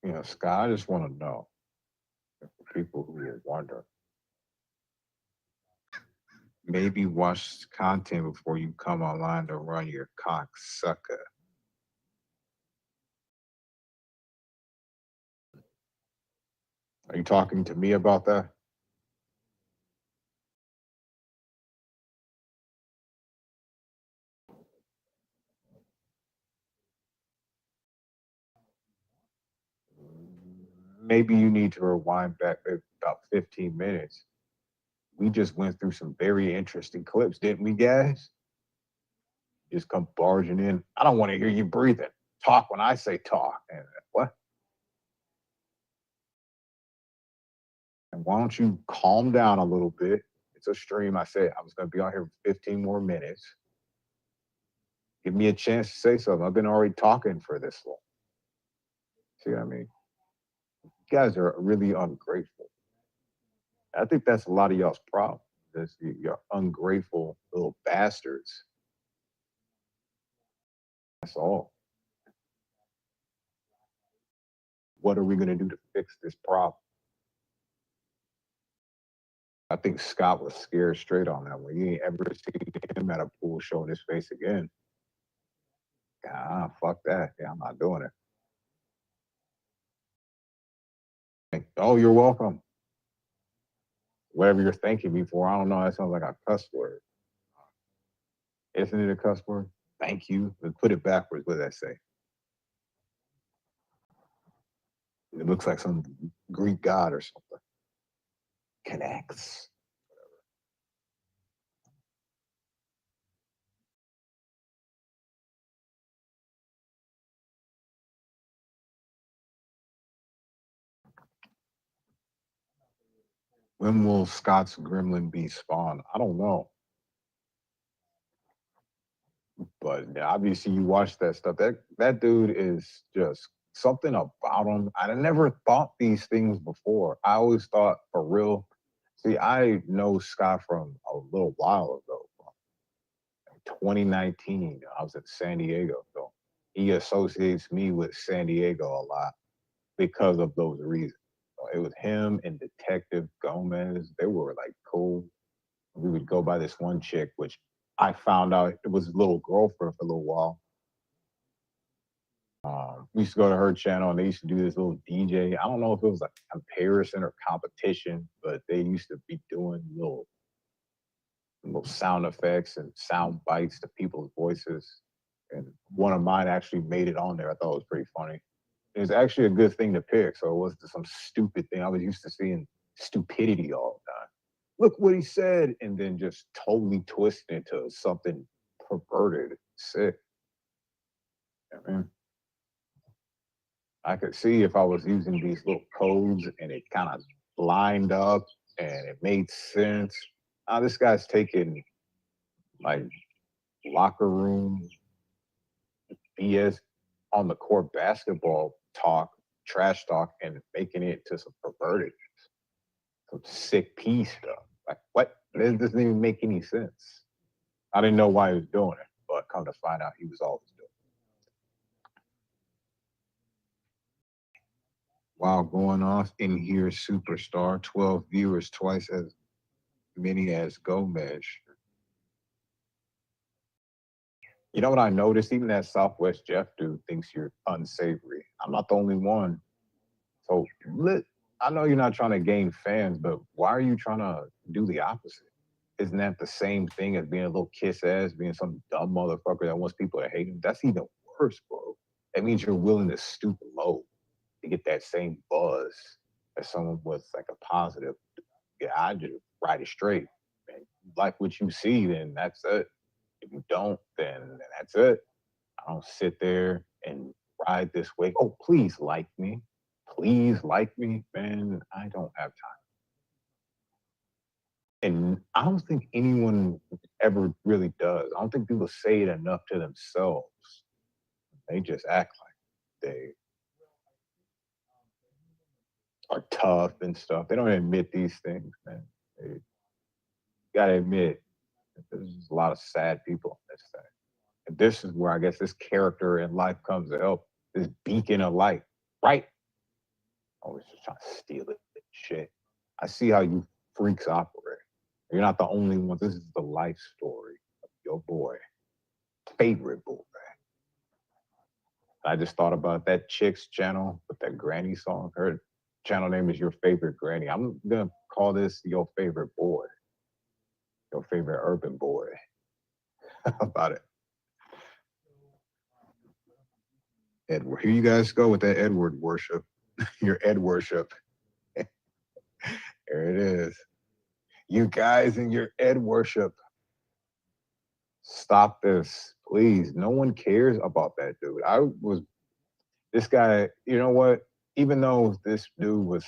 You know, Scott, I just want to know, for people who are wondering, maybe watch content before you come online to run your cocksucker. Are you talking to me about that? Maybe you need to rewind back about 15 minutes. We just went through some very interesting clips, didn't we, guys? You just come barging in. I don't want to hear you breathing. Talk when I say talk. And what? And why don't you calm down a little bit? It's a stream. I said I was going to be on here for 15 more minutes. Give me a chance to say something. I've been already talking for this long. See what I mean? You guys are really ungrateful. I think that's a lot of y'all's problem. You're ungrateful little bastards. That's all. What are we going to do to fix this problem? I think Scott was scared straight on that one. You ain't ever seen him at a pool showing his face again. Fuck that. Yeah, I'm not doing it. Oh, you're welcome. Whatever you're thanking me for, I don't know. That sounds like a cuss word. Isn't it a cuss word? Thank you. But put it backwards. What did that say? It looks like some Greek god or something. Connects. When will Scott's gremlin be spawned? I don't know. But obviously you watch that stuff. That dude is just something about him. I never thought these things before. I always thought for real. See, I know Scott from a little while ago. 2019, I was in San Diego. So he associates me with San Diego a lot because of those reasons. So it was him and Detective Gomez. They were like cool. We would go by this one chick, which I found out it was his little girlfriend for a little while. We used to go to her channel and they used to do this little DJ. I don't know if it was like comparison or competition, but they used to be doing little sound effects and sound bites to people's voices. And one of mine actually made it on there. I thought it was pretty funny. It was actually a good thing to pick. So it wasn't some stupid thing. I was used to seeing stupidity all the time. Look what he said, and then just totally twisting it to something perverted, sick. I mean, I could see if I was using these little codes and it kind of lined up and it made sense. This guy's taking like locker room BS on the court basketball talk, trash talk, and making it to some perverted, some sick pee stuff. Like, what? This doesn't even make any sense. I didn't know why he was doing it, but come to find out he was always doing it. Wow, going off in here, superstar, 12 viewers, twice as many as Gomez. You know what I noticed? Even that Southwest Jeff dude thinks you're unsavory. I'm not the only one. So I know you're not trying to gain fans, but why are you trying to do the opposite? Isn't that the same thing as being a little kiss ass, being some dumb motherfucker that wants people to hate him? That's even worse, bro. That means you're willing to stoop low to get that same buzz as someone with like a positive. Yeah, I just ride it straight. Man, you like what you see, then that's it. If you don't, then that's it. I don't sit there and ride this wave. Oh, please like me. Please like me, man. I don't have time. And I don't think anyone ever really does. I don't think people say it enough to themselves. They just act like they are tough and stuff. They don't admit these things, man. You gotta admit, there's a lot of sad people in this thing. And this is where I guess this character in life comes to help. This beacon of light, right? Always just trying to steal it. Shit. I see how you freaks operate. You're not the only one. This is the life story of your boy, favorite boy. I just thought about that chick's channel with that granny song. Her channel name is Your Favorite Granny. I'm gonna call this Your Favorite Boy. Your favorite urban boy. How about it? Edward. Here you guys go with that Edward worship. Your Ed worship. There it is. You guys and your Ed worship. Stop this. Please, no one cares about that dude. This guy, you know what? Even though this dude was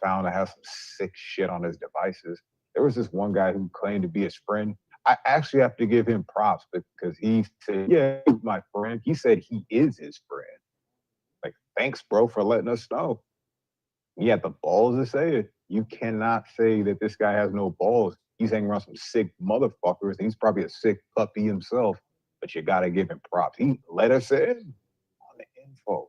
found to have some sick shit on his devices, there was this one guy who claimed to be his friend. I actually have to give him props because he said, yeah, he's my friend. He said he is his friend. Like, thanks, bro, for letting us know. He had the balls to say it. You cannot say that this guy has no balls. He's hanging around some sick motherfuckers. He's probably a sick puppy himself, but you got to give him props. He let us in on the info.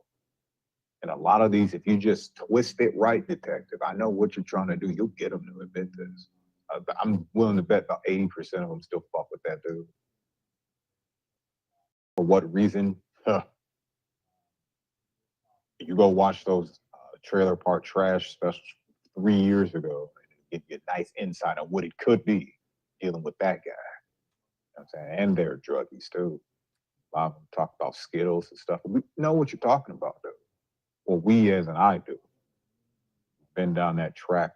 And a lot of these, if you just twist it right, detective, I know what you're trying to do. You'll get them to admit this. I'm willing to bet about 80% of them still fuck with that dude. For what reason? Huh. You go watch those Trailer Park Trash specials 3 years ago and get you a nice insight on what it could be dealing with that guy. You know what I'm saying? And they're druggies too. A lot of them talk about Skittles and stuff. We know what you're talking about, though. Well, we as in I do. Been down that track.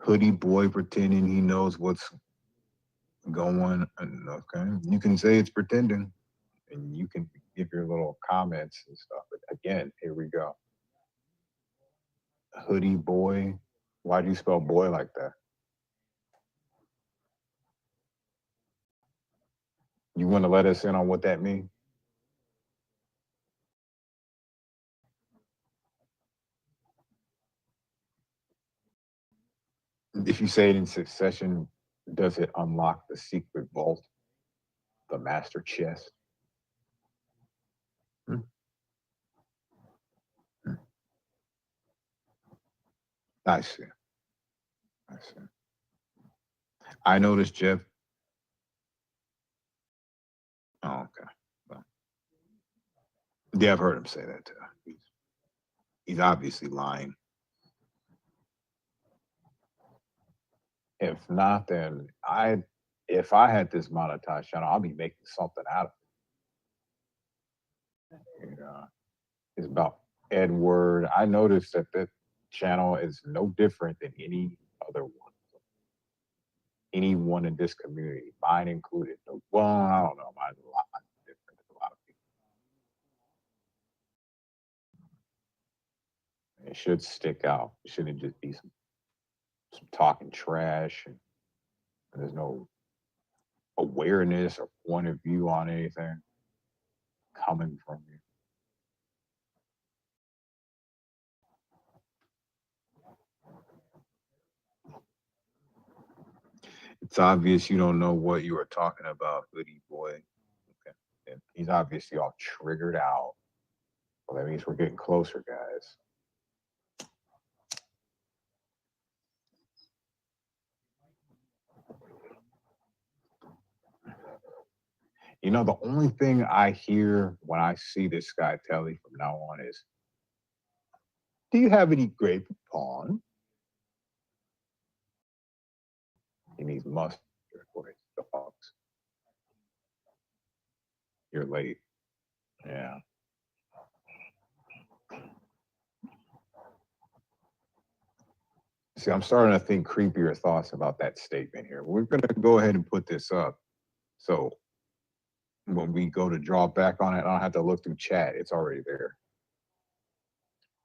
Hoodie boy pretending he knows what's going. Okay, you can say it's pretending, and you can give your little comments and stuff. But again, here we go. Hoodie boy. Why do you spell boy like that? You want to let us in on what that means? If you say it in succession, does it unlock the secret vault, the master chest? Hmm. Hmm. I see. I see. I noticed, Jeff. Oh, okay. Well, yeah, I've heard him say that too. He's obviously lying. If not, then if I had this monetized channel, I'll be making something out of it. You know, it's about Edward. I noticed that that channel is no different than any other one. Anyone in this community, mine included. Well, I don't know. Mine's a lot different than a lot of people. It should stick out. It shouldn't just be some talking trash and there's no awareness or point of view on anything coming from you. It's obvious you don't know what you are talking about, hoodie boy. Okay. And he's obviously all triggered out. Well, that means we're getting closer, guys. You know, the only thing I hear when I see this guy Telly from now on is, do you have any grape pawn? He needs mustard for his dogs. You're late. Yeah. See, I'm starting to think creepier thoughts about that statement here. We're going to go ahead and put this up. So when we go to draw back on it, I don't have to look through chat. It's already there.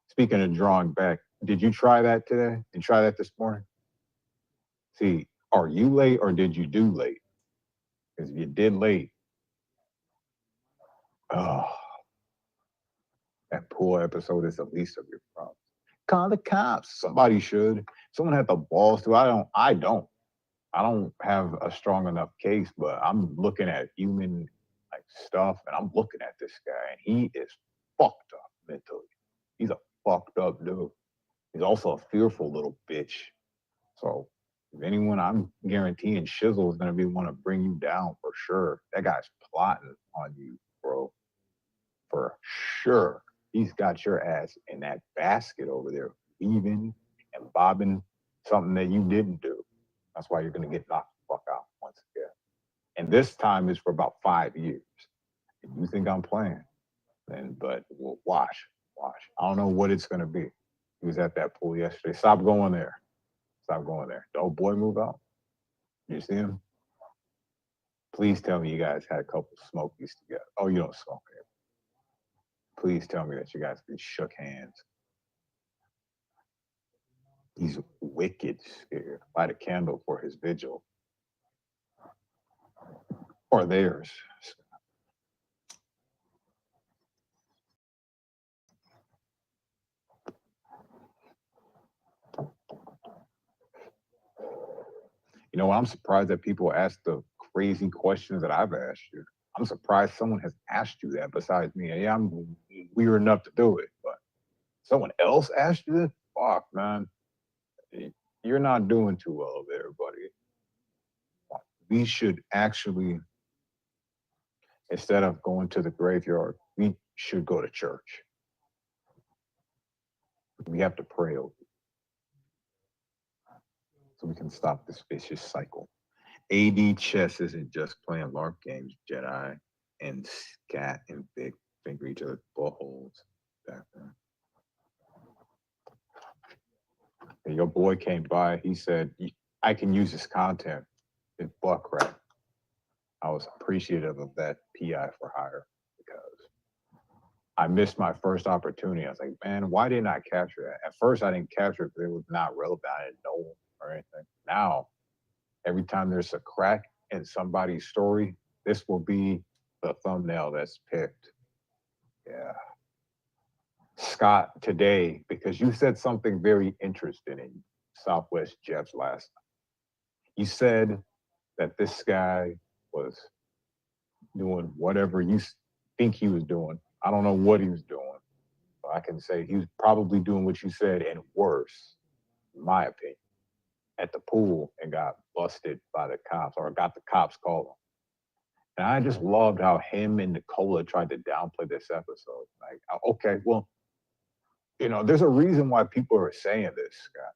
Speaking of drawing back, did you try that today? Did you try that this morning? See, are you late or did you do late? Because if you did late, oh, that pool episode is the least of your problems. Call the cops. Somebody should. Someone had the balls to. I don't have a strong enough case, but I'm looking at human like stuff and I'm looking at this guy and he is fucked up mentally. He's a fucked up dude. He's also a fearful little bitch. So if anyone, I'm guaranteeing Shizzle is gonna be one to bring you down for sure. That guy's plotting on you, bro. For sure. He's got your ass in that basket over there, weaving and bobbing something that you didn't do. That's why you're gonna get knocked the fuck out once again. And this time is for about 5 years. If you think I'm playing, then but we'll watch. I don't know what it's gonna be. He was at that pool yesterday. Stop going there. stop going there. The old boy move out. You see him? Please tell me you guys had a couple smokies together. Oh, you don't smoke here. Please tell me that you guys shook hands. He's wicked scared. Light a candle for his vigil. Or theirs. You know, I'm surprised that people ask the crazy questions that I've asked you. I'm surprised someone has asked you that besides me. Yeah, I'm weird enough to do it, but someone else asked you this? Fuck, man. You're not doing too well there, buddy. We should actually, instead of going to the graveyard, we should go to church. We have to pray over it so we can stop this vicious cycle. AD chess isn't just playing LARP games, Jedi, and scat and big finger each other's buttholes. And your boy came by, he said, I can use this content. It's buck crap. I was appreciative of that PI for hire because I missed my first opportunity. I was like, man, why didn't I capture that? At first, I didn't capture it because it was not relevant. I didn't know or anything. Now, every time there's a crack in somebody's story, this will be the thumbnail that's picked. Yeah. Scott, today, because you said something very interesting in Southwest Jeff's last night. You said that this guy was doing whatever you think he was doing. I don't know what he was doing, but I can say he was probably doing what you said and worse, in my opinion, at the pool and got busted by the cops or got the cops called him. And I just loved how him and Nicola tried to downplay this episode. Like, okay, well, you know, there's a reason why people are saying this, Scott.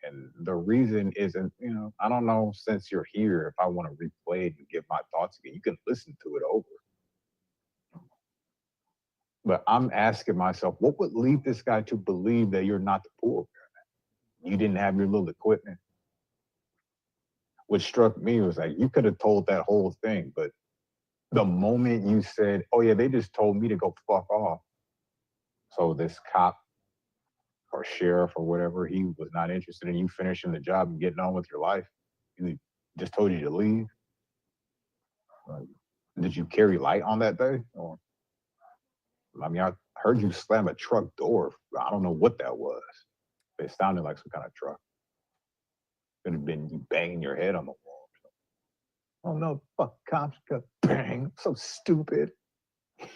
And the reason isn't, you know, I don't know, since you're here, if I want to replay it and give my thoughts again, you can listen to it over. But I'm asking myself, what would lead this guy to believe that you're not the pool guy? You didn't have your little equipment. What struck me was like, you could have told that whole thing, but the moment you said, oh yeah, they just told me to go fuck off. So this cop or sheriff or whatever, he was not interested in you finishing the job and getting on with your life. He just told you to leave. Did you carry light on that day? Or, I mean, I heard you slam a truck door. I don't know what that was. It sounded like some kind of truck. Could have been you banging your head on the wall. Oh no, fuck cops, bang, so stupid.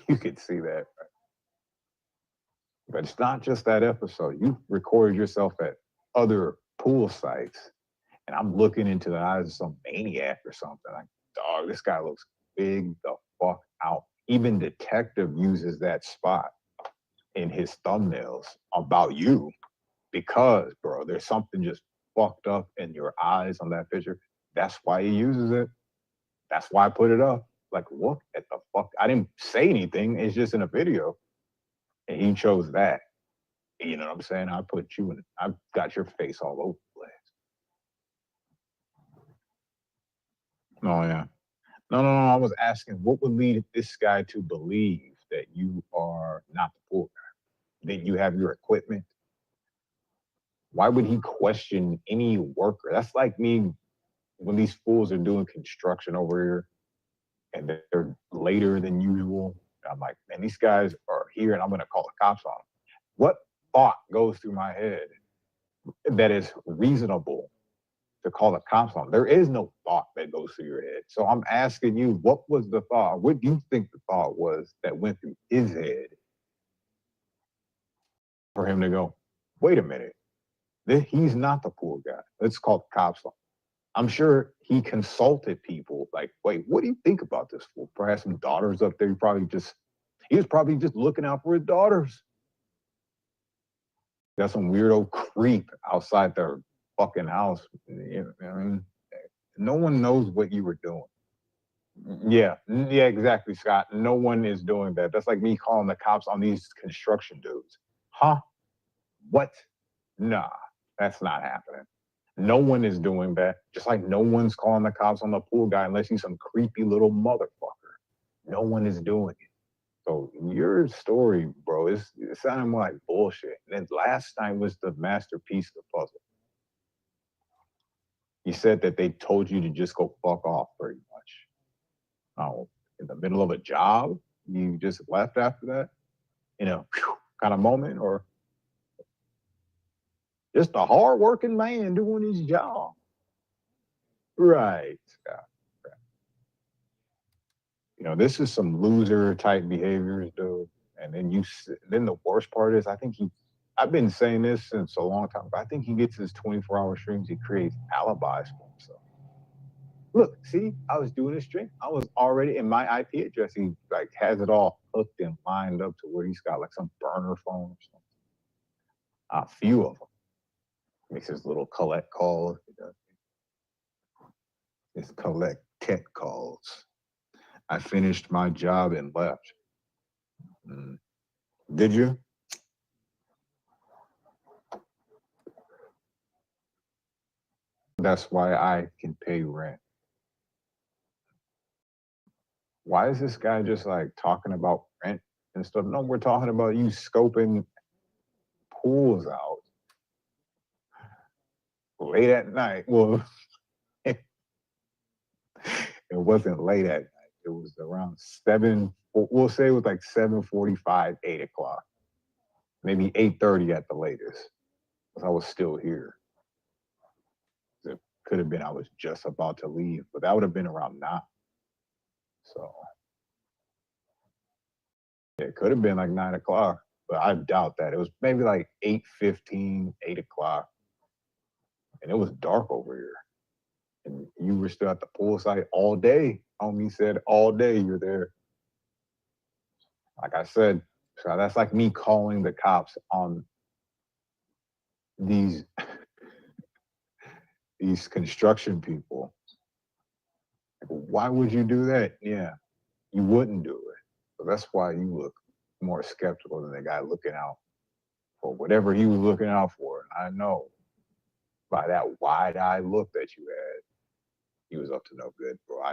You could see that. But it's not just that episode. You recorded yourself at other pool sites, and I'm looking into the eyes of some maniac or something. Like, dog, this guy looks big the fuck out. Even Detective uses that spot in his thumbnails about you because, bro, there's something just fucked up in your eyes on that picture. That's why he uses it. That's why I put it up. Like, look at the fuck. I didn't say anything. It's just in a video. And he chose that. You know what I'm saying? I put you in, I've got your face all over the place. Oh, yeah. No, I was asking, what would lead this guy to believe that you are not the pool guy? That you have your equipment? Why would he question any worker? That's like me when these fools are doing construction over here and they're later than usual. I'm like, man, these guys are here and I'm going to call the cops on them. What thought goes through my head that is reasonable to call the cops on? There is no thought that goes through your head. So I'm asking you, what was the thought? What do you think the thought was that went through his head for him to go, wait a minute, he's not the pool guy. Let's call the cops on. I'm sure he consulted people like, wait, what do you think about this fool? Perhaps some daughters up there. He was probably just looking out for his daughters. Got some weirdo creep outside their fucking house. You know, I mean, no one knows what you were doing. Yeah, exactly, Scott. No one is doing that. That's like me calling the cops on these construction dudes. Huh? What? Nah, that's not happening. No one is doing that. Just like no one's calling the cops on the pool guy unless he's some creepy little motherfucker. No one is doing it. So your story, bro, it sounded more like bullshit. And then last night was the masterpiece of the puzzle. You said that they told you to just go fuck off pretty much. Oh, in the middle of a job, you just left after that? In a kind of moment, or just a hardworking man doing his job? Right. Yeah. You know, this is some loser type behaviors, dude. And then the worst part is, I've been saying this since a long time, but I think he gets his 24-hour streams. He creates alibis for himself. Look, see, I was doing a stream. I was already in my IP address. He like has it all hooked and lined up to where he's got like some burner phone or something. A few of them. Makes his little collect calls. His collect tech calls. I finished my job and left. Did you? That's why I can pay rent. Why is this guy just like talking about rent and stuff? No, we're talking about you scoping pools out late at night. Well, it wasn't late at night. It was around 7, we'll say it was like 7:45, 8 o'clock. Maybe 8:30 at the latest. Because I was still here. It could have been I was just about to leave, but that would have been around 9. So it could have been like 9 o'clock, but I doubt that. It was maybe like 8:15, 8 o'clock. And it was dark over here. And you were still at the pool site all day. Homie said all day you're there. Like I said, so that's like me calling the cops on these construction people. Why would you do that? Yeah, you wouldn't do it. So that's why you look more skeptical than the guy looking out for whatever he was looking out for. And I know by that wide-eyed look that you had, he was up to no good, bro.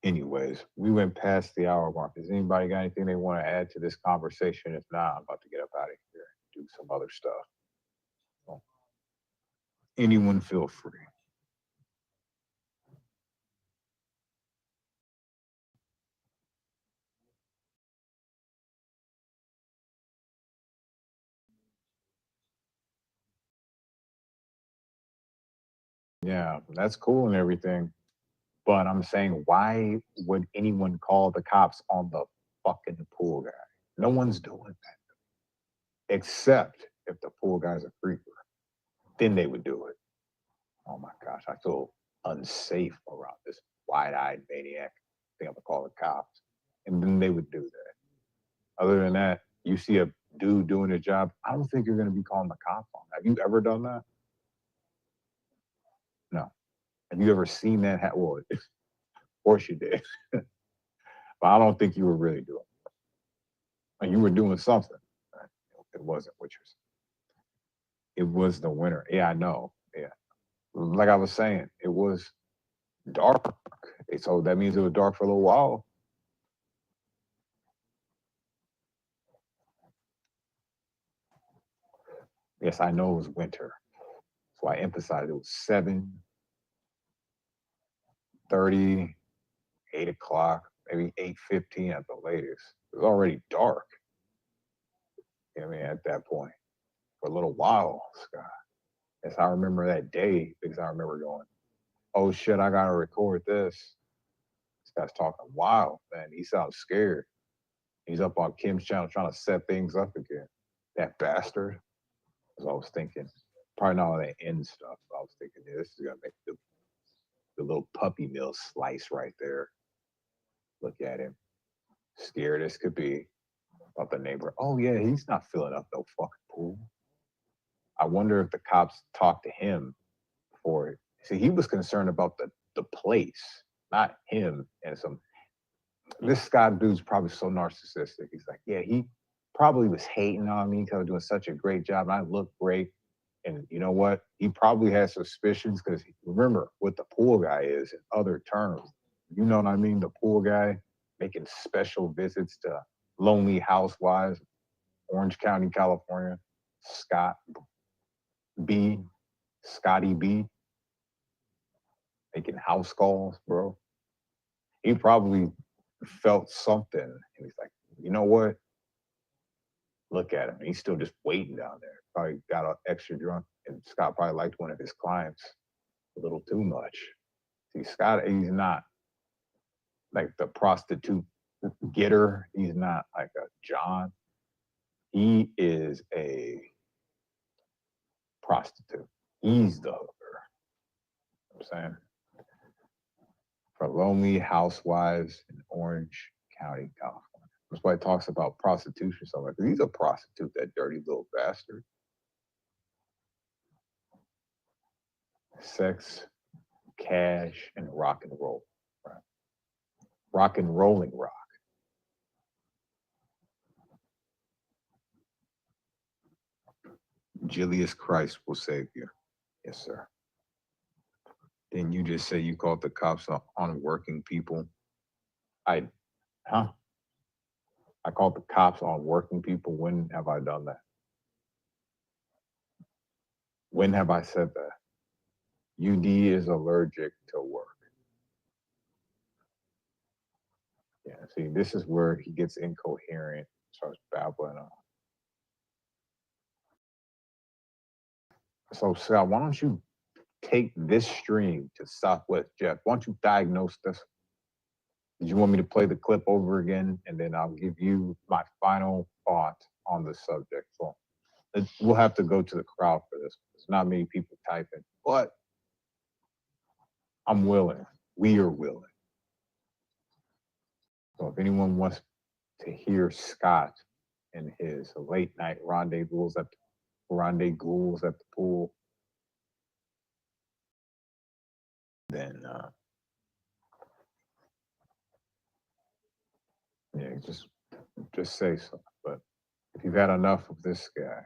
Anyways, we went past the hour mark. Does anybody got anything they want to add to this conversation? If not, I'm about to get up out of here and do some other stuff. So, anyone feel free. Yeah, that's cool and everything. But I'm saying, why would anyone call the cops on the fucking pool guy? No one's doing that. Except if the pool guy's a creeper. Then they would do it. Oh my gosh, I feel unsafe around this wide-eyed maniac. I think I'm gonna call the cops. And then they would do that. Other than that, you see a dude doing a job, I don't think you're gonna be calling the cops on. Have you ever done that? No. Have you ever seen that happen? Well, of course you did. But I don't think you were really doing it. And you were doing something. It wasn't what you're saying. It was the winter. Yeah, I know. Yeah. Like I was saying, it was dark. So that means it was dark for a little while. Yes, I know it was winter. So I emphasized it was 7:30, 8 o'clock, maybe 8:15 at the latest. It was already dark. You know what I mean, at that point. For a little while, Scott. Yes, I remember that day because I remember going, oh shit, I gotta record this. This guy's talking wild, man. He sounds scared. He's up on Kim's channel trying to set things up again. That bastard. Because I was thinking, probably not all that end stuff. I was thinking, yeah, this is gonna make the little puppy mill slice right there. Look at him. Scared as could be about the neighbor. Oh yeah, he's not filling up no fucking pool. I wonder if the cops talked to him before. See, he was concerned about the place, not him and some. This Scott dude's probably so narcissistic. He's like, yeah, he probably was hating on me because I was doing such a great job and I looked great. And you know what? He probably had suspicions because remember what the pool guy is in other terms. You know what I mean? The pool guy making special visits to lonely housewives, Orange County, California. Scotty B, making house calls, bro. He probably felt something. And he's like, you know what? Look at him. He's still just waiting down there. Probably got extra drunk. And Scott probably liked one of his clients a little too much. See, Scott, he's not like the prostitute getter. He's not like a John. He is a prostitute. He's the hooker. You know what I'm saying? For lonely housewives in Orange County, California. That's why he talks about prostitution so much. He's a prostitute, that dirty little bastard. Sex, cash, and rock and roll. Right? Rock and rolling rock. Julius Christ will save you. Yes, sir. Then you just say you called the cops on working people. I called the cops on working people. When have I done that? When have I said that? UD is allergic to work. Yeah, see, this is where he gets incoherent, starts babbling on. So, Sal, why don't you take this stream to Southwest Jeff? Why don't you diagnose this? Did you want me to play the clip over again? And then I'll give you my final thought on the subject. So we'll have to go to the crowd for this. There's not many people typing, but I'm willing. We are willing. So if anyone wants to hear Scott and his late night rendezvous at the pool, then yeah, just say so. But if you've had enough of this guy,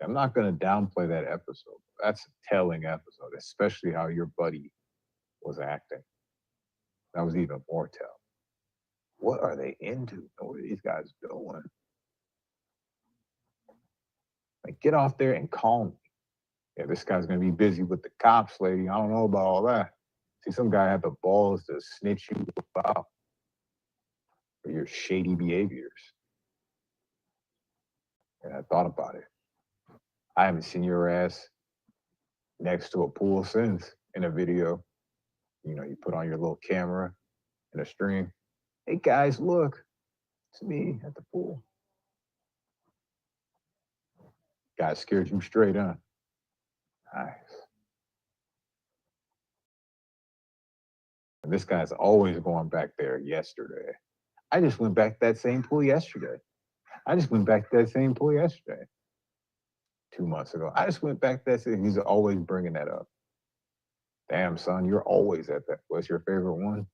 I'm not going to downplay that episode. That's a telling episode, especially how your buddy was acting. That was even more telling. What are they into? What are these guys doing? Like, get off there and call me. Yeah, this guy's going to be busy with the cops, lady. I don't know about all that. See, some guy had the balls to snitch you out for your shady behaviors. And I thought about it. I haven't seen your ass next to a pool since in a video. You know, you put on your little camera in a stream. Hey guys, look, it's me at the pool. Guy scared you straight, huh? Nice. And this guy's always going back there yesterday. I just went back to that same pool yesterday. 2 months ago. I just went back to that same. He's always bringing that up. Damn, son, you're always at that. What's your favorite one?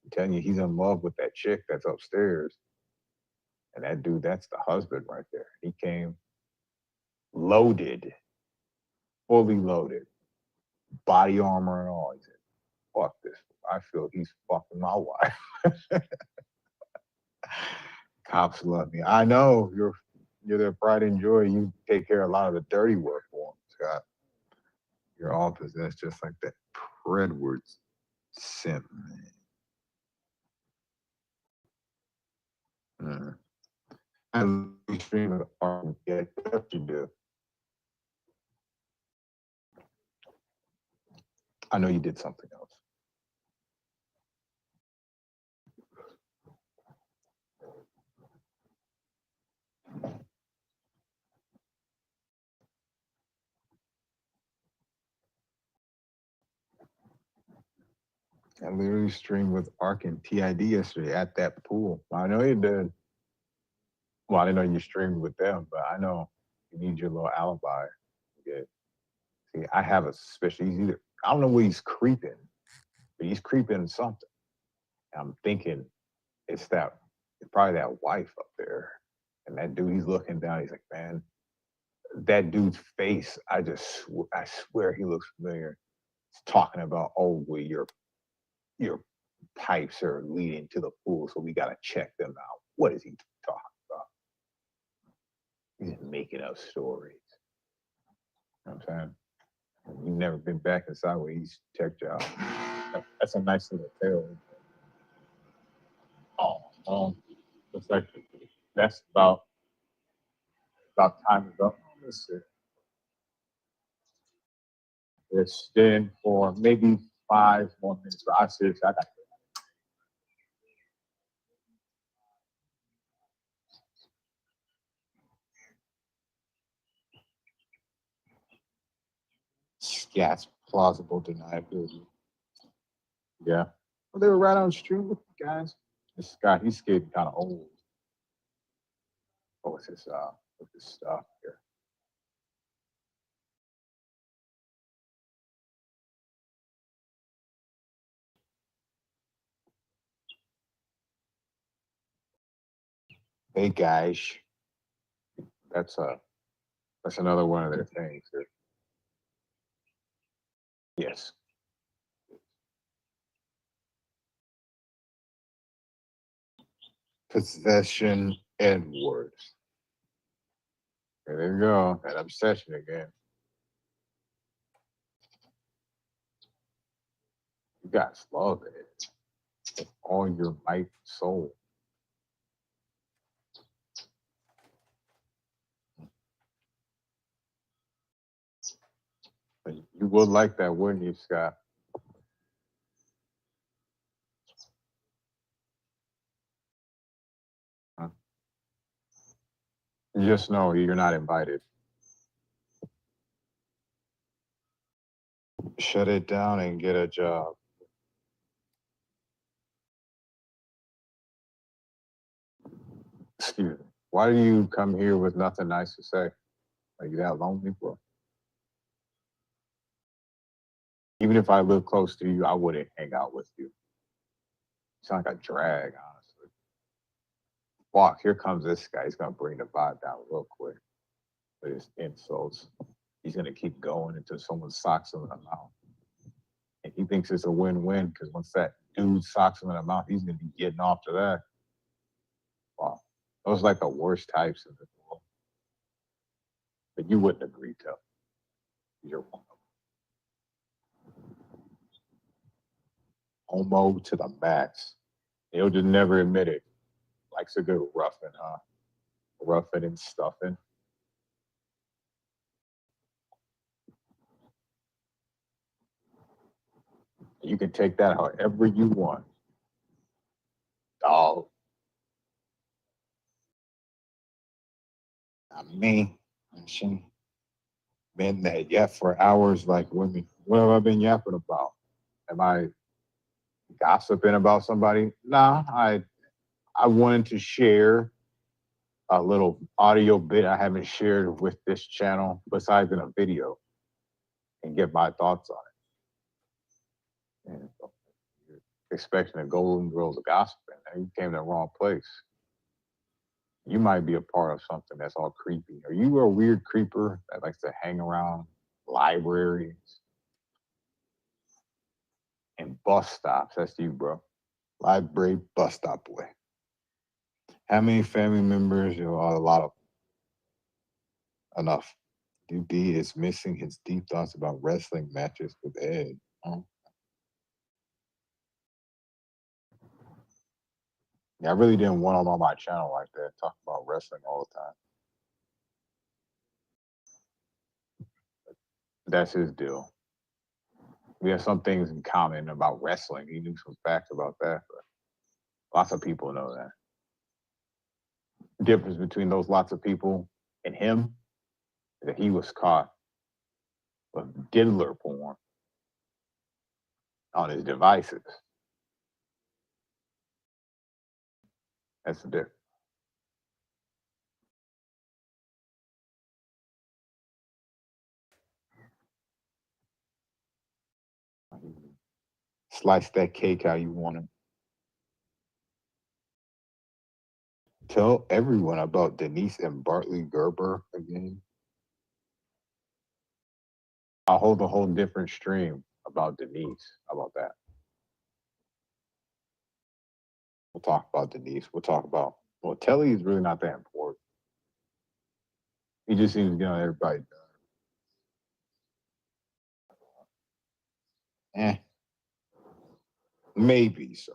I'm telling you, he's in love with that chick that's upstairs. And that dude, that's the husband right there. He came loaded, fully loaded, body armor and all. He said, fuck this. I feel he's fucking my wife. Cops love me. I know you're their pride and joy. You take care of a lot of the dirty work for them, Scott. You're all possessed just like that Predward's simp, man. And we stream of art and get what you do. I know you did something else. I literally streamed with Ark and TID yesterday at that pool. I know you did. Well, I didn't know you streamed with them, but I know you need your little alibi. Yeah. See, I have a suspicion. He's either, I don't know where he's creeping, but he's creeping something. And I'm thinking it's probably that wife up there. And that dude, he's looking down. He's like, man, that dude's face, I swear he looks familiar. He's talking about, oh, well, your pipes are leading to the pool, so we gotta check them out. What is he talking about? He's making up stories. You know what I'm saying? You've never been back inside where he's checked you out. That's a nice little tale. Oh, looks like that's about time is up. Let's see. It's been for maybe 5 more minutes, but I got Scats plausible deniability. Yeah. Well, they were right on the street with you guys. This guy, he's getting kind of old. What's his stuff here? Hey guys. That's another one of their things. Yes. Possession and words. There you go. That obsession again. You guys love it. With all your might and soul. But you would like that, wouldn't you, Scott? Huh? Just know you're not invited. Shut it down and get a job. Excuse me. Why do you come here with nothing nice to say? Are you that lonely, bro? Even if I live close to you, I wouldn't hang out with you. You sound like a drag, honestly. Walk, here comes this guy. He's gonna bring the vibe down real quick with his insults. He's gonna keep going until someone socks him in the mouth. And he thinks it's a win-win because once that dude socks him in the mouth, he's gonna be getting off to that. Wow. Those are like the worst types in the world. But you wouldn't agree to. You're one of them. Homo to the max. He'll just never admit it. Likes a good roughing, huh? Roughing and stuffing. You can take that however you want. Dog. Not me. And she been that yap for hours like women. What have I been yapping about? Am I gossiping about somebody? Nah, I wanted to share a little audio bit I haven't shared with this channel besides in a video and get my thoughts on it. And you're expecting a golden girl to gossip, and you came to the wrong place. You might be a part of something that's all creepy. Are you a weird creeper that likes to hang around libraries and bus stops? That's you, bro. Library bus stop boy. How many family members? You know, a lot of enough. DB is missing his deep thoughts about wrestling matches with Ed. Oh. Yeah, I really didn't want him on my channel like that, talk about wrestling all the time. That's his deal. We have some things in common about wrestling. He knew some facts about that, but lots of people know that. The difference between those lots of people and him is that he was caught with diddler porn on his devices. That's the difference. Slice that cake how you want it. Tell everyone about Denise and Bartley Gerber again. I'll hold a whole different stream about Denise. How about that? We'll talk about Denise. We'll talk about, well, Telly is really not that important. He just seems to get on everybody. Maybe so.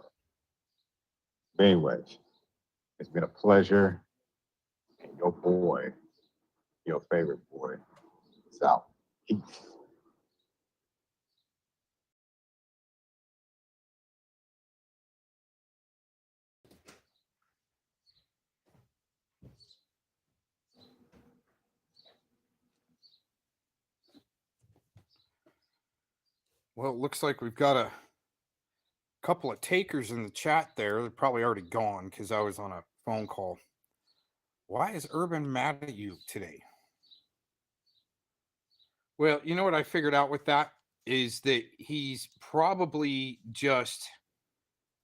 But anyways, it's been a pleasure. And your boy, your favorite boy, is out. Peace. Well, it looks like we've got a couple of takers in the chat there. They're probably already gone because I was on a phone call. Why is Urban mad at you today? Well, you know what I figured out with that is that he's probably just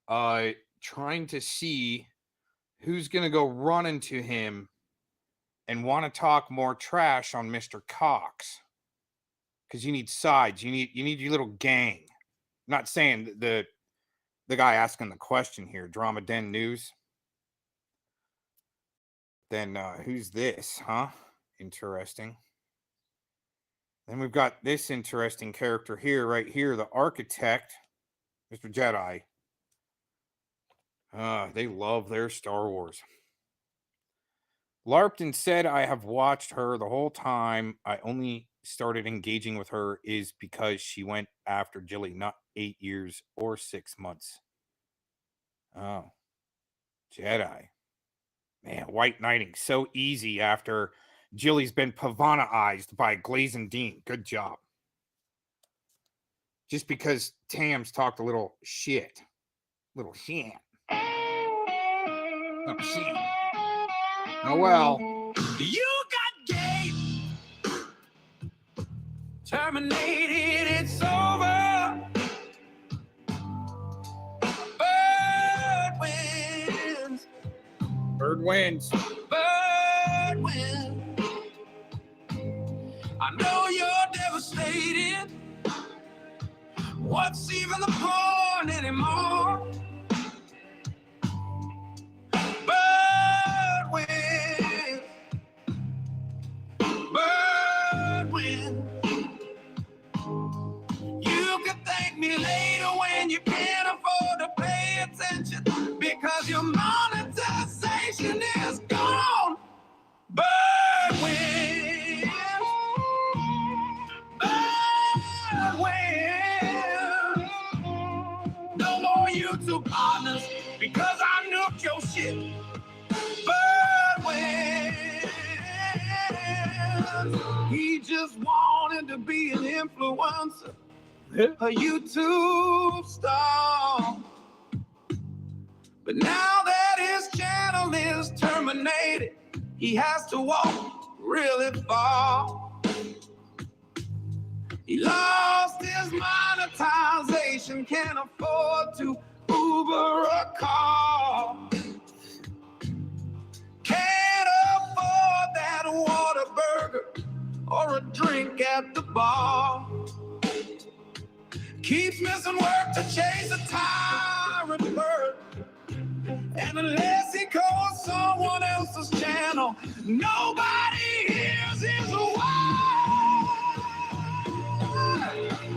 trying to see who's going to go running to him and want to talk more trash on Mr. Cox. Because you need sides. You need your little gang. I'm not saying the guy asking the question here, Drama Den News. Then who's this, huh? Interesting. Then we've got this interesting character here, right here, the architect, Mr. Jedi. They love their Star Wars. Larpton said, I have watched her the whole time. I only started engaging with her is because she went after Jilly, not 8 years or 6 months. Oh, Jedi. Man, white knighting so easy after Jilly's been Pavana-ized by Glazin Dean. Good job. Just because Tams talked a little shit. Little shit. Little shit. Oh, well. You got game. Terminated, it's over. Bird wins. Bird wins. Bird wins. I know you're devastated. What's even the point anymore? Bird wins. Bird wins. You can thank me later when you can't afford to pay attention because your monetization is gone. Bird wins. Bird wins. No more YouTube partners because I nuked your shit. Bird wins. He just wanted to be an influencer, a YouTube star. But now that his channel is terminated, he has to walk really far. He lost his monetization, can't afford to Uber a car. Can't afford that Whataburger or a drink at the bar. Keeps missing work to chase a tyrant bird. And unless he calls someone else's channel, nobody hears his word.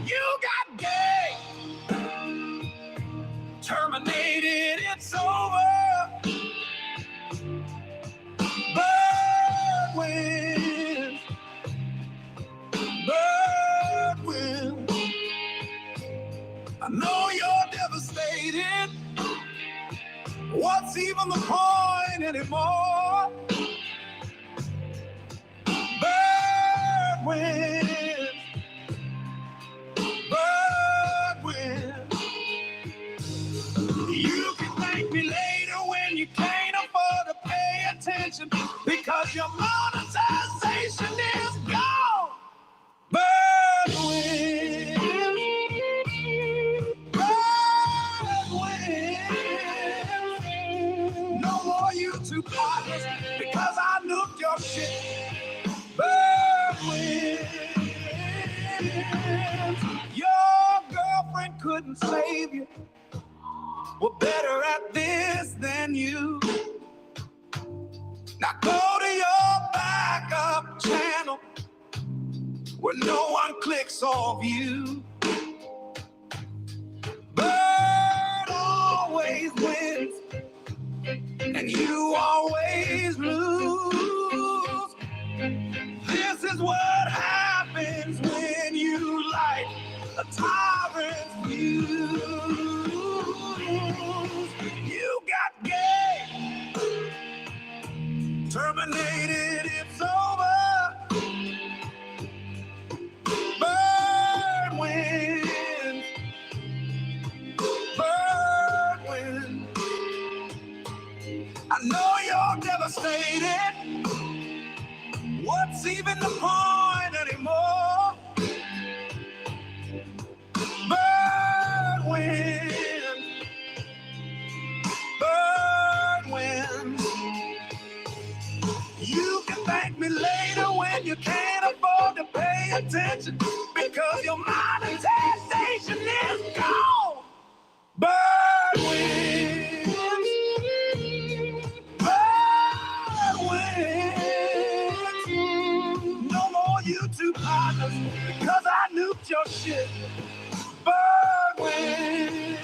You got game. Terminated, it's over. Bird wins. Bird wins. I know you're devastated. What's even the point anymore? Bird wins. Bird wins. You can thank me later when you can't afford to pay attention because your monetization is gone. Bird wins. Bird wins. No more YouTube two partners because I nuked your shit. Bird winds. Your girlfriend couldn't save you. We're better at this than you. Now go to your backup channel where no one clicks off you. Bird always wins, and you always lose. This is what happens when you light a tyrant's fuse. You got gay, terminated, it's over. Bird wins. Bird wins. I know you're devastated. What's even the point anymore? Bird wins. Bird wins. You can thank me later when you can't afford to pay attention because your monetization is gone. Bird wins. Bird wins. No more YouTube partners because I nuked your shit. Bird wins.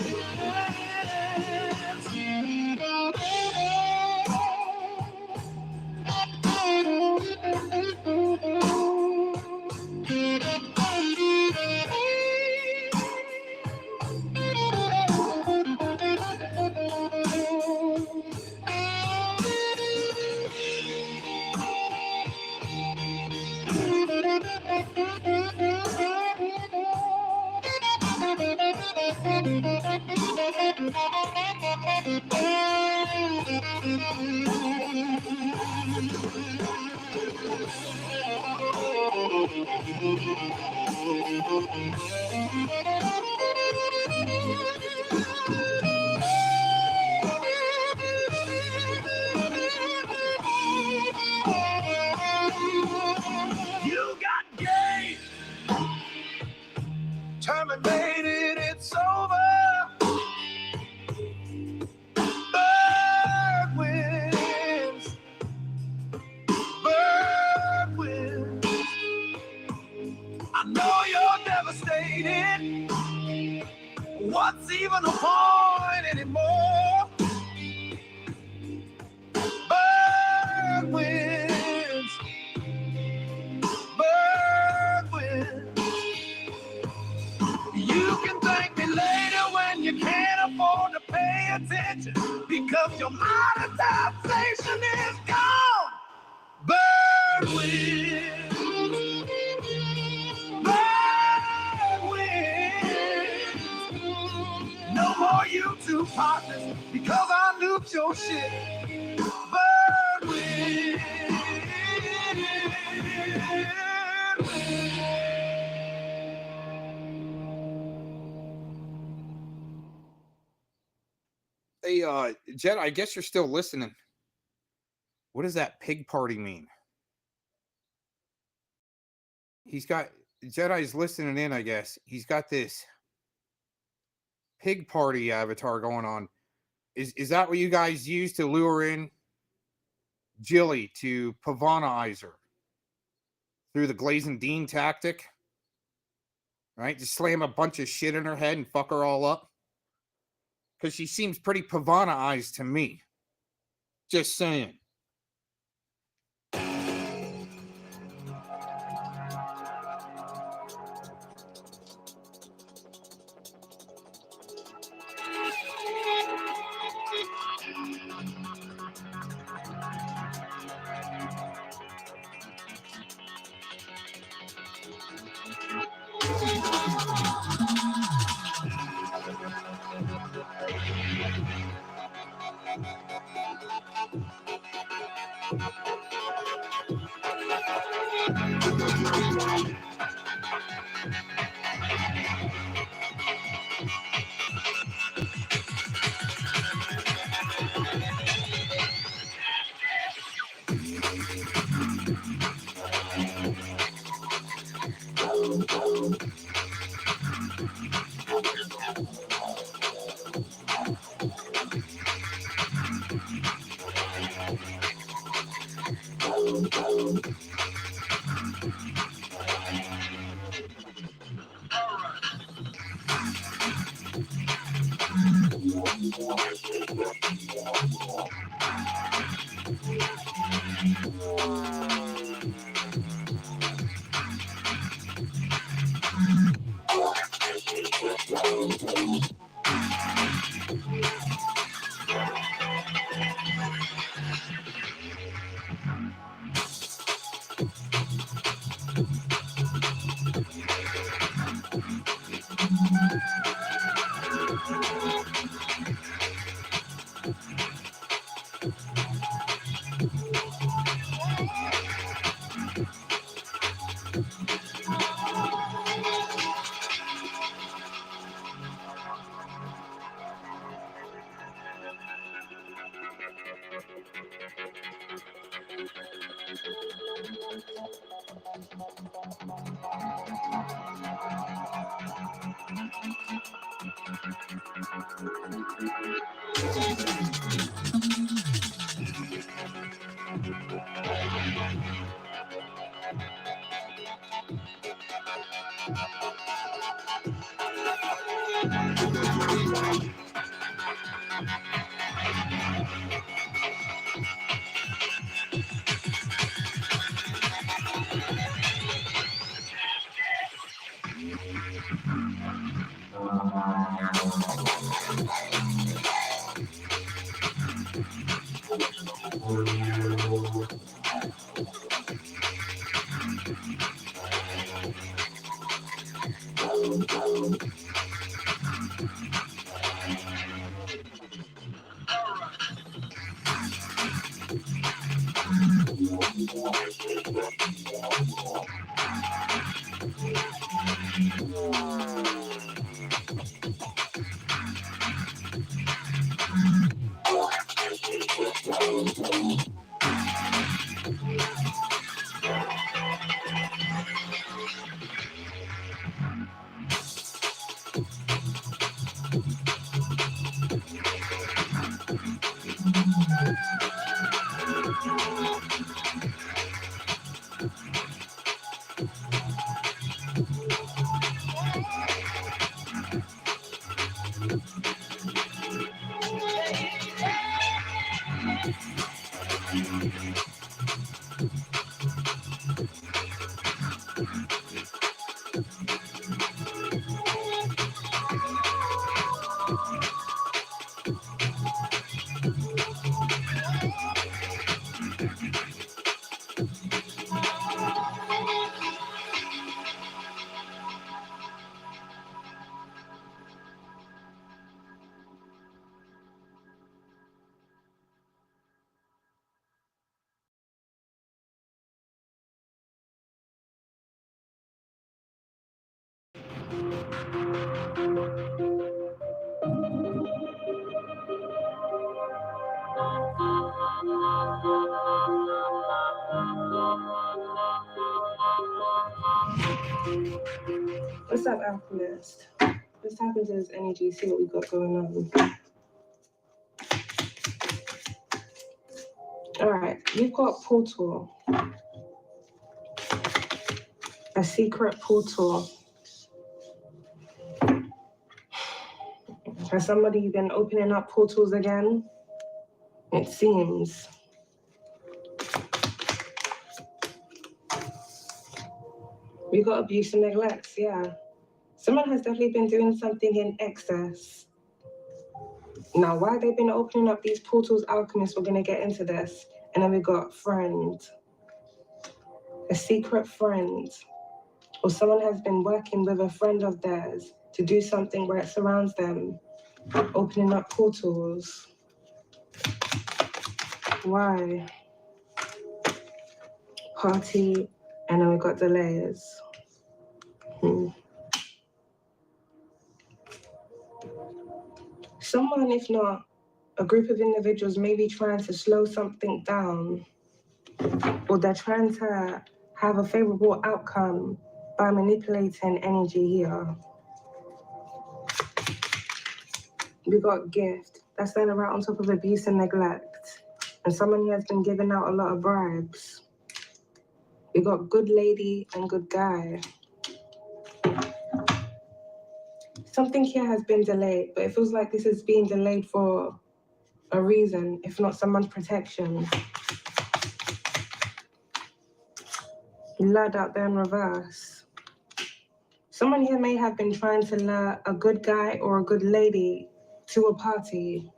You got gay, terminated, it's over. Bird wins. Bird wins. I know you're devastated. What's even the point anymore? Bird wins. Bird wins. You can thank me later when you can't afford to pay attention because your monetization is gone. Bird wins. Bird wins. No more YouTube partners because I nuked your shit. Bird wins. Hey, Jed, I guess you're still listening. What does that pig party mean? He's got Jedi's listening in, I guess. He's got this pig party avatar going on. Is that what you guys use to lure in Jilly to Pavanize her through the Glazing Dean tactic? Right? Just slam a bunch of shit in her head and fuck her all up? Because she seems pretty Pavaniized to me. Just saying. What's up, Alchemist? Let's tap into this energy, see what we got going on. All right, you've got portal. A secret portal. Has somebody been opening up portals again? It seems. We got abuse and neglect, yeah. Someone has definitely been doing something in excess. Now, why they've been opening up these portals, Alchemist, we're going to get into this. And then we got friend. A secret friend. Or someone has been working with a friend of theirs to do something where it surrounds them. Opening up portals. Why? Party. And then we got delays. Someone, if not a group of individuals, may be trying to slow something down, or they're trying to have a favorable outcome by manipulating energy here. We got gift. That's then right on top of abuse and neglect. And someone here has been giving out a lot of bribes. We got good lady and good guy. Something here has been delayed, but it feels like this is being delayed for a reason, if not someone's protection. Lud out there in reverse. Someone here may have been trying to lure a good guy or a good lady to a party.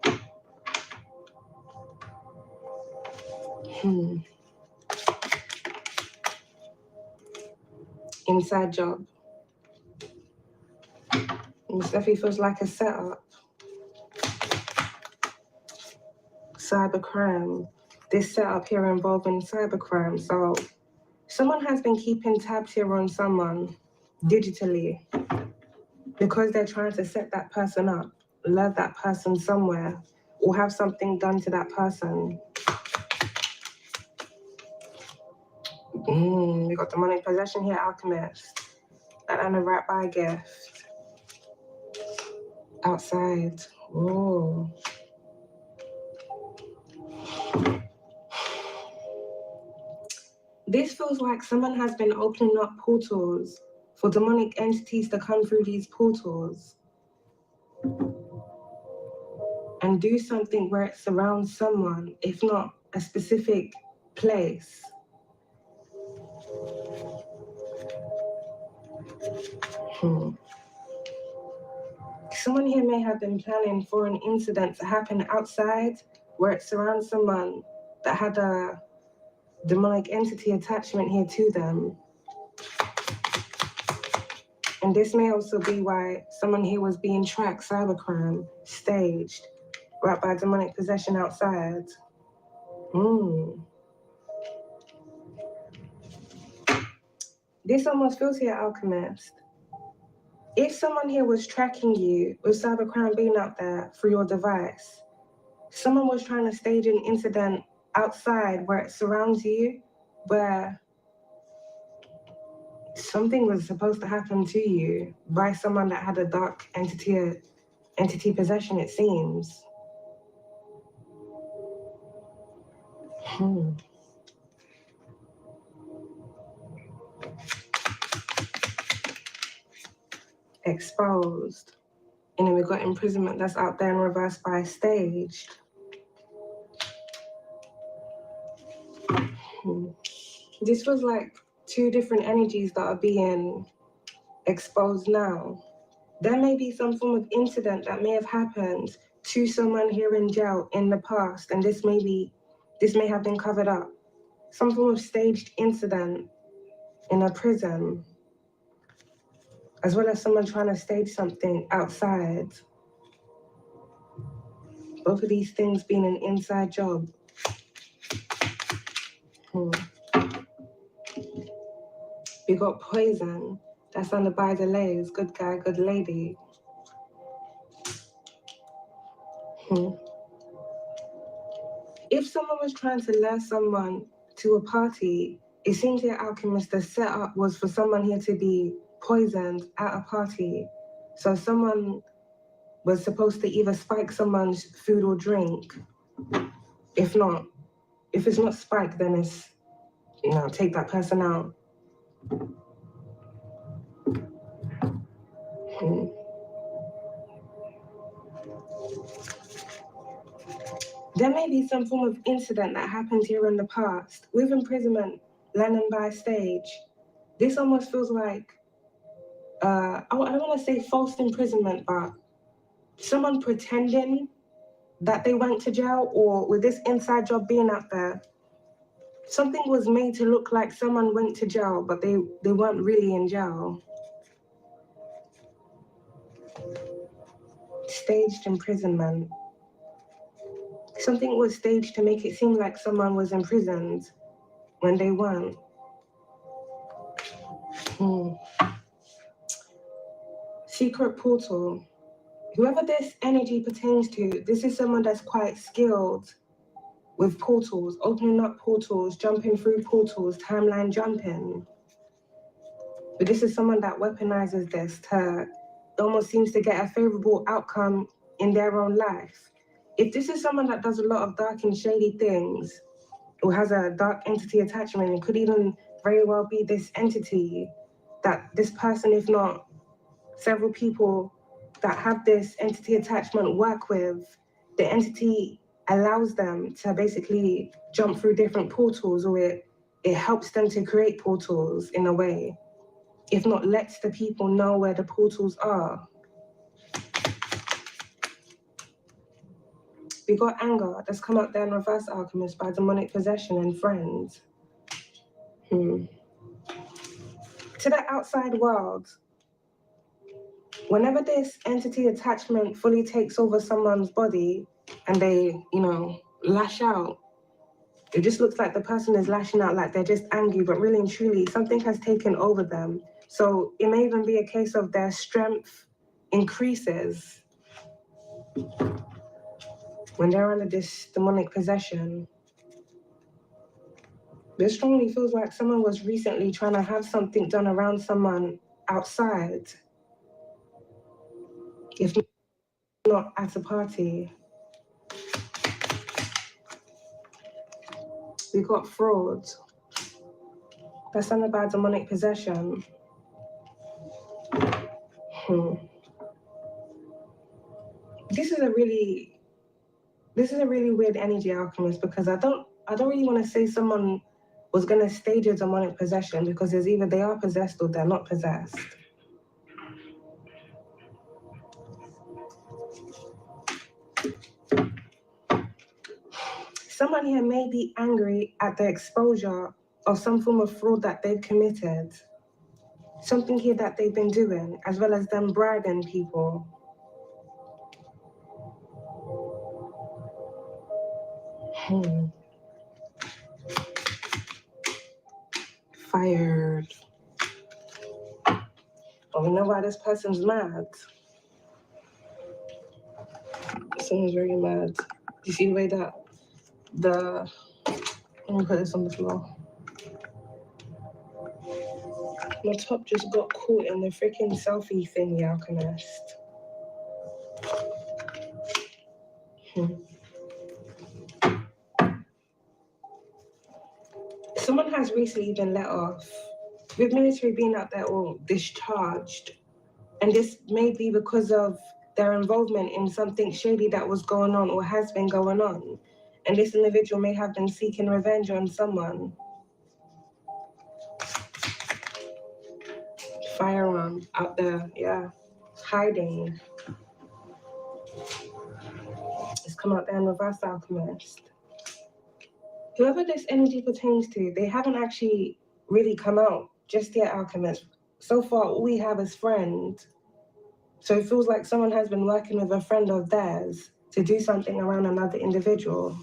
Inside job. This definitely feels like a setup. Cybercrime. This setup here involving cybercrime. So someone has been keeping tabs here on someone digitally because they're trying to set that person up, lure that person somewhere, or have something done to that person. We got demonic possession here, alchemist. And a right by gift. Outside. Whoa. This feels like someone has been opening up portals for demonic entities to come through these portals and do something where it surrounds someone, if not a specific place. Someone here may have been planning for an incident to happen outside where it surrounds someone that had a demonic entity attachment here to them. And this may also be why someone here was being tracked, cybercrime, staged, right by demonic possession outside. This almost feels here, alchemist. If someone here was tracking you with cybercrime being out there through your device, someone was trying to stage an incident outside where it surrounds you, where something was supposed to happen to you by someone that had a dark entity possession, it seems. Exposed. And then we got imprisonment that's out there in reverse by staged. This was like two different energies that are being exposed now. There may be some form of incident that may have happened to someone here in jail in the past, and this may have been covered up. Some form of staged incident in a prison, as well as someone trying to stage something outside. Both of these things being an inside job. We got poison. That's under by delays. Good guy, good lady. If someone was trying to lure someone to a party, it seems here, alchemist, the setup was for someone here to be poisoned at a party. So someone was supposed to either spike someone's food or drink. If it's not spiked, then it's, take that person out. There may be some form of incident that happened here in the past with imprisonment, landing by stage. This almost feels like, I don't want to say false imprisonment, but someone pretending that they went to jail, or with this inside job being out there, something was made to look like someone went to jail, but they weren't really in jail. Staged imprisonment. Something was staged to make it seem like someone was imprisoned when they weren't. Secret portal. Whoever this energy pertains to, this is someone that's quite skilled with portals, opening up portals, jumping through portals, timeline jumping. But this is someone that weaponizes this to almost seems to get a favorable outcome in their own life. If this is someone that does a lot of dark and shady things, or has a dark entity attachment, it could even very well be this entity that this person, if not several people that have this entity attachment work with. The entity allows them to basically jump through different portals, or it helps them to create portals in a way, if not lets the people know where the portals are. We got anger that's come up there in reverse alchemist by demonic possession and friends. To the outside world, whenever this entity attachment fully takes over someone's body and they, lash out, it just looks like the person is lashing out like they're just angry, but really and truly something has taken over them. So it may even be a case of their strength increases when they're under this demonic possession. It strongly feels like someone was recently trying to have something done around someone outside, if not at a party. We got fraud. That's under by demonic possession. This is a really weird energy, alchemist, because I don't really want to say someone was gonna stage a demonic possession, because there's either they are possessed or they're not possessed. Someone here may be angry at the exposure of some form of fraud that they've committed. Something here that they've been doing, as well as them bribing people. Fired. Oh, we know why this person's mad. Someone's very mad. Do you see the way that let me put this on the floor. My top just got caught in the freaking selfie thing, the alchemist. Someone has recently been let off, with military being out there or discharged. And this may be because of their involvement in something shady that was going on or has been going on. And this individual may have been seeking revenge on someone. Firearm out there, yeah, hiding. It's come out there in reverse alchemist. Whoever this energy pertains to, they haven't actually really come out just yet, alchemist. So far, all we have is friend. So it feels like someone has been working with a friend of theirs to do something around another individual.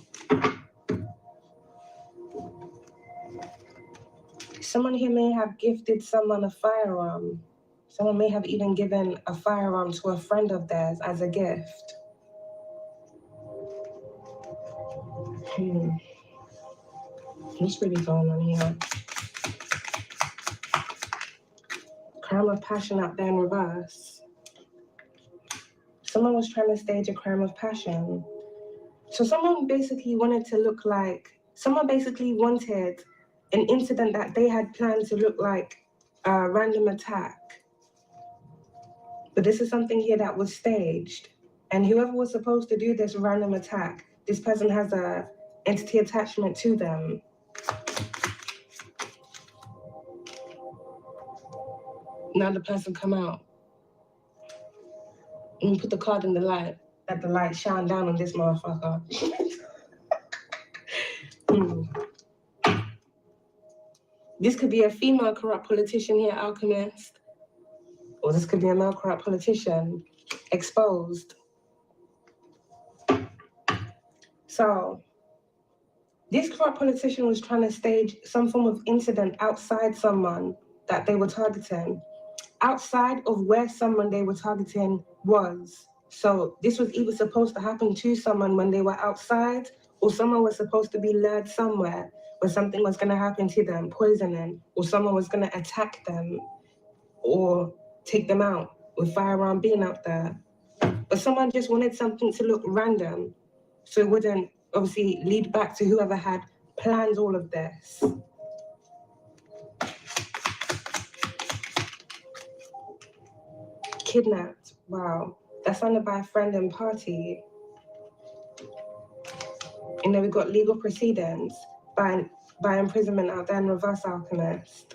Someone here may have gifted someone a firearm. Someone may have even given a firearm to a friend of theirs as a gift. What's really going on here? Crime of passion out there in reverse. Someone was trying to stage a crime of passion. So someone basically wanted an incident that they had planned to look like a random attack. But this is something here that was staged. And whoever was supposed to do this random attack, this person has a entity attachment to them. Now the person come out. Let me put the card in the light. Let the light shine down on this motherfucker. This could be a female corrupt politician here, alchemist. Or this could be a male corrupt politician exposed. So, this corrupt politician was trying to stage some form of incident outside someone that they were targeting. Outside of where someone they were targeting was. So this was either supposed to happen to someone when they were outside, or someone was supposed to be lured somewhere where something was going to happen to them, poisoning, or someone was going to attack them or take them out with firearm being out there. But someone just wanted something to look random, so it wouldn't obviously lead back to whoever had planned all of this. kidnapped. Wow. That's funded by a friend and party. And then we got legal proceedings by imprisonment out there in reverse alchemist.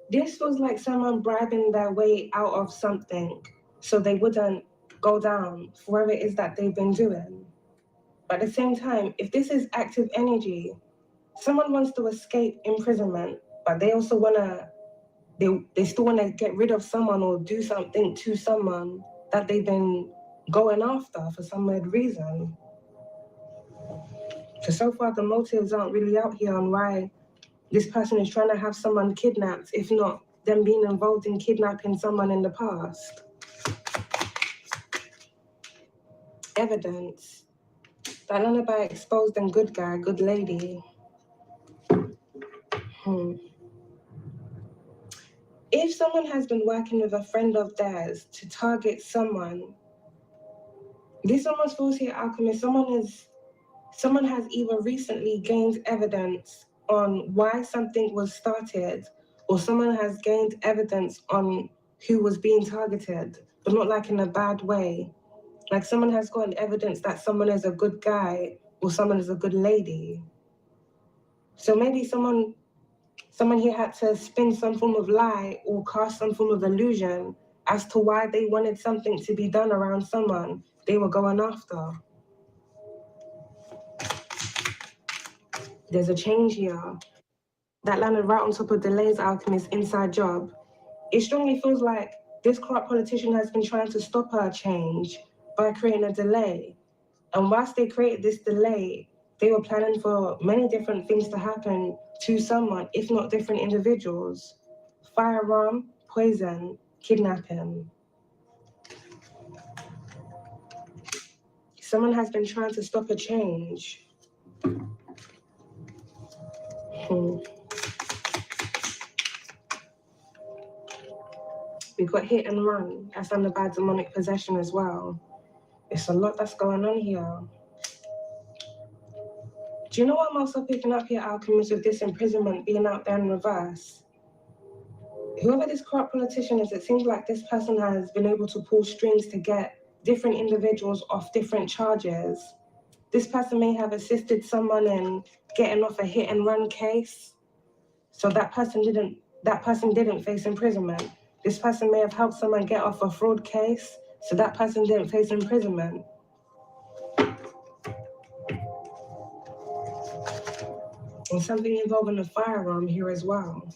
This was like someone bribing their way out of something so they wouldn't go down for whatever it is that they've been doing. But at the same time, if this is active energy, someone wants to escape imprisonment, but they also they still want to get rid of someone or do something to someone that they've been going after for some weird reason. So far, the motives aren't really out here on why this person is trying to have someone kidnapped, if not them being involved in kidnapping someone in the past. Evidence. That lullaby exposed them good guy, good lady. If someone has been working with a friend of theirs to target someone, this almost feels here, Alchemist, someone has either recently gained evidence on why something was started, or someone has gained evidence on who was being targeted, but not like in a bad way. Like someone has gotten evidence that someone is a good guy or someone is a good lady. So maybe someone here had to spin some form of lie or cast some form of illusion as to why they wanted something to be done around someone they were going after. There's a change here. That landed right on top of Delay's Alchemist's inside job. It strongly feels like this corrupt politician has been trying to stop her change by creating a delay. And whilst they created this delay, they were planning for many different things to happen to someone, if not different individuals. Firearm, poison, kidnapping. Someone has been trying to stop a change. We got hit and run. That's under bad demonic possession as well. It's a lot that's going on here. Do you know what I'm also picking up here, Alchemist, with this imprisonment being out there in reverse? Whoever this corrupt politician is, it seems like this person has been able to pull strings to get different individuals off different charges. This person may have assisted someone in getting off a hit and run case, so that person didn't face imprisonment. This person may have helped someone get off a fraud case, so that person didn't face imprisonment. And something involving a firearm here as well.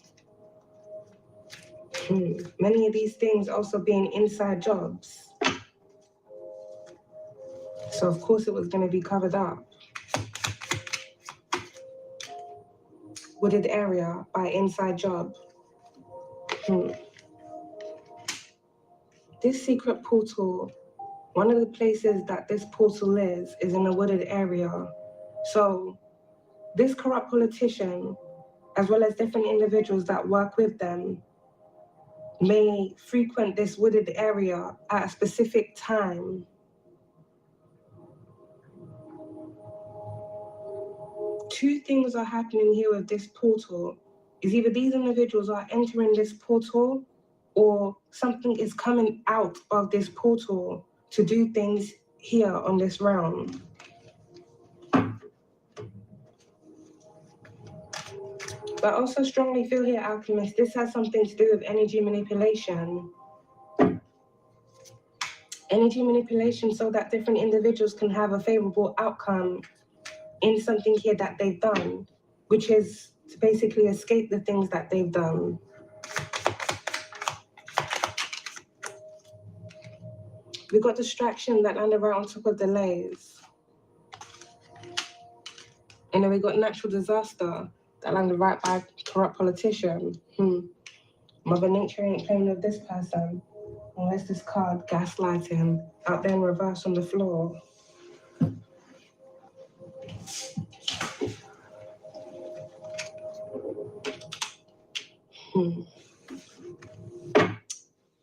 Many of these things also being inside jobs. So of course it was going to be covered up. Wooded area by inside job. This secret portal, one of the places that this portal is in a wooded area. So this corrupt politician, as well as different individuals that work with them, may frequent this wooded area at a specific time. Two things are happening here with this portal. Is either these individuals are entering this portal or something is coming out of this portal to do things here on this realm. But I also strongly feel here, Alchemist, this has something to do with energy manipulation. Energy manipulation so that different individuals can have a favorable outcome in something here that they've done, which is to basically escape the things that they've done. We got distraction that landed right on top of delays. And then we got natural disaster that landed right by corrupt politician. Mother Nature ain't playing with this person. Unless this card, gaslighting, out there in reverse on the floor.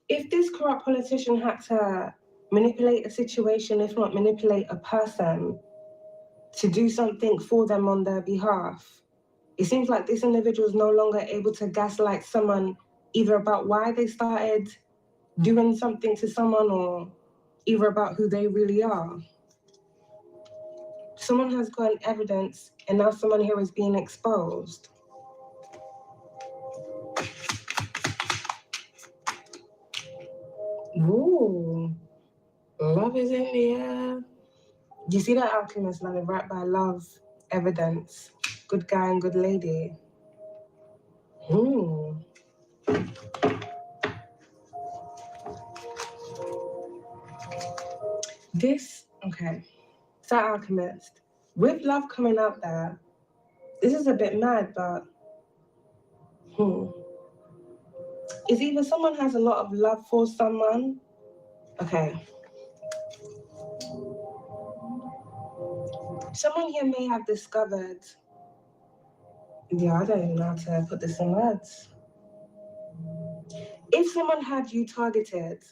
If this corrupt politician had to manipulate a situation, if not manipulate a person, to do something for them on their behalf. It seems like this individual is no longer able to gaslight someone either about why they started doing something to someone or either about who they really are. Someone has gotten evidence and now someone here is being exposed. Ooh, love is in the air. You see that alchemist, like right by love, evidence, good guy and good lady. This, okay, it's that alchemist. With love coming out there, this is a bit mad, but it's either someone has a lot of love for someone. Okay. Someone here may have discovered, I don't even know how to put this in words. If someone had you targeted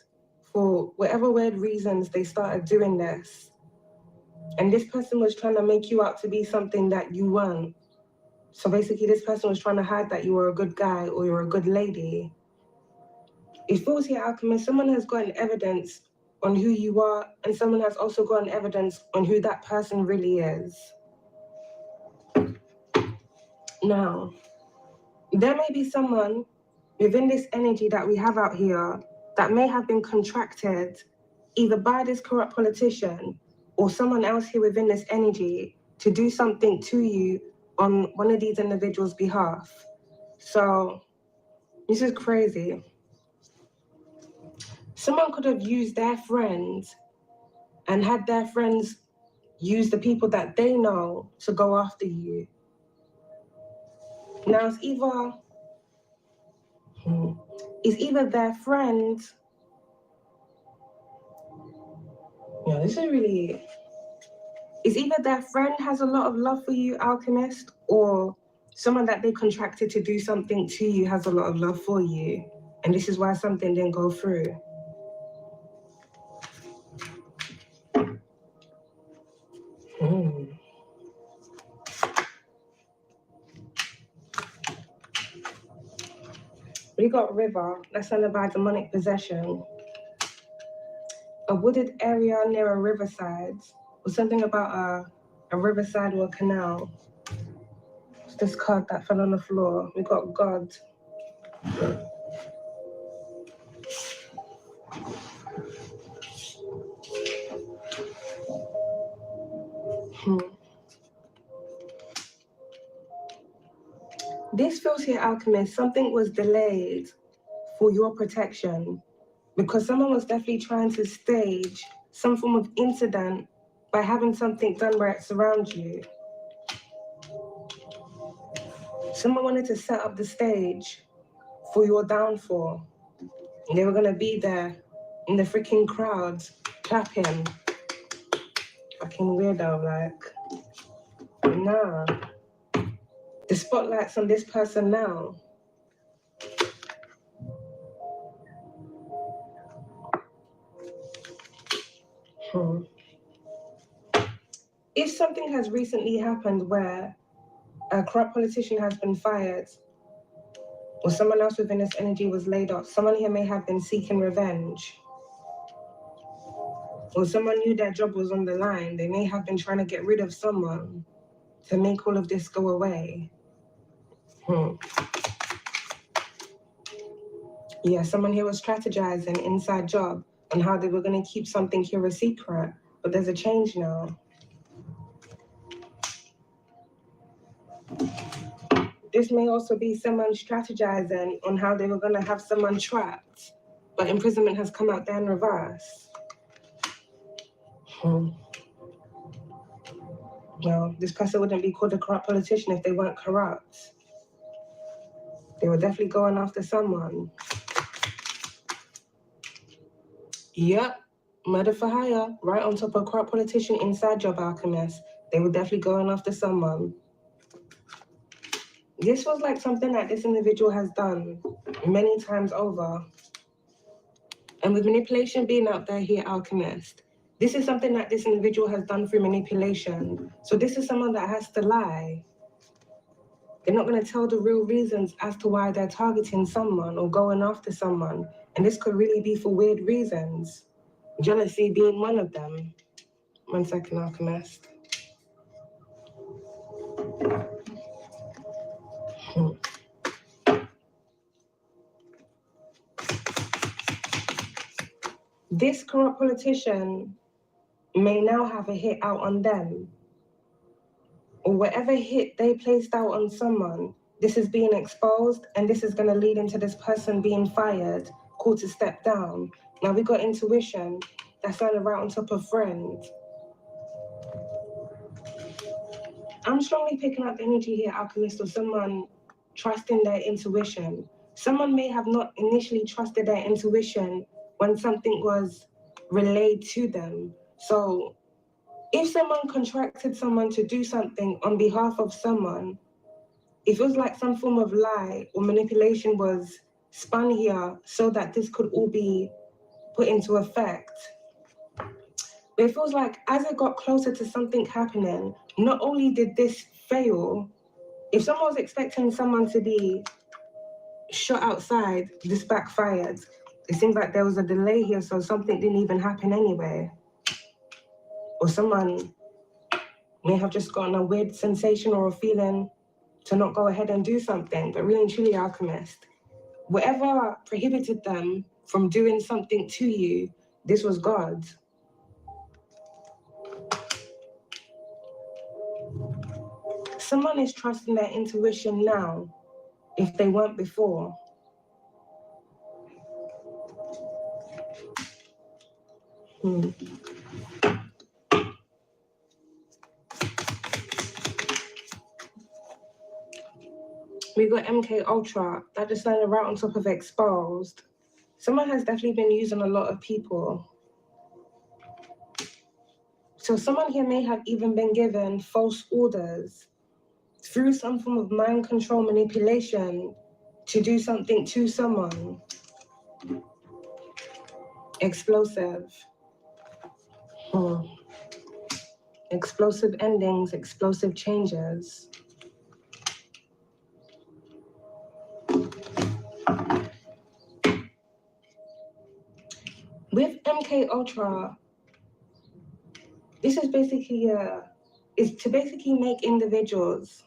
for whatever weird reasons they started doing this, and this person was trying to make you out to be something that you weren't. So basically this person was trying to hide that you were a good guy or you're a good lady. It feels here, alchemist, someone has gotten evidence on who you are, and someone has also gotten evidence on who that person really is. Now, there may be someone within this energy that we have out here that may have been contracted either by this corrupt politician or someone else here within this energy to do something to you on one of these individuals' behalf. So, this is crazy. Someone could have used their friends and had their friends use the people that they know to go after you. Now, it's either their friend. Yeah, this is really. It's either their friend has a lot of love for you, alchemist, or someone that they contracted to do something to you has a lot of love for you. And this is why something didn't go through. We got river, that's under by demonic possession. A wooded area near a riverside, or something about a riverside or a canal. It's this card that fell on the floor. We got God. This feels here, alchemist, something was delayed for your protection because someone was definitely trying to stage some form of incident by having something done where it surrounds you. Someone wanted to set up the stage for your downfall. And they were gonna be there in the freaking crowd, clapping. Fucking weirdo, like, nah. The spotlight's on this person now. If something has recently happened where a corrupt politician has been fired, or someone else within this energy was laid off, someone here may have been seeking revenge, or someone knew their job was on the line, they may have been trying to get rid of someone to make all of this go away. Yeah, someone here was strategizing inside job on how they were going to keep something here a secret, but there's a change now. This may also be someone strategizing on how they were going to have someone trapped, but imprisonment has come out there in reverse. No, this person wouldn't be called a corrupt politician if they weren't corrupt. They were definitely going after someone. Yep, murder for hire, right on top of a corrupt politician inside job, alchemist. They were definitely going after someone. This was like something that this individual has done many times over. And with manipulation being out there here, alchemist, this is something that this individual has done through manipulation. So this is someone that has to lie. They're not going to tell the real reasons as to why they're targeting someone or going after someone. And this could really be for weird reasons. Jealousy being one of them. 1 second, alchemist. This corrupt politician may now have a hit out on them, or whatever hit they placed out on someone, this is being exposed, and this is going to lead into this person being fired, called to step down. Now we got intuition, that's landed right on top of friend. I'm strongly picking up the energy here, alchemist, of someone trusting their intuition. Someone may have not initially trusted their intuition when something was relayed to them. So if someone contracted someone to do something on behalf of someone, it feels like some form of lie or manipulation was spun here so that this could all be put into effect. But it feels like as it got closer to something happening, not only did this fail, if someone was expecting someone to be shot outside, this backfired. It seems like there was a delay here, so something didn't even happen anyway. Or someone may have just gotten a weird sensation or a feeling to not go ahead and do something. But really and truly, alchemist, whatever prohibited them from doing something to you, this was God. Someone is trusting their intuition now, if they weren't before. We got MK Ultra, that just landed right on top of exposed. Someone has definitely been using a lot of people. So someone here may have even been given false orders through some form of mind control manipulation to do something to someone. Explosive. Explosive endings, explosive changes. With MK Ultra, this is basically to basically make individuals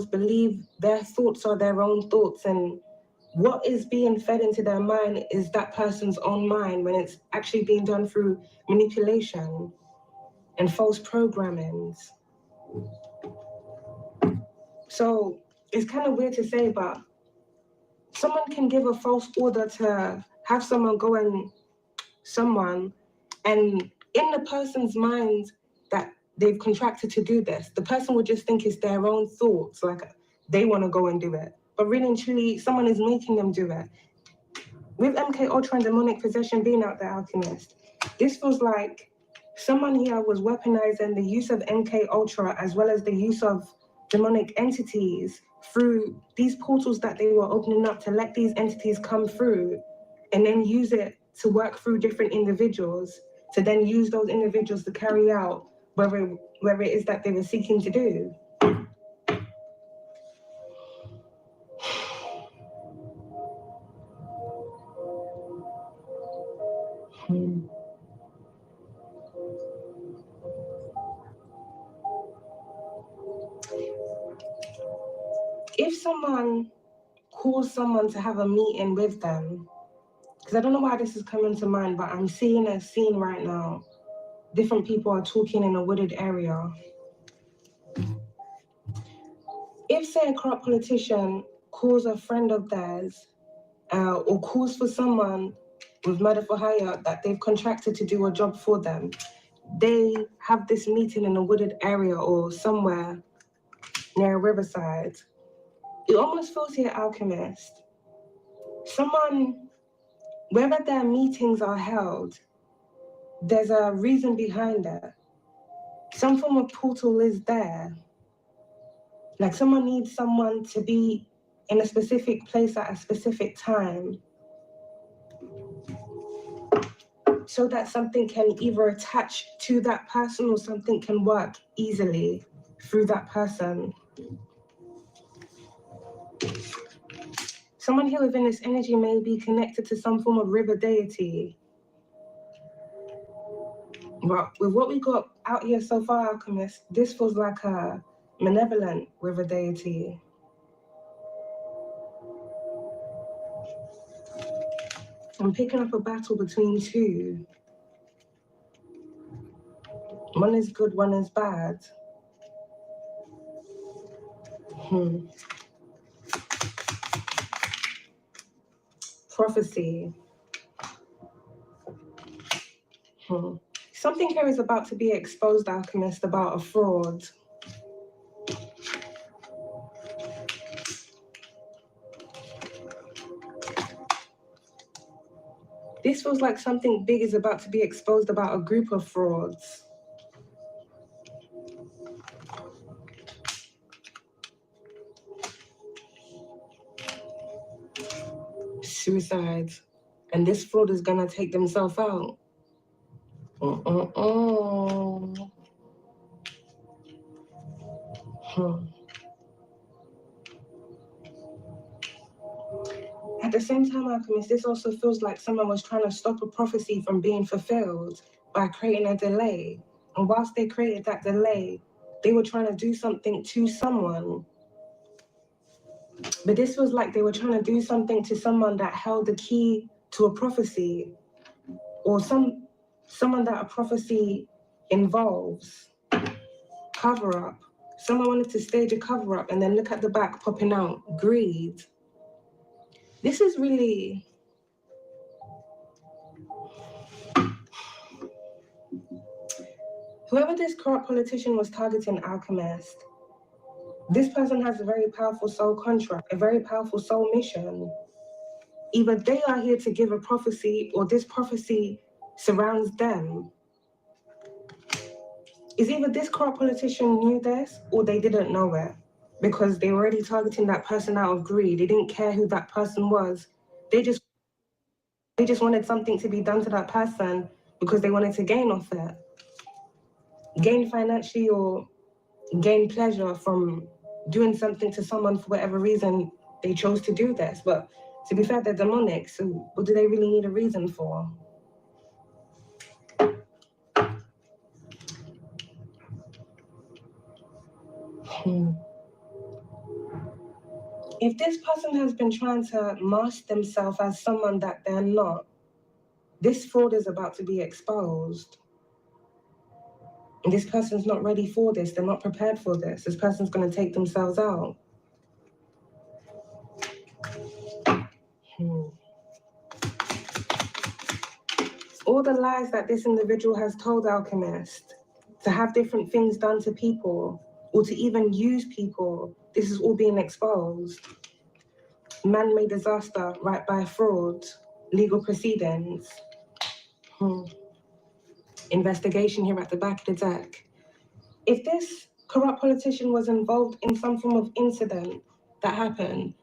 believe their thoughts are their own thoughts, and what is being fed into their mind is that person's own mind, when it's actually being done through manipulation and false programmings. So it's kind of weird to say, but someone can give a false order to have someone go and someone, and in the person's mind that they've contracted to do this, the person would just think it's their own thoughts, like they want to go and do it. But really and truly, someone is making them do it. With MK Ultra and demonic possession being out there, alchemist, this feels like someone here was weaponizing the use of MK Ultra as well as the use of demonic entities through these portals that they were opening up to let these entities come through, and then use it to work through different individuals, to then use those individuals to carry out whatever it is that they were seeking to do. If someone calls someone to have a meeting with them, because I don't know why this is coming to mind, but I'm seeing a scene right now. Different people are talking in a wooded area. If, say, a corrupt politician calls a friend of theirs or calls for someone with murder for hire that they've contracted to do a job for them, they have this meeting in a wooded area or somewhere near a riverside. It almost feels here, alchemist. Someone, wherever their meetings are held, there's a reason behind it. Some form of portal is there. Like someone needs someone to be in a specific place at a specific time so that something can either attach to that person or something can work easily through that person. Someone here within this energy may be connected to some form of river deity. But with what we got out here so far, Alchemist, this feels like a malevolent river deity. I'm picking up a battle between two. One is good, one is bad. Prophecy. Something here is about to be exposed, Alchemist, about a fraud. This feels like something big is about to be exposed about a group of frauds. Suicide. And this fraud is gonna take themselves out. At the same time, Alchemist, this also feels like someone was trying to stop a prophecy from being fulfilled by creating a delay. And whilst they created that delay, they were trying to do something to someone. But this was like they were trying to do something to someone that held the key to a prophecy, or someone that a prophecy involves. Cover up. Someone wanted to stage a cover up and then look at the back popping out. Greed. This is really... Whoever this corrupt politician was targeting, Alchemist, this person has a very powerful soul contract, a very powerful soul mission. Either they are here to give a prophecy or this prophecy surrounds them. Is either this corrupt politician knew this or they didn't know it because they were already targeting that person out of greed. They didn't care who that person was. They just wanted something to be done to that person because they wanted to gain off it. Gain financially or gain pleasure from doing something to someone for whatever reason they chose to do this. But to be fair, they're demonic, so what do they really need a reason for? If this person has been trying to mask themselves as someone that they're not, this fraud is about to be exposed. And this person's not ready for this. They're not prepared for this. This person's going to take themselves out. All the lies that this individual has told, Alchemist, to have different things done to people, or to even use people, this is all being exposed. Man-made disaster, right by fraud, legal proceedings. Investigation here at the back of the deck. If this corrupt politician was involved in some form of incident that happened,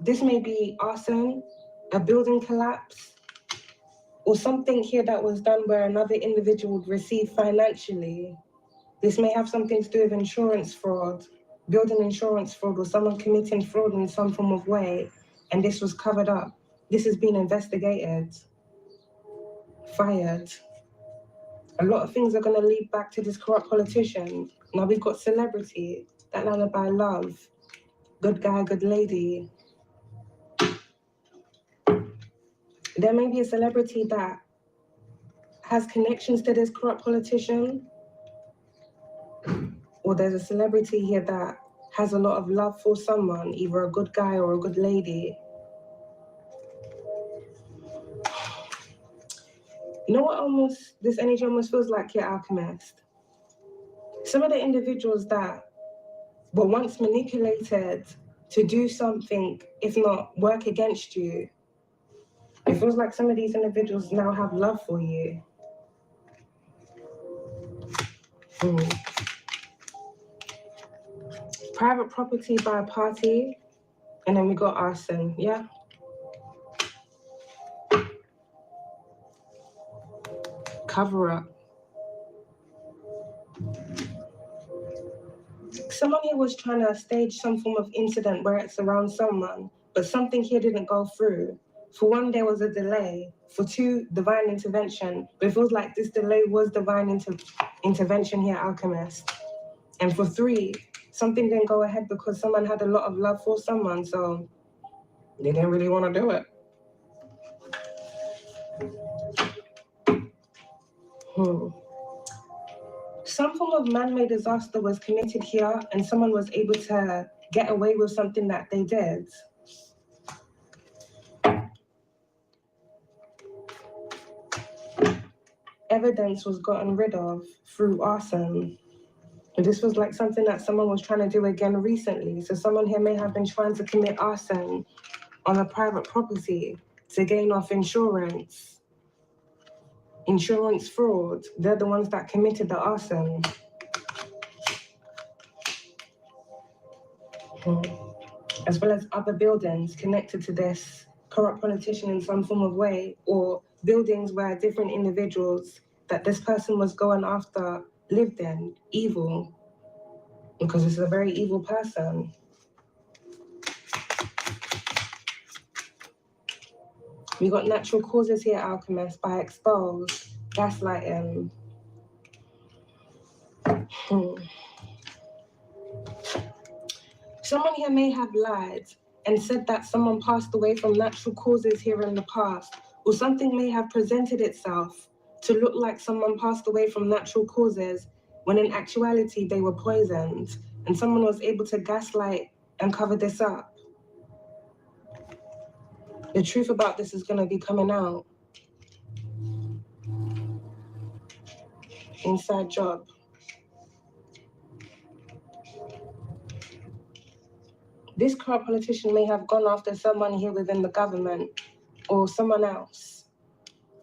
this may be arson, a building collapse, or something here that was done where another individual would receive financially. This may have something to do with insurance fraud, building insurance fraud, or someone committing fraud in some form of way, and this was covered up. This has been investigated, fired. A lot of things are going to lead back to this corrupt politician. Now we've got celebrity, that lullaby love, good guy, good lady. There may be a celebrity that has connections to this corrupt politician, or there's a celebrity here that has a lot of love for someone, either a good guy or a good lady. You know what this energy almost feels like, your Alchemist? Some of the individuals that were once manipulated to do something, if not work against you, it feels like some of these individuals now have love for you. Private property by a party, and then we got arson, yeah? cover up. Someone here was trying to stage some form of incident where it's around someone, but something here didn't go through. For one, there was a delay. For two, divine intervention. But it feels like this delay was divine intervention here, Alchemist. And for three, something didn't go ahead because someone had a lot of love for someone, so they didn't really want to do it. Some form of man-made disaster was committed here, and someone was able to get away with something that they did. Evidence was gotten rid of through arson. And this was like something that someone was trying to do again recently. So someone here may have been trying to commit arson on a private property to gain off insurance. Insurance fraud, they're the ones that committed the arson. As well as other buildings connected to this corrupt politician in some form of way, or buildings where different individuals that this person was going after lived in, evil, because it's a very evil person. We got natural causes here, Alchemist, by exposed, gaslighting. Someone here may have lied and said that someone passed away from natural causes here in the past, or something may have presented itself to look like someone passed away from natural causes when in actuality they were poisoned, and someone was able to gaslight and cover this up. The truth about this is going to be coming out. Inside job. This corrupt politician may have gone after someone here within the government or someone else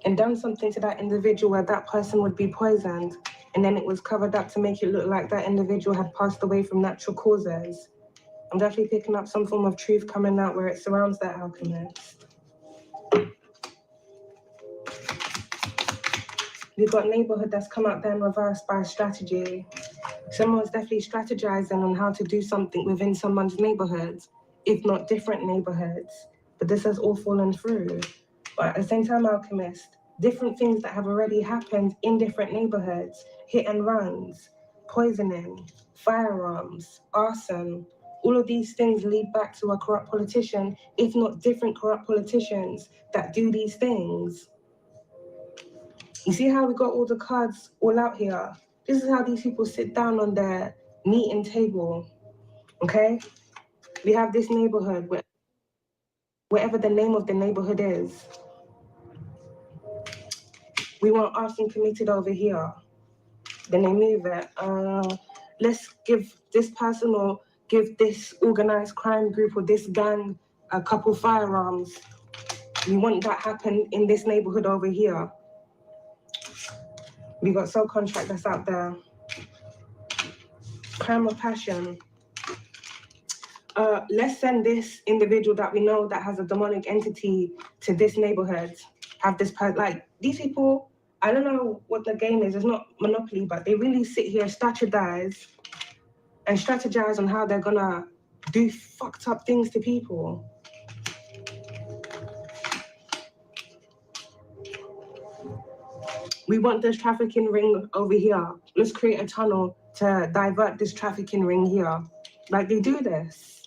and done something to that individual where that person would be poisoned, and then it was covered up to make it look like that individual had passed away from natural causes. I'm definitely picking up some form of truth coming out where it surrounds that, Alchemist. We've got neighborhood that's come out there in reverse by strategy. Someone's definitely strategizing on how to do something within someone's neighborhood, if not different neighborhoods. But this has all fallen through. But at the same time, Alchemist, different things that have already happened in different neighborhoods, hit and runs, poisoning, firearms, arson, all of these things lead back to a corrupt politician, if not different corrupt politicians that do these things. You see how we got all the cards all out here? This is how these people sit down on their meeting table, okay? We have this neighborhood, whatever the name of the neighborhood is. We want arson committed over here. Then they move it. Let's give this person or give this organized crime group or this gang a couple firearms. We want that happen in this neighborhood over here. We got sole contract that's out there. Crime of passion. Let's send this individual that we know that has a demonic entity to this neighborhood. Have this part, like these people, I don't know what the game is. It's not Monopoly, but they really sit here, strategize on how they're gonna do fucked up things to people. We want this trafficking ring over here. Let's create a tunnel to divert this trafficking ring here. Like they do this.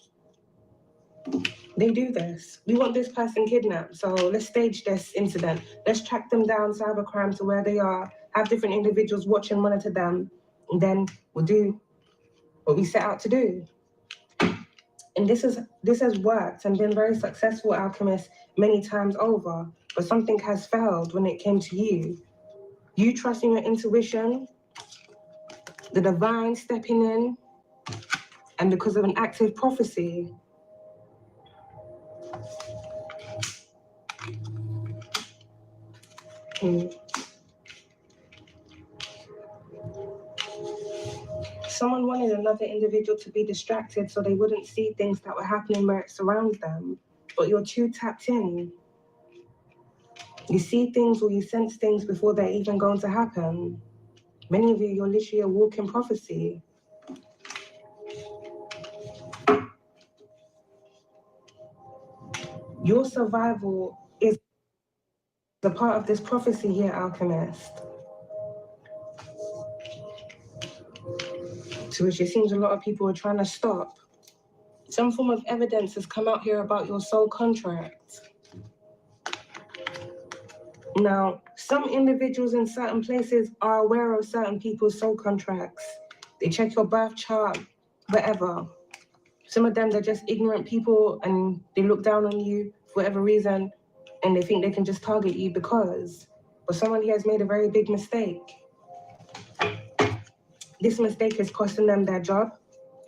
They do this. We want this person kidnapped, so let's stage this incident. Let's track them down, cybercrime, to where they are, have different individuals watch and monitor them, and then we'll do what we set out to do. And this has worked and been very successful, Alchemist, many times over, but something has failed when it came to you. You trusting your intuition, the divine stepping in, and because of an active prophecy. Someone wanted another individual to be distracted so they wouldn't see things that were happening where it surrounds them. But you're too tapped in. You see things or you sense things before they're even going to happen. Many of you, you're literally a walking prophecy. Your survival is a part of this prophecy here, Alchemist. To which it seems a lot of people are trying to stop. Some form of evidence has come out here about your soul contract. Now, some individuals in certain places are aware of certain people's soul contracts. They check your birth chart, whatever. Some of them, they're just ignorant people and they look down on you for whatever reason and they think they can just target you because. But someone here has made a very big mistake. This mistake is costing them their job,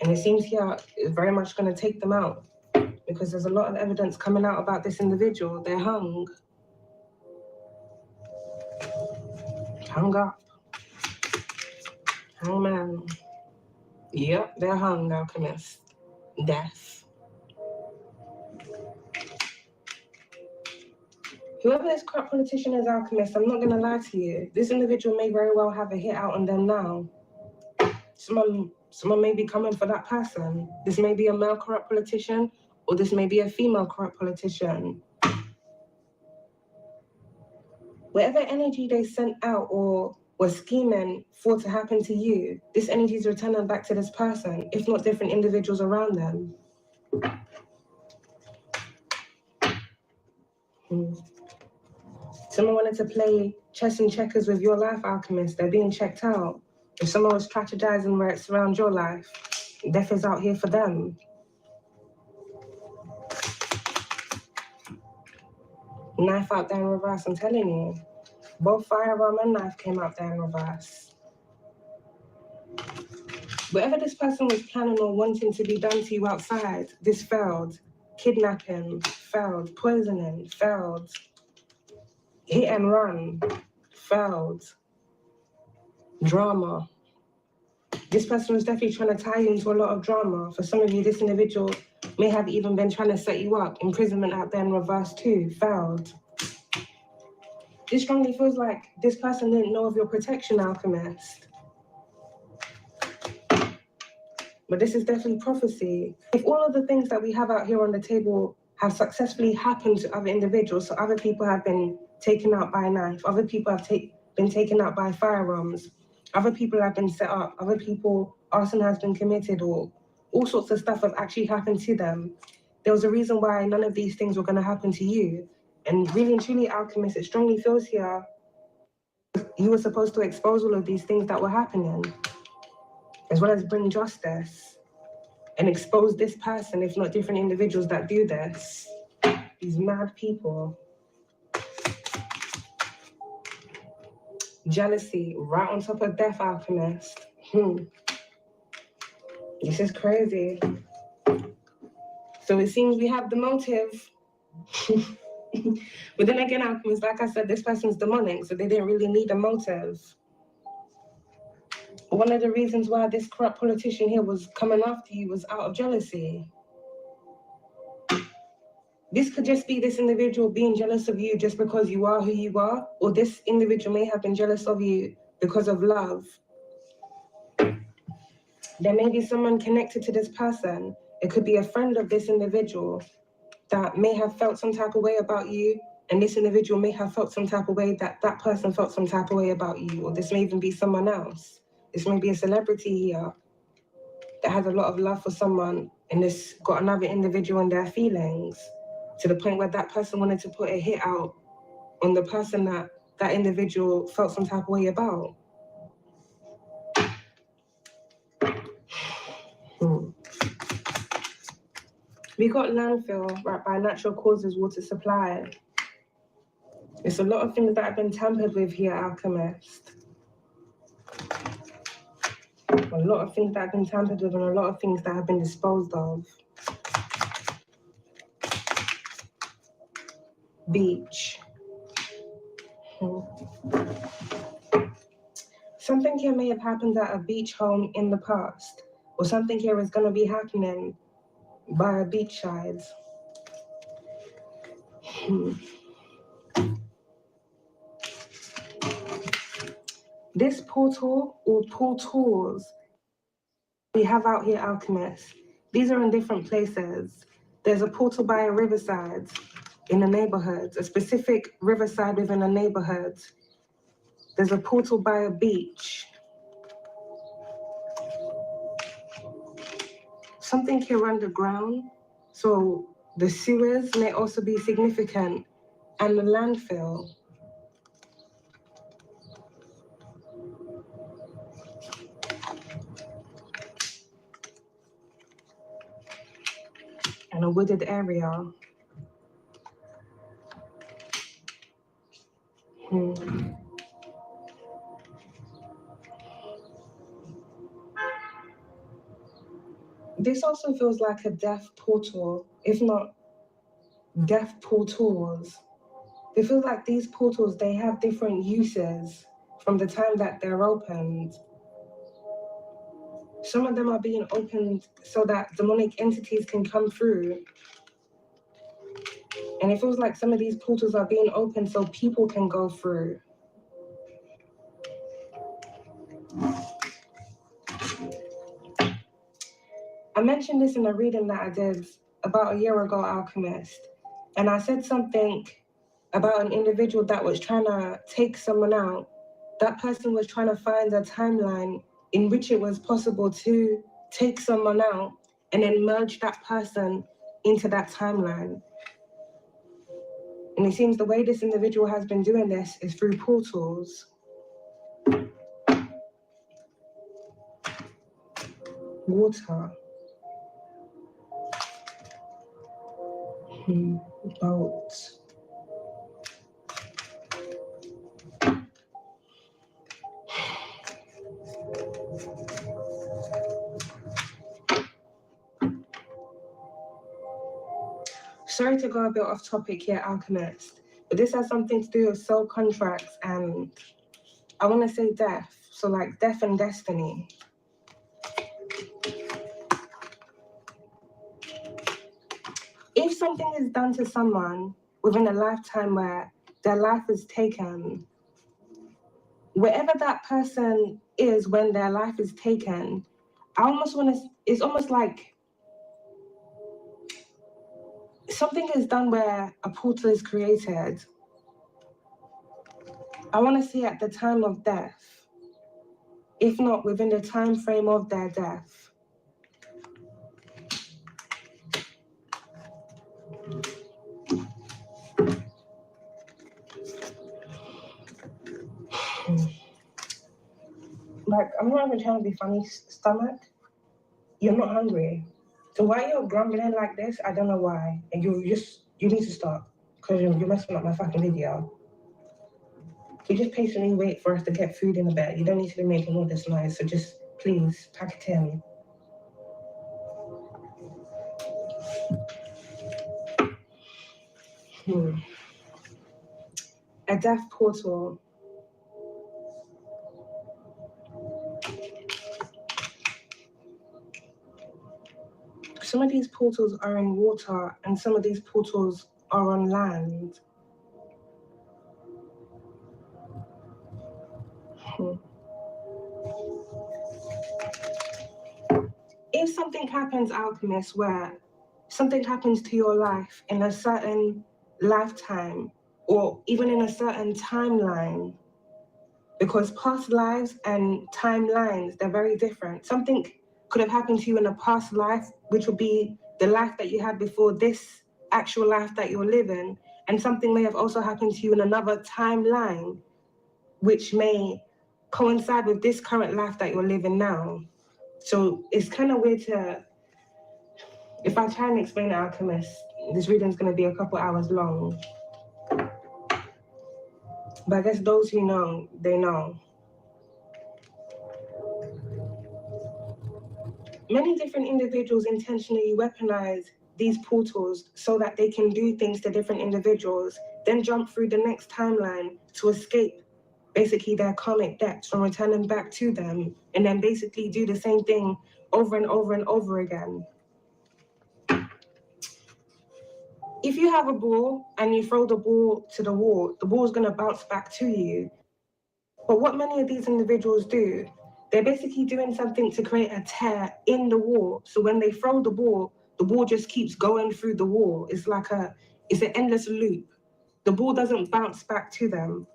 and it seems here it's very much going to take them out because there's a lot of evidence coming out about this individual. They're hung. Hung up. Hung man. Yep, they're hung, Alchemist. Death. Whoever this corrupt politician is, Alchemist, I'm not going to lie to you. This individual may very well have a hit out on them now. Someone may be coming for that person. This may be a male corrupt politician, or this may be a female corrupt politician. Whatever energy they sent out or were scheming for to happen to you, this energy is returning back to this person, if not different individuals around them. Someone wanted to play chess and checkers with your life, Alchemist. They're being checked out. If someone was strategizing where it's around your life, death is out here for them. Knife out there in reverse, I'm telling you. Both firearm and knife came out there in reverse. Whatever this person was planning or wanting to be done to you outside, this failed. Kidnapping, failed. Poisoning, failed. Hit and run, failed. Drama. This person was definitely trying to tie you into a lot of drama. For some of you, this individual may have even been trying to set you up. Imprisonment out there in reverse too, failed. This strongly feels like this person didn't know of your protection, Alchemist. But this is definitely prophecy. If all of the things that we have out here on the table have successfully happened to other individuals, so other people have been taken out by a knife, other people have been taken out by firearms, other people have been set up, other people, arson has been committed, or all sorts of stuff have actually happened to them. There was a reason why none of these things were going to happen to you. And really and truly, Alchemist, it strongly feels here you were supposed to expose all of these things that were happening, as well as bring justice and expose this person, if not different individuals that do this. These mad people. Jealousy, right on top of death, Alchemist. This is crazy. So it seems we have the motive. But then again, Alchemist, like I said, this person's demonic, so they didn't really need a motive. One of the reasons why this corrupt politician here was coming after you was out of jealousy. This could just be this individual being jealous of you just because you are who you are, or this individual may have been jealous of you because of love. There may be someone connected to this person. It could be a friend of this individual that may have felt some type of way about you, and this individual may have felt some type of way that that person felt some type of way about you, or this may even be someone else. This may be a celebrity here that has a lot of love for someone, and this got another individual in their feelings, to the point where that person wanted to put a hit out on the person that that individual felt some type of way about. We got landfill right by natural causes, water supply. It's a lot of things that have been tampered with here, Alchemist. A lot of things that have been tampered with and a lot of things that have been disposed of. Beach. Something here may have happened at a beach home in the past, or something here is going to be happening by a beachside. This portal or portals we have out here, alchemists, these are in different places. There's a portal by a riverside in a neighborhood, a specific riverside within a neighborhood. There's a portal by a beach. Something here underground, so the sewers may also be significant, and the landfill. And a wooded area. This also feels like a death portal, if not death portals. It feels like these portals, they have different uses from the time that they're opened. Some of them are being opened so that demonic entities can come through. And it feels like some of these portals are being opened so people can go through. I mentioned this in a reading that I did about a year ago, Alchemist. And I said something about an individual that was trying to take someone out. That person was trying to find a timeline in which it was possible to take someone out and then merge that person into that timeline. And it seems the way this individual has been doing this is through portals. Water. Boats. Sorry to go a bit off topic here, Alchemist, but this has something to do with soul contracts and I want to say death. So like death and destiny. If something is done to someone within a lifetime where their life is taken, wherever that person is when their life is taken, I almost want to, it's almost like something is done where a portal is created. I want to see at the time of death, if not within the time frame of their death. Like, I'm not even trying to be funny, stomach. You're not hungry. So why you're grumbling like this, I don't know why. And you need to stop. Because you're messing up my fucking video. You just patiently wait for us to get food in the bed. You don't need to be making all this noise. So just, please, pack it in. A death portal. Some of these portals are in water and some of these portals are on land. If something happens, Alchemist, where something happens to your life in a certain lifetime or even in a certain timeline, because past lives and timelines, they're very different. Something could have happened to you in a past life, which would be the life that you had before this actual life that you're living, and something may have also happened to you in another timeline, which may coincide with this current life that you're living now. So it's kind of weird to, if I try and explain it, Alchemist, this reading's going to be a couple hours long. But I guess those who know, they know. Many different individuals intentionally weaponize these portals so that they can do things to different individuals, then jump through the next timeline to escape basically their karmic debts from returning back to them, and then basically do the same thing over and over and over again. If you have a ball and you throw the ball to the wall is going to bounce back to you. But what many of these individuals do, they're basically doing something to create a tear in the wall. So when they throw the ball just keeps going through the wall. It's an endless loop. The ball doesn't bounce back to them.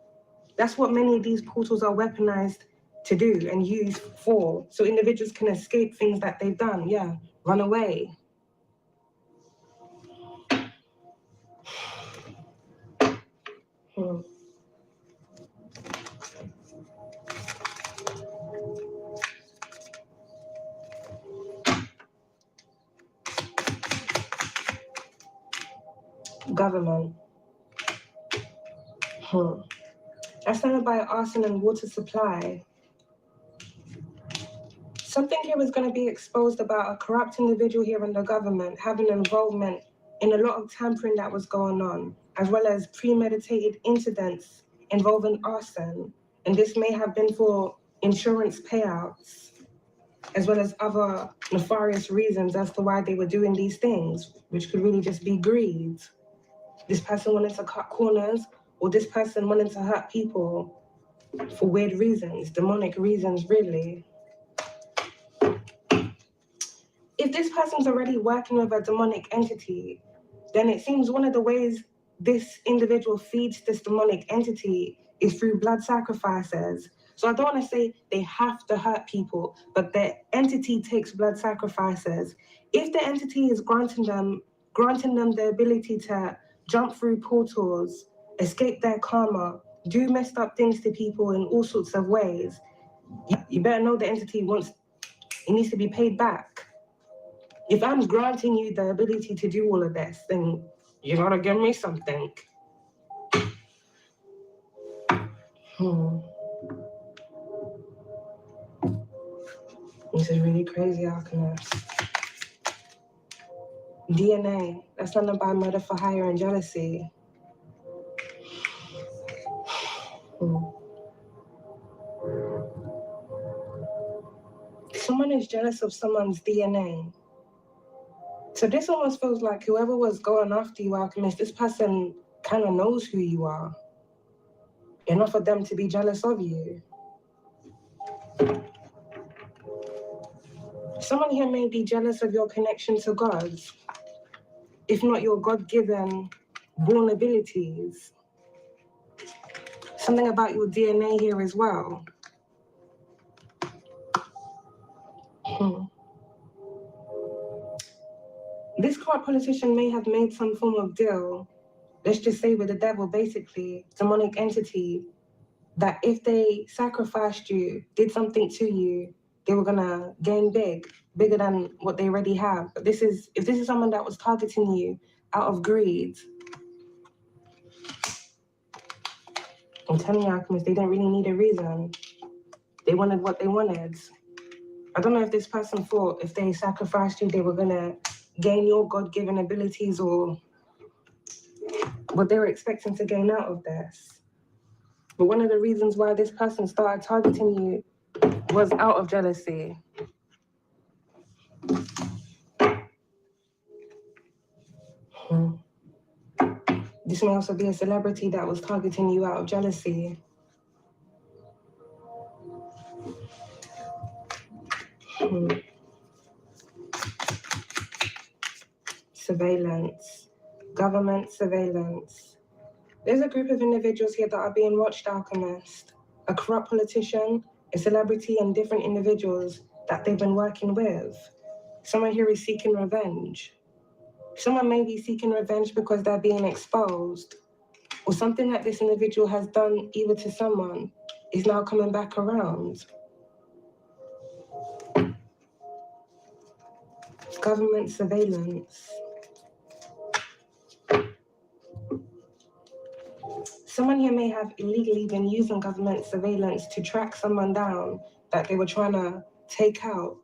That's what many of these portals are weaponized to do and used for. So individuals can escape things that they've done. Yeah, run away. Government. That's not by arson and water supply. Something here is going to be exposed about a corrupt individual here in the government having involvement in a lot of tampering that was going on, as well as premeditated incidents involving arson. And this may have been for insurance payouts, as well as other nefarious reasons as to why they were doing these things, which could really just be greed. This person wanted to cut corners, or this person wanted to hurt people for weird reasons, demonic reasons, really. If this person's already working with a demonic entity, then it seems one of the ways this individual feeds this demonic entity is through blood sacrifices. So I don't want to say they have to hurt people, but the entity takes blood sacrifices. If the entity is granting them the ability to jump through portals, escape their karma, do messed up things to people in all sorts of ways, you better know the entity needs to be paid back. If I'm granting you the ability to do all of this, then you gotta give me something. This is really crazy, Alchemist. DNA, that's not about murder for hire and jealousy. Someone is jealous of someone's DNA. So this almost feels like whoever was going after you, Alchemist, this person kind of knows who you are. Enough for them to be jealous of you. Someone here may be jealous of your connection to God, if not your God-given born abilities. Something about your DNA here as well. This corrupt politician may have made some form of deal, let's just say with the devil, basically, demonic entity, that if they sacrificed you, did something to you, they were gonna gain bigger than what they already have. But if this is someone that was targeting you out of greed, I'm telling you, Alchemist, they didn't really need a reason. They wanted what they wanted. I don't know if this person thought if they sacrificed you, they were gonna gain your God-given abilities or what they were expecting to gain out of this. But one of the reasons why this person started targeting you was out of jealousy. This may also be a celebrity that was targeting you out of jealousy. Surveillance, government surveillance. There's a group of individuals here that are being watched, Alchemist. A corrupt politician, a celebrity, and different individuals that they've been working with. Someone here is seeking revenge. Someone may be seeking revenge because they're being exposed, or something that this individual has done either to someone is now coming back around. Government surveillance. Someone here may have illegally been using government surveillance to track someone down that they were trying to take out.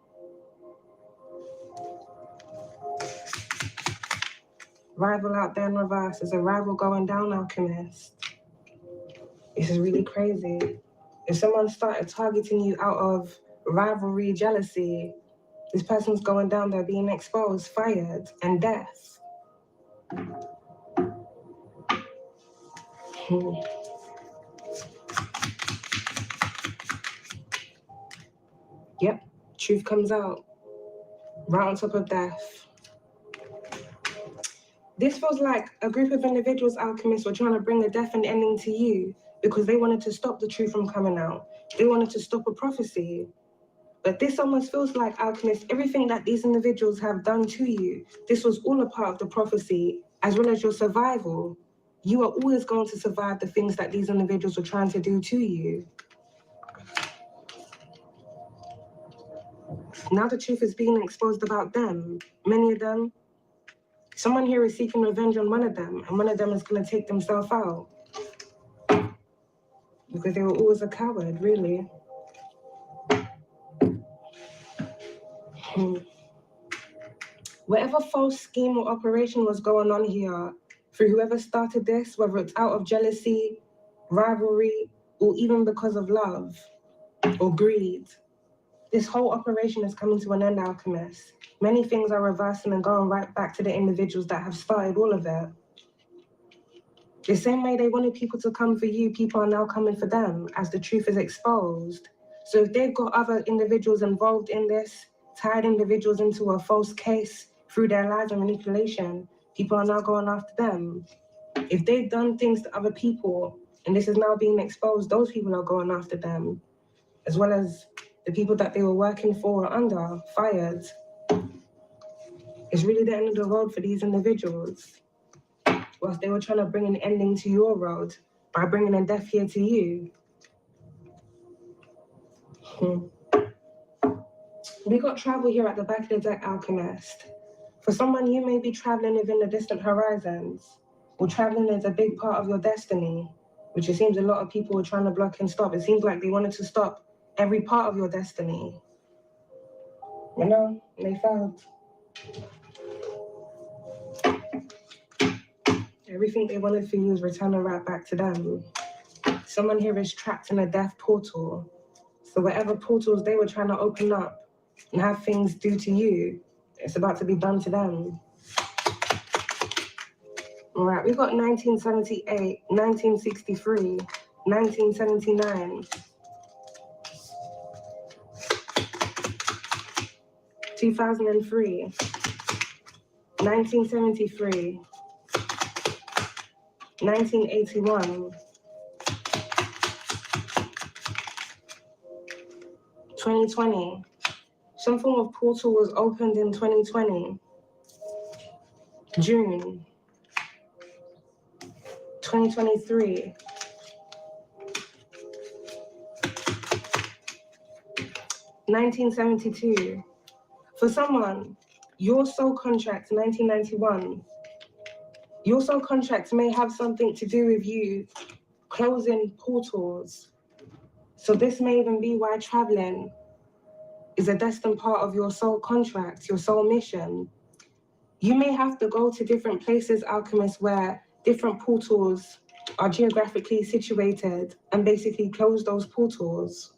Rival out there in reverse. There's a rival going down, Alchemist. This is really crazy. If someone started targeting you out of rivalry, jealousy, this person's going down, they're being exposed, fired, and death. Yep, truth comes out. Right on top of death. This feels like a group of individuals, alchemists, were trying to bring a definite ending to you because they wanted to stop the truth from coming out. They wanted to stop a prophecy. But this almost feels like, alchemists, everything that these individuals have done to you, this was all a part of the prophecy, as well as your survival. You are always going to survive the things that these individuals were trying to do to you. Now the truth is being exposed about them. Many of them, someone here is seeking revenge on one of them, and one of them is going to take themselves out. Because they were always a coward, really. Whatever false scheme or operation was going on here, for whoever started this, whether it's out of jealousy, rivalry, or even because of love or greed, this whole operation is coming to an end, alchemists. Many things are reversing and going right back to the individuals that have started all of it. The same way they wanted people to come for you, people are now coming for them as the truth is exposed. So if they've got other individuals involved in this, tied individuals into a false case through their lies and manipulation, people are now going after them. If they've done things to other people and this is now being exposed, those people are going after them, as well as the people that they were working for or under, fired. It's really the end of the road for these individuals. Whilst they were trying to bring an ending to your road by bringing a death here to you. We got travel here at the back of the deck, alchemist. For someone, you may be traveling within the distant horizons, or traveling is a big part of your destiny, which it seems a lot of people were trying to block and stop. It seems like they wanted to stop every part of your destiny. You know, they failed. Everything they wanted for you is returning right back to them. Someone here is trapped in a death portal. So whatever portals they were trying to open up and have things do to you, it's about to be done to them. All right, we got 1978, 1963, 1979, 2003, 1973, 1981, 2020. Some form of portal was opened in 2020, June, 2023, 1972. For someone, your soul contract, 1991, your soul contract may have something to do with you closing portals. So this may even be why traveling is a destined part of your soul contract, your soul mission. You may have to go to different places, alchemists, where different portals are geographically situated and basically close those portals.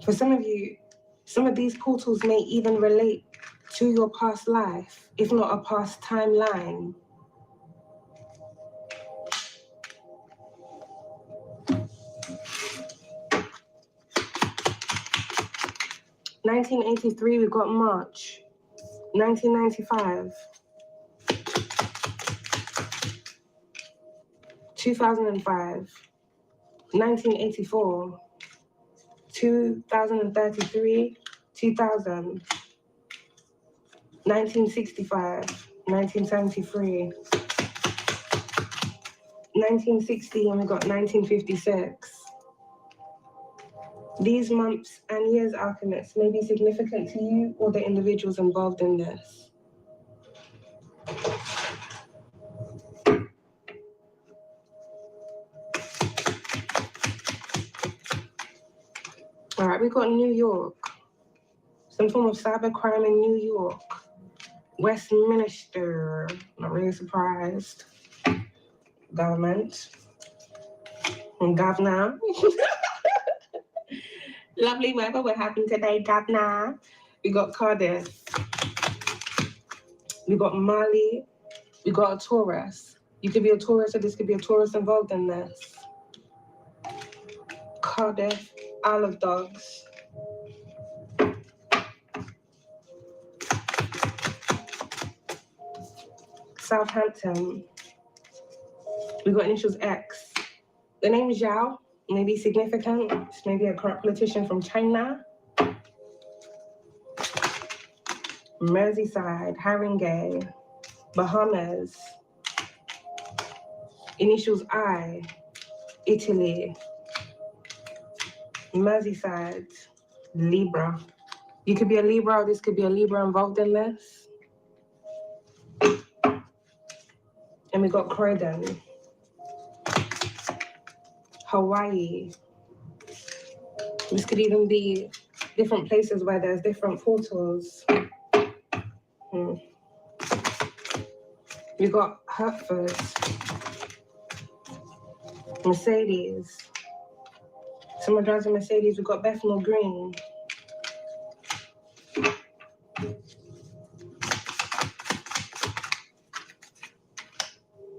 For some of you, some of these portals may even relate to your past life, if not a past timeline. In 1983, we got March. 1995. 2005. 1984. 2033. 2000. 1965. 1973. 1960, and we got 1956. These months and years, alchemists, may be significant to you or the individuals involved in this. All right, we got New York. Some form of cybercrime in New York. Westminster, not really surprised. Government. And governor. Lovely weather, what happened today, governor? We got Cardiff. We got Mali. We got a Taurus. You could be a Taurus, or this could be a Taurus involved in this. Cardiff, Isle of Dogs. Southampton. We got initials X. The name Zhao may be significant. It's maybe a corrupt politician from China. Merseyside, Haringey, Bahamas. Initials I, Italy. Merseyside, Libra. You could be a Libra, or this could be a Libra involved in this. And we got Croydon, Hawaii. This could even be different places where there's different portals. We got Hertford, Mercedes. Someone drives a Mercedes. We got Bethnal Green.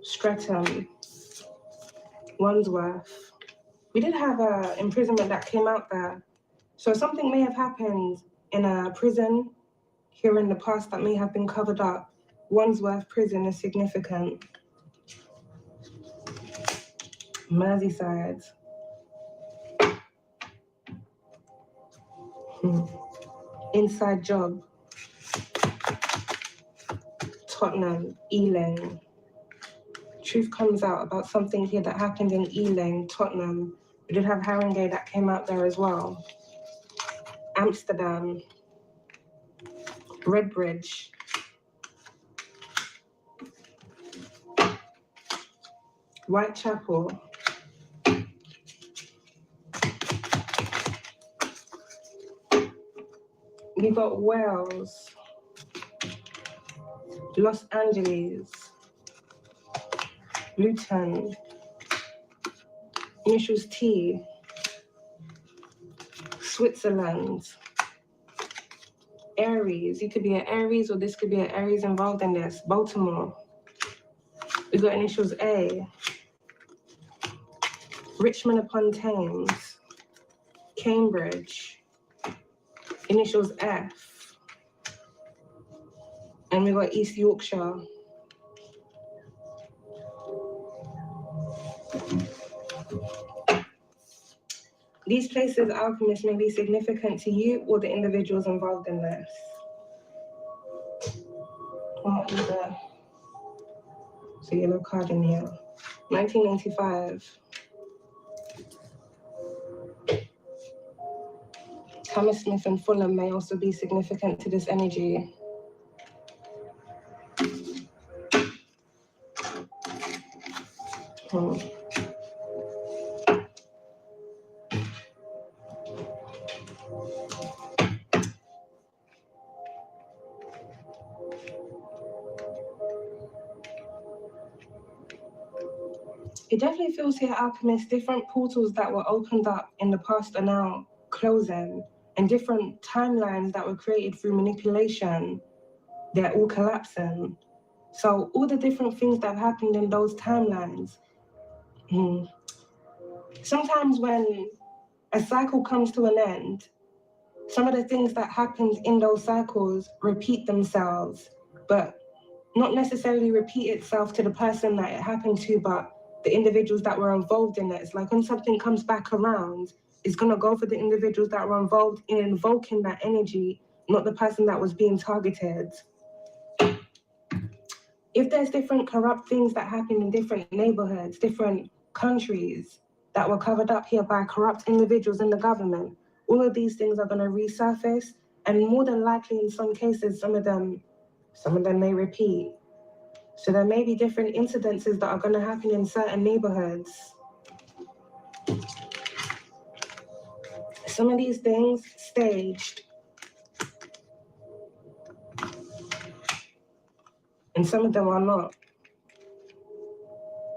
Streatham, Wandsworth. We did have a imprisonment that came out there. So something may have happened in a prison here in the past that may have been covered up. Wandsworth prison is significant. Merseyside. Inside job. Tottenham, Ealing. Truth comes out about something here that happened in Ealing, Tottenham. We did have Haringey that came out there as well. Amsterdam. Redbridge. Whitechapel. We got Wales. Los Angeles. Luton. Initials T. Switzerland. Aries. You could be an Aries, or this could be an Aries involved in this. Baltimore. We got initials A. Richmond upon Thames. Cambridge. Initials F. And we got East Yorkshire. These places, alchemists, may be significant to you or the individuals involved in this. What is that? It's a yellow card in here. 1985. Hammersmith and Fulham may also be significant to this energy. It definitely feels here, alchemists, different portals that were opened up in the past are now closing, and different timelines that were created through manipulation, they're all collapsing. So all the different things that have happened in those timelines, sometimes when a cycle comes to an end, some of the things that happened in those cycles repeat themselves, but not necessarily repeat itself to the person that it happened to, but the individuals that were involved in it. It's like when something comes back around, it's gonna go for the individuals that were involved in invoking that energy, not the person that was being targeted. If there's different corrupt things that happen in different neighborhoods, different countries that were covered up here by corrupt individuals in the government, all of these things are gonna resurface, and more than likely in some cases, some of them may repeat. So there may be different incidences that are going to happen in certain neighborhoods. Some of these things staged. And some of them are not.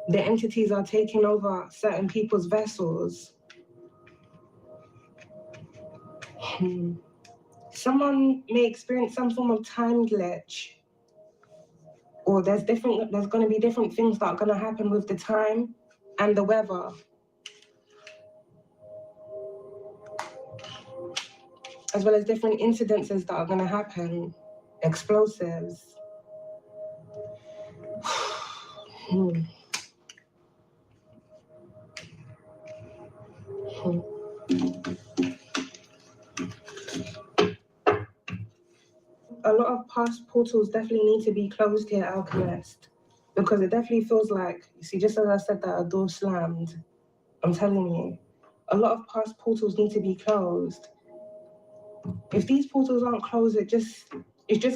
The entities are taking over certain people's vessels. Someone may experience some form of time glitch. Or there's going to be different things that are going to happen with the time and the weather. As well as different incidences that are going to happen. Explosives. Hmm. Hmm. A lot of past portals definitely need to be closed here, Alchemist, because it definitely feels like, you see, just as I said that a door slammed, I'm telling you, a lot of past portals need to be closed. If these portals aren't closed, it's just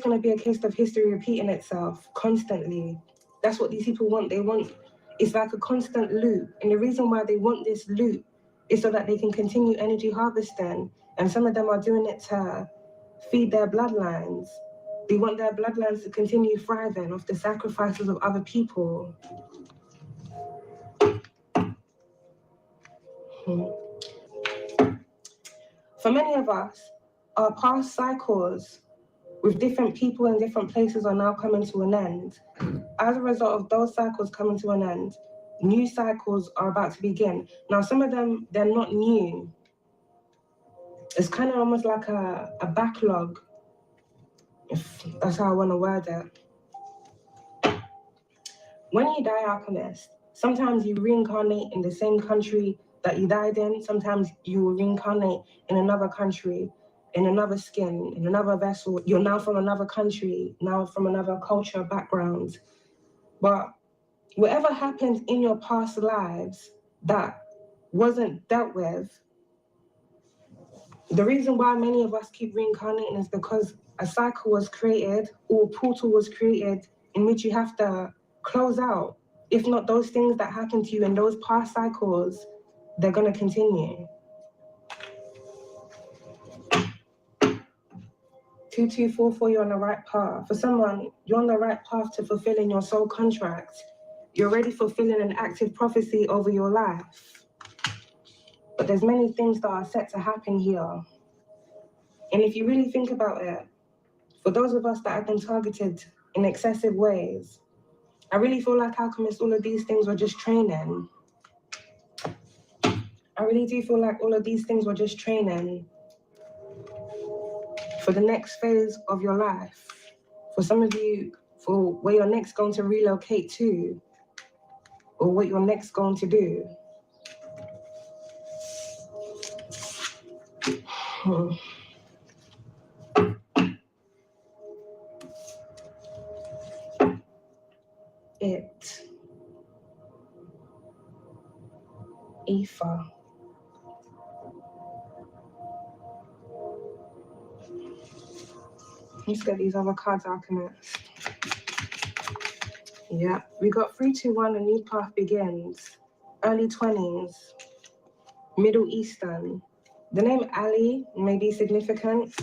going to be a case of history repeating itself constantly. That's what these people want. They want, it's like a constant loop. And the reason why they want this loop is so that they can continue energy harvesting. And some of them are doing it to feed their bloodlines. They want their bloodlines to continue thriving off the sacrifices of other people. For many of us, our past cycles with different people in different places are now coming to an end. As a result of those cycles coming to an end, new cycles are about to begin. Now, some of them, they're not new. It's kind of almost like a backlog, if that's how I want to word it. When you die, Alchemist, sometimes you reincarnate in the same country that you died in. Sometimes you will reincarnate in another country, in another skin, in another vessel. You're now from another country, now from another culture, background. But whatever happened in your past lives that wasn't dealt with, the reason why many of us keep reincarnating is because a cycle was created or a portal was created in which you have to close out. If not, those things that happened to you in those past cycles, they're going to continue. 2244, you're on the right path. For someone, you're on the right path to fulfilling your soul contract. You're already fulfilling an active prophecy over your life. But there's many things that are set to happen here. And if you really think about it, for those of us that have been targeted in excessive ways, I really feel like Alchemist, all of these things were just training. I really do feel like all of these things were just training for the next phase of your life. For some of you, for where you're next going to relocate to, or what you're next going to do. It. Ether. Let's get these other cards, Alchemist. Yeah, we got 321, a new path begins. Early 20s, Middle Eastern. The name Ali may be significant.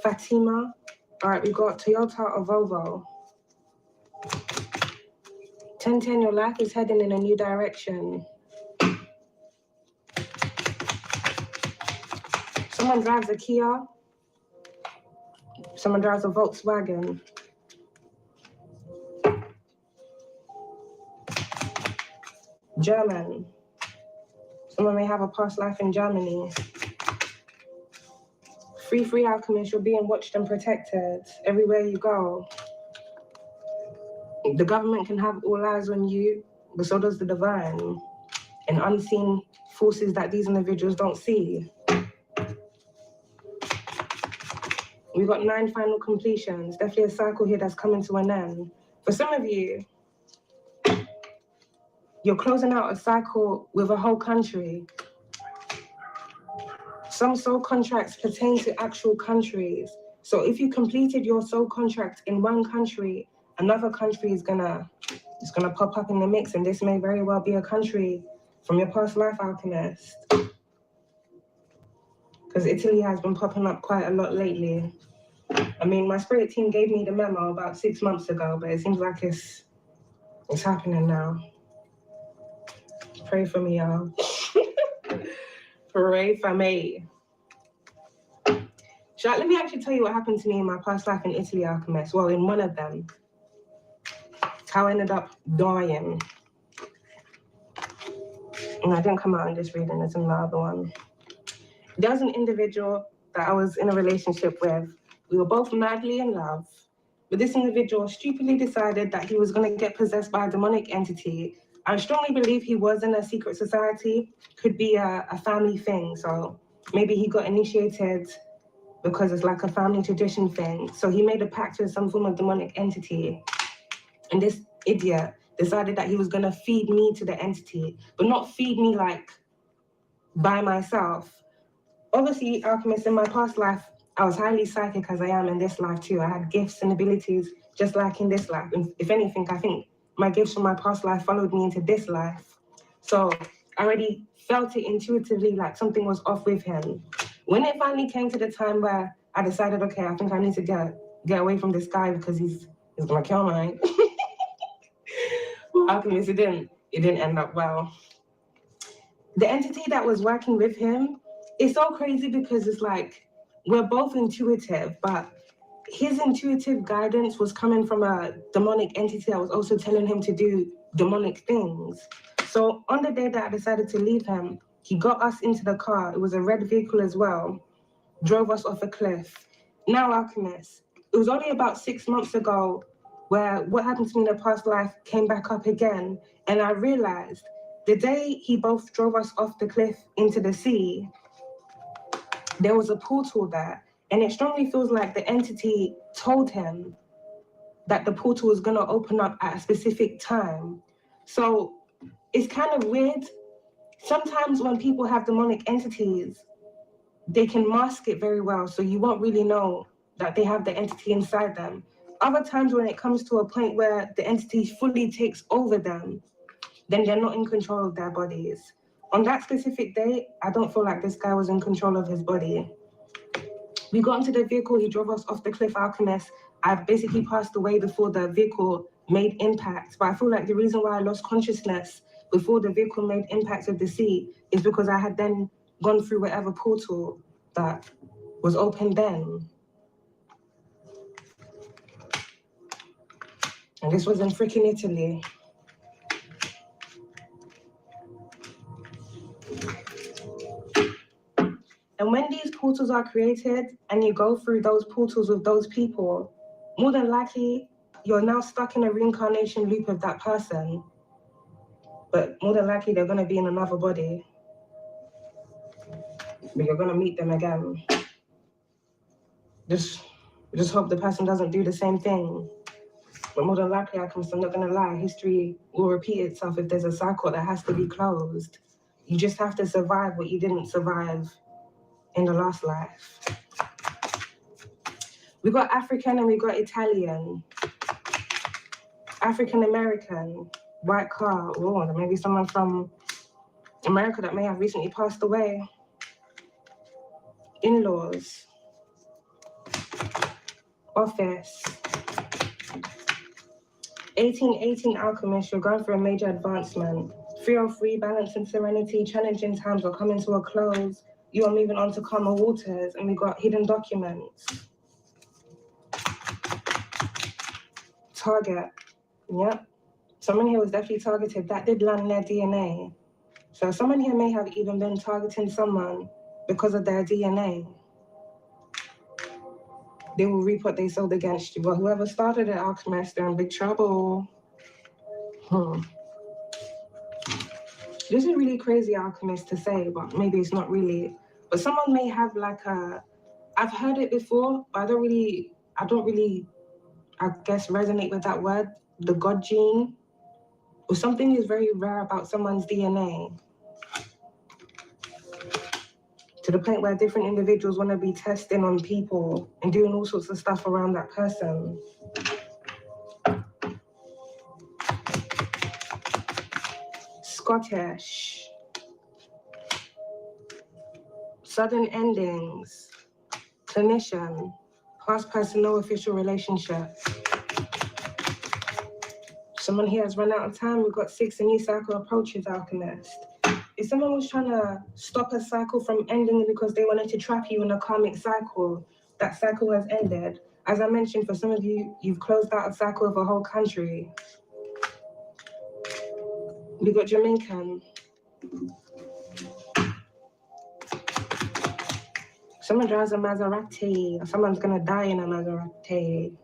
Fatima. All right, we got Toyota or Volvo. 1010, your life is heading in a new direction. Someone drives a Kia. Someone drives a Volkswagen. German. Someone may have a past life in Germany. Free Alchemist, you're being watched and protected everywhere you go. The government can have all eyes on you, but so does the divine and unseen forces that these individuals don't see. We've got 9 final completions. Definitely a cycle here that's coming to an end. For some of you, you're closing out a cycle with a whole country. Some soul contracts pertain to actual countries. So if you completed your soul contract in one country, another country is gonna pop up in the mix, and this may very well be a country from your past life, Alchemist. Because Italy has been popping up quite a lot lately. I mean, my spirit team gave me the memo about 6 months ago, but it seems like it's happening now. Pray for me, y'all. Pray for me. Let me actually tell you what happened to me in my past life in Italy, Alchemist. Well, in one of them. How I ended up dying. And I didn't come out in this reading, there's another one. There was an individual that I was in a relationship with. We were both madly in love. but this individual stupidly decided that he was going to get possessed by a demonic entity. I strongly believe he was in a secret society, could be a family thing. So maybe he got initiated because it's like a family tradition thing. So he made a pact with some form of demonic entity. And this idiot decided that he was going to feed me to the entity, but not feed me like by myself. Obviously, alchemist, in my past life, I was highly psychic as I am in this life too. I had gifts and abilities just like in this life. And if anything, I think my gifts from my past life followed me into this life. So I already felt it intuitively like something was off with him. When it finally came to the time where I decided, okay, I think I need to get away from this guy because he's gonna kill me. Alchemist, it didn't end up well. The entity that was working with him, it's so crazy because it's like we're both intuitive, but his intuitive guidance was coming from a demonic entity that was also telling him to do demonic things. So on the day that I decided to leave him, he got us into the car. It was a red vehicle as well, drove us off a cliff. Now, Alchemist, it was only about 6 months ago where what happened to me in the past life came back up again, and I realized the day he both drove us off the cliff into the sea, there was a portal there. And it strongly feels like the entity told him that the portal was going to open up at a specific time. So it's kind of weird. Sometimes when people have demonic entities, they can mask it very well, so you won't really know that they have the entity inside them. Other times when it comes to a point where the entity fully takes over them, then they're not in control of their bodies. On that specific day, I don't feel like this guy was in control of his body. We got into the vehicle, he drove us off the cliff, Alchemist. I basically passed away before the vehicle made impact, but I feel like the reason why I lost consciousness before the vehicle made impact with the sea is because I had then gone through whatever portal that was open then. And this was in freaking Italy. And when these portals are created and you go through those portals with those people, more than likely, you're now stuck in a reincarnation loop of that person. But more than likely, they're going to be in another body. But you're going to meet them again. Just hope the person doesn't do the same thing. But more than likely, I'm not going to lie, history will repeat itself if there's a cycle that has to be closed. You just have to survive what you didn't survive in the last life. We got African and we got Italian. African American, white car, oh, maybe someone from America that may have recently passed away. In-laws. Office. 1818 alchemist, you're going for a major advancement. 303, balance and serenity, challenging times are coming to a close. You are moving on to calmer waters, and we got hidden documents. Target, yep. Someone here was definitely targeted. That did land their DNA. So someone here may have even been targeting someone because of their DNA. They will reap what they sowed against you. But whoever started it, alchemist, they're in big trouble. This is really crazy, alchemist, to say, but maybe it's not really. But someone may have like a, I've heard it before, but I don't really, I guess, resonate with that word, the God gene. Or something is very rare about someone's DNA. To the point where different individuals want to be testing on people and doing all sorts of stuff around that person. Scottish. Sudden endings. Clinician. Past person, no official relationship. Someone here has run out of time. We've got 6 and new cycle approaches, alchemist. If someone was trying to stop a cycle from ending because they wanted to trap you in a karmic cycle, that cycle has ended. As I mentioned, for some of you, you've closed out a cycle of a whole country. We got Jamaican. Someone drives a Maserati, or someone's gonna die in a Maserati.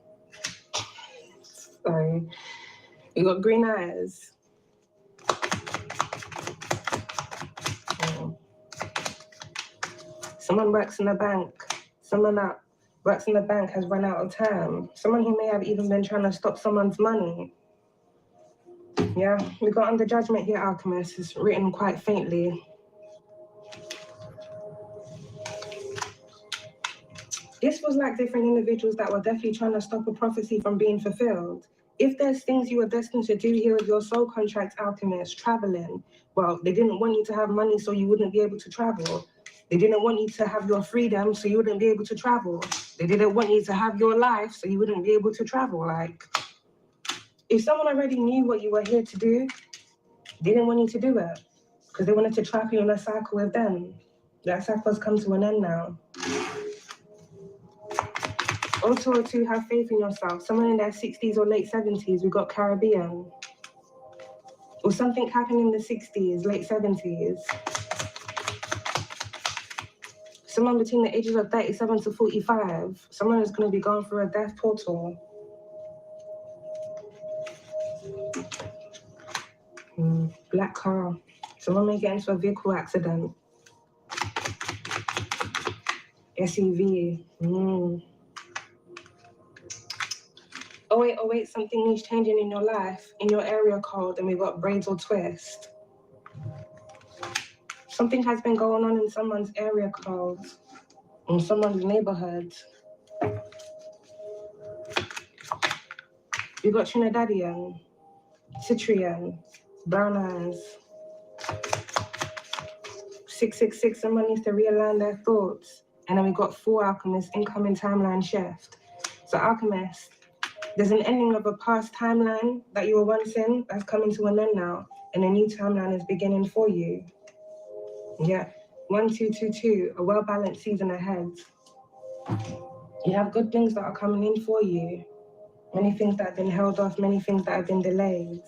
Sorry. You got green eyes. Someone works in the bank. Someone that works in the bank has run out of time. Someone who may have even been trying to stop someone's money. Yeah, we got under judgment here, Alchemist. It's written quite faintly. This was like different individuals that were definitely trying to stop a prophecy from being fulfilled. If there's things you were destined to do here with your soul contract, Alchemist, traveling, well, they didn't want you to have money so you wouldn't be able to travel. They didn't want you to have your freedom so you wouldn't be able to travel. They didn't want you to have your life so you wouldn't be able to travel. Like, if someone already knew what you were here to do, they didn't want you to do it because they wanted to trap you in a cycle with them. That cycle's come to an end now. Also, to have faith in yourself. Someone in their 60s or late 70s, we got Caribbean. Or something happened in the 60s, late 70s. Someone between the ages of 37 to 45. Someone is going to be going through a death portal. Black car. Someone may get into a vehicle accident. SUV. Oh wait, something needs changing in your life, in your area code, and we've got braids or twist. Something has been going on in someone's area code, in someone's neighborhood. We got Trinidadian, Citrian, brown eyes. 666, someone needs to realign their thoughts. And then we got 4 Alchemists, incoming timeline shift. So Alchemist, there's an ending of a past timeline that you were once in that's coming to an end now, and a new timeline is beginning for you. Yeah, 1222, a well-balanced season ahead. You have good things that are coming in for you. Many things that have been held off, many things that have been delayed.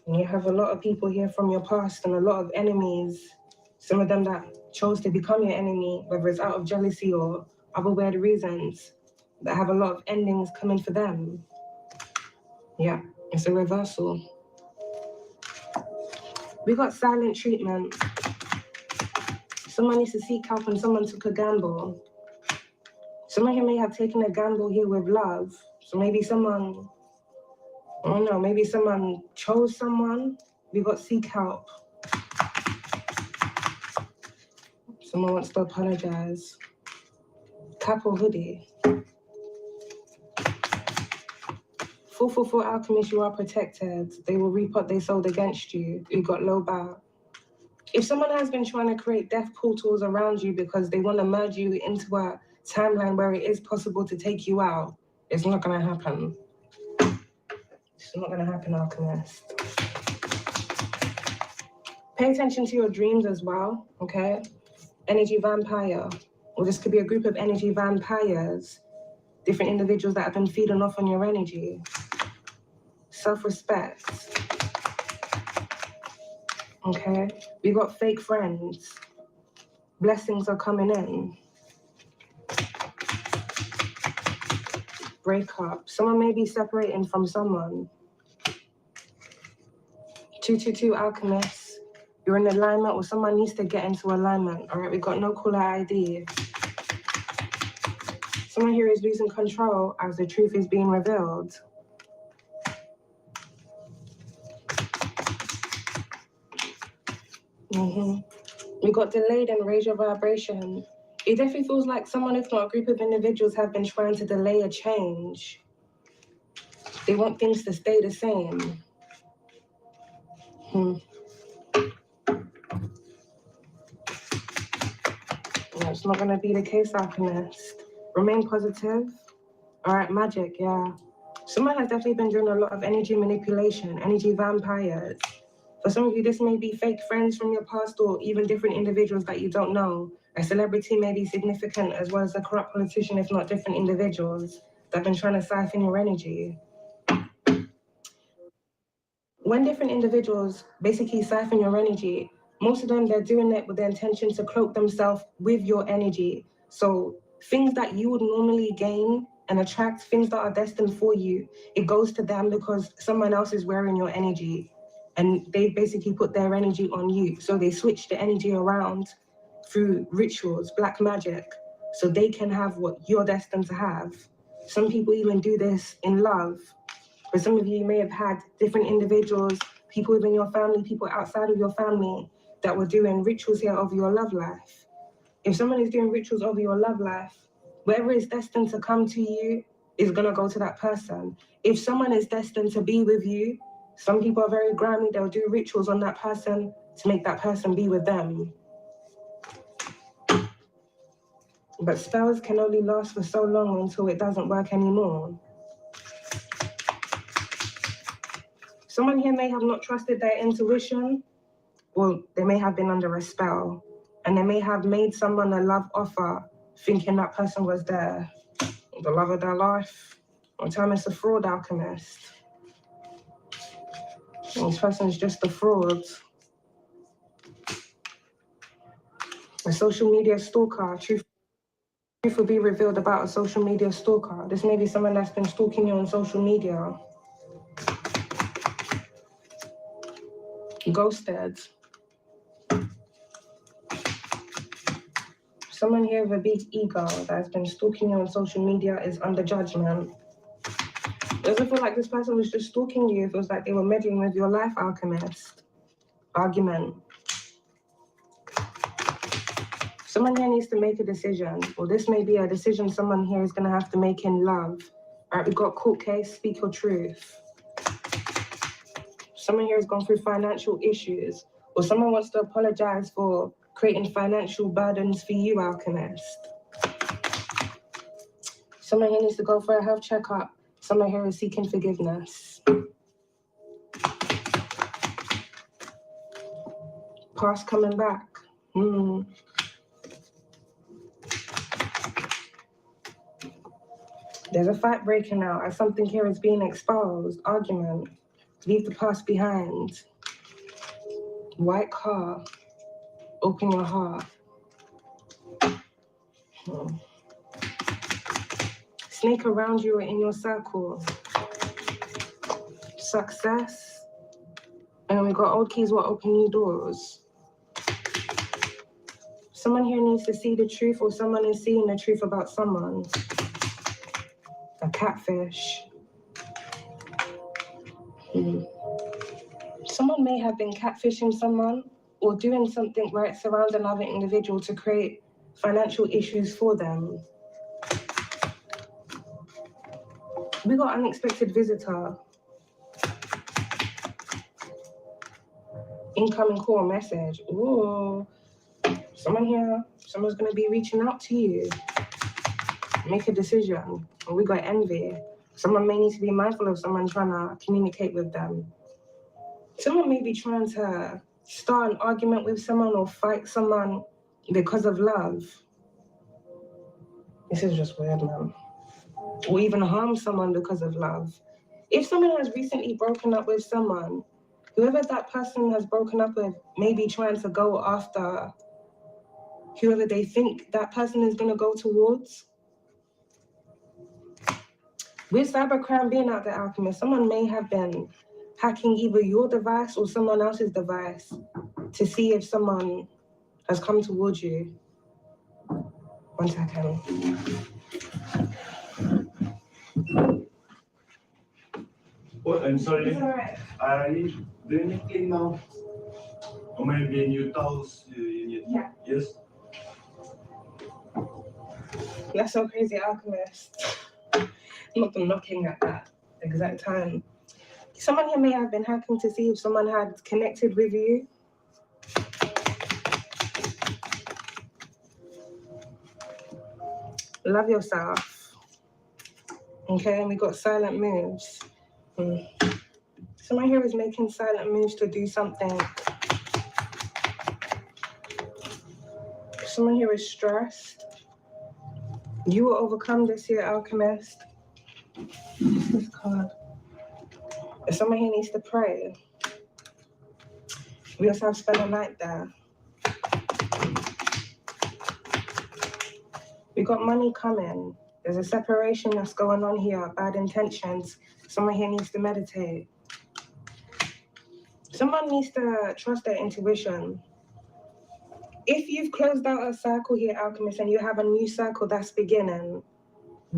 And you have a lot of people here from your past and a lot of enemies. Some of them that chose to become your enemy, whether it's out of jealousy or other weird reasons, that have a lot of endings coming for them. Yeah, it's a reversal. We got silent treatment. Someone needs to seek help and someone took a gamble. Someone here may have taken a gamble here with love. So maybe someone, I don't know, maybe someone chose someone. We got seek help. Someone wants to apologize. Cap or hoodie. 444 Alchemist, you are protected. They will reap what they sowed against you. You got low bow. If someone has been trying to create death portals around you because they want to merge you into a timeline where it is possible to take you out, it's not going to happen. It's not going to happen, Alchemist. Pay attention to your dreams as well, okay? Energy vampire. Or this could be a group of energy vampires. Different individuals that have been feeding off on your energy. Self-respect. Okay? We got fake friends. Blessings are coming in. Breakup. Someone may be separating from someone. 222 Alchemists. You're in alignment or someone needs to get into alignment. All right, we got no caller ID. Someone here is losing control as the truth is being revealed. We got delayed and raise your vibration. It definitely feels like someone, if not a group of individuals, have been trying to delay a change. They want things to stay the same. It's not going to be the case, Alchemist. Remain positive. All right, magic, yeah. Someone has definitely been doing a lot of energy manipulation, energy vampires. For some of you, this may be fake friends from your past or even different individuals that you don't know. A celebrity may be significant as well as a corrupt politician, if not different individuals that have been trying to siphon your energy. When different individuals basically siphon your energy, most of them, they're doing it with the intention to cloak themselves with your energy. So things that you would normally gain and attract things that are destined for you, it goes to them because someone else is wearing your energy and they basically put their energy on you. So they switch the energy around through rituals, black magic, so they can have what you're destined to have. Some people even do this in love. But some of you may have had different individuals, people within your family, people outside of your family that were doing rituals here of your love life. If someone is doing rituals over your love life, whatever is destined to come to you is going to go to that person. If someone is destined to be with you, some people are very grimy, they'll do rituals on that person to make that person be with them. But spells can only last for so long until it doesn't work anymore. Someone here may have not trusted their intuition, or they may have been under a spell, and they may have made someone a love offer thinking that person was the love of their life. One time it's a fraud alchemist. And this person is just a fraud. A social media stalker. Truth will be revealed about a social media stalker. This may be someone that's been stalking you on social media. Ghosted. Someone here with a big ego that has been stalking you on social media is under judgment. It doesn't feel like this person was just stalking you. It feels like they were meddling with your life, alchemist. Argument. Someone here needs to make a decision, or this may be a decision someone here is going to have to make in love. All right, we got court case, speak your truth. Someone here has gone through financial issues, or someone wants to apologize for creating financial burdens for you, alchemist. Someone here needs to go for a health checkup. Someone here is seeking forgiveness. Past coming back. There's a fight breaking out as something here is being exposed. Argument. Leave the past behind. White car. Open your heart. Snake around you or in your circle. Success. And we got old keys will open new doors. Someone here needs to see the truth, or someone is seeing the truth about someone. A catfish. Someone may have been catfishing someone or doing something where it surrounds another individual to create financial issues for them. We got unexpected visitor. Incoming call message. Ooh. Someone here, someone's going to be reaching out to you. Make a decision. We got envy. Someone may need to be mindful of someone trying to communicate with them. Someone may be trying to start an argument with someone or fight someone because of love. This is just weird, man. Or even harm someone because of love. If someone has recently broken up with someone, whoever that person has broken up with may be trying to go after whoever they think that person is going to go towards. With cybercrime being out there, alchemist, someone may have been hacking either your device or someone else's device to see if someone has come towards you. 1 second. Oh, I'm sorry. It's all right. I do anything now? Or maybe new tools you need? Yeah. Yes. That's so crazy, alchemist. I'm not looking at that exact time. Someone here may have been hacking to see if someone had connected with you. Love yourself. Okay, and we got silent moves. Someone here is making silent moves to do something. Someone here is stressed. You will overcome this here, alchemist. This card. If someone here needs to pray, we also have spent a night there. We got money coming. There's a separation that's going on here, bad intentions. Someone here needs to meditate. Someone needs to trust their intuition. If you've closed out a cycle here, Alchemist, and you have a new cycle that's beginning,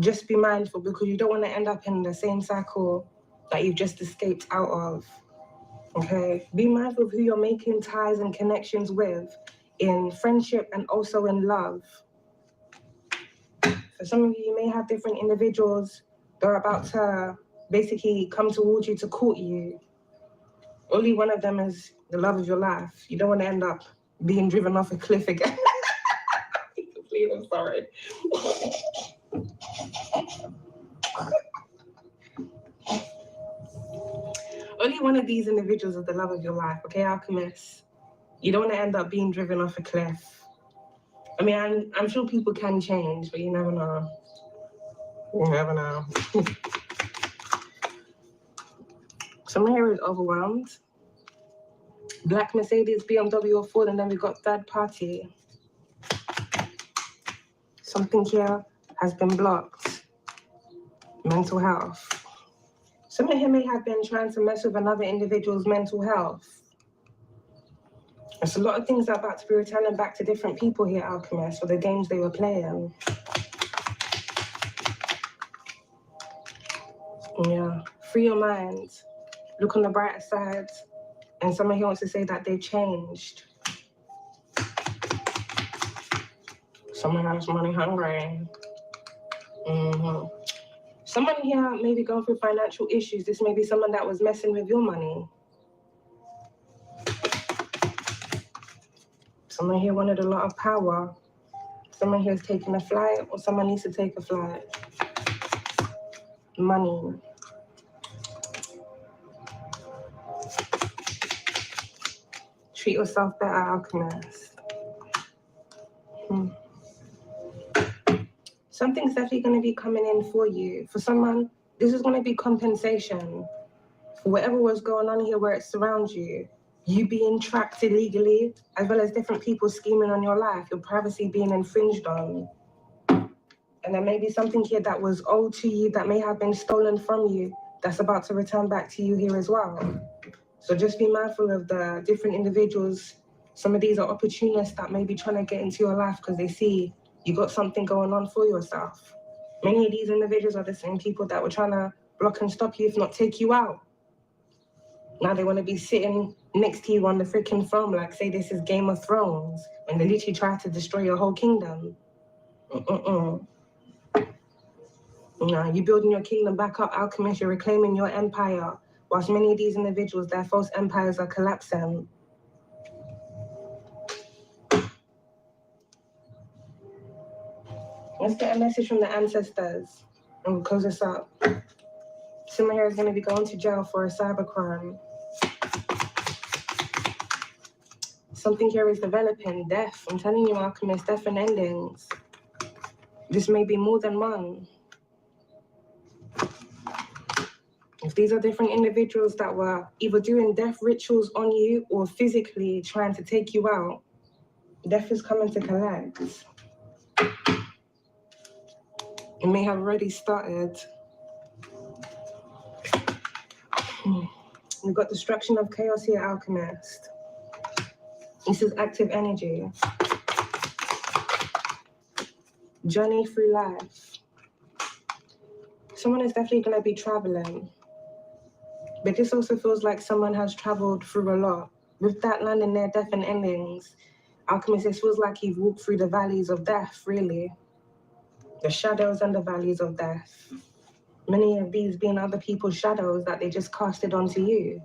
just be mindful because you don't want to end up in the same cycle that you've just escaped out of. Okay? Be mindful of who you're making ties and connections with in friendship and also in love. For some of you, you may have different individuals that are about to basically come towards you to court you. Only one of them is the love of your life. You don't want to end up being driven off a cliff again. Please, I'm sorry. Only one of these individuals is the love of your life, okay, Alchemist? You don't want to end up being driven off a cliff. I mean, I'm sure people can change, but you never know. You never know. Someone here is overwhelmed. Black Mercedes, BMW, or Ford, and then we got third party. Something here has been blocked. Mental health. Someone here may have been trying to mess with another individual's mental health. There's a lot of things that are about to be returning back to different people here, Alchemist, for the games they were playing. Yeah, free your mind. Look on the brighter side. And someone here wants to say that they've changed. Someone else money hungry. Someone here may be going through financial issues. This may be someone that was messing with your money. Someone here wanted a lot of power. Someone here is taking a flight, or someone needs to take a flight. Money. Treat yourself better, Alchemist. Something's definitely going to be coming in for you. For someone, this is going to be compensation for whatever was going on here where it surrounds you. You being tracked illegally, as well as different people scheming on your life, your privacy being infringed on. And there may be something here that was owed to you that may have been stolen from you that's about to return back to you here as well. So just be mindful of the different individuals. Some of these are opportunists that may be trying to get into your life because they see you got something going on for yourself. Many of these individuals are the same people that were trying to block and stop you, if not take you out. Now they want to be sitting next to you on the freaking throne, like say this is Game of Thrones, when they literally try to destroy your whole kingdom. No, you're building your kingdom back up, Alchemist. You're reclaiming your empire, whilst many of these individuals, their false empires are collapsing. Let's get a message from the ancestors and we'll close this up. Someone here is going to be going to jail for a cybercrime. Something here is developing, death. I'm telling you, Alchemist, death and endings. This may be more than one. If these are different individuals that were either doing death rituals on you or physically trying to take you out, death is coming to collect. It may have already started. We've got destruction of chaos here, Alchemist. This is active energy. Journey through life. Someone is definitely going to be traveling. But this also feels like someone has traveled through a lot. With that landing there, death and endings, Alchemist, it feels like you've walked through the valleys of death, really. The shadows and the valleys of death. Many of these being other people's shadows that they just casted onto you.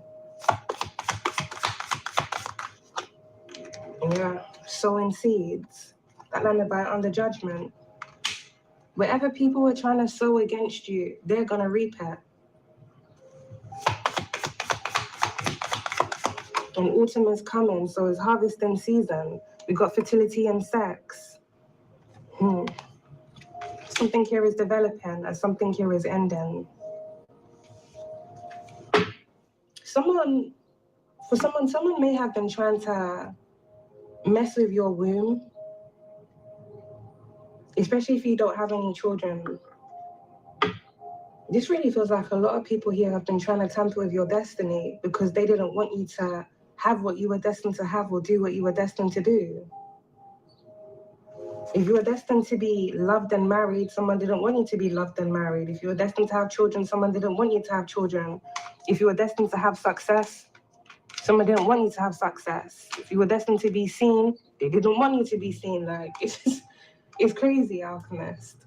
Yeah, sowing seeds that landed by under judgment. Wherever people were trying to sow against you, they're gonna reap it. And autumn is coming, so it's harvesting season. We got fertility and sex. Something here is developing and something here is ending. Someone may have been trying to mess with your womb, especially if you don't have any children. This really feels like a lot of people here have been trying to tamper with your destiny because they didn't want you to have what you were destined to have or do what you were destined to do. If you were destined to be loved and married, someone didn't want you to be loved and married. If you were destined to have children, someone didn't want you to have children. If you were destined to have success, someone didn't want you to have success. If you were destined to be seen, they didn't want you to be seen. Like, it's crazy, Alchemist.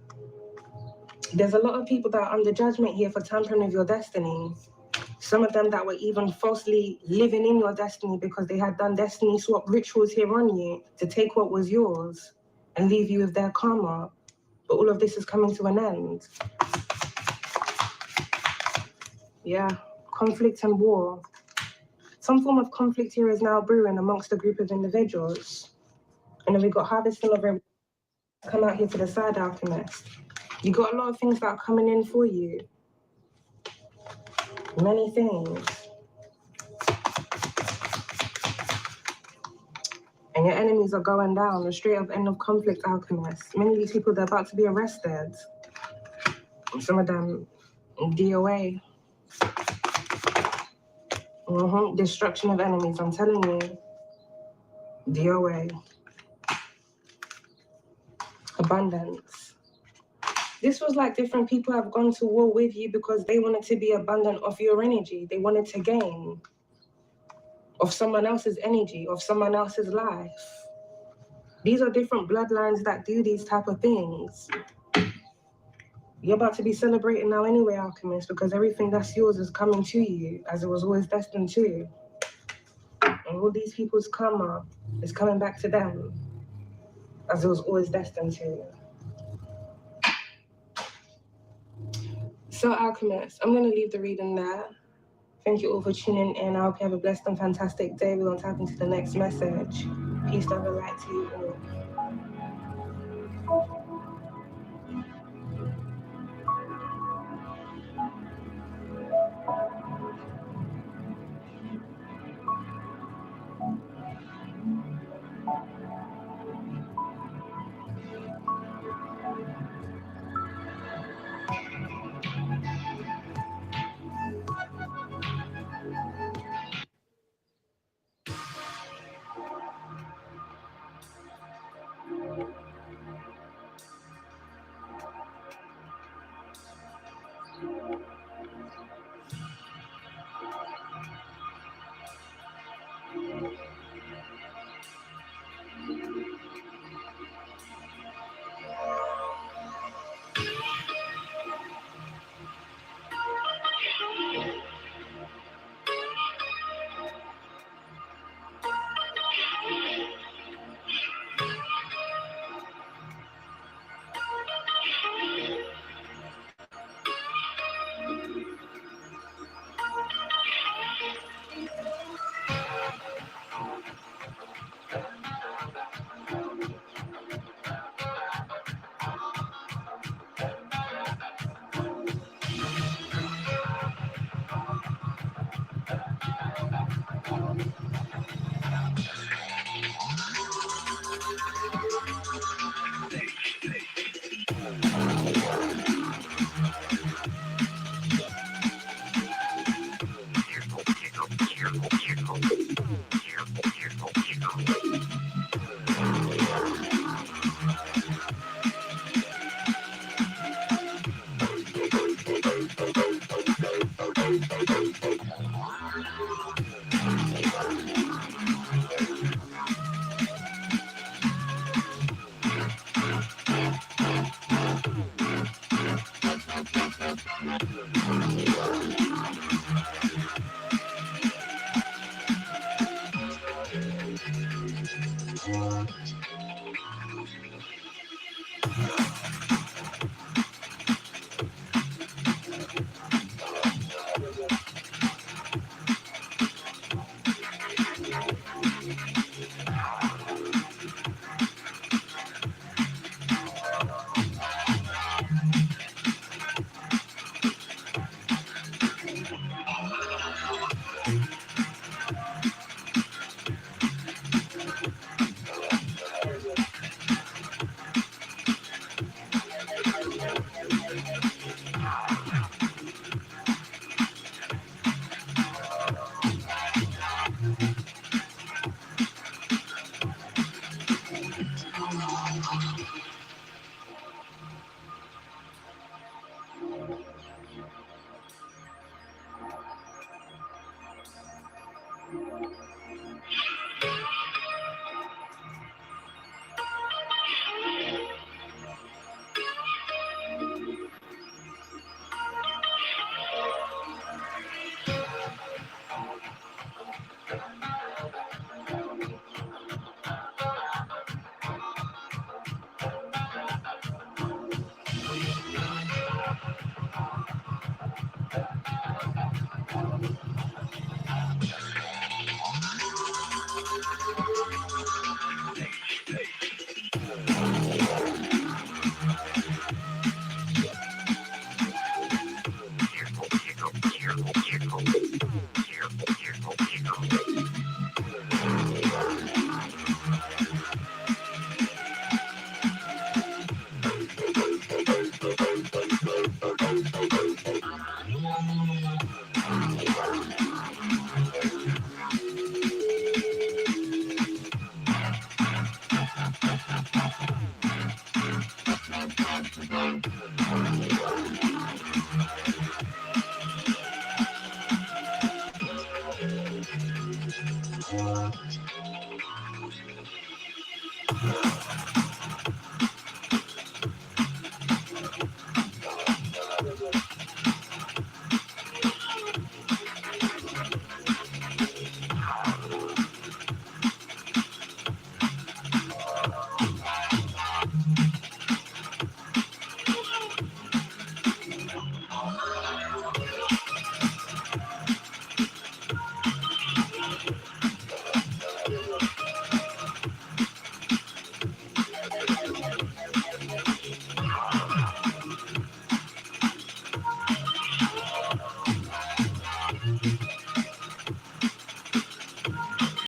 There's a lot of people that are under judgment here for tampering with your destiny. Some of them that were even falsely living in your destiny because they had done destiny swap rituals here on you to take what was yours and leave you with their karma. But all of this is coming to an end. Yeah, conflict and war. Some form of conflict here is now brewing amongst a group of individuals. And then we got harvesting of everything. Come out here to the side, Alchemist. You got a lot of things that are coming in for you. Many things. And your enemies are going down, a straight up end of conflict, Alchemist. Many of these people, they're about to be arrested. And some of them, DOA. Destruction of enemies, I'm telling you. DOA. Abundance. This was like different people have gone to war with you because they wanted to be abundant of your energy. They wanted to gain of someone else's energy, of someone else's life. These are different bloodlines that do these type of things. You're about to be celebrating now anyway, Alchemist, because everything that's yours is coming to you as it was always destined to. And all these people's karma is coming back to them as it was always destined to. So, Alchemist, I'm going to leave the reading there. Thank you all for tuning in. I hope you have a blessed and fantastic day. We're going to tap into the next message. Peace, love, and light to you all.